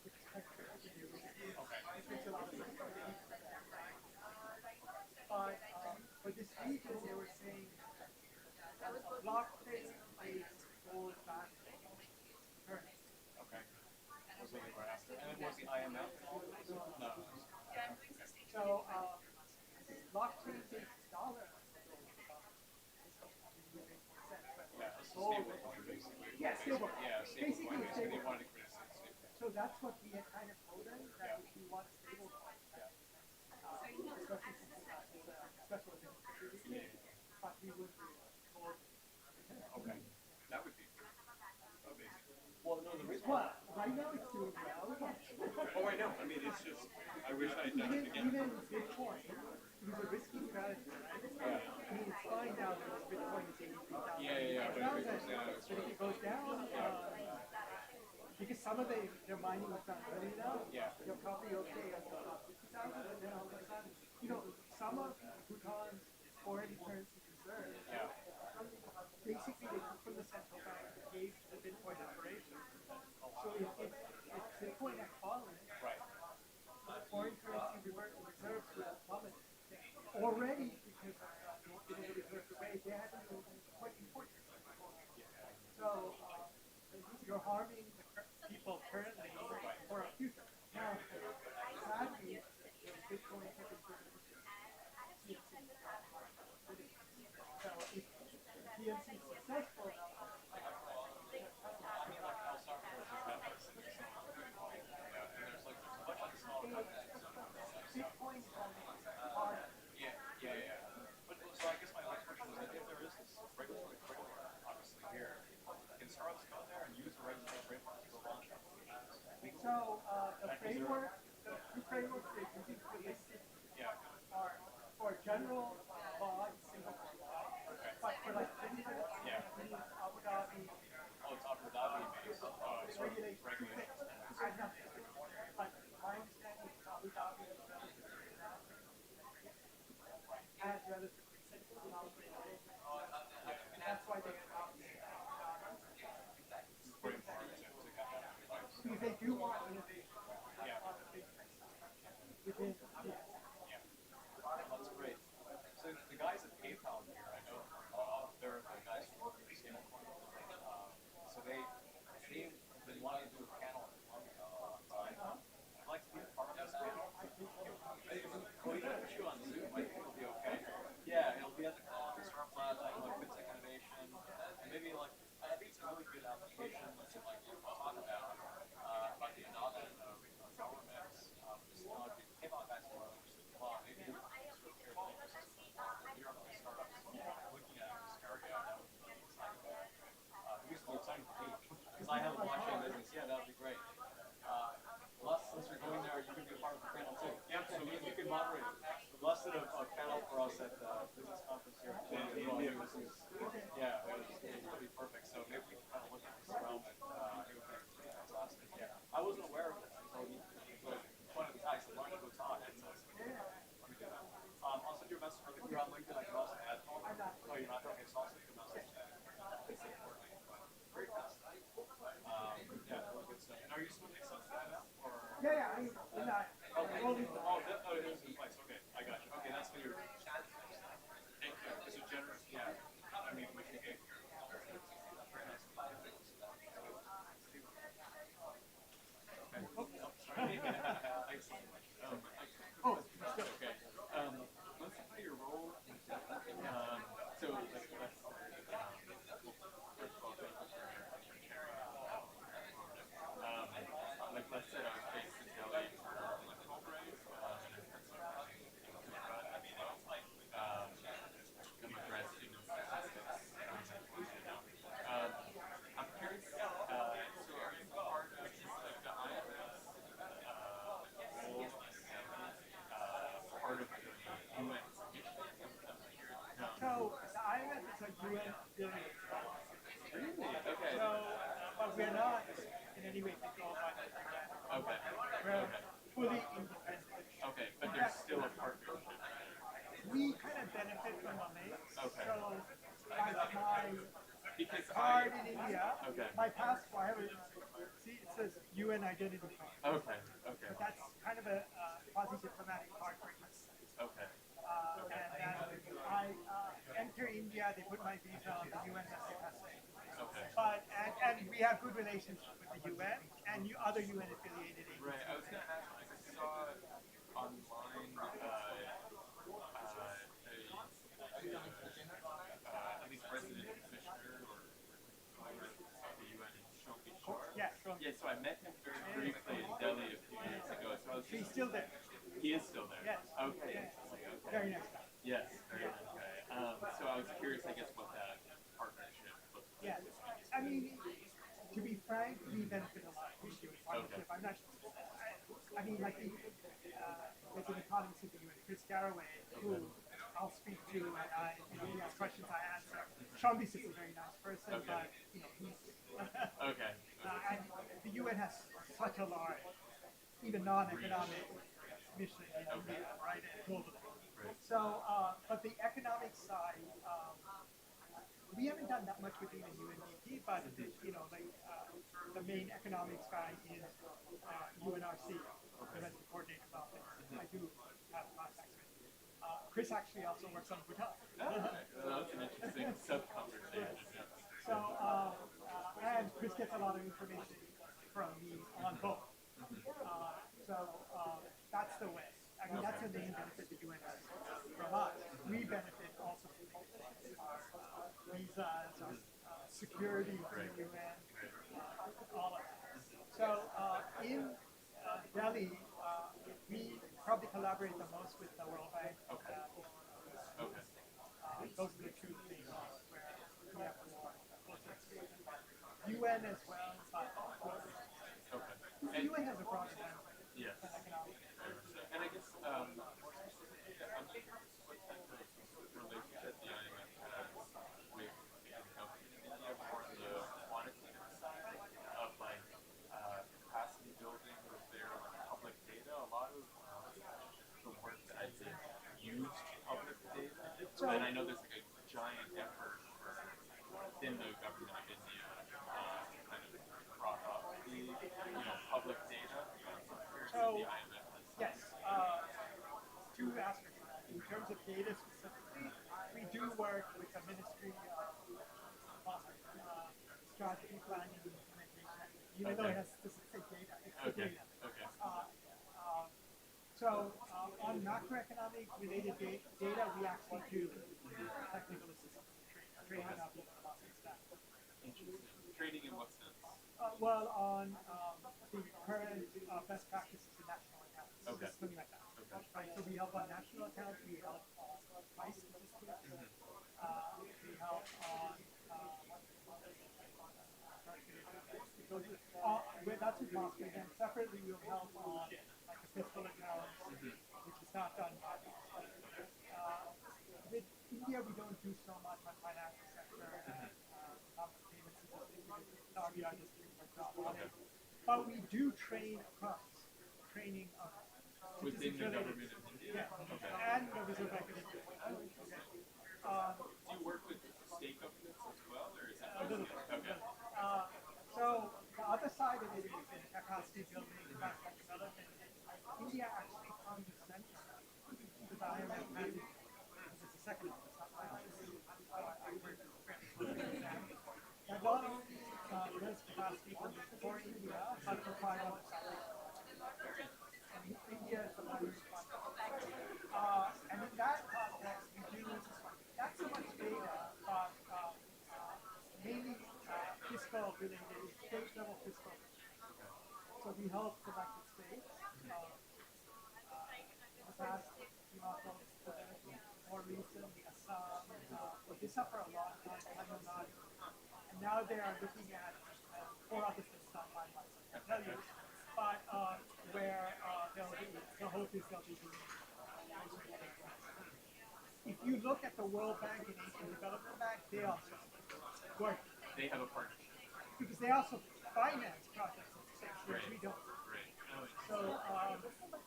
which is to do. It makes a lot of sense for the east of that, right? But for this region, they were saying blockchain-based gold backed currency. Okay. Was what they were asking. And then was the IMF? No. So, blockchain-based dollar. Yeah, a stable coin basically. Yeah, stable. Yeah, stable coin basically. They wanted to create a stable coin. So that's what we had kind of told them, that if you want stable coin, especially since it has special security, but we would be told. Okay. That would be amazing. Well, no, the reason why. Right now it's doing well. Oh, I know. I mean, it's just, I wish I had done it again. Even Bitcoin, it was a risky strategy, right? Yeah. I mean, it's fine now because Bitcoin is 83,000. Yeah. But if it goes down, it's But if it goes down, because some of their mining was done early now, they're probably okay at about 50,000, and then all of a sudden, some of Bhutan's foreign currency reserves, basically they took from the central bank and gave to the Bitcoin operation. So if Bitcoin had fallen, foreign currency reserves would have plummeted. Already, because getting the reserves away, they had to quite important. So you're harming the people currently for a future. Now, sadly, Bitcoin took it to so if PMC is successful, Yeah. But so I guess my last question is that if there is this regulatory framework, obviously here, can startups go there and use the regulatory framework to go launch it? So the framework, the two frameworks they're using for listed are for general law in Singapore law, but for like fintech, Abu Dhabi. Oh, it's Abu Dhabi based. It's regulated. But my understanding is Abu Dhabi is relatively and relatively simple in operation. That's why they adopt it. Because they do want innovation on the big within That's great. So the guys at PayPal here, I know they're the guys who work with stablecoin. So they've been wanting to do a panel for a long time. I'd like to be a part of this panel. Well, even if you on Zoom, I think it'll be okay. Yeah, it'll be at the conference, our platform, like fintech innovation, and maybe like I think it's a really good application to like talk about the adoption of governments. Just like PayPal guys are more interested in law. Maybe you sort of share the ecosystem. You're on the startups looking at this area. That would be really exciting. It used to be exciting for me because I have a blockchain business. Yeah, that would be great. Les, since you're going there, you can be a part of the panel too. Yeah, so you can moderate. Les did a panel for us at the business conference here. Yeah, it would be perfect. So maybe we can kind of look at this realm and it would be fantastic. Yeah, I wasn't aware of this until he pointed the guys. Why don't you go talk? Let me do that. I'll send you a message really clear on LinkedIn. I can also add. Oh, you're not? Okay, so I'll send you a message. Very fast. Yeah, really good stuff. And are you still make sense of that now? Or? Yeah, I mean, it is in place. Okay, I got you. Okay, that's what you're. Thank you. It's a generous. Yeah. I mean, we should get. Very nice. Okay. Oh, sorry. Excellent. Okay. Let's play your role. So let's. First of all, thank you for sharing. Like Les said, I was based in Delhi for like 12 days. benefit from Malays. Okay. So my Because card in India, okay. my passport, I have see, it says UN identity card. Okay, okay. But that's kind of a quasi-diplomatic card for us. Okay. And then I enter India, they put my visa on the UN SFSA. Okay. But, and we have good relations with the UN and other UN affiliated agencies. Right, I was going to ask, because I saw online at least resident commissioner or of the UN in Shombi Shore. Yes. Yeah, so I met him very briefly in Delhi a few years ago. So I was He's still there. He is still there? Yes. Okay. Yes. Okay. Very nice guy. Yes, very nice guy. So I was curious, I guess, what that partnership looks like. Yeah. I mean, to be frank, we benefit a lot from the UN partnership. I'm not, I mean, like, there's an economist at the UN, Chris Garraway, who I'll speak to, and he has questions I answer. Shambis is a very nice person, but, he's... Okay. And the UN has such a large, even non-economic mission in India, right, and globally. So, but the economic side, we haven't done that much with even UNDP, but, the main economics guy is UNRC, Domestic Coordinator's Office. I do have contacts with him. Chris actually also works on Bhutan. Well, that's an interesting sub-conversation. So, and Chris gets a lot of information from me on both. That's the way. I mean, that's the main benefit the UN has from us. We benefit also from visas, security from the UN, all of that. So in Delhi, we probably collaborate the most with the World Bank. Those are the two things where we have more closer experience. UN as well, but the UN has a broader benefit than economic. And I guess, I'm curious what type of relationship the IMF has with companies in India, more on the quantitative side of capacity building with their public data. A lot of the work that I did used public data, and I know there's like a giant effort within the government of India kind of brought up the public data. So, yes, two aspects of that. In terms of data specifically, we do work with the Ministry of Strategy, Planning, and Implementation, even though it has specific data. It's the data. So, on macroeconomic related data, we actually do technical assistance, training of the staff. Training in what sense? Well, on the current best practices in national accounts. Something like that. Right, so we help on national accounts, we help on price statistics, we help on that's with cost, but then separately we'll help on like the fiscal accounts, which is not done by us. With India, we don't do so much on financial sector and payment statistics. The RBI does a pretty good job on it. But we do train across training of within the government of India? And the Reserve Bank of India. Do you work with state governments as well, or is that a little bit? So the other side of it is in capacity building, capacity development. India actually comes center to the IMF mandate. It's the second office, not my office. And not only does capacity building for India, but for 5 other sectors. India is the primary sponsor. And in that context, we do not so much data, but mainly fiscal related, state level fiscal. So we help selected states. In the past, more recently, Assam, Odisha for a long time, Tamil Nadu. And now they are looking at 4 other states, not finalized, I can tell you. But where the hope is they'll be doing. If you look at the World Bank and Asian Development Bank, they also work. They have a partnership. Because they also finance projects in states, which we don't. So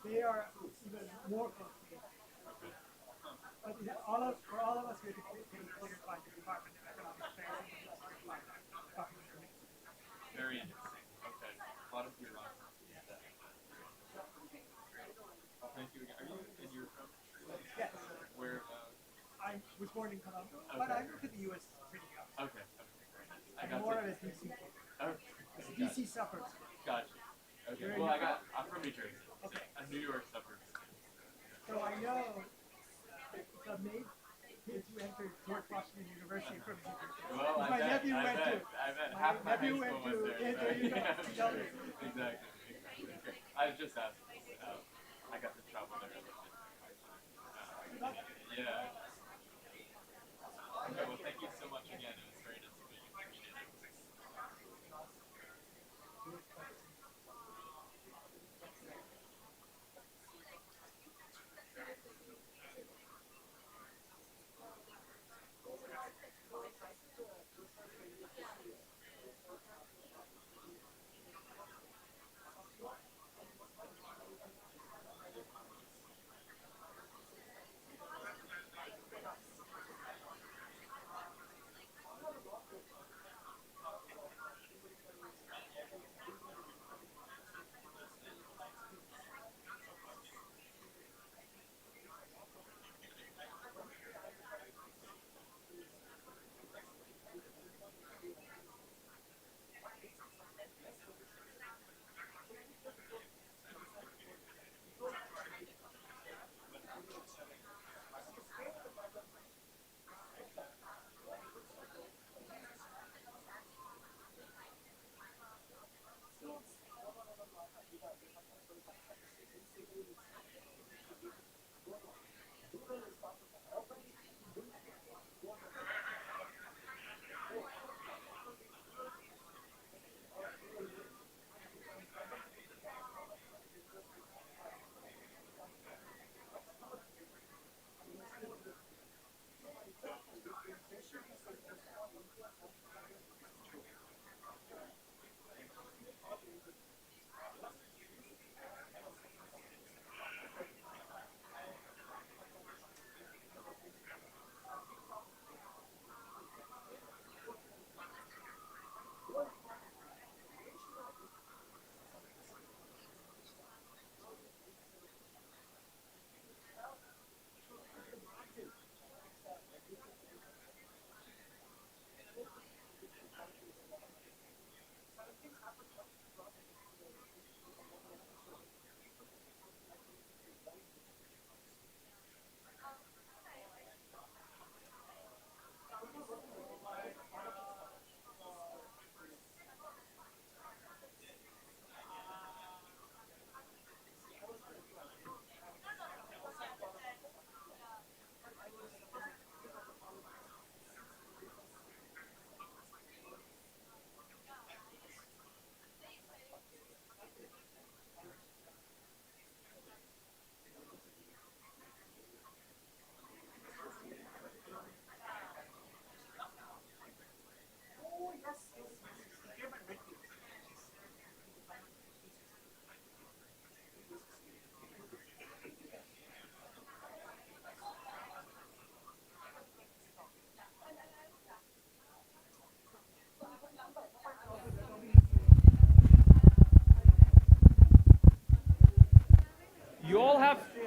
they are even more closely. But all of was born in Colombia, but I moved to the U.S. pretty young. Okay, great. I I'm got more to- of a DC kid. Okay. It's DC suburbs. Gotcha. Okay. Where Well, are you I'm from New Jersey. Okay. A New York suburb. So I know the main kids who entered George Washington University from New Jersey. Well, my nephew went to. I bet My half my high nephew school went to. was there. Yeah, there you go. Exactly. Okay. I was just asking. I got to travel there a little bit. Yeah. Okay, well, thank you so much again. It was very nice to meet you. Appreciate it.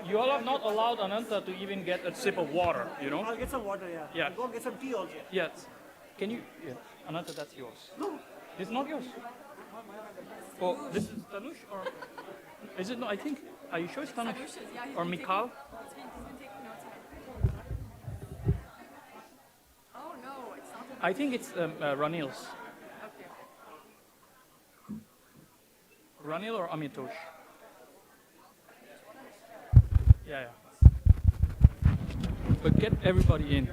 You all have not allowed Ananta to even get a sip of water, you know? I'll get some water, yeah. Yeah. Go get some tea also. Yes. Can you, yeah. Ananta, that's yours. No. It's not yours. Oh, this is Tanush or, is it, no, I think, are you sure it's Tanush? Or Mikal? Oh no, it's not. I think it's Ranil's. Okay. Ranil or Amitosh? Yeah, yeah. But get everybody in.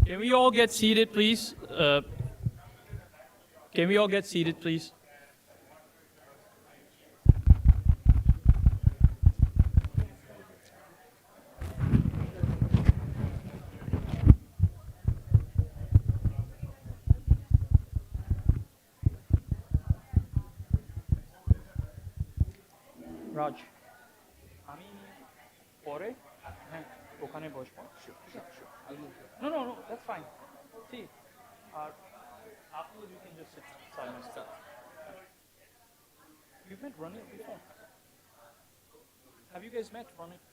Can we all get seated, please? Can we all get seated, please? Raj. আমি পরে হ্যাঁ ওখানে বসবো No, no, no, that's fine. See, afterwards you can just sit silent. You've met Ronit before. Have you guys met Ronit?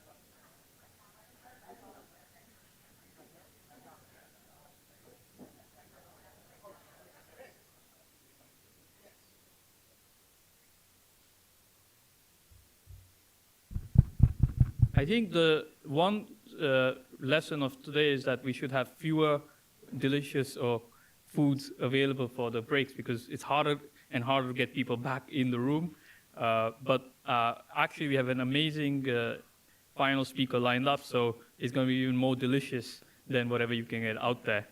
I think the one lesson of today is that we should have fewer delicious or foods available for the breaks, because it's harder and harder to get people back in the room. But actually, we have an amazing final speaker lined up, so it's going to be even more delicious than whatever you can get out there.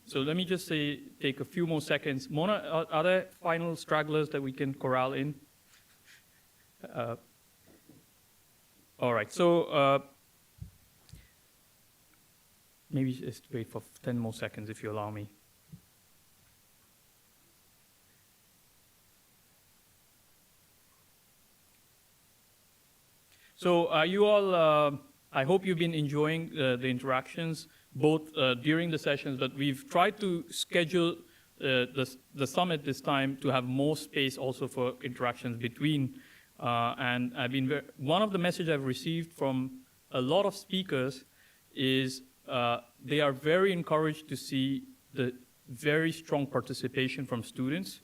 So let me just take a few more seconds. Mona, are there final stragglers that we can corral in? All right, so maybe just wait for 10 more seconds if you allow me. So you all, I hope you've been enjoying the interactions, both during the sessions, but we've tried to schedule the summit this time to have more space also for interactions between. And I've been one of the messages I've received from a lot of speakers is they are very encouraged to see the very strong participation from students,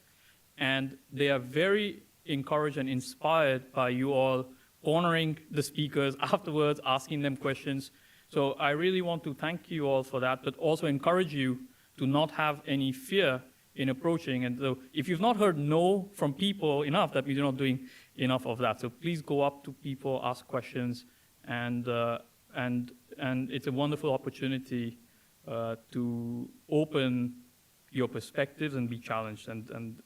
and they are very encouraged and inspired by you all honoring the speakers afterwards, asking them questions. So I really want to thank you all for that, but also encourage you to not have any fear in approaching. And so if you've not heard no from people enough, that means you're not doing enough of that. So please go up to people, ask questions, and it's a wonderful opportunity to open your perspectives and be challenged. And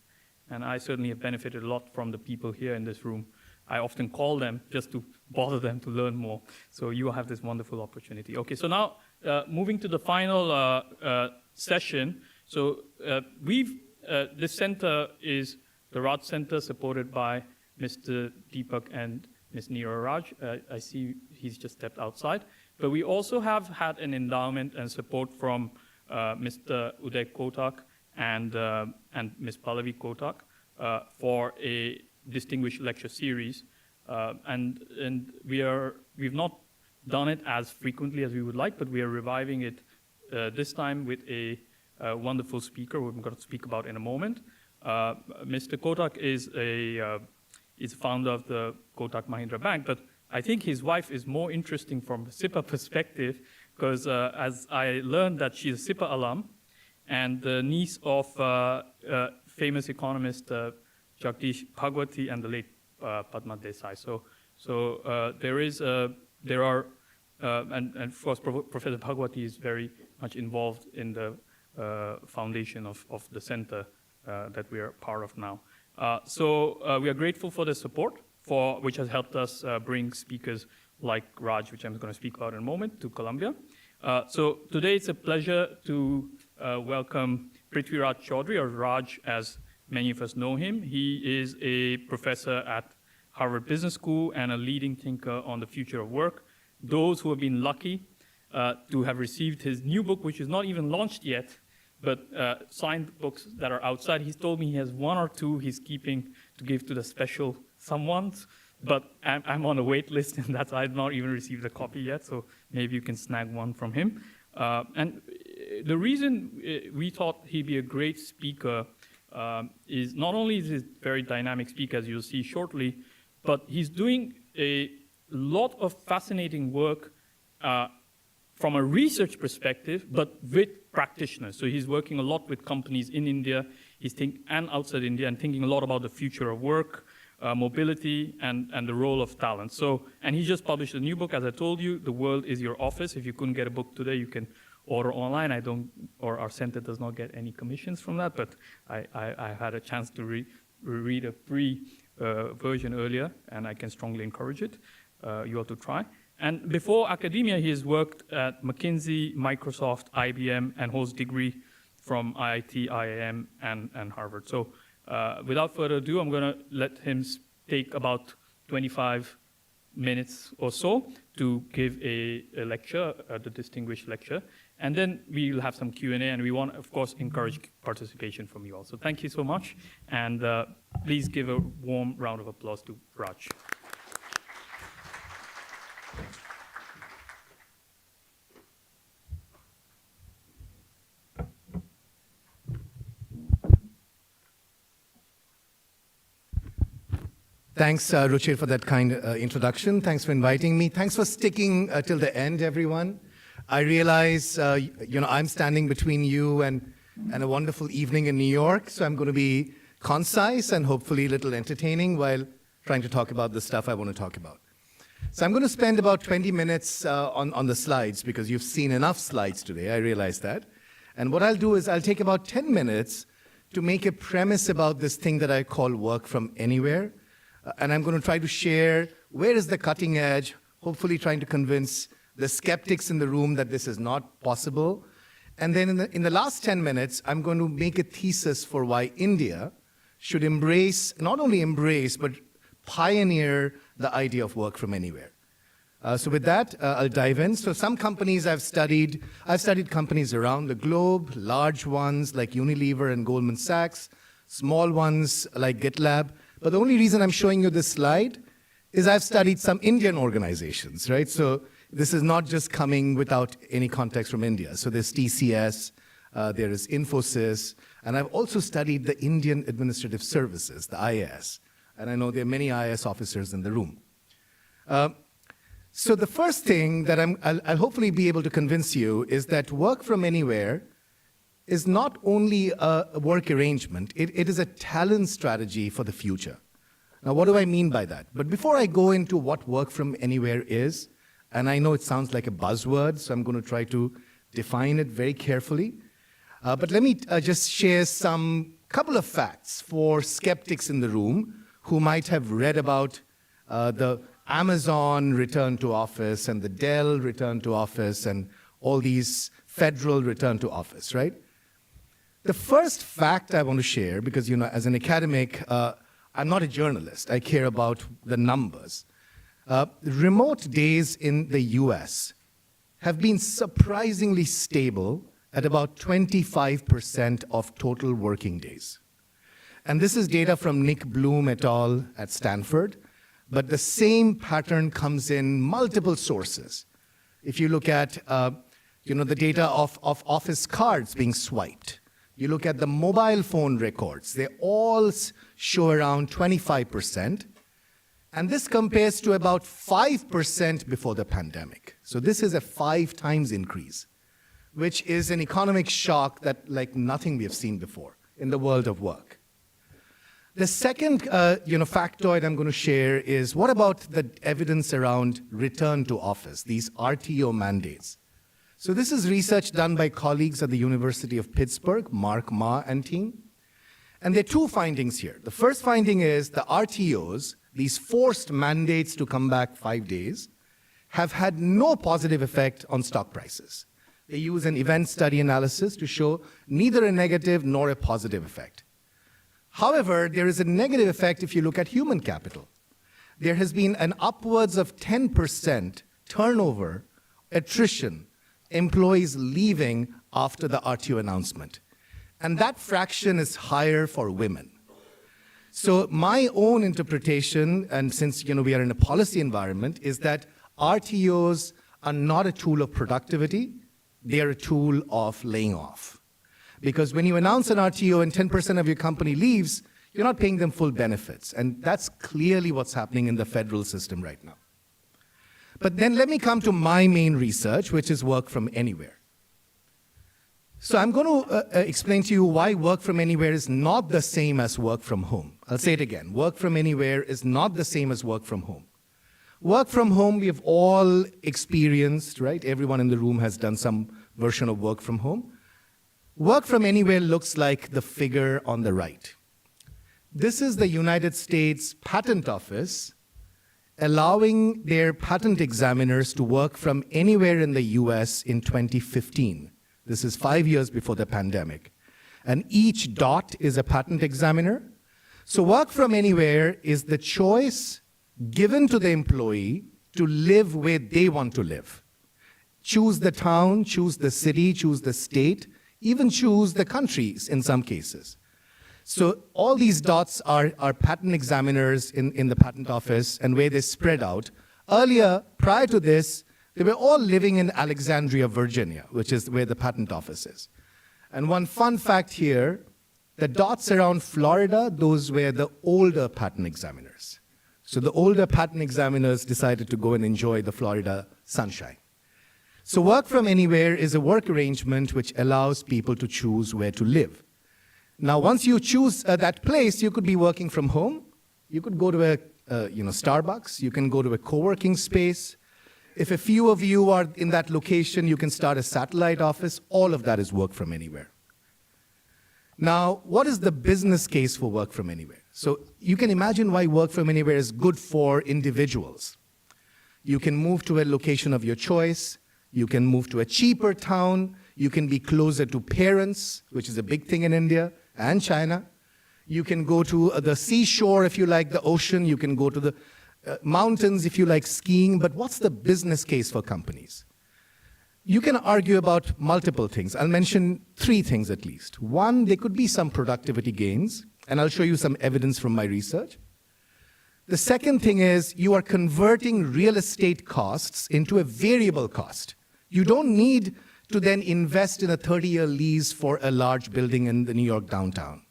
I certainly have benefited a lot from the people here in this room. I often call them just to bother them to learn more. So you have this wonderful opportunity. Okay, so now moving to the final session. So this center is the Raj Center, supported by Mr. Deepak and Ms. Neera Raj. I see he's just stepped outside. But we also have had an endowment and support from Mr. Uday Kotak and Ms. Pallavi Kotak for a distinguished lecture series. And we've not done it as frequently as we would like, but we are reviving it this time with a wonderful speaker who I'm going to speak about in a moment. Mr. Kotak is founder of the Kotak Mahindra Bank, but I think his wife is more interesting from the SIPA perspective, because as I learned that she's a SIPA alum and the niece of famous economist Jagdish Bhagwati and the late Padma Desai. So there are, and of course Professor Bhagwati is very much involved in the foundation of the center that we are part of now. So we are grateful for the support, which has helped us bring speakers like Raj, which I'm going to speak about in a moment, to Columbia. So today it's a pleasure to welcome Prithviraj Chaudhary, or Raj as many of us know him. He is a professor at Harvard Business School and a leading thinker on the future of work. Those who have been lucky to have received his new book, which is not even launched yet, but signed books that are outside. He's told me he has one or two he's keeping to give to the special someones, but I'm on a wait list, and that's I've not even received a copy yet, so maybe you can snag one from him. And the reason we thought he'd be a great speaker is not only is he a very dynamic speaker, as you'll see shortly, but he's doing a lot of fascinating work from a research perspective, but with practitioners. So he's working a lot with companies in India and outside India, and thinking a lot about the future of work, mobility, and the role of talent. So, and he just published a new book, as I told you, The World is Your Office. If you couldn't get a book today, you can order online. Our center does not get any commissions from that, but I had a chance to read a version earlier, and I can strongly encourage it. You ought to try. And before academia, he has worked at McKinsey, Microsoft, IBM, and holds degree from IIT, IIM, and Harvard. So without further ado, I'm going to let him take about 25 minutes or so to give a lecture, the distinguished lecture. And then we'll have some Q&A, and we want, of course, encourage participation from you all. So thank you so much, and please give a warm round of applause to Raj. Thanks, Ruchir, for that kind introduction. Thanks for inviting me. Thanks for sticking till the end, everyone. I realize, I'm standing between you and a wonderful evening in New York, so I'm going to be concise and hopefully a little entertaining while trying to talk about the stuff I want to talk about. So I'm going to spend about 20 minutes on the slides because you've seen enough slides today, I realize that. And what I'll do is I'll take about 10 minutes to make a premise about this thing that I call work from anywhere. And I'm going to try to share where is the cutting edge, hopefully trying to convince the skeptics in the room that this is not possible. And then in the last 10 minutes, I'm going to make a thesis for why India should embrace, not only embrace, but pioneer the idea of work from anywhere. So with that, I'll dive in. So some companies I've studied companies around the globe, large ones like Unilever and Goldman Sachs, small ones like GitLab. But the only reason I'm showing you this slide is I've studied some Indian organizations, right? So this is not just coming without any context from India. So there's TCS, there is Infosys, and I've also studied the Indian Administrative Services, the IAS. And I know there are many IAS officers in the room. So the first thing that I'll hopefully be able to convince you is that work from anywhere is not only a work arrangement, it is a talent strategy for the future. Now, what do I mean by that? But before I go into what work from anywhere is, and I know it sounds like a buzzword, so I'm going to try to define it very carefully. But let me just share couple of facts for skeptics in the room who might have read about the Amazon return to office and the Dell return to office and all these federal return to office, right? The first fact I want to share, because as an academic, I'm not a journalist. I care about the numbers. Remote days in the US have been surprisingly stable at about 25% of total working days. And this is data from Nick Bloom et al. At Stanford, but the same pattern comes in multiple sources. If you look at the data of office cards being swiped, you look at the mobile phone records, they all show around 25%. And this compares to about 5% before the pandemic. So this is a 5 times increase, which is an economic shock that like nothing we have seen before in the world of work. The second factoid I'm going to share is what about the evidence around return to office, these RTO mandates? So this is research done by colleagues at the University of Pittsburgh, Mark Ma and team. And there are 2 findings here. The first finding is the RTOs, these forced mandates to come back 5 days, have had no positive effect on stock prices. They use an event study analysis to show neither a negative nor a positive effect. However, there is a negative effect if you look at human capital. There has been an upwards of 10% turnover, attrition, employees leaving after the RTO announcement. And that fraction is higher for women. So my own interpretation, and since we are in a policy environment, is that RTOs are not a tool of productivity, they are a tool of laying off. Because when you announce an RTO and 10% of your company leaves, you're not paying them full benefits. And that's clearly what's happening in the federal system right now. But then let me come to my main research, which is work from anywhere. So I'm going to explain to you why work from anywhere is not the same as work from home. I'll say it again. Work from anywhere is not the same as work from home. Work from home, we have all experienced, right? Everyone in the room has done some version of work from home. Work from anywhere looks like the figure on the right. This is the United States Patent Office allowing their patent examiners to work from anywhere in the US in 2015. This is 5 years before the pandemic. And each dot is a patent examiner. So work from anywhere is the choice given to the employee to live where they want to live. Choose the town, choose the city, choose the state, even choose the countries in some cases. So all these dots are patent examiners in the patent office and where they spread out. Earlier, prior to this, they were all living in Alexandria, Virginia, which is where the patent office is. And one fun fact here, the dots around Florida, those were the older patent examiners. So the older patent examiners decided to go and enjoy the Florida sunshine. So work from anywhere is a work arrangement which allows people to choose where to live. Now, once you choose that place, you could be working from home. You could go to a Starbucks. You can go to a co-working space. If a few of you are in that location, you can start a satellite office. All of that is work from anywhere. Now, what is the business case for work from anywhere? So you can imagine why work from anywhere is good for individuals. You can move to a location of your choice. You can move to a cheaper town. You can be closer to parents, which is a big thing in India and China. You can go to the seashore if you like the ocean. You can go to the mountains if you like skiing. But what's the business case for companies? You can argue about multiple things. I'll mention 3 things at least. One, there could be some productivity gains, and I'll show you some evidence from my research. The second thing is you are converting real estate costs into a variable cost. You don't need to then invest in a 30-year lease for a large building in the New York downtown.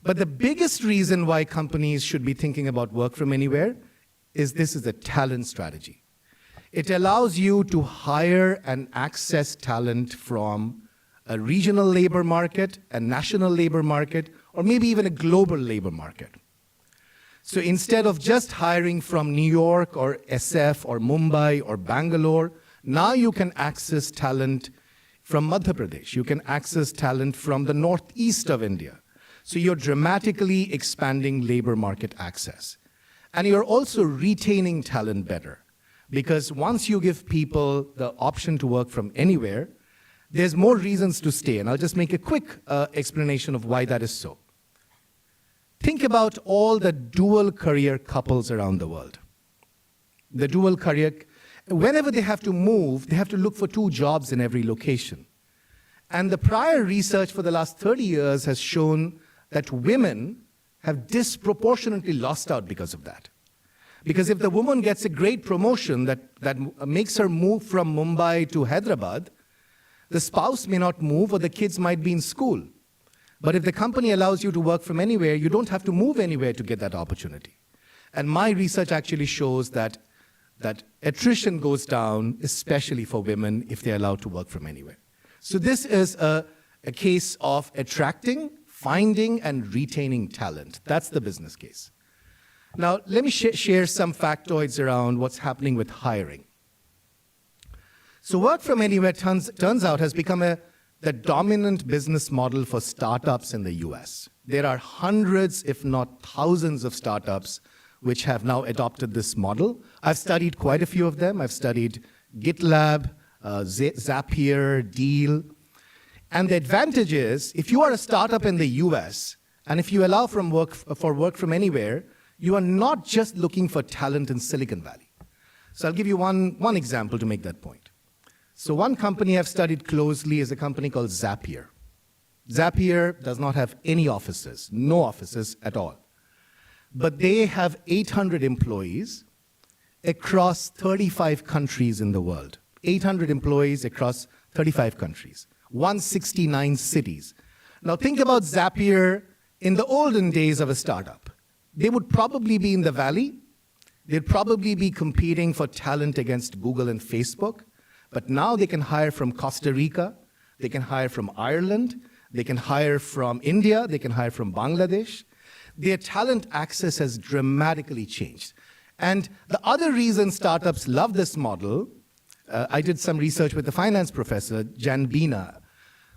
But the biggest reason why companies should be thinking about work from anywhere is this is a talent strategy. It allows you to hire and access talent from a regional labor market, a national labor market, or maybe even a global labor market. So instead of just hiring from New York or SF or Mumbai or Bangalore, now you can access talent from Madhya Pradesh. You can access talent from the northeast of India. So you're dramatically expanding labor market access. And you're also retaining talent better. Because once you give people the option to work from anywhere, there's more reasons to stay. And I'll just make a quick explanation of why that is so. Think about all the dual career couples around the world. The dual career, whenever they have to move, they have to look for 2 jobs in every location. And the prior research for the last 30 years has shown that women have disproportionately lost out because of that. Because if the woman gets a great promotion that makes her move from Mumbai to Hyderabad, the spouse may not move or the kids might be in school. But if the company allows you to work from anywhere, you don't have to move anywhere to get that opportunity. And my research actually shows that attrition goes down, especially for women, if they're allowed to work from anywhere. So this is a case of attracting, finding, and retaining talent. That's the business case. Now, let me share some factoids around what's happening with hiring. So work from anywhere turns out has become the dominant business model for startups in the US. There are hundreds, if not thousands, of startups which have now adopted this model. I've studied quite a few of them. I've studied GitLab, Zapier, Deal. And the advantage is, if you are a startup in the US, and if you allow for work from anywhere, you are not just looking for talent in Silicon Valley. So I'll give you one example to make that point. So one company I've studied closely is a company called Zapier. Zapier does not have any offices, no offices at all. But they have 800 employees across 35 countries in the world. 800 employees across 35 countries, 169 cities. Now think about Zapier in the olden days of a startup. They would probably be in the Valley. They'd probably be competing for talent against Google and Facebook. But now they can hire from Costa Rica. They can hire from Ireland. They can hire from India. They can hire from Bangladesh. Their talent access has dramatically changed. And the other reason startups love this model, I did some research with the finance professor, Jan Bina.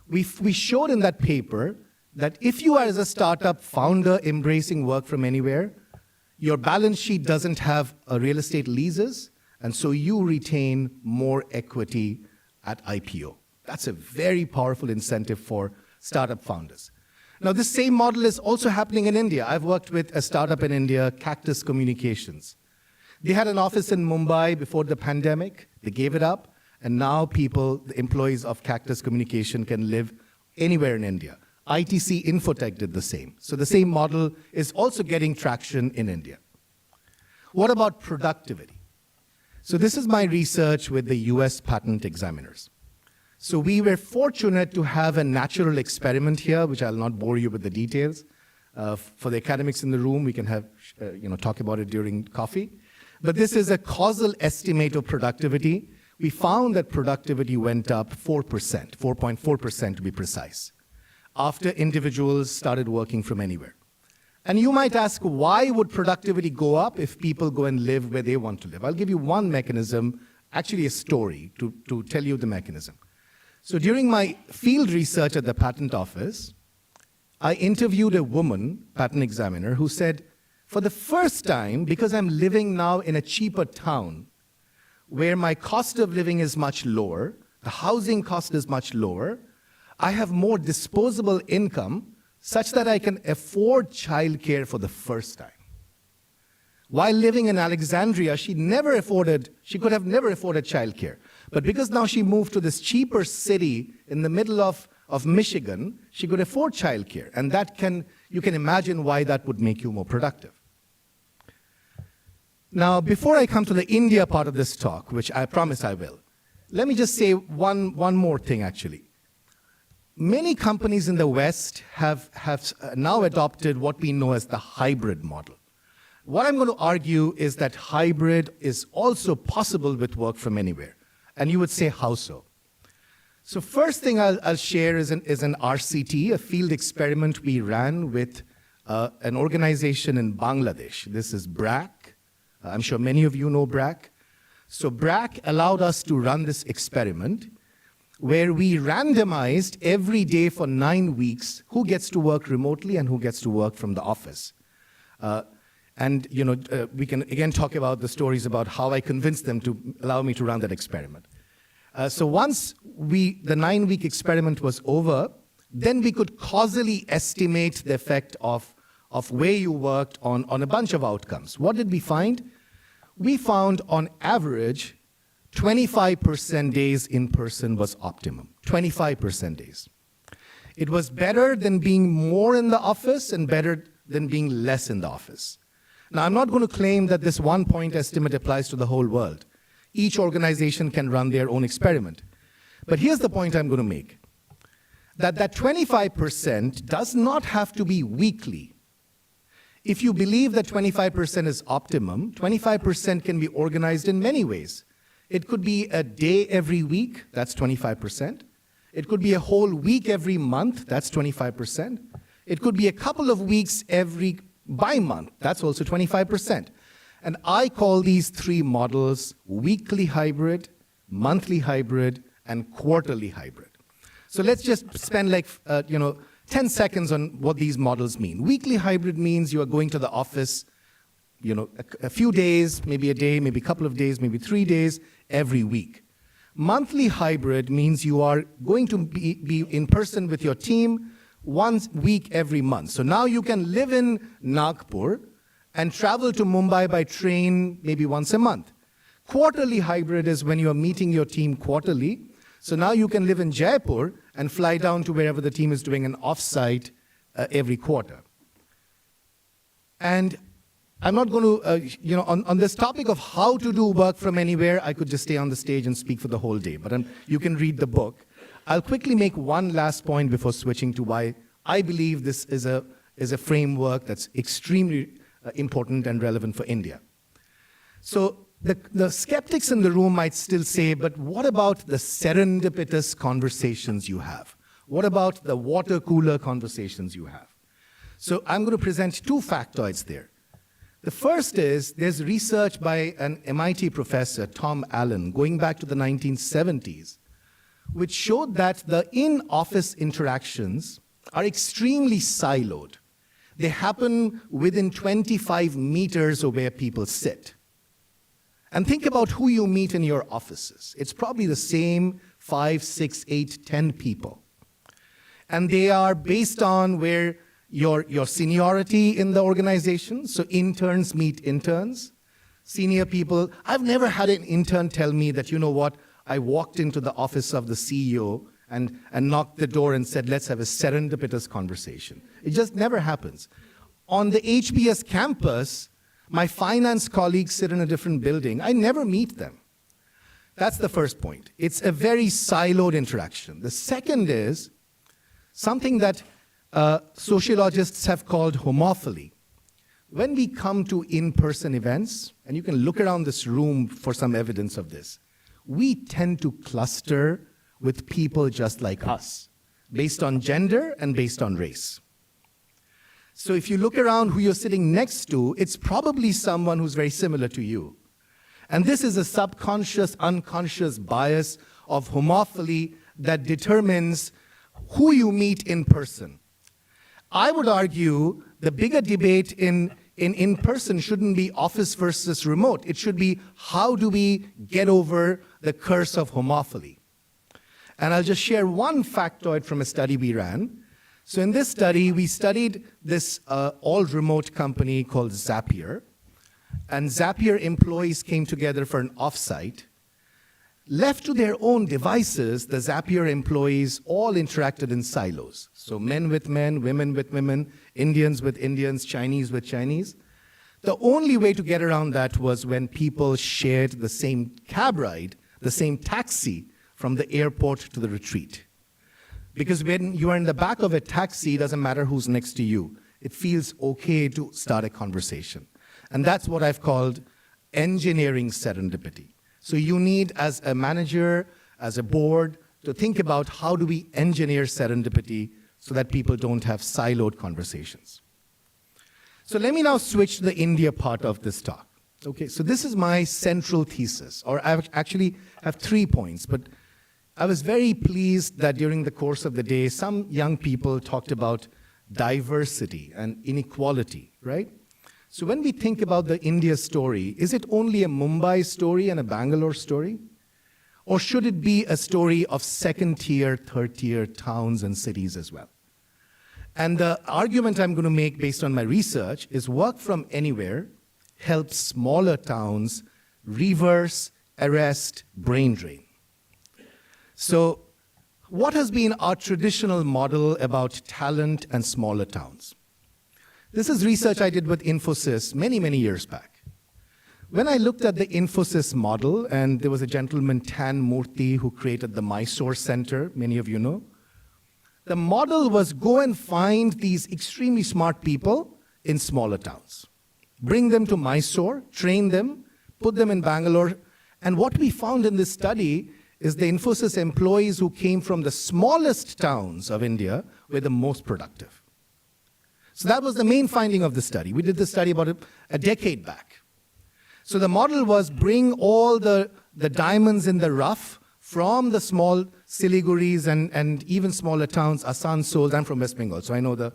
We showed in that paper that if you are as a startup founder embracing work from anywhere, your balance sheet doesn't have real estate leases, and so you retain more equity at IPO. That's a very powerful incentive for startup founders. Now, this same model is also happening in India. I've worked with a startup in India, Cactus Communications. They had an office in Mumbai before the pandemic. They gave it up, and now the employees of Cactus Communication can live anywhere in India. ITC Infotech did the same. So the same model is also getting traction in India. What about productivity? So this is my research with the US patent examiners. So we were fortunate to have a natural experiment here, which I'll not bore you with the details. For the academics in the room, we can have, talk about it during coffee. But this is a causal estimate of productivity. We found that productivity went up 4%, 4.4% to be precise, after individuals started working from anywhere. And you might ask, why would productivity go up if people go and live where they want to live? I'll give you one mechanism, actually a story, to tell you the mechanism. So during my field research at the patent office, I interviewed a woman, patent examiner, who said, for the first time, because I'm living now in a cheaper town, where my cost of living is much lower, the housing cost is much lower, I have more disposable income such that I can afford childcare for the first time. While living in Alexandria, she could have never afforded childcare. But because now she moved to this cheaper city in the middle of Michigan, she could afford childcare. And you can imagine why that would make you more productive. Now, before I come to the India part of this talk, which I promise I will, let me just say one more thing, actually. Many companies in the West have now adopted what we know as the hybrid model. What I'm going to argue is that hybrid is also possible with work from anywhere. And you would say, how so? So first thing I'll share is an RCT, a field experiment we ran with an organization in Bangladesh. This is BRAC. I'm sure many of you know BRAC. So BRAC allowed us to run this experiment where we randomized every day for 9 weeks who gets to work remotely and who gets to work from the office. We can again talk about the stories about how I convinced them to allow me to run that experiment. So once the 9-week experiment was over, then we could causally estimate the effect of where you worked on a bunch of outcomes. What did we find? We found on average 25% days in person was optimum, 25% days. It was better than being more in the office and better than being less in the office. Now, I'm not going to claim that this 1-point estimate applies to the whole world. Each organization can run their own experiment. But here's the point I'm going to make. That 25% does not have to be weekly. If you believe that 25% is optimum, 25% can be organized in many ways. It could be a day every week, that's 25%. It could be a whole week every month, that's 25%. It could be a couple of weeks by month, that's also 25%. And I call these 3 models weekly hybrid, monthly hybrid, and quarterly hybrid. So let's just spend 10 seconds on what these models mean. Weekly hybrid means you are going to the office, a few days, maybe a day, maybe a couple of days, maybe 3 days every week. Monthly hybrid means you are going to be in person with your team 1 week every month. So now you can live in Nagpur and travel to Mumbai by train maybe once a month. Quarterly hybrid is when you are meeting your team quarterly. So now you can live in Jaipur and fly down to wherever the team is doing an offsite every quarter. And I'm not going to, on this topic of how to do work from anywhere, I could just stay on the stage and speak for the whole day, but you can read the book. I'll quickly make one last point before switching to why I believe this is a framework that's extremely important and relevant for India. So the skeptics in the room might still say, but what about the serendipitous conversations you have? What about the water cooler conversations you have? So I'm going to present 2 factoids there. The first is there's research by an MIT professor, Tom Allen, going back to the 1970s, which showed that the in-office interactions are extremely siloed. They happen within 25 meters of where people sit. And think about who you meet in your offices. It's probably the same 5, 6, 8, 10 people. And they are based on where your seniority in the organization. So interns meet interns. Senior people. I've never had an intern tell me that, you know what, I walked into the office of the CEO and knocked the door and said, let's have a serendipitous conversation. It just never happens. On the HBS campus, my finance colleagues sit in a different building. I never meet them. That's the first point. It's a very siloed interaction. The second is something that sociologists have called homophily. When we come to in-person events, and you can look around this room for some evidence of this, we tend to cluster with people just like us, based on gender and based on race. So if you look around who you're sitting next to, it's probably someone who's very similar to you. And this is a subconscious, unconscious bias of homophily that determines who you meet in person. I would argue the bigger debate in person shouldn't be office versus remote. It should be, how do we get over the curse of homophily? And I'll just share one factoid from a study we ran. So in this study, we studied this all-remote company called Zapier. And Zapier employees came together for an offsite. Left to their own devices, the Zapier employees all interacted in silos. So men with men, women with women, Indians with Indians, Chinese with Chinese. The only way to get around that was when people shared the same cab ride, the same taxi from the airport to the retreat. Because when you are in the back of a taxi, it doesn't matter who's next to you. It feels okay to start a conversation. And that's what I've called engineering serendipity. So you need, as a manager, as a board, to think about how do we engineer serendipity so that people don't have siloed conversations. So let me now switch to the India part of this talk. Okay, so this is my central thesis, or I actually have 3 points, but I was very pleased that during the course of the day, some young people talked about diversity and inequality, right? So when we think about the India story, is it only a Mumbai story and a Bangalore story? Or should it be a story of second-tier, third-tier towns and cities as well? And the argument I'm going to make based on my research is work from anywhere helps smaller towns reverse, arrest, brain drain. So what has been our traditional model about talent and smaller towns? This is research I did with Infosys many, many years back. When I looked at the Infosys model, and there was a gentleman, Tan Murthy, who created the Mysore Center, many of you know, the model was go and find these extremely smart people in smaller towns. Bring them to Mysore, train them, put them in Bangalore, and what we found in this study is the Infosys employees who came from the smallest towns of India were the most productive. So that was the main finding of the study. We did the study about a decade back. So the model was bring all the diamonds in the rough from the small Siliguris and even smaller towns, Asansol. I'm from West Bengal, so I know the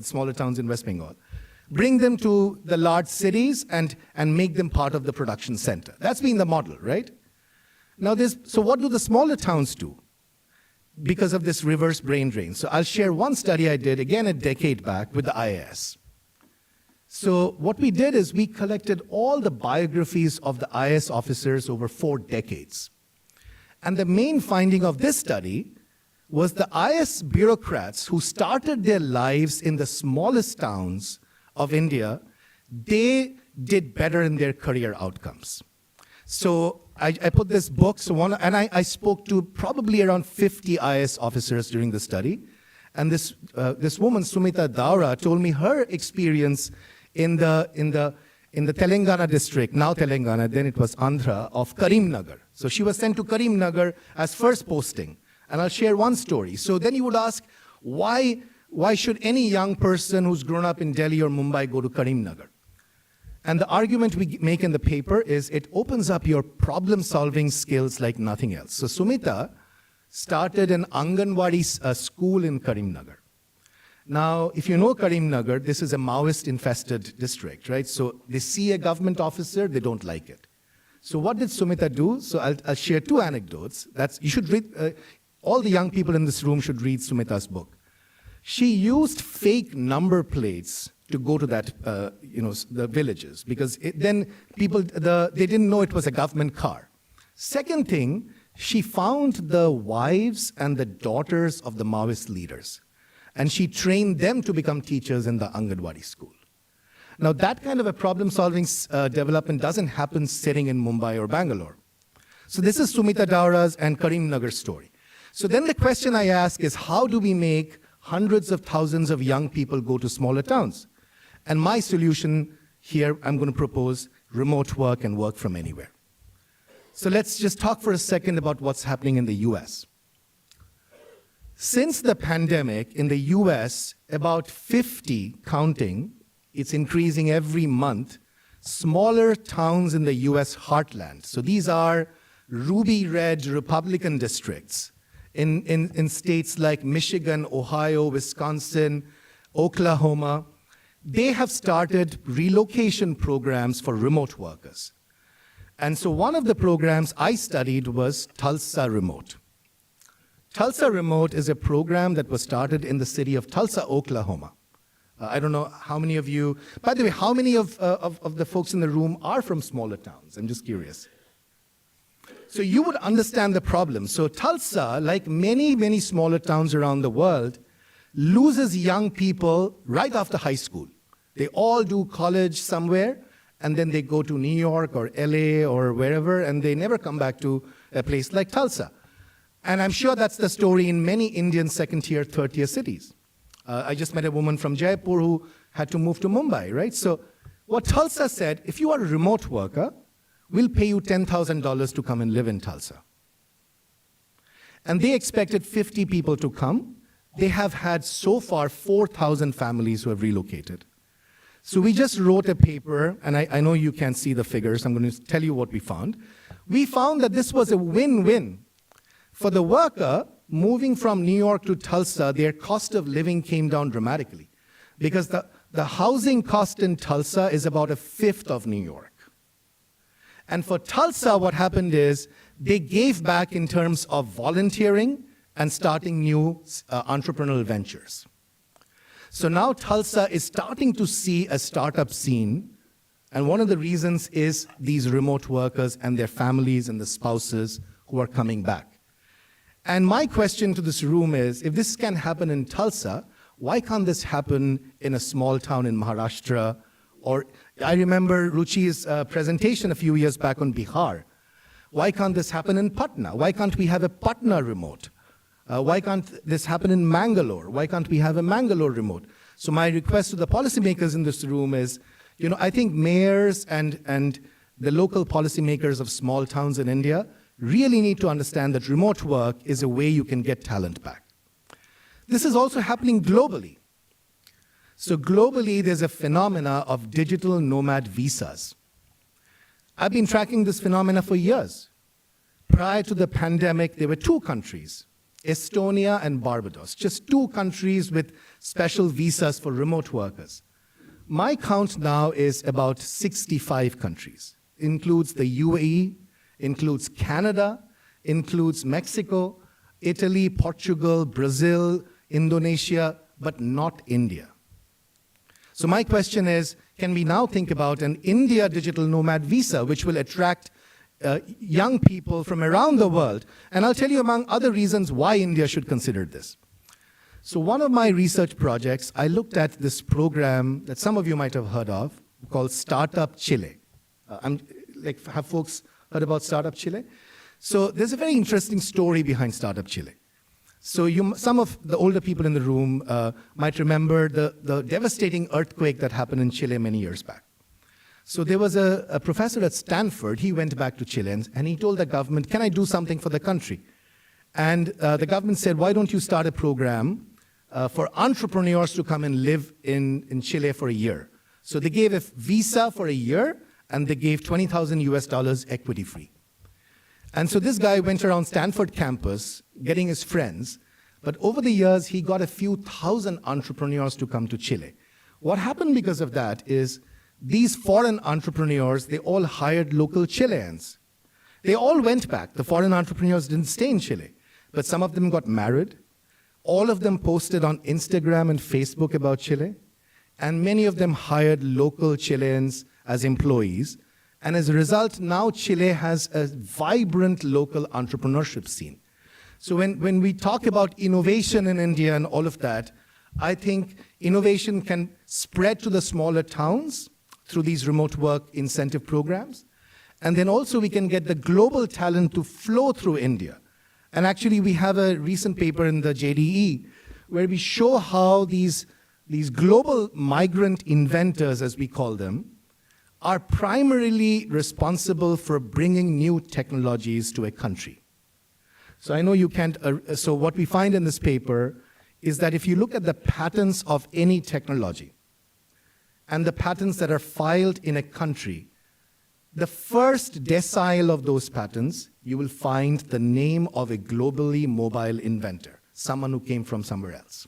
smaller towns in West Bengal. Bring them to the large cities and make them part of the production center. That's been the model, right? Now, so what do the smaller towns do because of this reverse brain drain? So I'll share one study I did, again a decade back, with the IAS. So what we did is we collected all the biographies of the IAS officers over 4 decades. And the main finding of this study was the IAS bureaucrats who started their lives in the smallest towns of India, they did better in their career outcomes. So I put this book, and I spoke to probably around 50 IAS officers during the study. And this woman, Sumita Daura, told me her experience in the Telangana district, now Telangana, then it was Andhra, of Karimnagar. So she was sent to Karimnagar as first posting. And I'll share one story. So then you would ask, why should any young person who's grown up in Delhi or Mumbai go to Karimnagar? And the argument we make in the paper is it opens up your problem-solving skills like nothing else. So Sumita started an Anganwadi school in Karimnagar. Now, if you know Karimnagar, this is a Maoist-infested district, right? So they see a government officer, they don't like it. So what did Sumita do? So I'll share 2 anecdotes. You should read, all the young people in this room should read Sumita's book. She used fake number plates to go to that, the villages, because then people, they didn't know it was a government car. Second thing, she found the wives and the daughters of the Maoist leaders, and she trained them to become teachers in the Anganwadi school. Now, that kind of a problem-solving development doesn't happen sitting in Mumbai or Bangalore. So this is Sumita Daura's and Karimnagar story. So then the question I ask is, how do we make hundreds of thousands of young people go to smaller towns. And my solution here, I'm going to propose remote work and work from anywhere. So let's just talk for a second about what's happening in the US. Since the pandemic in the US, about 50, counting, it's increasing every month, smaller towns in the US heartland. So these are ruby red Republican districts in states like Michigan, Ohio, Wisconsin, Oklahoma. They have started relocation programs for remote workers. And so one of the programs I studied was Tulsa Remote. Tulsa Remote is a program that was started in the city of Tulsa, Oklahoma. I don't know how many of you, by the way, how many of the folks in the room are from smaller towns? I'm just curious. So you would understand the problem. So Tulsa, like many, many smaller towns around the world, loses young people right after high school. They all do college somewhere, and then they go to New York or LA or wherever, and they never come back to a place like Tulsa. And I'm sure that's the story in many Indian second-tier, third-tier cities. I just met a woman from Jaipur who had to move to Mumbai, right? So what Tulsa said, if you are a remote worker, we'll pay you $10,000 to come and live in Tulsa. And they expected 50 people to come. They have had so far 4,000 families who have relocated. So we just wrote a paper, and I know you can't see the figures. I'm going to tell you what we found. We found that this was a win-win. For the worker, moving from New York to Tulsa, their cost of living came down dramatically because the housing cost in Tulsa is about a fifth of New York. And for Tulsa, what happened is they gave back in terms of volunteering and starting new entrepreneurial ventures. So now Tulsa is starting to see a startup scene, and one of the reasons is these remote workers and their families and the spouses who are coming back. And my question to this room is, if this can happen in Tulsa, why can't this happen in a small town in Maharashtra? Or I remember Ruchi's presentation a few years back on Bihar. Why can't this happen in Patna? Why can't we have a Patna remote? Why can't this happen in Mangalore? Why can't we have a Mangalore remote? So my request to the policymakers in this room is, I think mayors and the local policymakers of small towns in India really need to understand that remote work is a way you can get talent back. This is also happening globally. So globally, there's a phenomena of digital nomad visas. I've been tracking this phenomena for years. Prior to the pandemic, there were two countries, Estonia and Barbados, just two countries with special visas for remote workers. My count now is about 65 countries. Includes the UAE, includes Canada, includes Mexico, Italy, Portugal, Brazil, Indonesia, but not India. So my question is, can we now think about an India digital nomad visa, which will attract young people from around the world? And I'll tell you among other reasons why India should consider this. So one of my research projects, I looked at this program that some of you might have heard of, called Startup Chile. Have folks heard about Startup Chile? So there's a very interesting story behind Startup Chile. So some of the older people in the room might remember the devastating earthquake that happened in Chile many years back. So there was a professor at Stanford. He went back to Chile and he told the government, can I do something for the country? And the government said, why don't you start a program for entrepreneurs to come and live in Chile for a year? So they gave a visa for a year, and they gave $20,000 US equity free. And so this guy went around Stanford campus getting his friends, but over the years, he got a few thousand entrepreneurs to come to Chile. What happened because of that is these foreign entrepreneurs, they all hired local Chileans. They all went back. The foreign entrepreneurs didn't stay in Chile, but some of them got married. All of them posted on Instagram and Facebook about Chile, and many of them hired local Chileans as employees. And as a result, now Chile has a vibrant local entrepreneurship scene. So when we talk about innovation in India and all of that, I think innovation can spread to the smaller towns through these remote work incentive programs. And then also we can get the global talent to flow through India. And actually we have a recent paper in the JDE where we show how these global migrant inventors, as we call them, are primarily responsible for bringing new technologies to a country. So I know you can't, so what we find in this paper is that if you look at the patents of any technology and the patents that are filed in a country, the first decile of those patents, you will find the name of a globally mobile inventor, someone who came from somewhere else.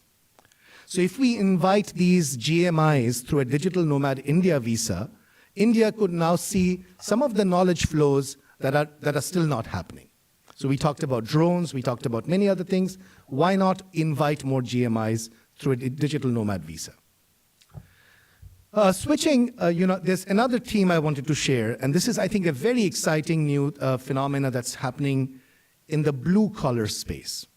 So if we invite these GMIs through a digital nomad India visa, India could now see some of the knowledge flows that are still not happening. So we talked about drones, we talked about many other things. Why not invite more GMIs through a digital nomad visa? Switching, there's another theme I wanted to share, and this is, I think, a very exciting new phenomena that's happening in the blue-collar space.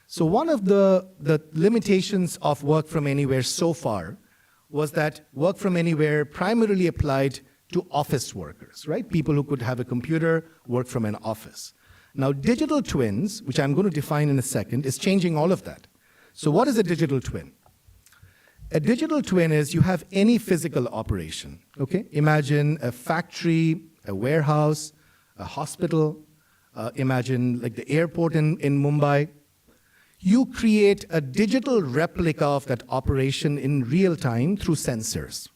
So one of the limitations of work from anywhere so far was that work from anywhere primarily applied to office workers, right? People who could have a computer, work from an office. Now, digital twins, which I'm going to define in a second, is changing all of that. So what is a digital twin? A digital twin is you have any physical operation, okay? Imagine a factory, a warehouse, a hospital, imagine like the airport in Mumbai. You create a digital replica of that operation in real time through sensors.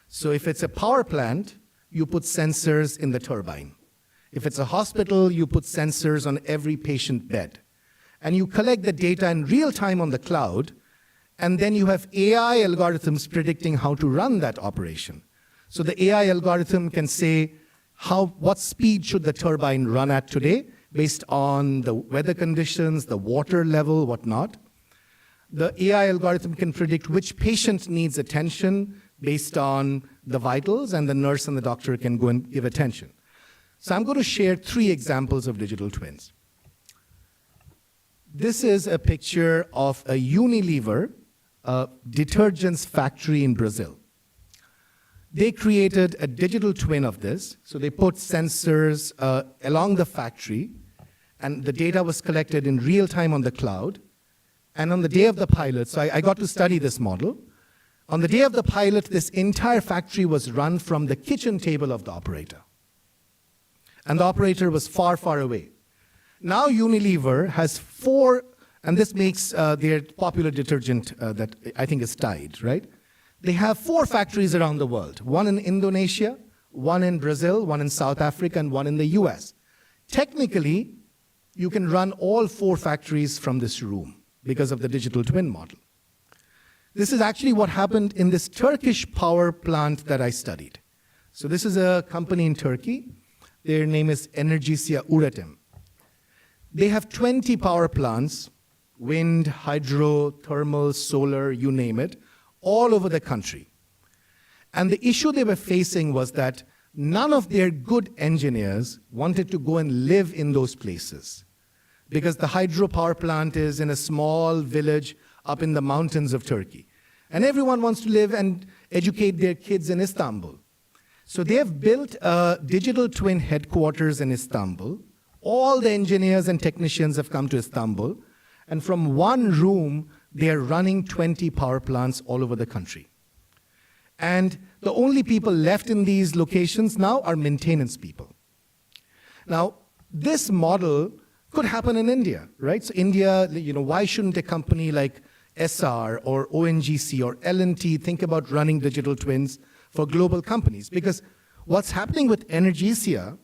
So if it's a power plant, you put sensors in the turbine. If it's a hospital, you put sensors on every patient bed. And you collect the data in real time on the cloud, and then you have AI algorithms predicting how to run that operation. So the AI algorithm can say, what speed should the turbine run at today, based on the weather conditions, the water level, whatnot. The AI algorithm can predict which patient needs attention based on the vitals, and the nurse and the doctor can go and give attention. So I'm going to share 3 examples of digital twins. This is a picture of a Unilever detergents factory in Brazil. They created a digital twin of this. So they put sensors along the factory, and the data was collected in real time on the cloud. And on the day of the pilot, so I got to study this model. On the day of the pilot, this entire factory was run from the kitchen table of the operator. And the operator was far, far away. Now Unilever has 4, and this makes their popular detergent that I think is Tide, right? They have 4 factories around the world, one in Indonesia, one in Brazil, one in South Africa, and one in the US. Technically, you can run all 4 factories from this room because of the digital twin model. This is actually what happened in this Turkish power plant that I studied. So this is a company in Turkey. Their name is Enerjisa Üretim. They have 20 power plants, wind, hydro, thermal, solar, you name it, all over the country. And the issue they were facing was that none of their good engineers wanted to go and live in those places, because the hydropower plant is in a small village up in the mountains of Turkey. And everyone wants to live and educate their kids in Istanbul. So they have built a digital twin headquarters in Istanbul. All the engineers and technicians have come to Istanbul. And from one room, they are running 20 power plants all over the country. And the only people left in these locations now are maintenance people. Now, this model could happen in India, right? So India, why shouldn't a company like SR or ONGC or L&T think about running digital twins for global companies? Because what's happening with Enerjisa,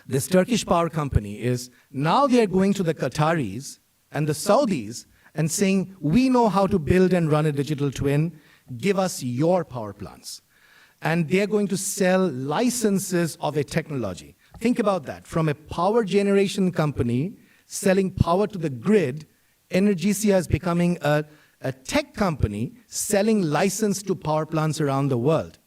this Turkish power company, is now they're going to the Qataris and the Saudis and saying, we know how to build and run a digital twin, give us your power plants. And they're going to sell licenses of a technology. Think about that. From a power generation company selling power to the grid, Enerjisa is becoming a tech company selling license to power plants around the world.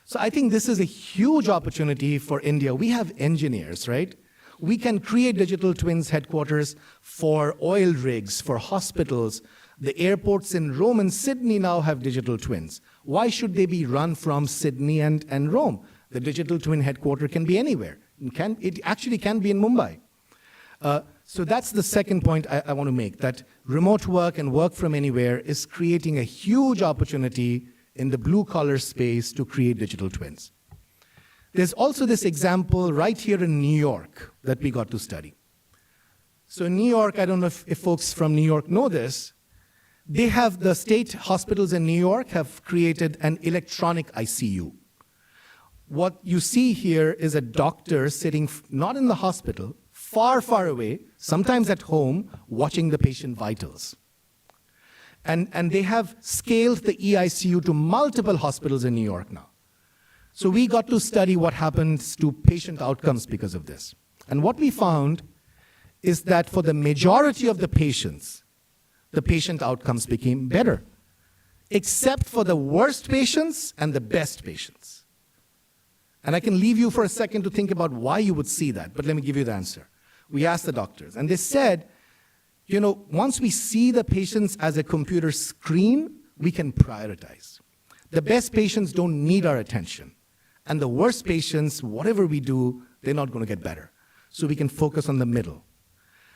So I think this is a huge opportunity for India. We have engineers, right? We can create digital twins headquarters for oil rigs, for hospitals. The airports in Rome and Sydney now have digital twins. Why should they be run from Sydney and Rome? The digital twin headquarters can be anywhere. It actually can be in Mumbai. So that's the second point I want to make, that remote work and work from anywhere is creating a huge opportunity in the blue-collar space to create digital twins. There's also this example right here in New York that we got to study. So in New York, I don't know if folks from New York know this, they have, the state hospitals in New York have created an electronic ICU. What you see here is a doctor sitting not in the hospital, far, far away, sometimes at home, watching the patient vitals. And they have scaled the eICU to multiple hospitals in New York now. So we got to study what happens to patient outcomes because of this. And what we found is that for the majority of the patients, the patient outcomes became better, except for the worst patients and the best patients. And I can leave you for a second to think about why you would see that, but let me give you the answer. We asked the doctors, and they said, you know, once we see the patients as a computer screen, we can prioritize. The best patients don't need our attention. And the worst patients, whatever we do, they're not going to get better. So we can focus on the middle.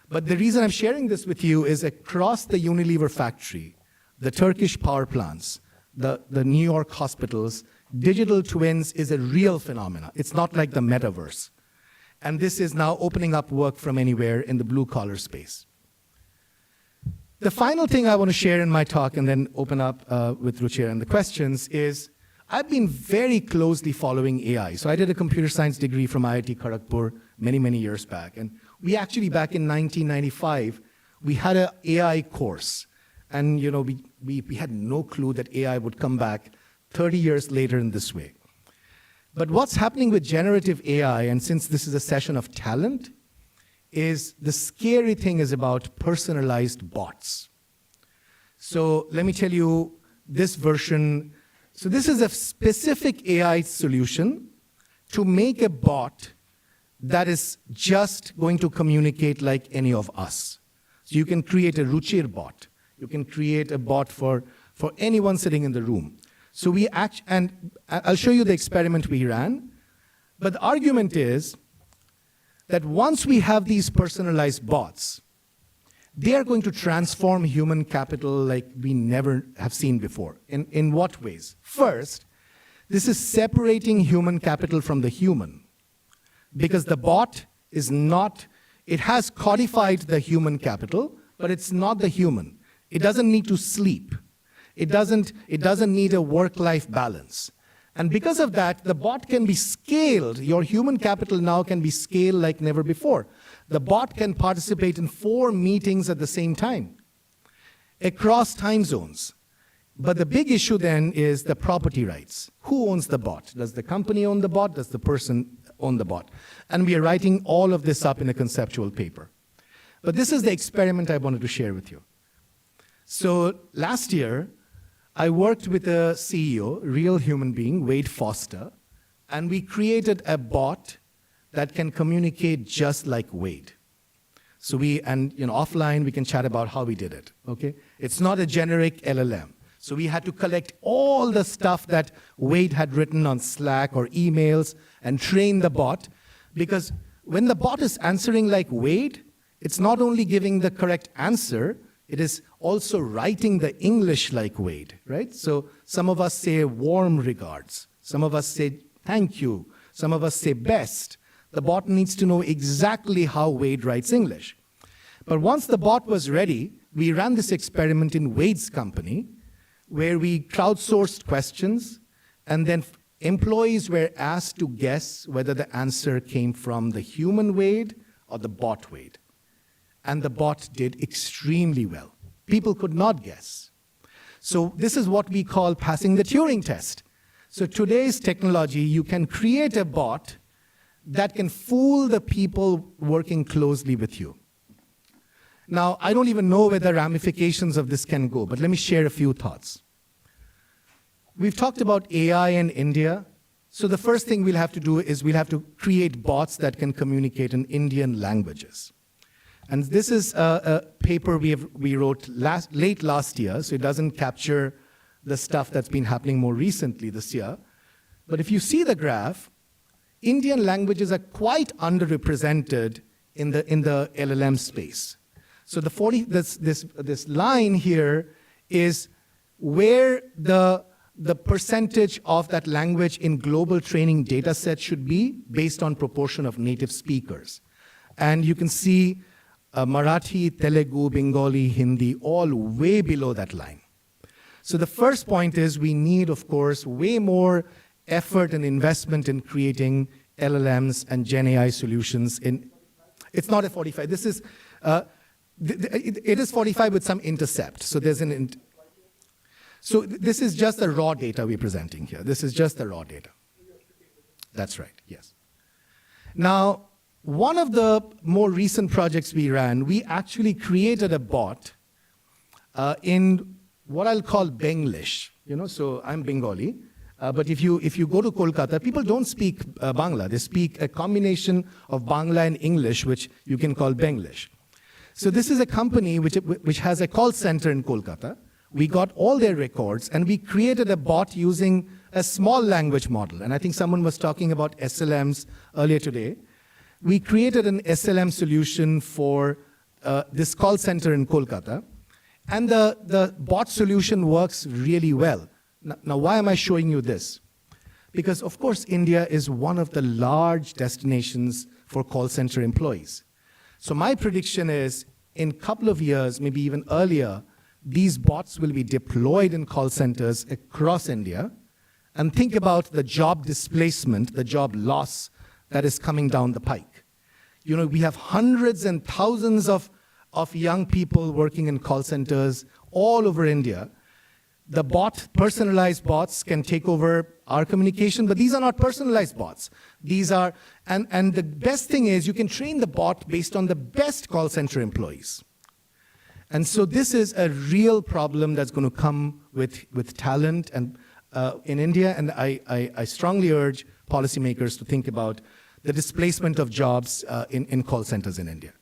But the reason I'm sharing this with you is across the Unilever factory, the Turkish power plants, the New York hospitals, digital twins is a real phenomenon. It's not like the metaverse. And this is now opening up work from anywhere in the blue-collar space. The final thing I want to share in my talk and then open up with Ruchir and the questions is I've been very closely following AI. So I did a computer science degree from IIT Kharagpur many, many years back. And we actually, back in 1995, we had an AI course. And you know, we had no clue that AI would come back 30 years later in this way. But what's happening with generative AI, and since this is a session of talent, is the scary thing is about personalized bots. So let me tell you this version. So this is a specific AI solution to make a bot that is just going to communicate like any of us. So you can create a Ruchir bot. You can create a bot for anyone sitting in the room. So and I'll show you the experiment we ran. But the argument is that once we have these personalized bots, they are going to transform human capital like we never have seen before. In what ways? First, this is separating human capital from the human. Because the bot is not, it has codified the human capital, but it's not the human. It doesn't need to sleep. It doesn't need a work-life balance. And because of that, the bot can be scaled. Your human capital now can be scaled like never before. The bot can participate in 4 meetings at the same time, across time zones. But the big issue then is the property rights. Who owns the bot? Does the company own the bot? Does the person own the bot? And we are writing all of this up in a conceptual paper. But this is the experiment I wanted to share with you. So last year, I worked with a CEO, real human being, Wade Foster, and we created a bot that can communicate just like Wade. So offline, we can chat about how we did it, okay? It's not a generic LLM. So we had to collect all the stuff that Wade had written on Slack or emails and train the bot, because when the bot is answering like Wade, it's not only giving the correct answer, it is also writing the English like Wade, right? So some of us say warm regards. Some of us say thank you. Some of us say best. The bot needs to know exactly how Wade writes English. But once the bot was ready, we ran this experiment in Wade's company where we crowdsourced questions, and then employees were asked to guess whether the answer came from the human Wade or the bot Wade. And the bot did extremely well. People could not guess. So this is what we call passing the Turing test. So today's technology, you can create a bot that can fool the people working closely with you. Now, I don't even know where the ramifications of this can go, but let me share a few thoughts. We've talked about AI in India. So the first thing we'll have to do is we'll have to create bots that can communicate in Indian languages. And this is a paper we wrote late last year, so it doesn't capture the stuff that's been happening more recently this year. But if you see the graph, Indian languages are quite underrepresented in the LLM space. So this line here is where the percentage of that language in global training data set should be based on proportion of native speakers. And you can see Marathi, Telugu, Bengali, Hindi, all way below that line. So the first point is we need, of course, way more effort and investment in creating LLMs and Gen AI solutions. It's not at 45. This is, it is 45 with some intercept. So there's so this is just the raw data we're presenting here. This is just the raw data. That's right, yes. Now, one of the more recent projects we ran, we actually created a bot in what I'll call Benglish. So I'm Bengali. But if you go to Kolkata, people don't speak Bangla. They speak a combination of Bangla and English, which you can call Benglish. So this is a company which has a call center in Kolkata. We got all their records, and we created a bot using a small language model. And I think someone was talking about SLMs earlier today. We created an SLM solution for this call center in Kolkata. And the bot solution works really well. Now, why am I showing you this? Because, of course, India is one of the large destinations for call center employees. So my prediction is, in a couple of years, maybe even earlier, these bots will be deployed in call centers across India. And think about the job displacement, the job loss that is coming down the pike. We have hundreds and thousands of young people working in call centers all over India. The personalized bots can take over our communication, but these are not personalized bots. These are, and the best thing is you can train the bot based on the best call center employees. And so this is a real problem that's going to come with talent and in India, and I strongly urge policymakers to think about the displacement of jobs in call centers in India.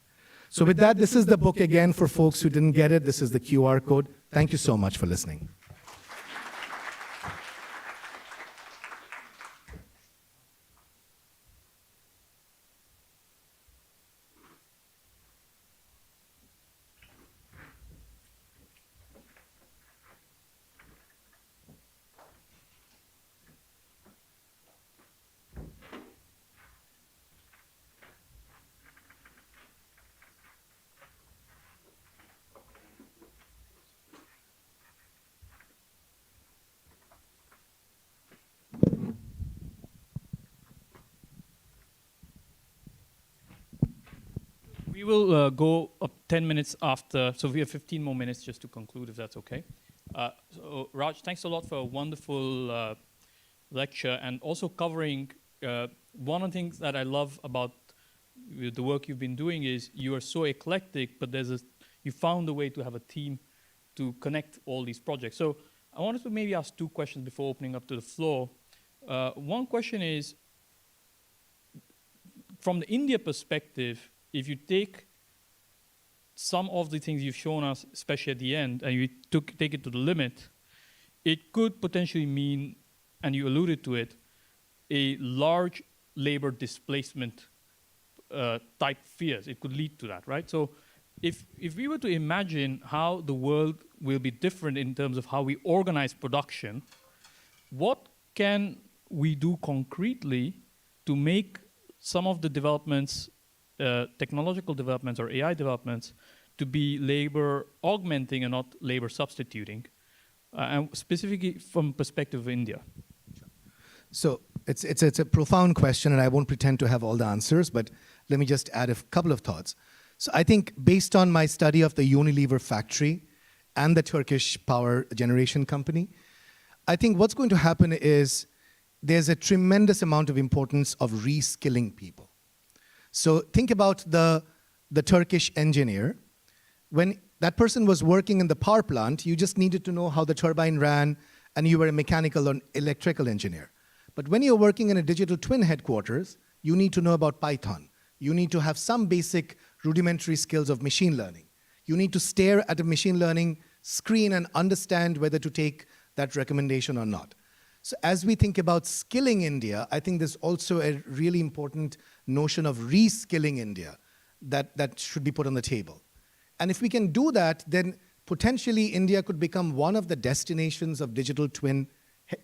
So with that, this is the book again for folks who didn't get it. This is the QR code. Thank you so much for listening. We will go up 10 minutes after, so we have 15 more minutes just to conclude, if that's okay. So Raj, thanks a lot for a wonderful lecture and also covering one of the things that I love about the work you've been doing is you are so eclectic, but you found a way to have a team to connect all these projects. So I wanted to maybe ask two questions before opening up to the floor. One question is, from the India perspective, if you take some of the things you've shown us, especially at the end, and you take it to the limit, it could potentially mean, and you alluded to it, a large labor displacement type fears. It could lead to that, right? So if we were to imagine how the world will be different in terms of how we organize production, what can we do concretely to make some of the developments, technological developments or AI developments, to be labor augmenting and not labor substituting, and specifically from perspective of India? So it's a profound question, and I won't pretend to have all the answers, but let me just add a couple of thoughts. So I think based on my study of the Unilever factory and the Turkish power generation company, I think what's going to happen is there's a tremendous amount of importance of reskilling people. So think about the Turkish engineer. When that person was working in the power plant, you just needed to know how the turbine ran, and you were a mechanical or electrical engineer. But when you're working in a digital twin headquarters, you need to know about Python. You need to have some basic rudimentary skills of machine learning. You need to stare at a machine learning screen and understand whether to take that recommendation or not. So as we think about skilling India, I think there's also a really important notion of reskilling India. that should be put on the table. And if we can do that, then potentially India could become one of the destinations of digital twin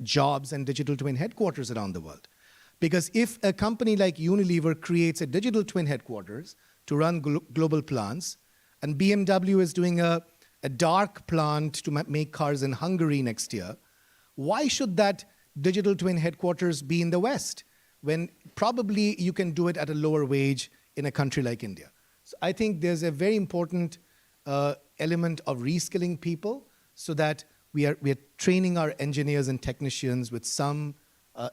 jobs and digital twin headquarters around the world. Because if a company like Unilever creates a digital twin headquarters to run global plants, and BMW is doing a dark plant to make cars in Hungary next year, why should that digital twin headquarters be in the West when probably you can do it at a lower wage in a country like India? So I think there's a very important element of reskilling people so that we are training our engineers and technicians with some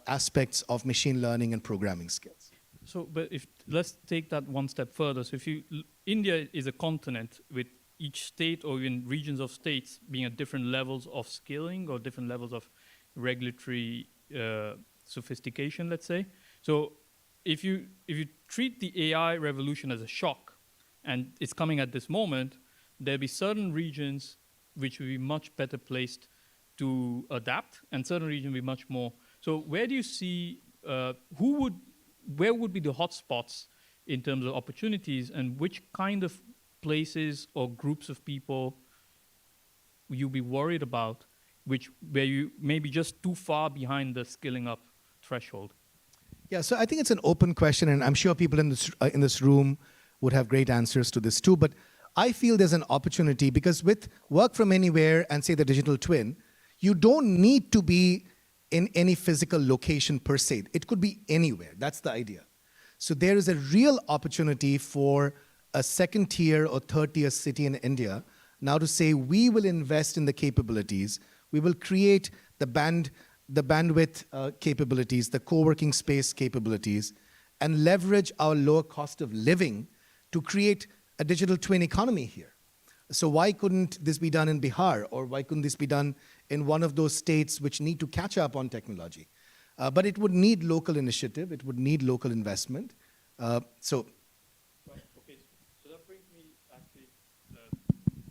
aspects of machine learning and programming skills. So, but if let's take that one step further. So, if India is a continent with each state or even regions of states being at different levels of skilling or different levels of regulatory sophistication, let's say. So, if you treat the AI revolution as a shock, and it's coming at this moment, there'll be certain regions which will be much better placed to adapt, and certain regions will be much more. So, where do you see where would be the hotspots in terms of opportunities, and which kind of places or groups of people will you be worried about, where you may be just too far behind the skilling up threshold? Yeah, so I think it's an open question, and I'm sure people in this room would have great answers to this too. But I feel there's an opportunity because with work from anywhere and say the digital twin, you don't need to be in any physical location per se. It could be anywhere. That's the idea. So there is a real opportunity for a second tier or third tier city in India now to say we will invest in the capabilities, we will create the bandwidth capabilities, the co-working space capabilities, and leverage our lower cost of living to create a digital twin economy here. So why couldn't this be done in Bihar, or why couldn't this be done in one of those states which need to catch up on technology? But it would need local initiative, it would need local investment. Okay, so that brings me actually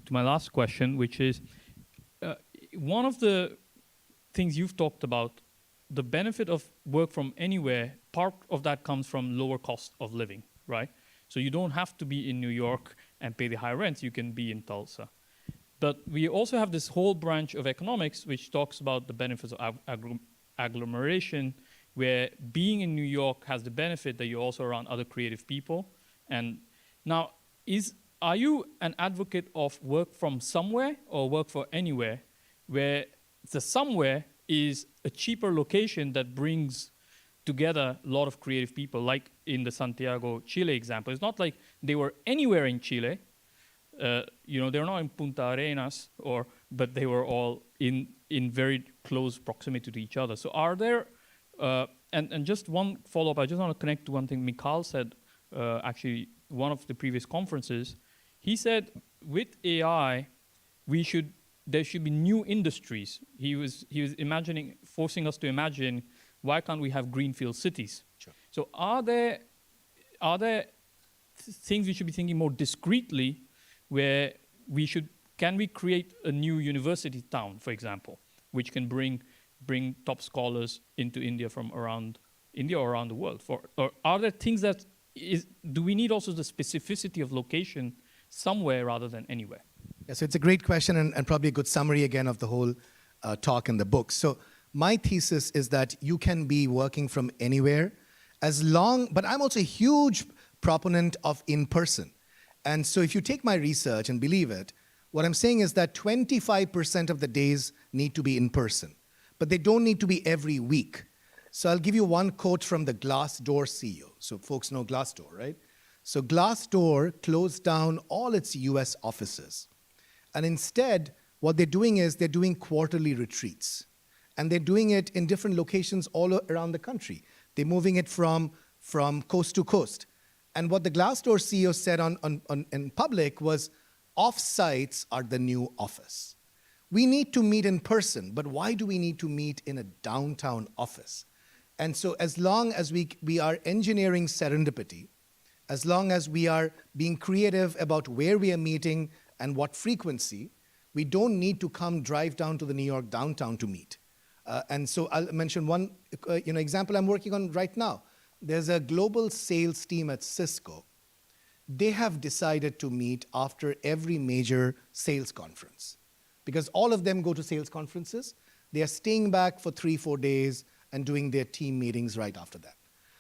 to my last question, which is one of the things you've talked about, the benefit of work from anywhere, part of that comes from lower cost of living, right? So you don't have to be in New York and pay the high rents, you can be in Tulsa. But we also have this whole branch of economics which talks about the benefits of agglomeration, where being in New York has the benefit that you're also around other creative people. And now, are you an advocate of work from somewhere or work for anywhere, where the somewhere is a cheaper location that brings together a lot of creative people, like in the Santiago, Chile example? It's not like they were anywhere in Chile. They're not in Punta Arenas, but they were all in very close proximity to each other. So are there, and just one follow-up, I just want to connect to one thing Mikhail said, actually, one of the previous conferences. He said, with AI, there should be new industries. He was forcing us to imagine, why can't we have greenfield cities? Sure. So are there things we should be thinking more discreetly, where can we create a new university town, for example, which can bring top scholars into India from around India or around the world? Or are there things do we need also the specificity of location somewhere rather than anywhere? Yeah, so it's a great question and probably a good summary again of the whole talk in the book. So my thesis is that you can be working from anywhere but I'm also a huge proponent of in-person. And so if you take my research and believe it, what I'm saying is that 25% of the days need to be in person, but they don't need to be every week. So I'll give you one quote from the Glassdoor CEO. So folks know Glassdoor, right? So Glassdoor closed down all its US offices. And instead, what they're doing is they're doing quarterly retreats. And they're doing it in different locations all around the country. They're moving it from coast to coast. And what the Glassdoor CEO said in public was, off-sites are the new office. We need to meet in person, but why do we need to meet in a downtown office? And so as long as we are engineering serendipity, as long as we are being creative about where we are meeting and what frequency, we don't need to drive down to the New York downtown to meet. And so I'll mention one example I'm working on right now. There's a global sales team at Cisco they have decided to meet after every major sales conference. Because all of them go to sales conferences, they are staying back for 3-4 days and doing their team meetings right after that.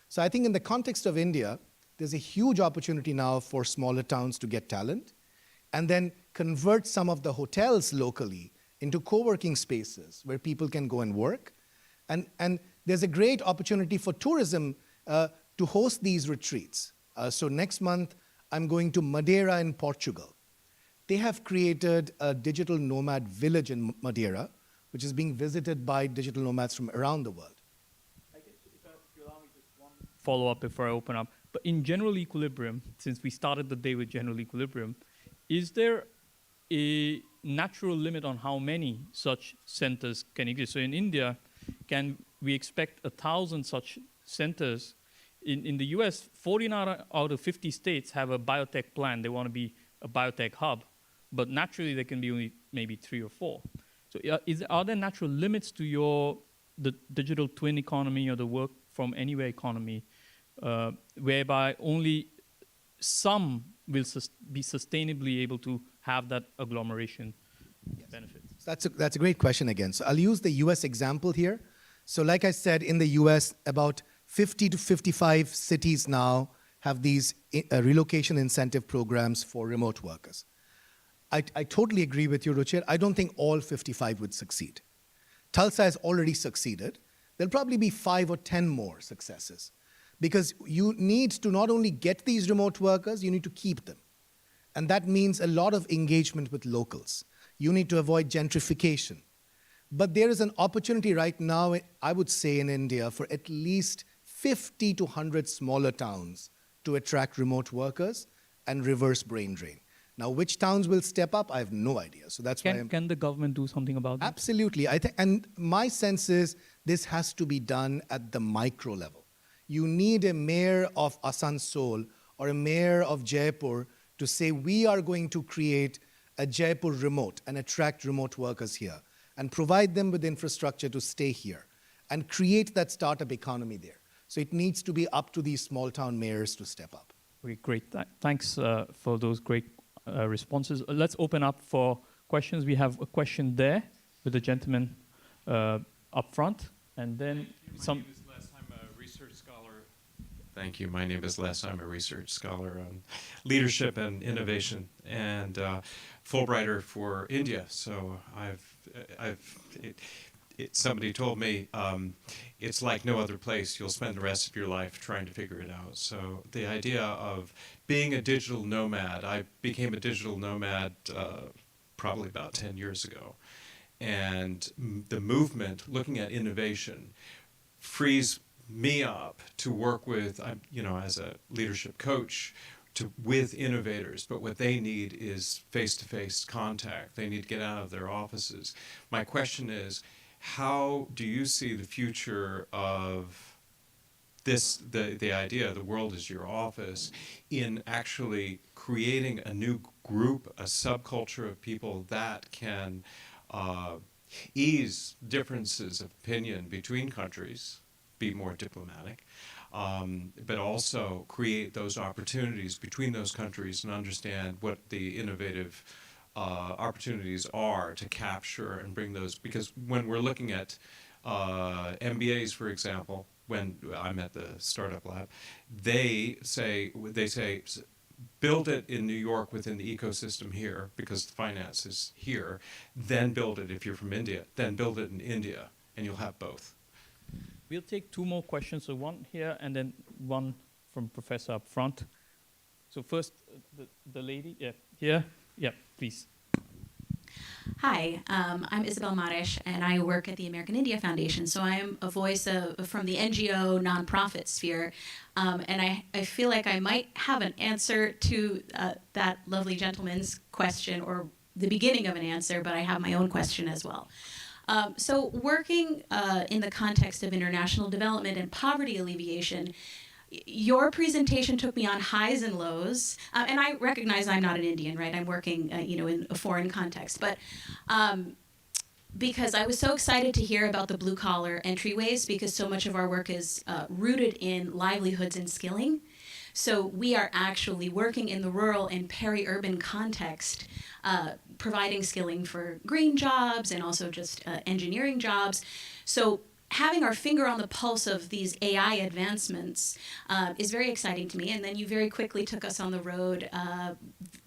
So I think in the context of India, there's a huge opportunity now for smaller towns to get talent and then convert some of the hotels locally into co-working spaces where people can go and work. And there's a great opportunity for tourism to host these retreats. So next month, I'm going to Madeira in Portugal. They have created a digital nomad village in Madeira, which is being visited by digital nomads from around the world. Follow up before I open up. But in general equilibrium, since we started the day with general equilibrium, is there a natural limit on how many such centers can exist? So in India, can we expect 1,000 such centers? In the US, 49 out of 50 states have a biotech plan. They want to be a biotech hub. But naturally, there can be only maybe 3 or 4. So are there natural limits to the digital twin economy or the work from anywhere economy, whereby only some will be sustainably able to have that agglomeration benefit? That's a great question again. So I'll use the US example here. So like I said, in the US, about 50 to 55 cities now have these relocation incentive programs for remote workers. I totally agree with you, Ruchir. I don't think all 55 would succeed. Tulsa has already succeeded. There'll probably be 5 or 10 more successes because you need to not only get these remote workers, you need to keep them. And that means a lot of engagement with locals. You need to avoid gentrification. But there is an opportunity right now, I would say in India, for at least 50 to 100 smaller towns to attract remote workers and reverse brain drain. Now, which towns will step up? I have no idea. So that's why can the government do something about that? Absolutely. And my sense is this has to be done at the micro level. You need a mayor of Asansol or a mayor of Jaipur to say, we are going to create a Jaipur remote and attract remote workers here and provide them with infrastructure to stay here and create that startup economy there. So it needs to be up to these small town mayors to step up. Okay, great. Thanks for those great responses. Let's open up for questions. We have a question there with the gentleman up front, and then some. My name is Les. I'm a research scholar. Thank you. My name is Les. I'm a research scholar on leadership and innovation, and Fulbrighter for India. So somebody told me it's like no other place. You'll spend the rest of your life trying to figure it out. So the idea of being a digital nomad, I became a digital nomad probably about 10 years ago. And the movement, looking at innovation, frees me up to work with, as a leadership coach, with innovators, but what they need is face-to-face contact. They need to get out of their offices. My question is, how do you see the future of this, the idea, the world is your office, in actually creating a new group, a subculture of people that can ease differences of opinion between countries, be more diplomatic, but also create those opportunities between those countries and understand what the innovative opportunities are to capture and bring those, because when we're looking at MBAs, for example, when I'm at the startup lab, they say build it in New York within the ecosystem here because the finance is here, then build it if you're from India, then build it in India, and you'll have both. We'll take 2 more questions, so one here and then one from Professor up front. So first, the lady, here. Yeah, please. Hi, I'm Isabel Maresh, and I work at the American India Foundation. So I am a voice from the NGO nonprofit sphere, and I feel like I might have an answer to that lovely gentleman's question, or the beginning of an answer, but I have my own question as well. So working in the context of international development and poverty alleviation, your presentation took me on highs and lows, and I recognize I'm not an Indian, right? I'm working, in a foreign context, but because I was so excited to hear about the blue-collar entryways, because so much of our work is rooted in livelihoods and skilling. So we are actually working in the rural and peri-urban context, providing skilling for green jobs and also just engineering jobs. So having our finger on the pulse of these AI advancements is very exciting to me. And then you very quickly took us on the road,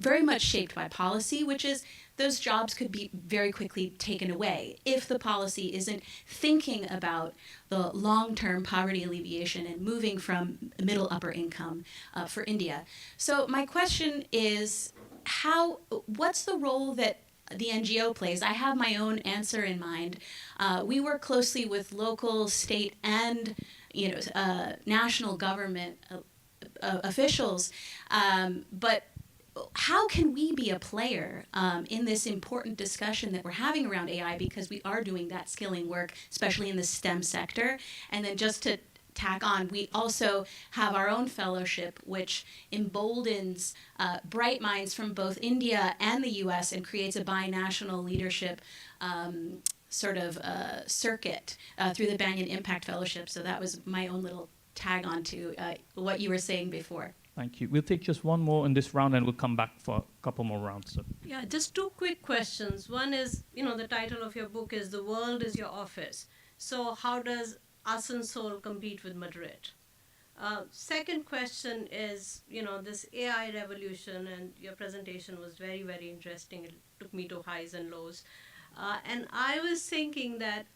very much shaped by policy, which is those jobs could be very quickly taken away if the policy isn't thinking about the long-term poverty alleviation and moving from middle upper income for India. So my question is, what's the role that the NGO plays? I have my own answer in mind. We work closely with local, state, and national government officials, but how can we be a player in this important discussion that we're having around AI, because we are doing that skilling work, especially in the STEM sector? And then just to tack on, we also have our own fellowship, which emboldens bright minds from both India and the US and creates a binational leadership circuit through the Banyan Impact Fellowship. So that was my own little tag on to what you were saying before. Thank you. We'll take just one more in this round and we'll come back for a couple more rounds. So. Yeah, just two quick questions. One is, the title of your book is The World is Your Office. So how does Asansol compete with Madrid? Second question is, this AI revolution, and your presentation was very, very interesting. It took me to highs and lows. And I was thinking that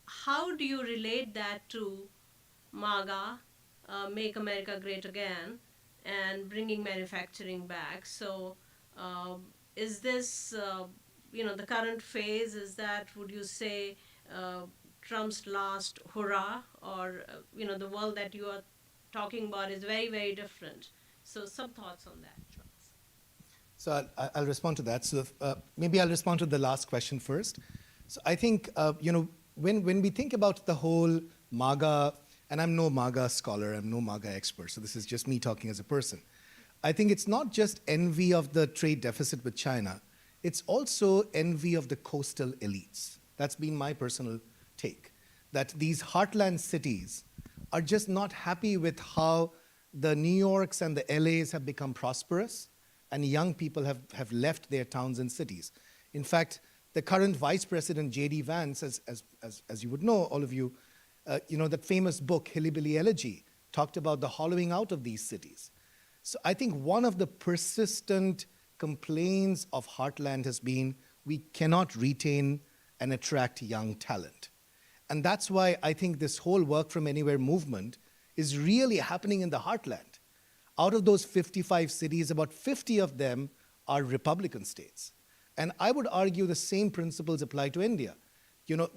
how do you relate that to MAGA, Make America Great Again, and bringing manufacturing back? So is this, the current phase, is that, would you say, Trump's last hurrah, or, the world that you are talking about is very, very different? So some thoughts on that. So I'll respond to that. So maybe I'll respond to the last question first. So I think, when we think about the whole MAGA, and I'm no MAGA scholar, I'm no MAGA expert, so this is just me talking as a person. I think it's not just envy of the trade deficit with China, it's also envy of the coastal elites. That's been my personal take, that these heartland cities are just not happy with how the New Yorks and the LAs have become prosperous, and young people have left their towns and cities. In fact, the current Vice President, J.D. Vance, as you would know, all of you, that famous book, Hillbilly Elegy, talked about the hollowing out of these cities. So I think one of the persistent complaints of Heartland has been we cannot retain and attract young talent. And that's why I think this whole work from anywhere movement is really happening in the Heartland. Out of those 55 cities, about 50 of them are Republican states. And I would argue the same principles apply to India.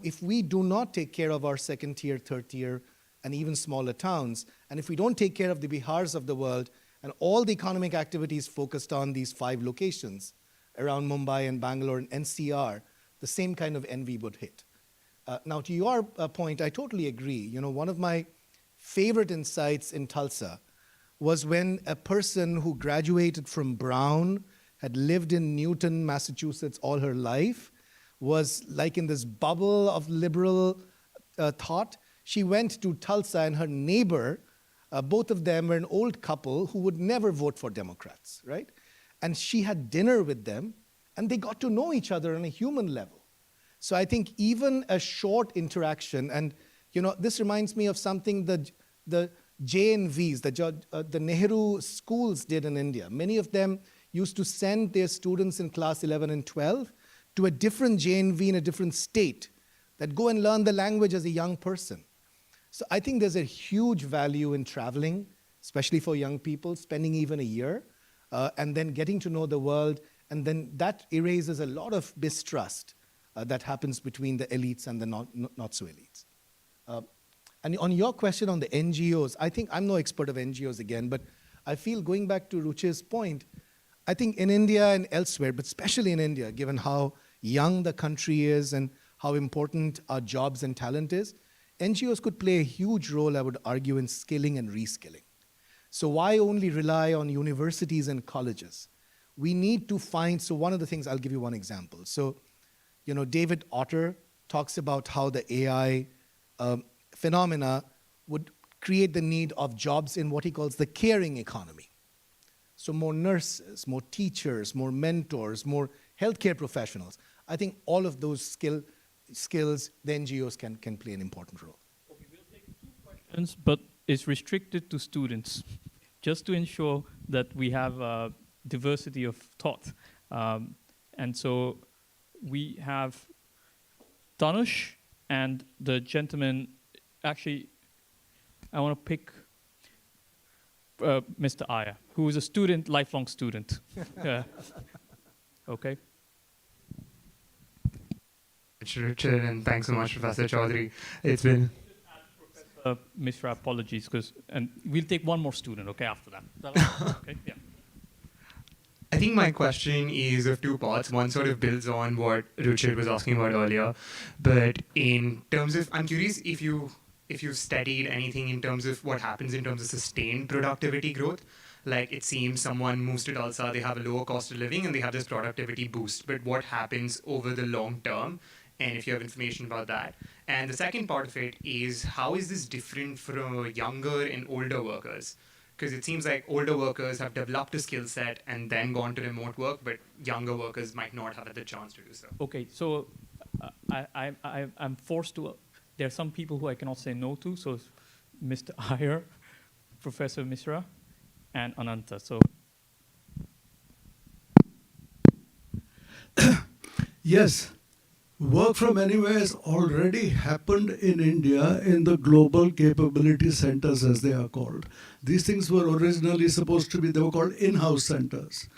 If we do not take care of our second tier, third tier, and even smaller towns, and if we don't take care of the Bihars of the world, and all the economic activities focused on these 5 locations around Mumbai and Bangalore and NCR, the same kind of envy would hit. Now, to your point, I totally agree. One of my favorite insights in Tulsa was when a person who graduated from Brown, had lived in Newton, Massachusetts all her life, was like in this bubble of liberal thought. She went to Tulsa, and her neighbor, both of them were an old couple who would never vote for Democrats, right? And she had dinner with them, and they got to know each other on a human level. So I think even a short interaction, and this reminds me of something the JNVs, the Nehru schools did in India. Many of them used to send their students in class 11 and 12 to a different JNV in a different state, that go and learn the language as a young person. So I think there's a huge value in traveling, especially for young people, spending even a year, and then getting to know the world, and then that erases a lot of mistrust that happens between the elites and the not so elites. And on your question on the NGOs, I think I'm no expert of NGOs again, but I feel, going back to Ruchi's point, I think in India and elsewhere, but especially in India, given how young the country is and how important our jobs and talent is, NGOs could play a huge role, I would argue, in skilling and reskilling. So why only rely on universities and colleges? We need to find, so one of the things, I'll give you one example. So, David Otter talks about how the AI phenomena would create the need of jobs in what he calls the caring economy. So more nurses, more teachers, more mentors, more healthcare professionals. I think all of those skills, the NGOs can play an important role. But it's restricted to students, just to ensure that we have diversity of thought. And so we have Tanush and the gentleman. Actually, I want to pick Mr. Iyer, who is a student, lifelong student. Okay. Richard, and thanks so much, Professor Chaudhary. It's been... Mishra, apologies, and we'll take one more student, okay, after that. Okay, yeah. I think my question is of two parts. One sort of builds on what Richard was asking about earlier. But in terms of, I'm curious if you've studied anything in terms of what happens in terms of sustained productivity growth. Like it seems someone moves to Tulsa, they have a lower cost of living and they have this productivity boost. But what happens over the long term? And if you have information about that. And the second part of it is, how is this different from younger and older workers? Because it seems like older workers have developed a skill set and then gone to remote work, but younger workers might not have had the chance to do so. Okay, so I'm forced to, there are some people who I cannot say no to, so Mr. Iyer, Professor Mishra, and Ananta. So. Yes. Work from anywhere has already happened in India in the global capability centers, as they are called. These things were originally supposed to be, they were called in-house centers.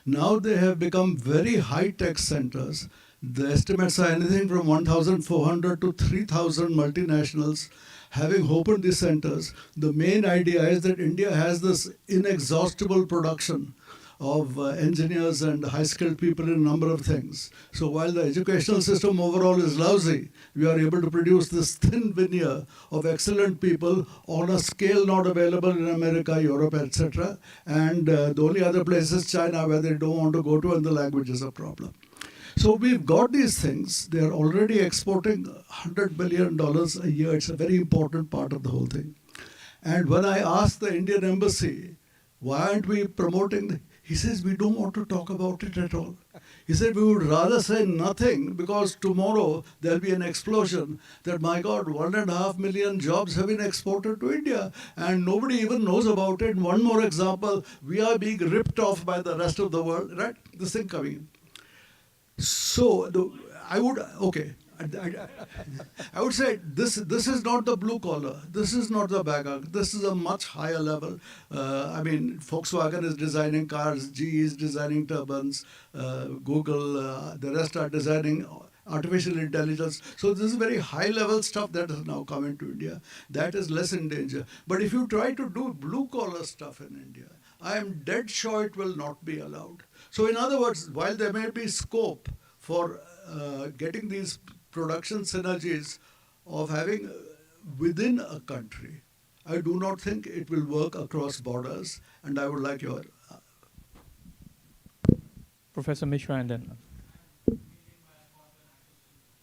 Now they have become very high-tech centers. The estimates are anything from 1,400 to 3,000 multinationals having opened these centers. The main idea is that India has this inexhaustible production of engineers and high-skilled people in a number of things. So while the educational system overall is lousy, we are able to produce this thin veneer of excellent people on a scale not available in America, Europe, etc. And the only other place is China, where they don't want to go to, and the language is a problem. So we've got these things. They're already exporting $100 billion a year. It's a very important part of the whole thing. And when I asked the Indian embassy, why aren't we promoting he says, we don't want to talk about it at all. He said, we would rather say nothing because tomorrow there'll be an explosion that, my God, 1.5 million jobs have been exported to India and nobody even knows about it. One more example, we are being ripped off by the rest of the world, right? This thing coming in. So I would say this is not the blue collar. This is not the bagger. This is a much higher level. I mean, Volkswagen is designing cars, GE is designing turbines, Google, the rest are designing artificial intelligence. So this is very high level stuff that has now come into India. That is less in danger. But if you try to do blue collar stuff in India, I am dead sure it will not be allowed. So in other words, while there may be scope for getting these production synergies of having within a country, I do not think it will work across borders, and I would like your... Professor Mishra and then...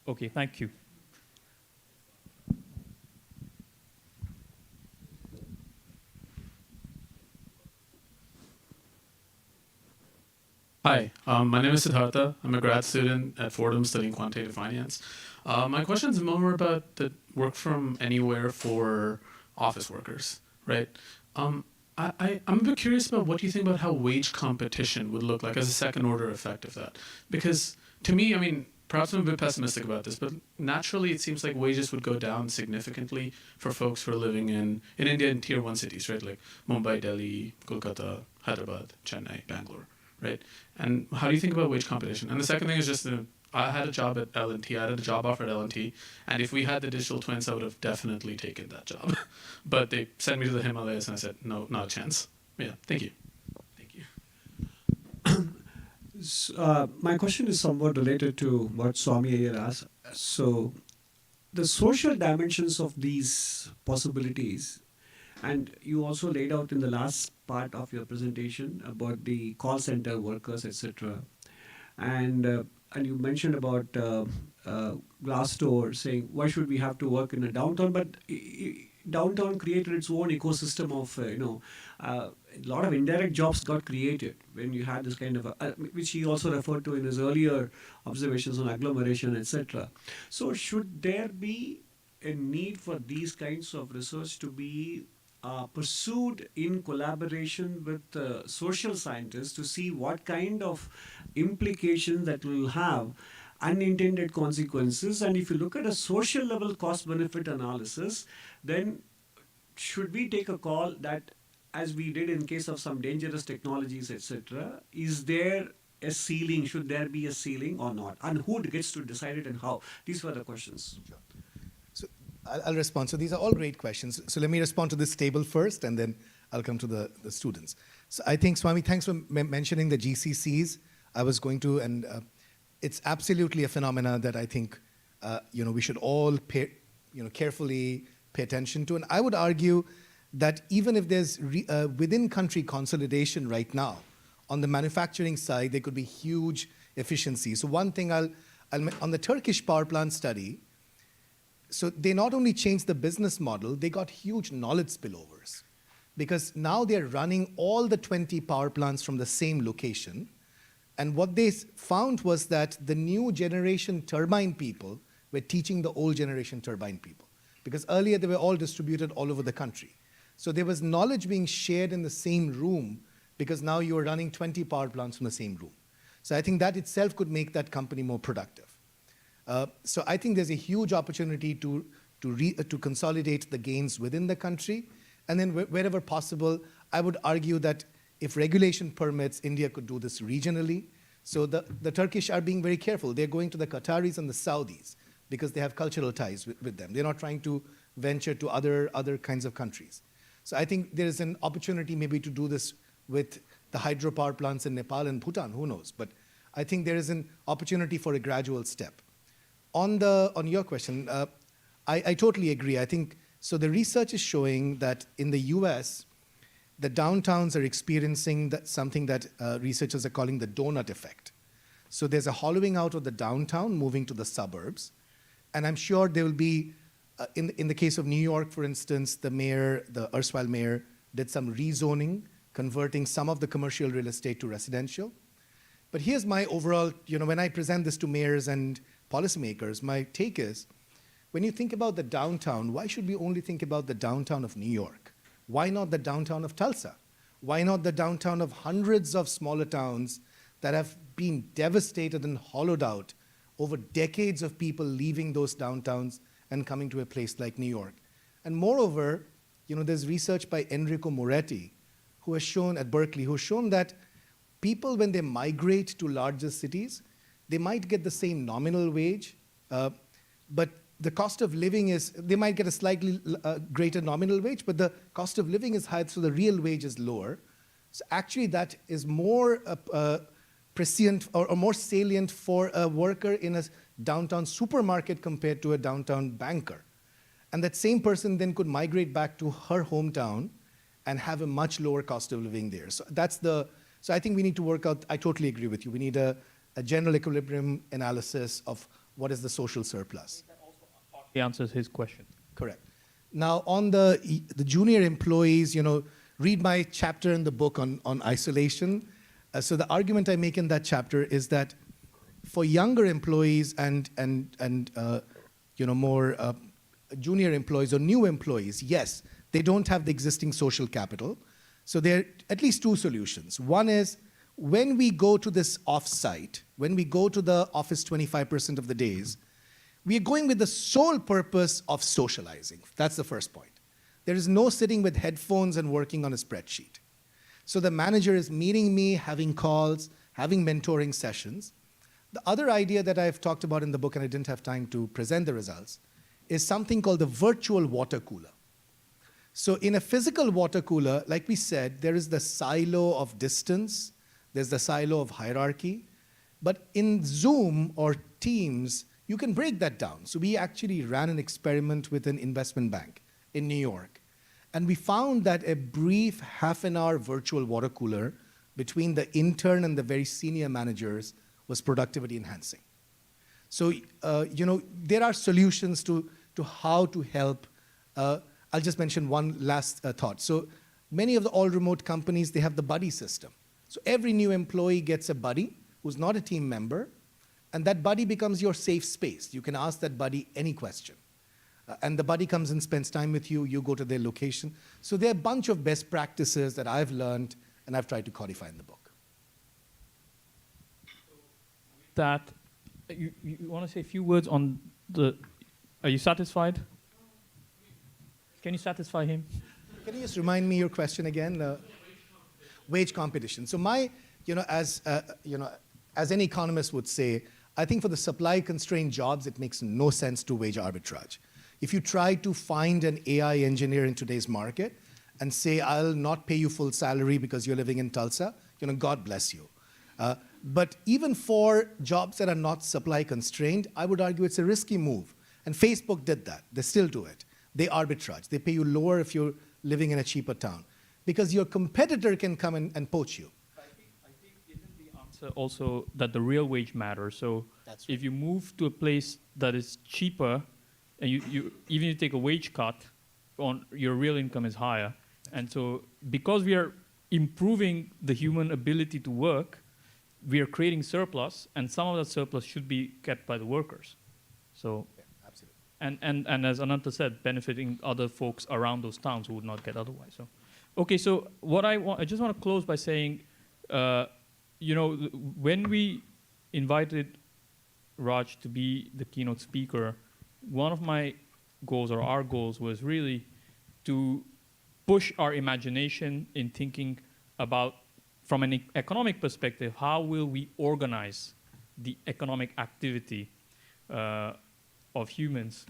Okay, thank you. Hi, my name is Siddhartha. I'm a grad student at Fordham studying quantitative finance. My question is more about the work from anywhere for office workers, right? I'm a bit curious about what you think about how wage competition would look like as a second order effect of that. Because to me, I mean, perhaps I'm a bit pessimistic about this, but naturally it seems like wages would go down significantly for folks who are living in India in tier 1 cities, right? Like Mumbai, Delhi, Kolkata, Hyderabad, Chennai, Bangalore. Right? And how do you think about wage competition? And the second thing is just, I had a job at L&T, I had a job offer at L&T, and if we had the digital twins, I would have definitely taken that job. But they sent me to the Himalayas, and I said, no, not a chance. Yeah, thank you. Thank you. My question is somewhat related to what Swami Iyer asked. So the social dimensions of these possibilities, and you also laid out in the last part of your presentation about the call center workers, etc. And you mentioned about Glassdoor saying, why should we have to work in a downtown? But downtown created its own ecosystem of, a lot of indirect jobs got created when you had this kind of, which he also referred to in his earlier observations on agglomeration, etc. So should there be a need for these kinds of research to be pursued in collaboration with social scientists to see what kind of implications that will have unintended consequences? And if you look at a social level cost benefit analysis, then should we take a call that, as we did in case of some dangerous technologies, etc., is there a ceiling? Should there be a ceiling or not? And who gets to decide it and how? These were the questions. Sure. So I'll respond. So these are all great questions. So let me respond to this table first, and then I'll come to the students. So I think, Swami, thanks for mentioning the GCCs. I was going to, and it's absolutely a phenomena that I think we should all carefully pay attention to. And I would argue that even if there's within country consolidation right now, on the manufacturing side, there could be huge efficiencies. So one thing on the Turkish power plant study, so they not only changed the business model, they got huge knowledge spillovers. Because now they're running all the 20 power plants from the same location. And what they found was that the new generation turbine people were teaching the old generation turbine people. Because earlier they were all distributed all over the country. So there was knowledge being shared in the same room, because now you are running 20 power plants from the same room. So I think that itself could make that company more productive. So I think there's a huge opportunity to consolidate the gains within the country. And then wherever possible, I would argue that if regulation permits, India could do this regionally. So the Turkish are being very careful. They're going to the Qataris and the Saudis because they have cultural ties with them. They're not trying to venture to other kinds of countries. So I think there is an opportunity maybe to do this with the hydropower plants in Nepal and Bhutan, who knows? But I think there is an opportunity for a gradual step. On your question, I totally agree. I think, so the research is showing that in the US, the downtowns are experiencing something that researchers are calling the donut effect. So there's a hollowing out of the downtown, moving to the suburbs. And I'm sure there will be, in the case of New York, for instance, the erstwhile mayor did some rezoning, converting some of the commercial real estate to residential. But here's my overall, when I present this to mayors and policymakers, my take is, when you think about the downtown, why should we only think about the downtown of New York? Why not the downtown of Tulsa? Why not the downtown of hundreds of smaller towns that have been devastated and hollowed out over decades of people leaving those downtowns and coming to a place like New York? And moreover, there's research by Enrico Moretti, who has shown at Berkeley, who has shown that people, when they migrate to larger cities, they might get the same nominal wage, but the cost of living is, they might get a slightly greater nominal wage, but the cost of living is higher, so the real wage is lower. So actually that is more prescient or more salient for a worker in a downtown supermarket compared to a downtown banker. And that same person then could migrate back to her hometown and have a much lower cost of living there. So so I think we need to work out, I totally agree with you, we need a general equilibrium analysis of what is the social surplus. He answers his question. Correct. Now on the junior employees, read my chapter in the book on isolation. So the argument I make in that chapter is that for younger employees and more junior employees or new employees, yes, they don't have the existing social capital. So there are at least two solutions. One is, when we go to this off-site, when we go to the office 25% of the days, we are going with the sole purpose of socializing. That's the first point. There is no sitting with headphones and working on a spreadsheet. So the manager is meeting me, having calls, having mentoring sessions. The other idea that I've talked about in the book, and I didn't have time to present the results, is something called the virtual water cooler. So in a physical water cooler, like we said, there is the silo of distance, there's the silo of hierarchy, but in Zoom or Teams, you can break that down. So we actually ran an experiment with an investment bank in New York, and we found that a brief half-an-hour virtual water cooler between the intern and the very senior managers was productivity enhancing. So, there are solutions to how to help. I'll just mention one last thought. So many of the all-remote companies, they have the buddy system. So every new employee gets a buddy who's not a team member, and that buddy becomes your safe space. You can ask that buddy any question. And the buddy comes and spends time with you, you go to their location. So there are a bunch of best practices that I've learned and I've tried to codify in the book. That you want to say a few words on the, are you satisfied? Can you satisfy him? Can you just remind me your question again? Wage competition. So as any economist would say, I think for the supply-constrained jobs, it makes no sense to wage arbitrage. If you try to find an AI engineer in today's market and say, I'll not pay you full salary because you're living in Tulsa, God bless you. But even for jobs that are not supply-constrained, I would argue it's a risky move. And Facebook did that. They still do it. They arbitrage. They pay you lower if you're living in a cheaper town. Because your competitor can come and poach you. I think isn't the answer also that the real wage matters? So if you move to a place that is cheaper, and even if you take a wage cut, your real income is higher. And so because we are improving the human ability to work, we are creating surplus, and some of that surplus should be kept by the workers. So, yeah, absolutely. And as Ananta said, benefiting other folks around those towns who would not get otherwise. So, okay, so I just want to close by saying, when we invited Raj to be the keynote speaker, one of my goals, or our goals, was really to push our imagination in thinking about, from an economic perspective, how will we organize the economic activity of humans,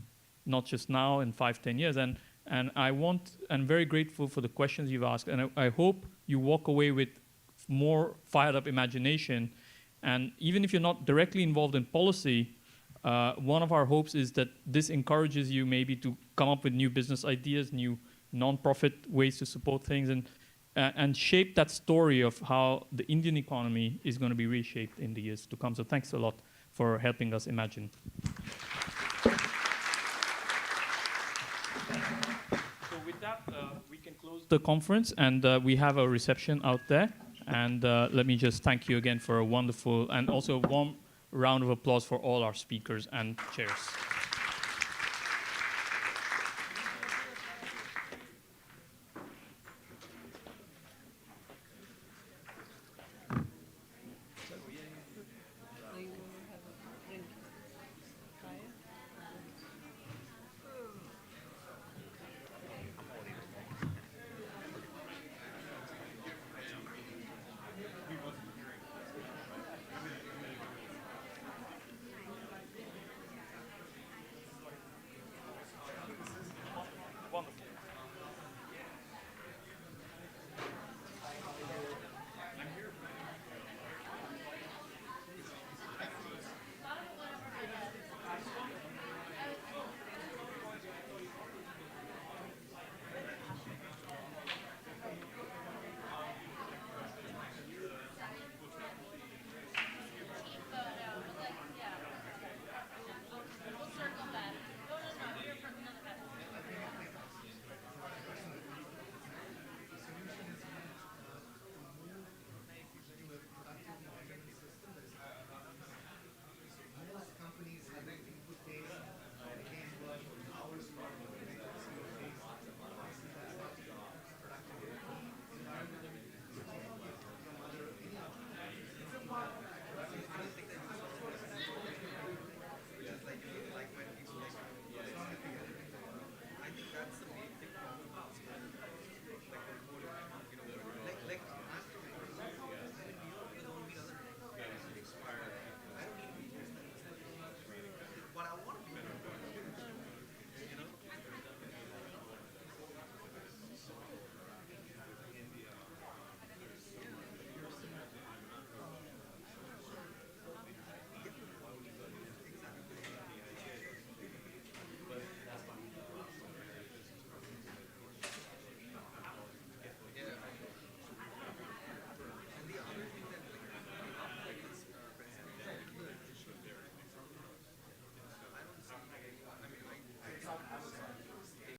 not just now, in 5-10 years. And I'm very grateful for the questions you've asked, and I hope you walk away with more fired up imagination. And even if you're not directly involved in policy, one of our hopes is that this encourages you maybe to come up with new business ideas, new non-profit ways to support things, and shape that story of how the Indian economy is going to be reshaped in the years to come. So thanks a lot for helping us imagine. So with that, we can close the conference, and we have a reception out there. And let me just thank you again for a wonderful and also a warm round of applause for all our speakers and chairs.